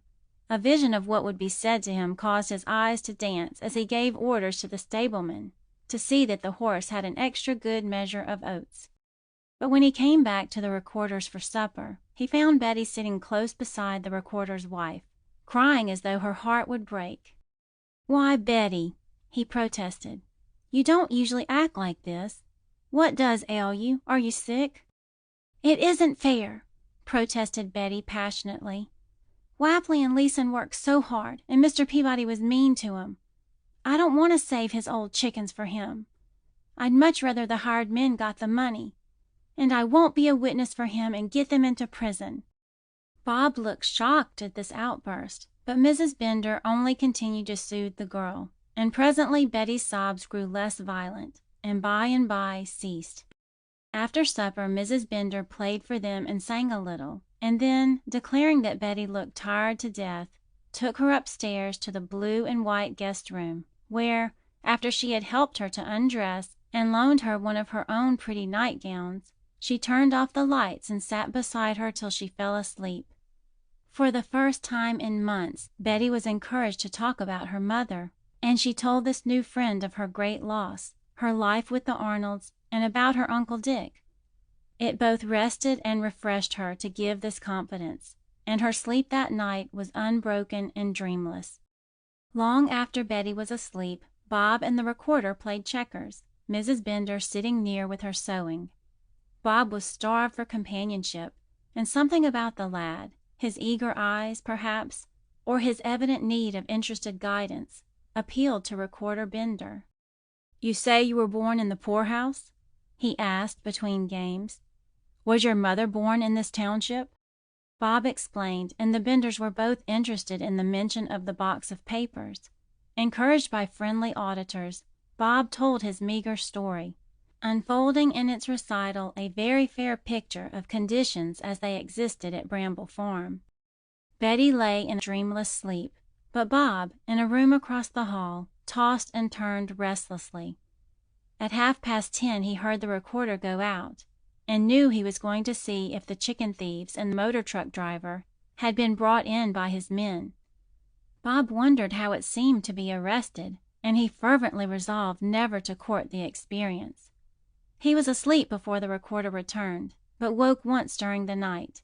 A vision of what would be said to him caused his eyes to dance as he gave orders to the stableman to see that the horse had an extra good measure of oats. But when he came back to the recorder's for supper, he found Betty sitting close beside the recorder's wife, crying as though her heart would break. "Why, Betty," he protested, "you don't usually act like this. What does ail you? Are you sick?" "It isn't fair. protested Betty passionately. "Wapley and Leeson worked so hard, and Mr. Peabody was mean to him. I don't want to save his old chickens for him. I'd much rather the hired men got the money. And I won't be a witness for him and get them into prison." Bob looked shocked at this outburst, but Mrs. Bender only continued to soothe the girl, and presently Betty's sobs grew less violent, and by ceased. After supper, Mrs. Bender played for them and sang a little, and then, declaring that Betty looked tired to death, took her upstairs to the blue and white guest room, where, after she had helped her to undress and loaned her one of her own pretty nightgowns, she turned off the lights and sat beside her till she fell asleep. For the first time in months, Betty was encouraged to talk about her mother, and she told this new friend of her great loss, her life with the Arnolds, and about her Uncle Dick. It both rested and refreshed her to give this confidence, and her sleep that night was unbroken and dreamless. Long after Betty was asleep, Bob and the recorder played checkers, Mrs. Bender sitting near with her sewing. Bob was starved for companionship, and something about the lad, his eager eyes, perhaps, or his evident need of interested guidance, appealed to Recorder Bender. "You say you were born in the poorhouse?" he asked between games. "Was your mother born in this township?" Bob explained, and the Benders were both interested in the mention of the box of papers. Encouraged by friendly auditors, Bob told his meager story, unfolding in its recital a very fair picture of conditions as they existed at Bramble Farm. Betty lay in dreamless sleep, but Bob, in a room across the hall, tossed and turned restlessly. At 10:30 he heard the recorder go out, and knew he was going to see if the chicken thieves and the motor truck driver had been brought in by his men. Bob wondered how it seemed to be arrested, and he fervently resolved never to court the experience. He was asleep before the recorder returned, but woke once during the night.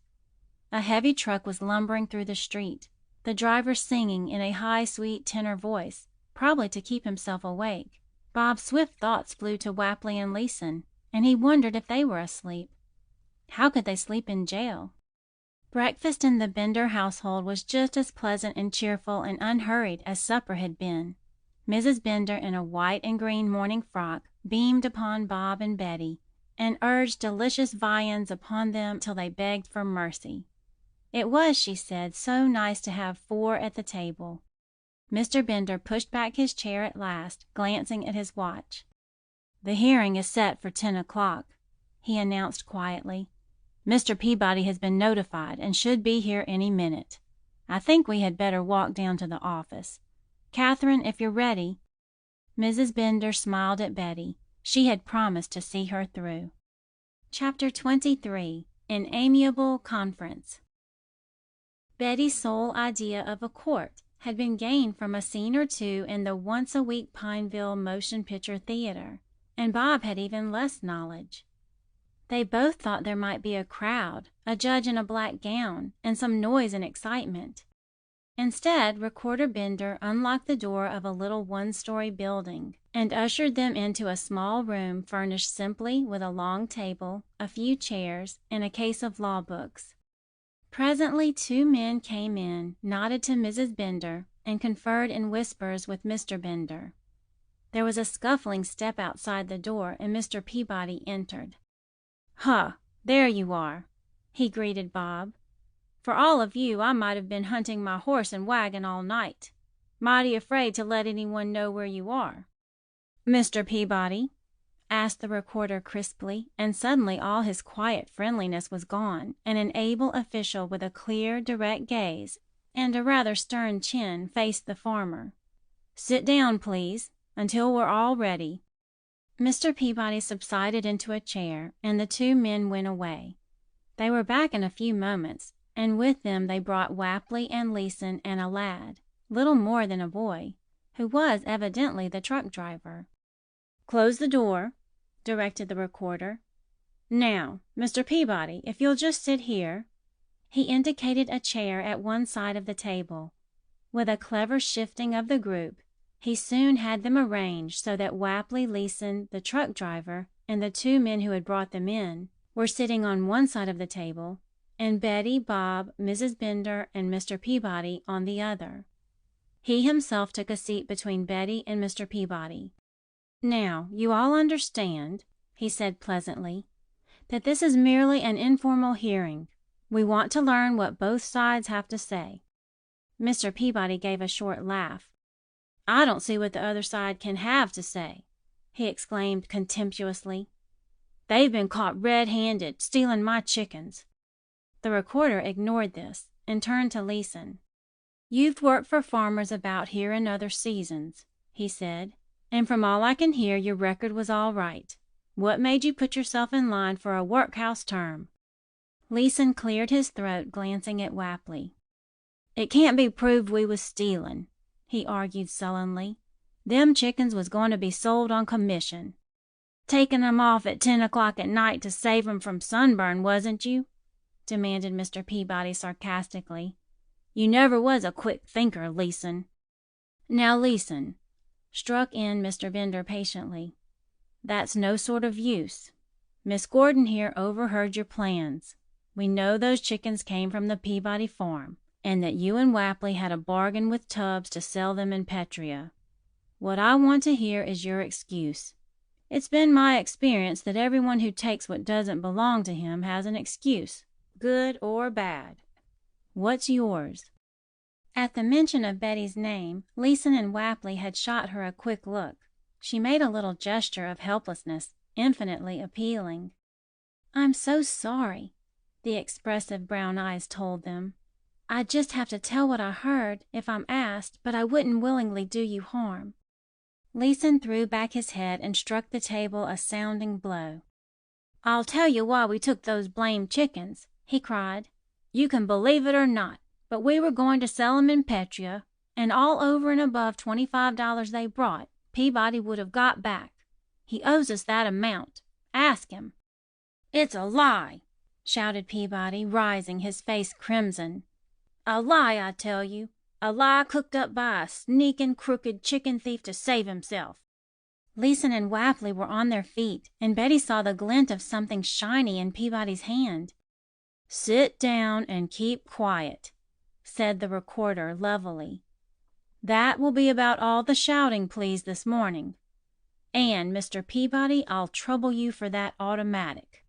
A heavy truck was lumbering through the street, the driver singing in a high, sweet tenor voice, probably to keep himself awake. Bob's swift thoughts flew to Wapley and Leeson, and he wondered if they were asleep. How could they sleep in jail? Breakfast in the Bender household was just as pleasant and cheerful and unhurried as supper had been. Mrs. Bender, in a white and green morning frock, beamed upon Bob and Betty, and urged delicious viands upon them till they begged for mercy. It was, she said, so nice to have 4 at the table. Mr. Bender pushed back his chair at last, glancing at his watch. "The hearing is set for 10 o'clock," he announced quietly. "Mr. Peabody has been notified and should be here any minute. I think we had better walk down to the office. Catherine, if you're ready." Mrs. Bender smiled at Betty. She had promised to see her through. Chapter 23. An Amiable Conference. Betty's sole idea of a court had been gained from a scene or two in the once-a-week Pineville Motion Picture Theater, and Bob had even less knowledge. They both thought there might be a crowd, a judge in a black gown, and some noise and excitement. Instead, Recorder Bender unlocked the door of a little one-story building and ushered them into a small room furnished simply with a long table, a few chairs, and a case of law books. Presently 2 men came in, nodded to Mrs. Bender, and conferred in whispers with Mr. Bender. There was a scuffling step outside the door, and Mr. Peabody entered. "Huh, there you are," he greeted Bob. "For all of you, I might have been hunting my horse and wagon all night. Mighty afraid to let anyone know where you are." "Mr. Peabody?" asked the recorder crisply, and suddenly all his quiet friendliness was gone, and an able official with a clear, direct gaze and a rather stern chin faced the farmer. "Sit down, please, until we're all ready." Mr. Peabody subsided into a chair, and the 2 men went away. They were back in a few moments, and with them they brought Wapley and Leeson and a lad, little more than a boy, who was evidently the truck driver. "Close the door," directed the recorder. "Now, Mr. Peabody, if you'll just sit here." He indicated a chair at one side of the table. With a clever shifting of the group, he soon had them arranged so that Wapley, Leeson, the truck driver, and the 2 men who had brought them in were sitting on one side of the table, and Betty, Bob, Mrs. Bender, and Mr. Peabody on the other. He himself took a seat between Betty and Mr. Peabody. "Now, you all understand," he said pleasantly, "that this is merely an informal hearing. We want to learn what both sides have to say." Mr. Peabody gave a short laugh. "I don't see what the other side can have to say," he exclaimed contemptuously. "They've been caught red-handed, stealing my chickens." The recorder ignored this and turned to Leeson. "You've worked for farmers about here in other seasons," he said, "and from all I can hear your record was all right. What made you put yourself in line for a workhouse term?" Leeson cleared his throat, glancing at Wapley. "It can't be proved we was stealing," he argued sullenly. "Them chickens was going to be sold on commission. Taking 'em off at 10 o'clock at night to save 'em from sunburn, wasn't you?" demanded Mr. Peabody sarcastically. "You never was a quick thinker, Leeson." "Now, Leeson," struck in Mr. Bender patiently, "that's no sort of use. Miss Gordon here overheard your plans. We know those chickens came from the Peabody farm, and that you and Wapley had a bargain with Tubbs to sell them in Petria. What I want to hear is your excuse. It's been my experience that everyone who takes what doesn't belong to him has an excuse, good or bad. What's yours?" At the mention of Betty's name, Leeson and Wapley had shot her a quick look. She made a little gesture of helplessness, infinitely appealing. "I'm so sorry," the expressive brown eyes told them. "I just have to tell what I heard, if I'm asked, but I wouldn't willingly do you harm." Leeson threw back his head and struck the table a sounding blow. "I'll tell you why we took those blamed chickens," he cried. "You can believe it or not, but we were going to sell 'em in Petria, and all over and above $25 they brought, Peabody would have got back. He owes us that amount. Ask him." "It's a lie!" shouted Peabody, rising, his face crimson. "A lie, I tell you. A lie cooked up by a sneaking, crooked chicken thief to save himself." Leeson and Wapley were on their feet, and Betty saw the glint of something shiny in Peabody's hand. "Sit down and keep quiet," said the recorder levelly. "That will be about all the shouting, please, this morning. And, Mr. Peabody, I'll trouble you for that automatic."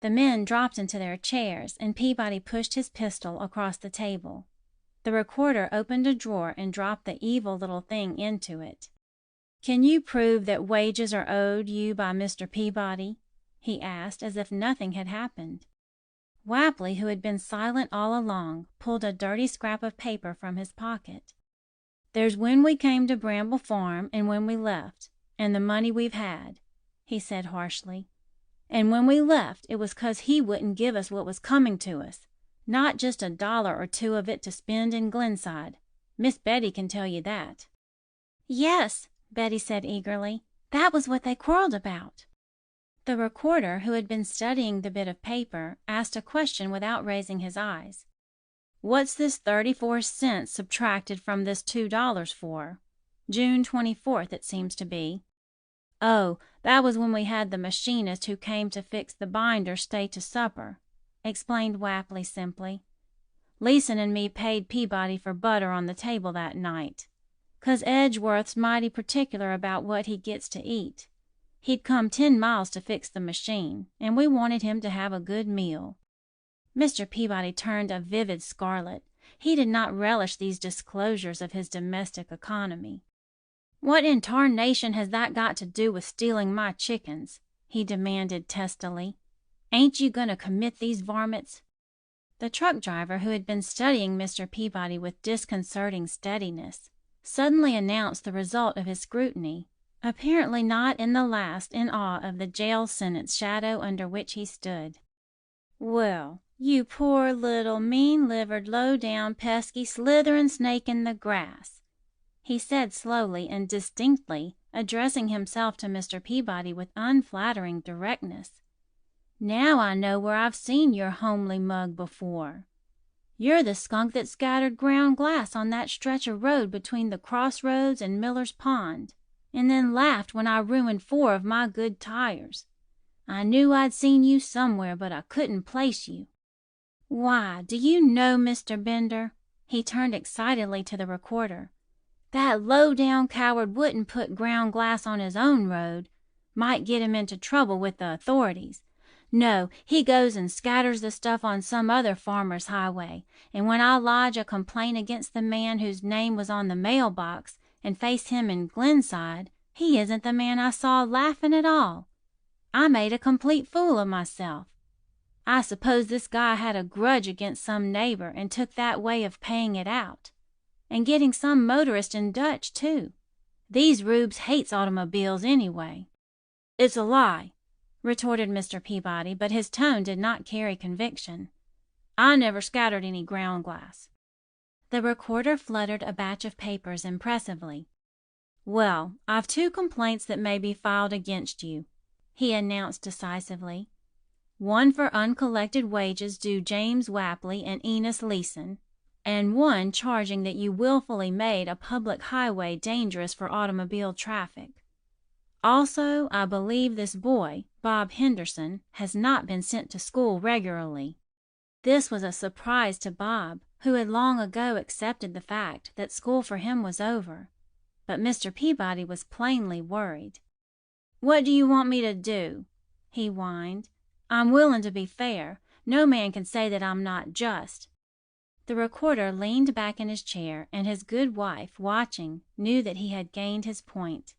The men dropped into their chairs, and Peabody pushed his pistol across the table. The recorder opened a drawer and dropped the evil little thing into it. "Can you prove that wages are owed you by Mr. Peabody?" he asked, as if nothing had happened. Wapley, who had been silent all along, pulled a dirty scrap of paper from his pocket. "There's when we came to Bramble Farm and when we left, and the money we've had," he said harshly. "And when we left, it was 'cause he wouldn't give us what was coming to us, not just $1 or $2 of it to spend in Glenside. Miss Betty can tell you that." "Yes," Betty said eagerly, "that was what they quarreled about." The recorder, who had been studying the bit of paper, asked a question without raising his eyes. "What's this 34 cents subtracted from this $2 for? June 24th, it seems to be." "Oh, that was when we had the machinist who came to fix the binder stay to supper," explained Wapley simply. "Leeson and me paid Peabody for butter on the table that night, 'cause Edgeworth's mighty particular about what he gets to eat. He'd come 10 miles to fix the machine, and we wanted him to have a good meal." Mr. Peabody turned a vivid scarlet. He did not relish these disclosures of his domestic economy. "What in tarnation has that got to do with stealing my chickens?" he demanded testily. "Ain't you going to commit these varmints?" The truck driver, who had been studying Mr. Peabody with disconcerting steadiness, suddenly announced the result of his scrutiny, apparently not in the least in awe of the jail sentence shadow under which he stood. "Well, you poor little mean-livered, low-down, pesky, slitherin' snake in the grass," he said slowly and distinctly, addressing himself to Mr. Peabody with unflattering directness. "Now I know where I've seen your homely mug before. You're the skunk that scattered ground glass on that stretch of road between the crossroads and Miller's Pond, and then laughed when I ruined 4 of my good tires. I knew I'd seen you somewhere, but I couldn't place you." "Why, do you know, Mr. Bender," he turned excitedly to the recorder, "that low-down coward wouldn't put ground glass on his own road. Might get him into trouble with the authorities. No, he goes and scatters the stuff on some other farmer's highway, and when I lodge a complaint against the man whose name was on the mailbox and face him in Glenside, he isn't the man I saw laughing at all. I made a complete fool of myself. I suppose this guy had a grudge against some neighbor and took that way of paying it out. And getting some motorist in Dutch, too. These rubes hates automobiles anyway." "It's a lie," retorted Mr. Peabody, but his tone did not carry conviction. "I never scattered any ground glass." The recorder fluttered a batch of papers impressively. "Well, I've 2 complaints that may be filed against you," he announced decisively. "One for uncollected wages due James Wapley and Enos Leeson, and one charging that you willfully made a public highway dangerous for automobile traffic. Also, I believe this boy, Bob Henderson, has not been sent to school regularly." This was a surprise to Bob, who had long ago accepted the fact that school for him was over. But Mr. Peabody was plainly worried. "What do you want me to do?" he whined. "I'm willing to be fair. No man can say that I'm not just." The recorder leaned back in his chair, and his good wife, watching, knew that he had gained his point.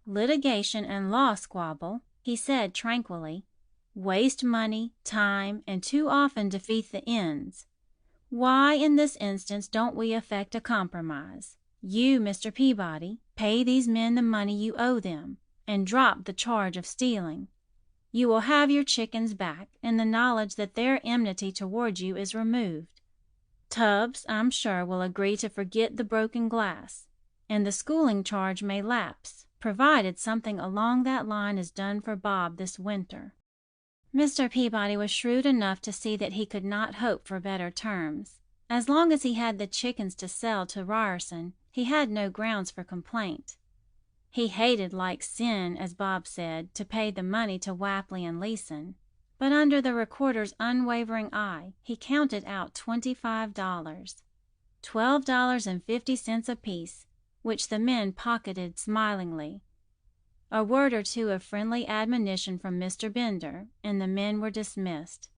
"Litigation and law squabble," he said tranquilly, "waste money, time, and too often defeat the ends. Why, in this instance, don't we effect a compromise? You, Mr. Peabody, pay these men the money you owe them, and drop the charge of stealing. You will have your chickens back, in the knowledge that their enmity toward you is removed. Tubbs, I'm sure, will agree to forget the broken glass, and the schooling charge may lapse, provided something along that line is done for Bob this winter." Mr. Peabody was shrewd enough to see that he could not hope for better terms. As long as he had the chickens to sell to Ryerson, he had no grounds for complaint. He hated like sin, as Bob said, to pay the money to Wapley and Leeson, but under the recorder's unwavering eye he counted out $25, $12.50 apiece, which the men pocketed smilingly. A word or two of friendly admonition from Mr. Bender, and the men were dismissed.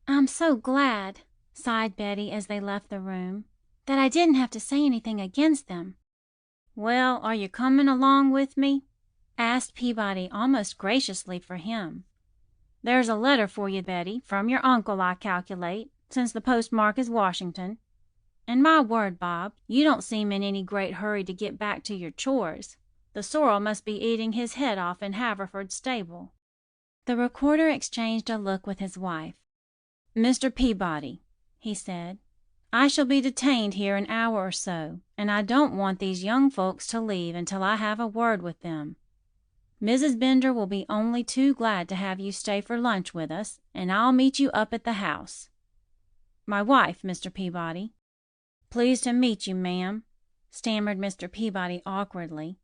"I'm so glad," sighed Betty as they left the room, "that I didn't have to say anything against them." "Well, are you coming along with me?" asked Peabody almost graciously for him. "There's a letter for you, Betty, from your uncle, I calculate, since the postmark is Washington. And my word, Bob, you don't seem in any great hurry to get back to your chores. The sorrel must be eating his head off in Haverford's stable." The recorder exchanged a look with his wife. "Mr. Peabody," he said, "I shall be detained here an hour or so, and I don't want these young folks to leave until I have a word with them. Mrs. Bender will be only too glad to have you stay for lunch with us, and I'll meet you up at the house. My wife, Mr. Peabody." "Pleased to meet you, ma'am," stammered Mr. Peabody awkwardly.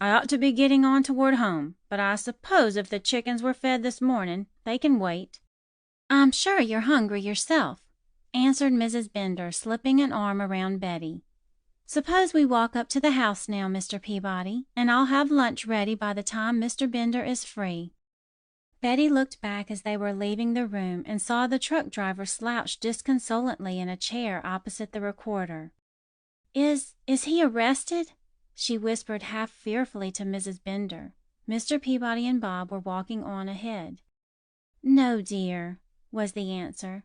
"I ought to be getting on toward home, but I suppose if the chickens were fed this morning, they can wait." "I'm sure you're hungry yourself," answered Mrs. Bender, slipping an arm around Betty. "Suppose we walk up to the house now, Mr. Peabody, and I'll have lunch ready by the time Mr. Bender is free." Betty looked back as they were leaving the room and saw the truck driver slouch disconsolately in a chair opposite the recorder. Is he arrested?" she whispered half fearfully to Mrs. Bender. Mr. Peabody and Bob were walking on ahead. "No, dear," was the answer,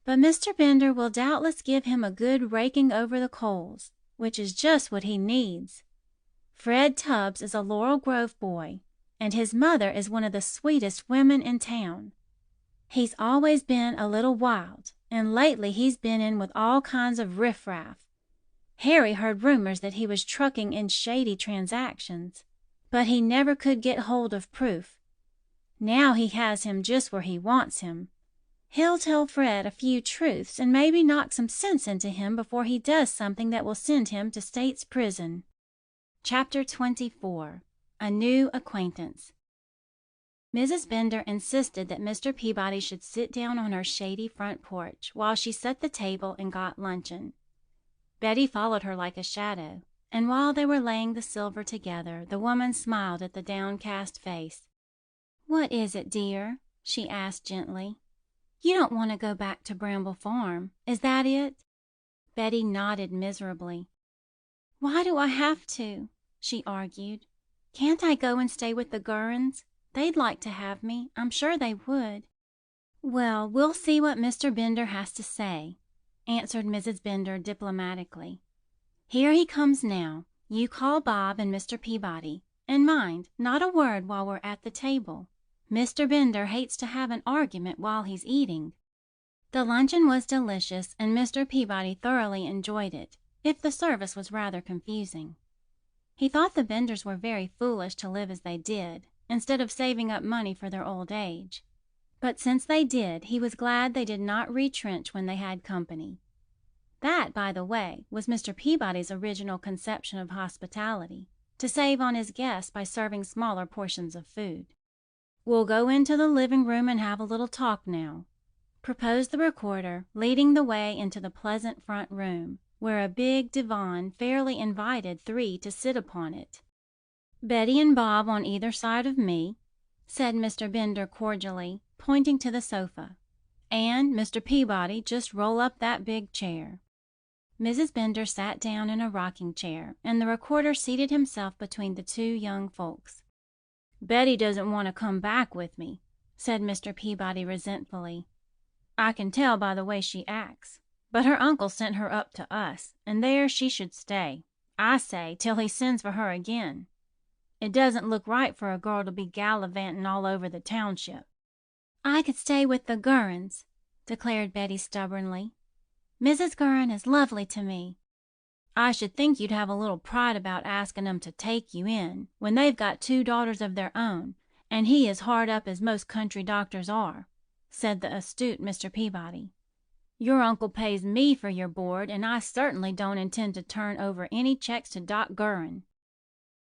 "but Mr. Bender will doubtless give him a good raking over the coals, which is just what he needs. Fred Tubbs is a Laurel Grove boy, and his mother is one of the sweetest women in town. He's always been a little wild, and lately he's been in with all kinds of riffraff. Harry heard rumors that he was trucking in shady transactions, but he never could get hold of proof. Now he has him just where he wants him. He'll tell Fred a few truths and maybe knock some sense into him before he does something that will send him to state's prison." Chapter 24. A New Acquaintance. Mrs. Bender insisted that Mr. Peabody should sit down on her shady front porch while she set the table and got luncheon. Betty followed her like a shadow, and while they were laying the silver together, the woman smiled at the downcast face. "What is it, dear?" she asked gently. "You don't want to go back to Bramble Farm, is that it?" Betty nodded miserably. "Why do I have to?" she argued. "Can't I go and stay with the Gurrens? They'd like to have me. I'm sure they would." "Well, we'll see what Mr. Bender has to say," answered Mrs. Bender diplomatically. "Here he comes now. You call Bob and Mr. Peabody. And mind, not a word while we're at the table. Mr. Bender hates to have an argument while he's eating." The luncheon was delicious, and Mr. Peabody thoroughly enjoyed it, if the service was rather confusing. He thought the Benders were very foolish to live as they did, instead of saving up money for their old age. But since they did, he was glad they did not retrench when they had company. That, by the way, was Mr. Peabody's original conception of hospitality, to save on his guests by serving smaller portions of food. "We'll go into the living room and have a little talk now," proposed the recorder, leading the way into the pleasant front room, where a big divan fairly invited three to sit upon it. "Betty and Bob on either side of me," said Mr. Bender cordially, pointing to the sofa. "And, Mr. Peabody, just roll up that big chair." Mrs. Bender sat down in a rocking chair, and the recorder seated himself between the two young folks. "Betty doesn't want to come back with me," said Mr. Peabody resentfully. "I can tell by the way she acts. But her uncle sent her up to us, and there she should stay, I say, till he sends for her again. It doesn't look right for a girl to be gallivanting all over the township." "I could stay with the Gurrens," declared Betty stubbornly. "Mrs. Gurren is lovely to me." "I should think you'd have a little pride about asking 'em to take you in, when they've got 2 daughters of their own, and he as hard up as most country doctors are," said the astute Mr. Peabody. "Your uncle pays me for your board, and I certainly don't intend to turn over any checks to Doc Gurren."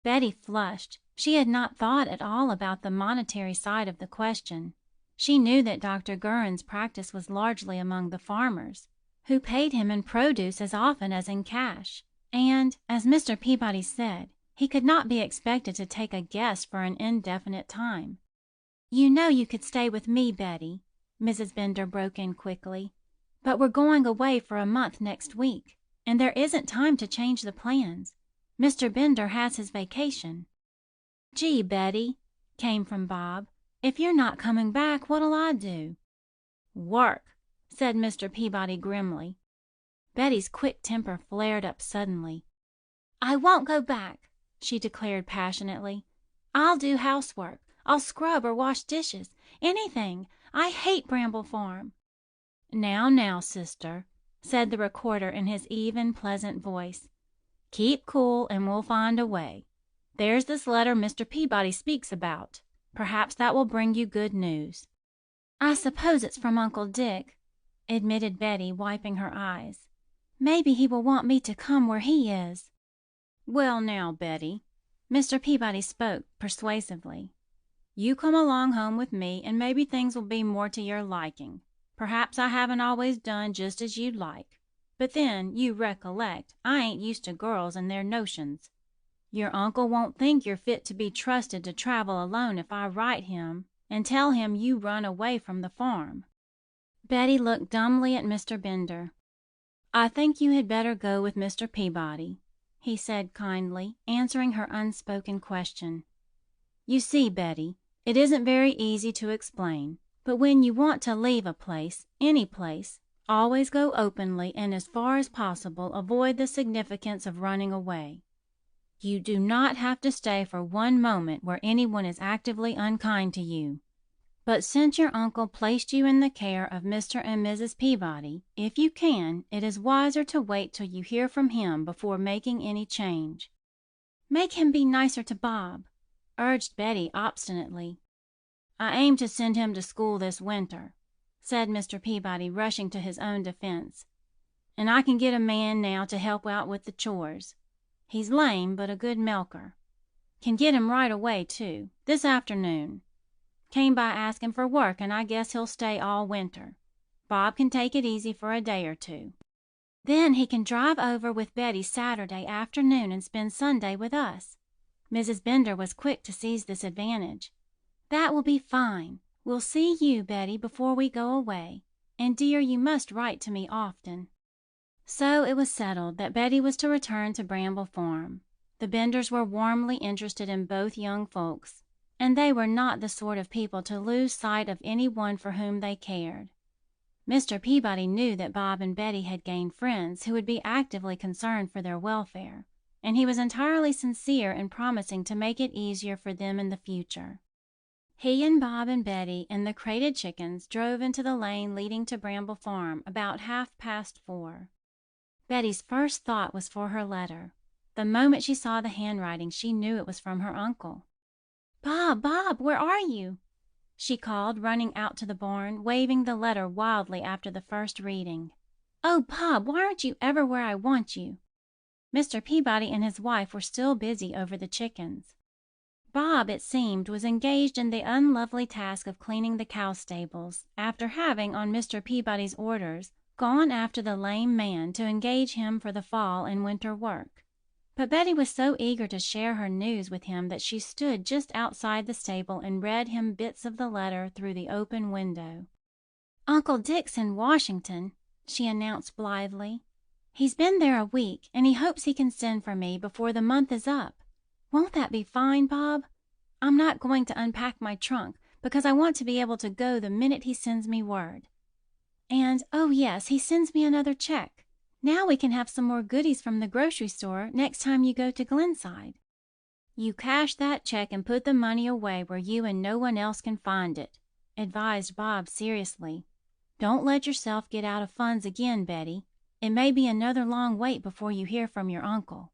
Betty flushed. She had not thought at all about the monetary side of the question. She knew that Dr. Gurren's practice was largely among the farmers, who paid him in produce as often as in cash, and, as Mr. Peabody said, he could not be expected to take a guest for an indefinite time. "You know you could stay with me, Betty," Mrs. Bender broke in quickly. "But we're going away for a month next week, and there isn't time to change the plans. Mr. Bender has his vacation." "Gee, Betty," came from Bob, "if you're not coming back, what'll I do?" "Work," said Mr. Peabody grimly. Betty's quick temper flared up suddenly. "I won't go back," she declared passionately. "I'll do housework. I'll scrub or wash dishes. Anything. I hate Bramble Farm." Now, sister," said the recorder in his even, pleasant voice. "Keep cool, and we'll find a way. There's this letter Mr. Peabody speaks about. Perhaps that will bring you good news." "I suppose it's from Uncle Dick," admitted Betty, wiping her eyes. "Maybe he will want me to come where he is." "Well, now, Betty," Mr. Peabody spoke persuasively, "you come along home with me, and maybe things will be more to your liking. Perhaps I haven't always done just as you'd like, but then, you recollect, I ain't used to girls and their notions. Your uncle won't think you're fit to be trusted to travel alone if I write him and tell him you run away from the farm." Betty looked dumbly at Mr. Bender. "I think you had better go with Mr. Peabody," he said kindly, answering her unspoken question. "You see, Betty, it isn't very easy to explain, but when you want to leave a place, any place, always go openly, and as far as possible avoid the significance of running away. You do not have to stay for one moment where anyone is actively unkind to you. But since your uncle placed you in the care of Mr. and Mrs. Peabody, if you can, it is wiser to wait till you hear from him before making any change." "Make him be nicer to Bob," urged Betty obstinately. "I aim to send him to school this winter," said Mr. Peabody, rushing to his own defense. "And I can get a man now to help out with the chores. He's lame, but a good milker. Can get him right away, too, this afternoon. Came by asking for work, and I guess he'll stay all winter. Bob can take it easy for a day or two. Then he can drive over with Betty Saturday afternoon and spend Sunday with us." Mrs. Bender was quick to seize this advantage. "That will be fine. We'll see you, Betty, before we go away. And, dear, you must write to me often." So it was settled that Betty was to return to Bramble Farm. The Benders were warmly interested in both young folks, and they were not the sort of people to lose sight of any one for whom they cared. Mr. Peabody knew that Bob and Betty had gained friends who would be actively concerned for their welfare, and he was entirely sincere in promising to make it easier for them in the future. He and Bob and Betty and the crated chickens drove into the lane leading to Bramble Farm about 4:30. Betty's first thought was for her letter. The moment she saw the handwriting, she knew it was from her uncle. "Bob, Bob, where are you?" she called, running out to the barn, waving the letter wildly after the first reading. "Oh, Bob, why aren't you ever where I want you?" Mr. Peabody and his wife were still busy over the chickens. Bob, it seemed, was engaged in the unlovely task of cleaning the cow stables, after having, on Mr. Peabody's orders, gone after the lame man to engage him for the fall and winter work. But Betty was so eager to share her news with him that she stood just outside the stable and read him bits of the letter through the open window. "Uncle Dick's in Washington," she announced blithely. "He's been there a week, and he hopes he can send for me before the month is up. Won't that be fine, Bob? I'm not going to unpack my trunk, because I want to be able to go the minute he sends me word. And, oh yes, he sends me another check. Now we can have some more goodies from the grocery store next time you go to Glenside." "You cash that check and put the money away where you and no one else can find it," advised Bob seriously. "Don't let yourself get out of funds again, Betty. It may be another long wait before you hear from your uncle."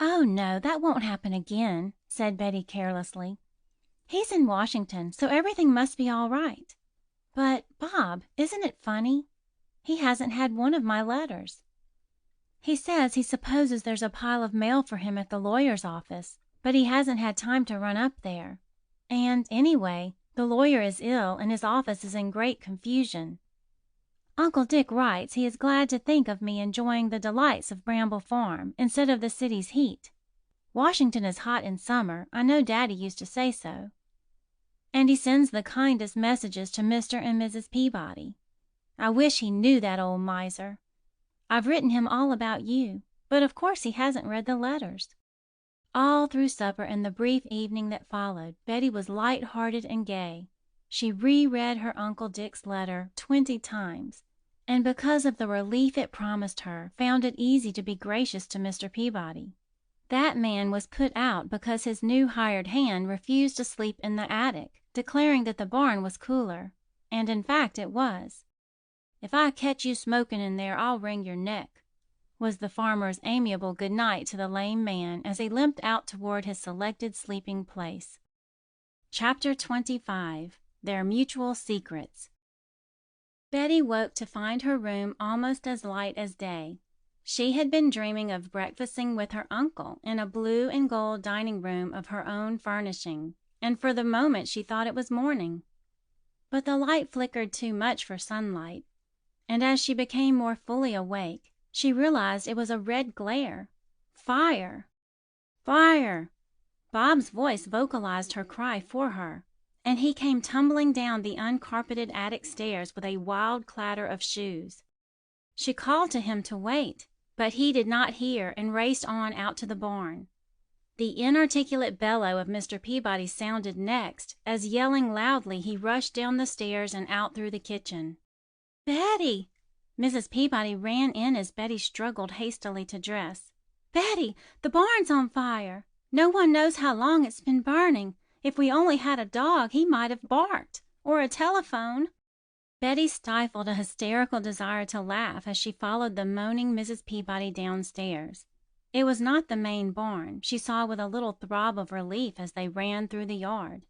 "Oh, no, that won't happen again," said Betty carelessly. "He's in Washington, so everything must be all right. But, Bob, isn't it funny? He hasn't had one of my letters. He says he supposes there's a pile of mail for him at the lawyer's office, but he hasn't had time to run up there. And, anyway, the lawyer is ill and his office is in great confusion. Uncle Dick writes he is glad to think of me enjoying the delights of Bramble Farm instead of the city's heat. Washington is hot in summer, I know Daddy used to say so. And he sends the kindest messages to Mr. and Mrs. Peabody. I wish he knew, that old miser. I've written him all about you, but of course he hasn't read the letters." All through supper and the brief evening that followed, Betty was light-hearted and gay. She reread her Uncle Dick's letter 20 times, and because of the relief it promised her, found it easy to be gracious to Mr. Peabody. That man was put out because his new hired hand refused to sleep in the attic, declaring that the barn was cooler, and in fact it was. "If I catch you smoking in there, I'll wring your neck," was the farmer's amiable good night to the lame man as he limped out toward his selected sleeping place. Chapter 25. Their Mutual Secrets. Betty woke to find her room almost as light as day. She had been dreaming of breakfasting with her uncle in a blue and gold dining room of her own furnishing, and for the moment she thought it was morning. But the light flickered too much for sunlight, and as she became more fully awake, she realized it was a red glare. Fire! Fire! Bob's voice vocalized her cry for her, and he came tumbling down the uncarpeted attic stairs with a wild clatter of shoes. She called to him to wait, but he did not hear and raced on out to the barn. The inarticulate bellow of Mr. Peabody sounded next, as yelling loudly he rushed down the stairs and out through the kitchen. "Betty!" Mrs. Peabody ran in as Betty struggled hastily to dress. "Betty, the barn's on fire! No one knows how long it's been burning. If we only had a dog, he might have barked, or a telephone." Betty stifled a hysterical desire to laugh as she followed the moaning Mrs. Peabody downstairs. It was not the main barn, she saw with a little throb of relief as they ran through the yard.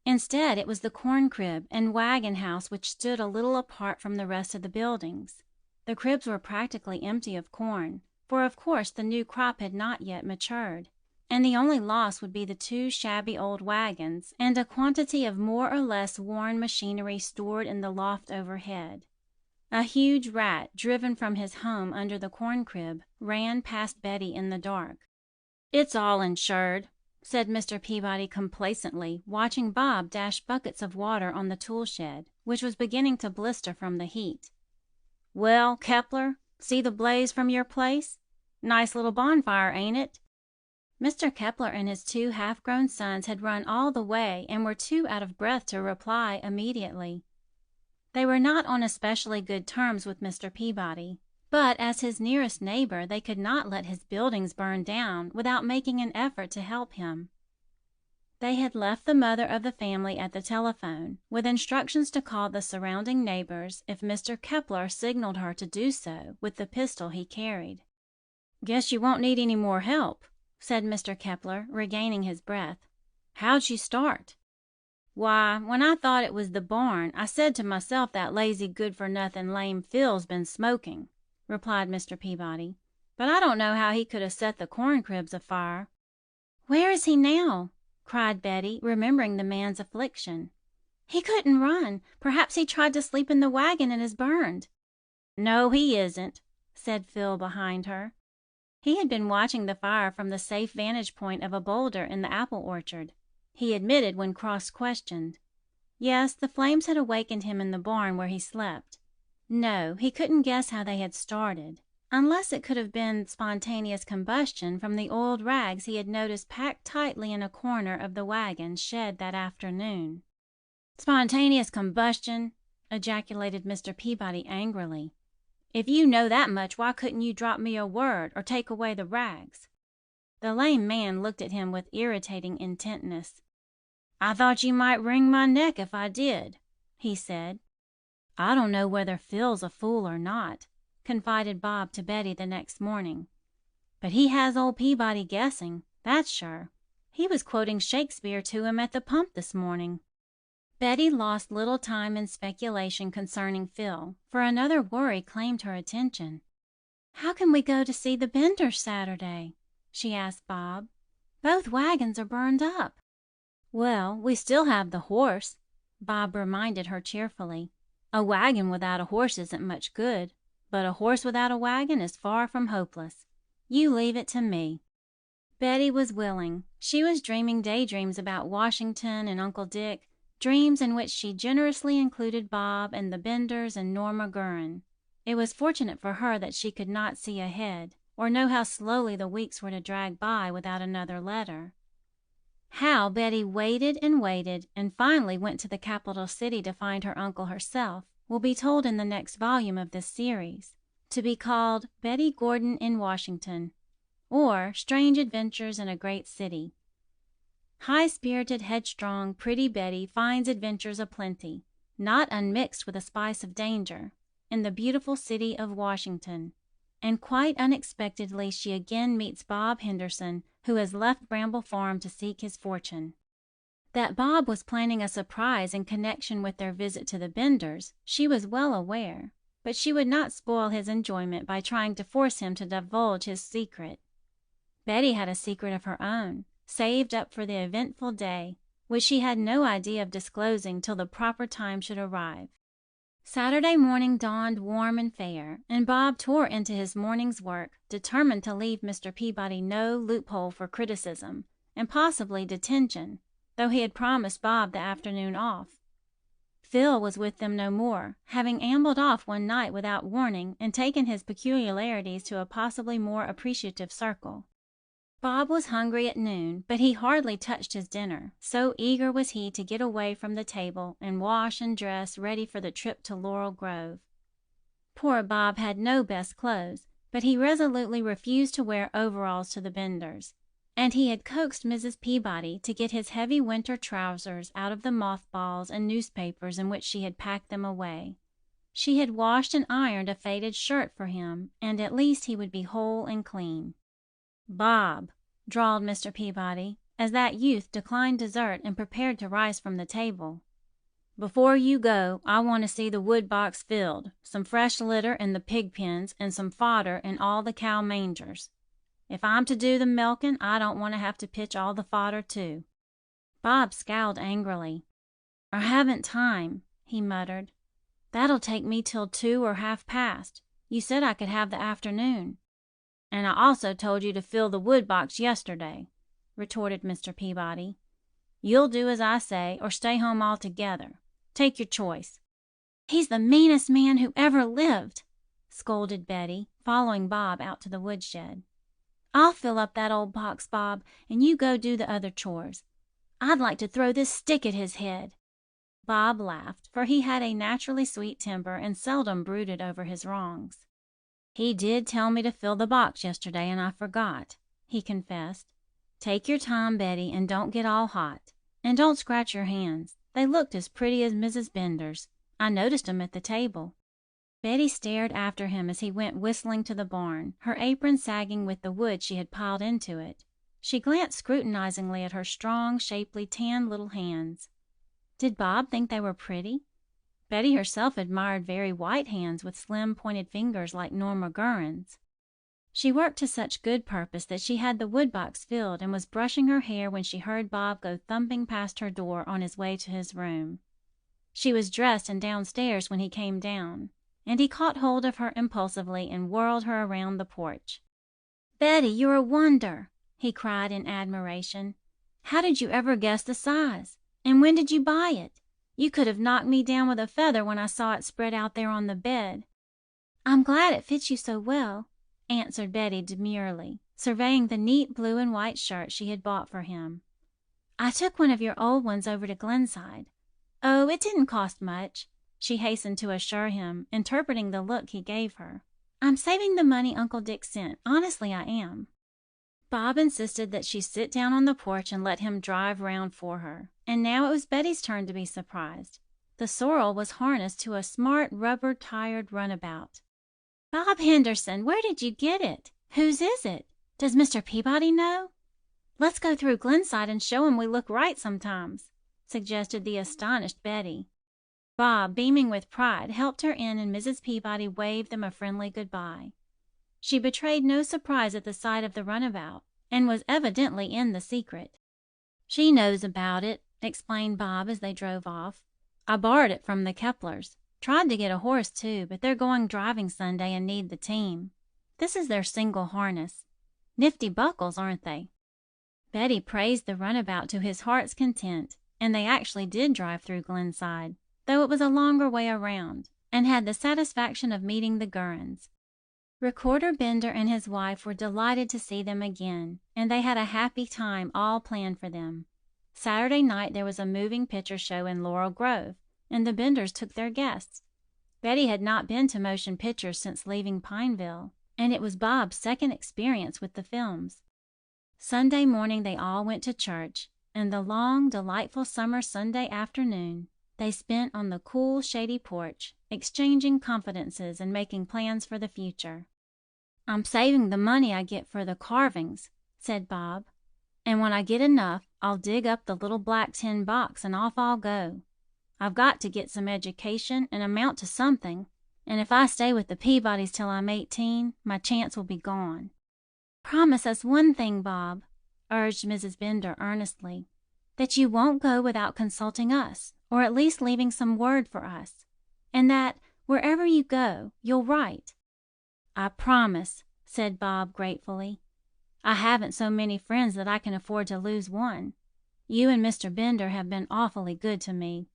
Instead, it was the corn crib and wagon house which stood a little apart from the rest of the buildings. The cribs were practically empty of corn, for of course the new crop had not yet matured, and the only loss would be the 2 shabby old wagons and a quantity of more or less worn machinery stored in the loft overhead. A huge rat, driven from his home under the corn crib, ran past Betty in the dark. "It's all insured," said Mr. Peabody complacently, watching Bob dash buckets of water on the tool shed, which was beginning to blister from the heat. "Well, Kepler, see the blaze from your place? Nice little bonfire, ain't it?" Mr. Kepler and his 2 half-grown sons had run all the way and were too out of breath to reply immediately. They were not on especially good terms with Mr. Peabody, but as his nearest neighbor they could not let his buildings burn down without making an effort to help him. They had left the mother of the family at the telephone, with instructions to call the surrounding neighbors if Mr. Kepler signaled her to do so with the pistol he carried. "Guess you won't need any more help," said Mr. Kepler, regaining his breath. "How'd she start?" "Why, when I thought it was the barn, I said to myself that lazy good-for-nothing lame Phil's been smoking," replied Mr. Peabody. "But I don't know how he could have set the corn cribs afire." "Where is he now?" cried Betty, remembering the man's affliction. "He couldn't run. Perhaps he tried to sleep in the wagon and is burned." "No, he isn't," said Phil behind her. He had been watching the fire from the safe vantage point of a boulder in the apple orchard. He admitted when cross-questioned. Yes, the flames had awakened him in the barn where he slept. No, he couldn't guess how they had started, unless it could have been spontaneous combustion from the oiled rags he had noticed packed tightly in a corner of the wagon shed that afternoon. "Spontaneous combustion!" ejaculated Mr. Peabody angrily. "If you know that much, why couldn't you drop me a word or take away the rags?" The lame man looked at him with irritating intentness. "I thought you might wring my neck if I did," he said. "I don't know whether Phil's a fool or not," confided Bob to Betty the next morning. "But he has old Peabody guessing, that's sure. He was quoting Shakespeare to him at the pump this morning." Betty lost little time in speculation concerning Phil, for another worry claimed her attention. "How can we go to see the Benders Saturday?" she asked Bob. "Both wagons are burned up." "Well, we still have the horse," Bob reminded her cheerfully. "A wagon without a horse isn't much good, but a horse without a wagon is far from hopeless. You leave it to me." Betty was willing. She was dreaming daydreams about Washington and Uncle Dick, dreams in which she generously included Bob and the Benders and Norma Gurin. It was fortunate for her that she could not see ahead, or know how slowly the weeks were to drag by without another letter. How Betty waited and finally went to the capital city to find her uncle herself will be told in the next volume of this series, to be called Betty Gordon in Washington, or Strange Adventures in a Great City. High-spirited, headstrong, pretty Betty finds adventures aplenty, not unmixed with a spice of danger, in the beautiful city of Washington, and quite unexpectedly she again meets Bob Henderson, who has left Bramble Farm to seek his fortune. That Bob was planning a surprise in connection with their visit to the Benders, she was well aware, but she would not spoil his enjoyment by trying to force him to divulge his secret. Betty had a secret of her own, saved up for the eventful day, which she had no idea of disclosing till the proper time should arrive. Saturday morning dawned warm and fair, and Bob tore into his morning's work, determined to leave Mr. Peabody no loophole for criticism, and possibly detention, though he had promised Bob the afternoon off. Phil was with them no more, having ambled off one night without warning and taken his peculiarities to a possibly more appreciative circle. Bob was hungry at noon, but he hardly touched his dinner, so eager was he to get away from the table and wash and dress ready for the trip to Laurel Grove. Poor Bob had no best clothes, but he resolutely refused to wear overalls to the Benders, and he had coaxed Mrs. Peabody to get his heavy winter trousers out of the mothballs and newspapers in which she had packed them away. She had washed and ironed a faded shirt for him, and at least he would be whole and clean. "Bob," drawled Mr. Peabody, as that youth declined dessert and prepared to rise from the table, "before you go, I want to see the wood box filled, some fresh litter in the pig pens, and some fodder in all the cow mangers. If I'm to do the milking, I don't want to have to pitch all the fodder, too." Bob scowled angrily. "I haven't time," he muttered. "That'll take me till 2 or half past. You said I could have the afternoon." "And I also told you to fill the wood box yesterday," retorted Mr. Peabody. "You'll do as I say, or stay home altogether. Take your choice." "He's the meanest man who ever lived," scolded Betty, following Bob out to the woodshed. "I'll fill up that old box, Bob, and you go do the other chores. I'd like to throw this stick at his head." Bob laughed, for he had a naturally sweet temper and seldom brooded over his wrongs. "He did tell me to fill the box yesterday, and I forgot," he confessed. "Take your time, Betty, and don't get all hot. And don't scratch your hands. They looked as pretty as Mrs. Bender's. I noticed 'em at the table." Betty stared after him as he went whistling to the barn, her apron sagging with the wood she had piled into it. She glanced scrutinizingly at her strong, shapely, tanned little hands. Did Bob think they were pretty? Betty herself admired very white hands with slim, pointed fingers like Norma Guerin's. She worked to such good purpose that she had the woodbox filled and was brushing her hair when she heard Bob go thumping past her door on his way to his room. She was dressed and downstairs when he came down, and he caught hold of her impulsively and whirled her around the porch. "Betty, you're a wonder!" he cried in admiration. "How did you ever guess the size? And when did you buy it? You could have knocked me down with a feather when I saw it spread out there on the bed." "I'm glad it fits you so well," answered Betty demurely, surveying the neat blue and white shirt she had bought for him. "I took one of your old ones over to Glenside. Oh, it didn't cost much," she hastened to assure him, interpreting the look he gave her. "I'm saving the money Uncle Dick sent. Honestly, I am." Bob insisted that she sit down on the porch and let him drive round for her, and now it was Betty's turn to be surprised. The sorrel was harnessed to a smart, rubber-tired runabout. "Bob Henderson, where did you get it? Whose is it? Does Mr. Peabody know? Let's go through Glenside and show him we look right sometimes," suggested the astonished Betty. Bob, beaming with pride, helped her in, and Mrs. Peabody waved them a friendly good-bye. She betrayed no surprise at the sight of the runabout, and was evidently in the secret. "She knows about it," explained Bob as they drove off. "I borrowed it from the Keplers. Tried to get a horse, too, but they're going driving Sunday and need the team. This is their single harness. Nifty buckles, aren't they?" Betty praised the runabout to his heart's content, and they actually did drive through Glenside, though it was a longer way around, and had the satisfaction of meeting the Guerins. Recorder Bender and his wife were delighted to see them again, and they had a happy time all planned for them. Saturday night there was a moving picture show in Laurel Grove, and the Benders took their guests. Betty had not been to motion pictures since leaving Pineville, and it was Bob's second experience with the films. Sunday morning they all went to church, and the long, delightful summer Sunday afternoon they spent on the cool, shady porch, exchanging confidences and making plans for the future. "I'm saving the money I get for the carvings," said Bob, "and when I get enough, I'll dig up the little black tin box and off I'll go. I've got to get some education and amount to something, and if I stay with the Peabodys till I'm 18, my chance will be gone." "Promise us one thing, Bob," urged Mrs. Bender earnestly, "that you won't go without consulting us, or at least leaving some word for us, and that, wherever you go, you'll write." "I promise," said Bob gratefully. "I haven't so many friends that I can afford to lose one. You and Mr. Bender have been awfully good to me."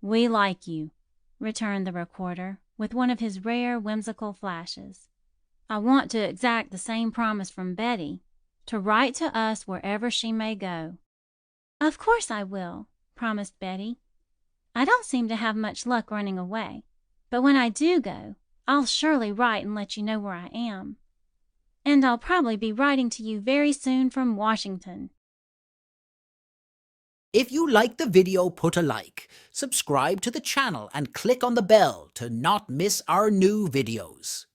"We like you," returned the recorder, with one of his rare whimsical flashes. "I want to exact the same promise from Betty, to write to us wherever she may go." "Of course I will," promised Betty. "I don't seem to have much luck running away, but when I do go, I'll surely write and let you know where I am. And I'll probably be writing to you very soon from Washington." If you liked the video, put a like, subscribe to the channel and click on the bell to not miss our new videos.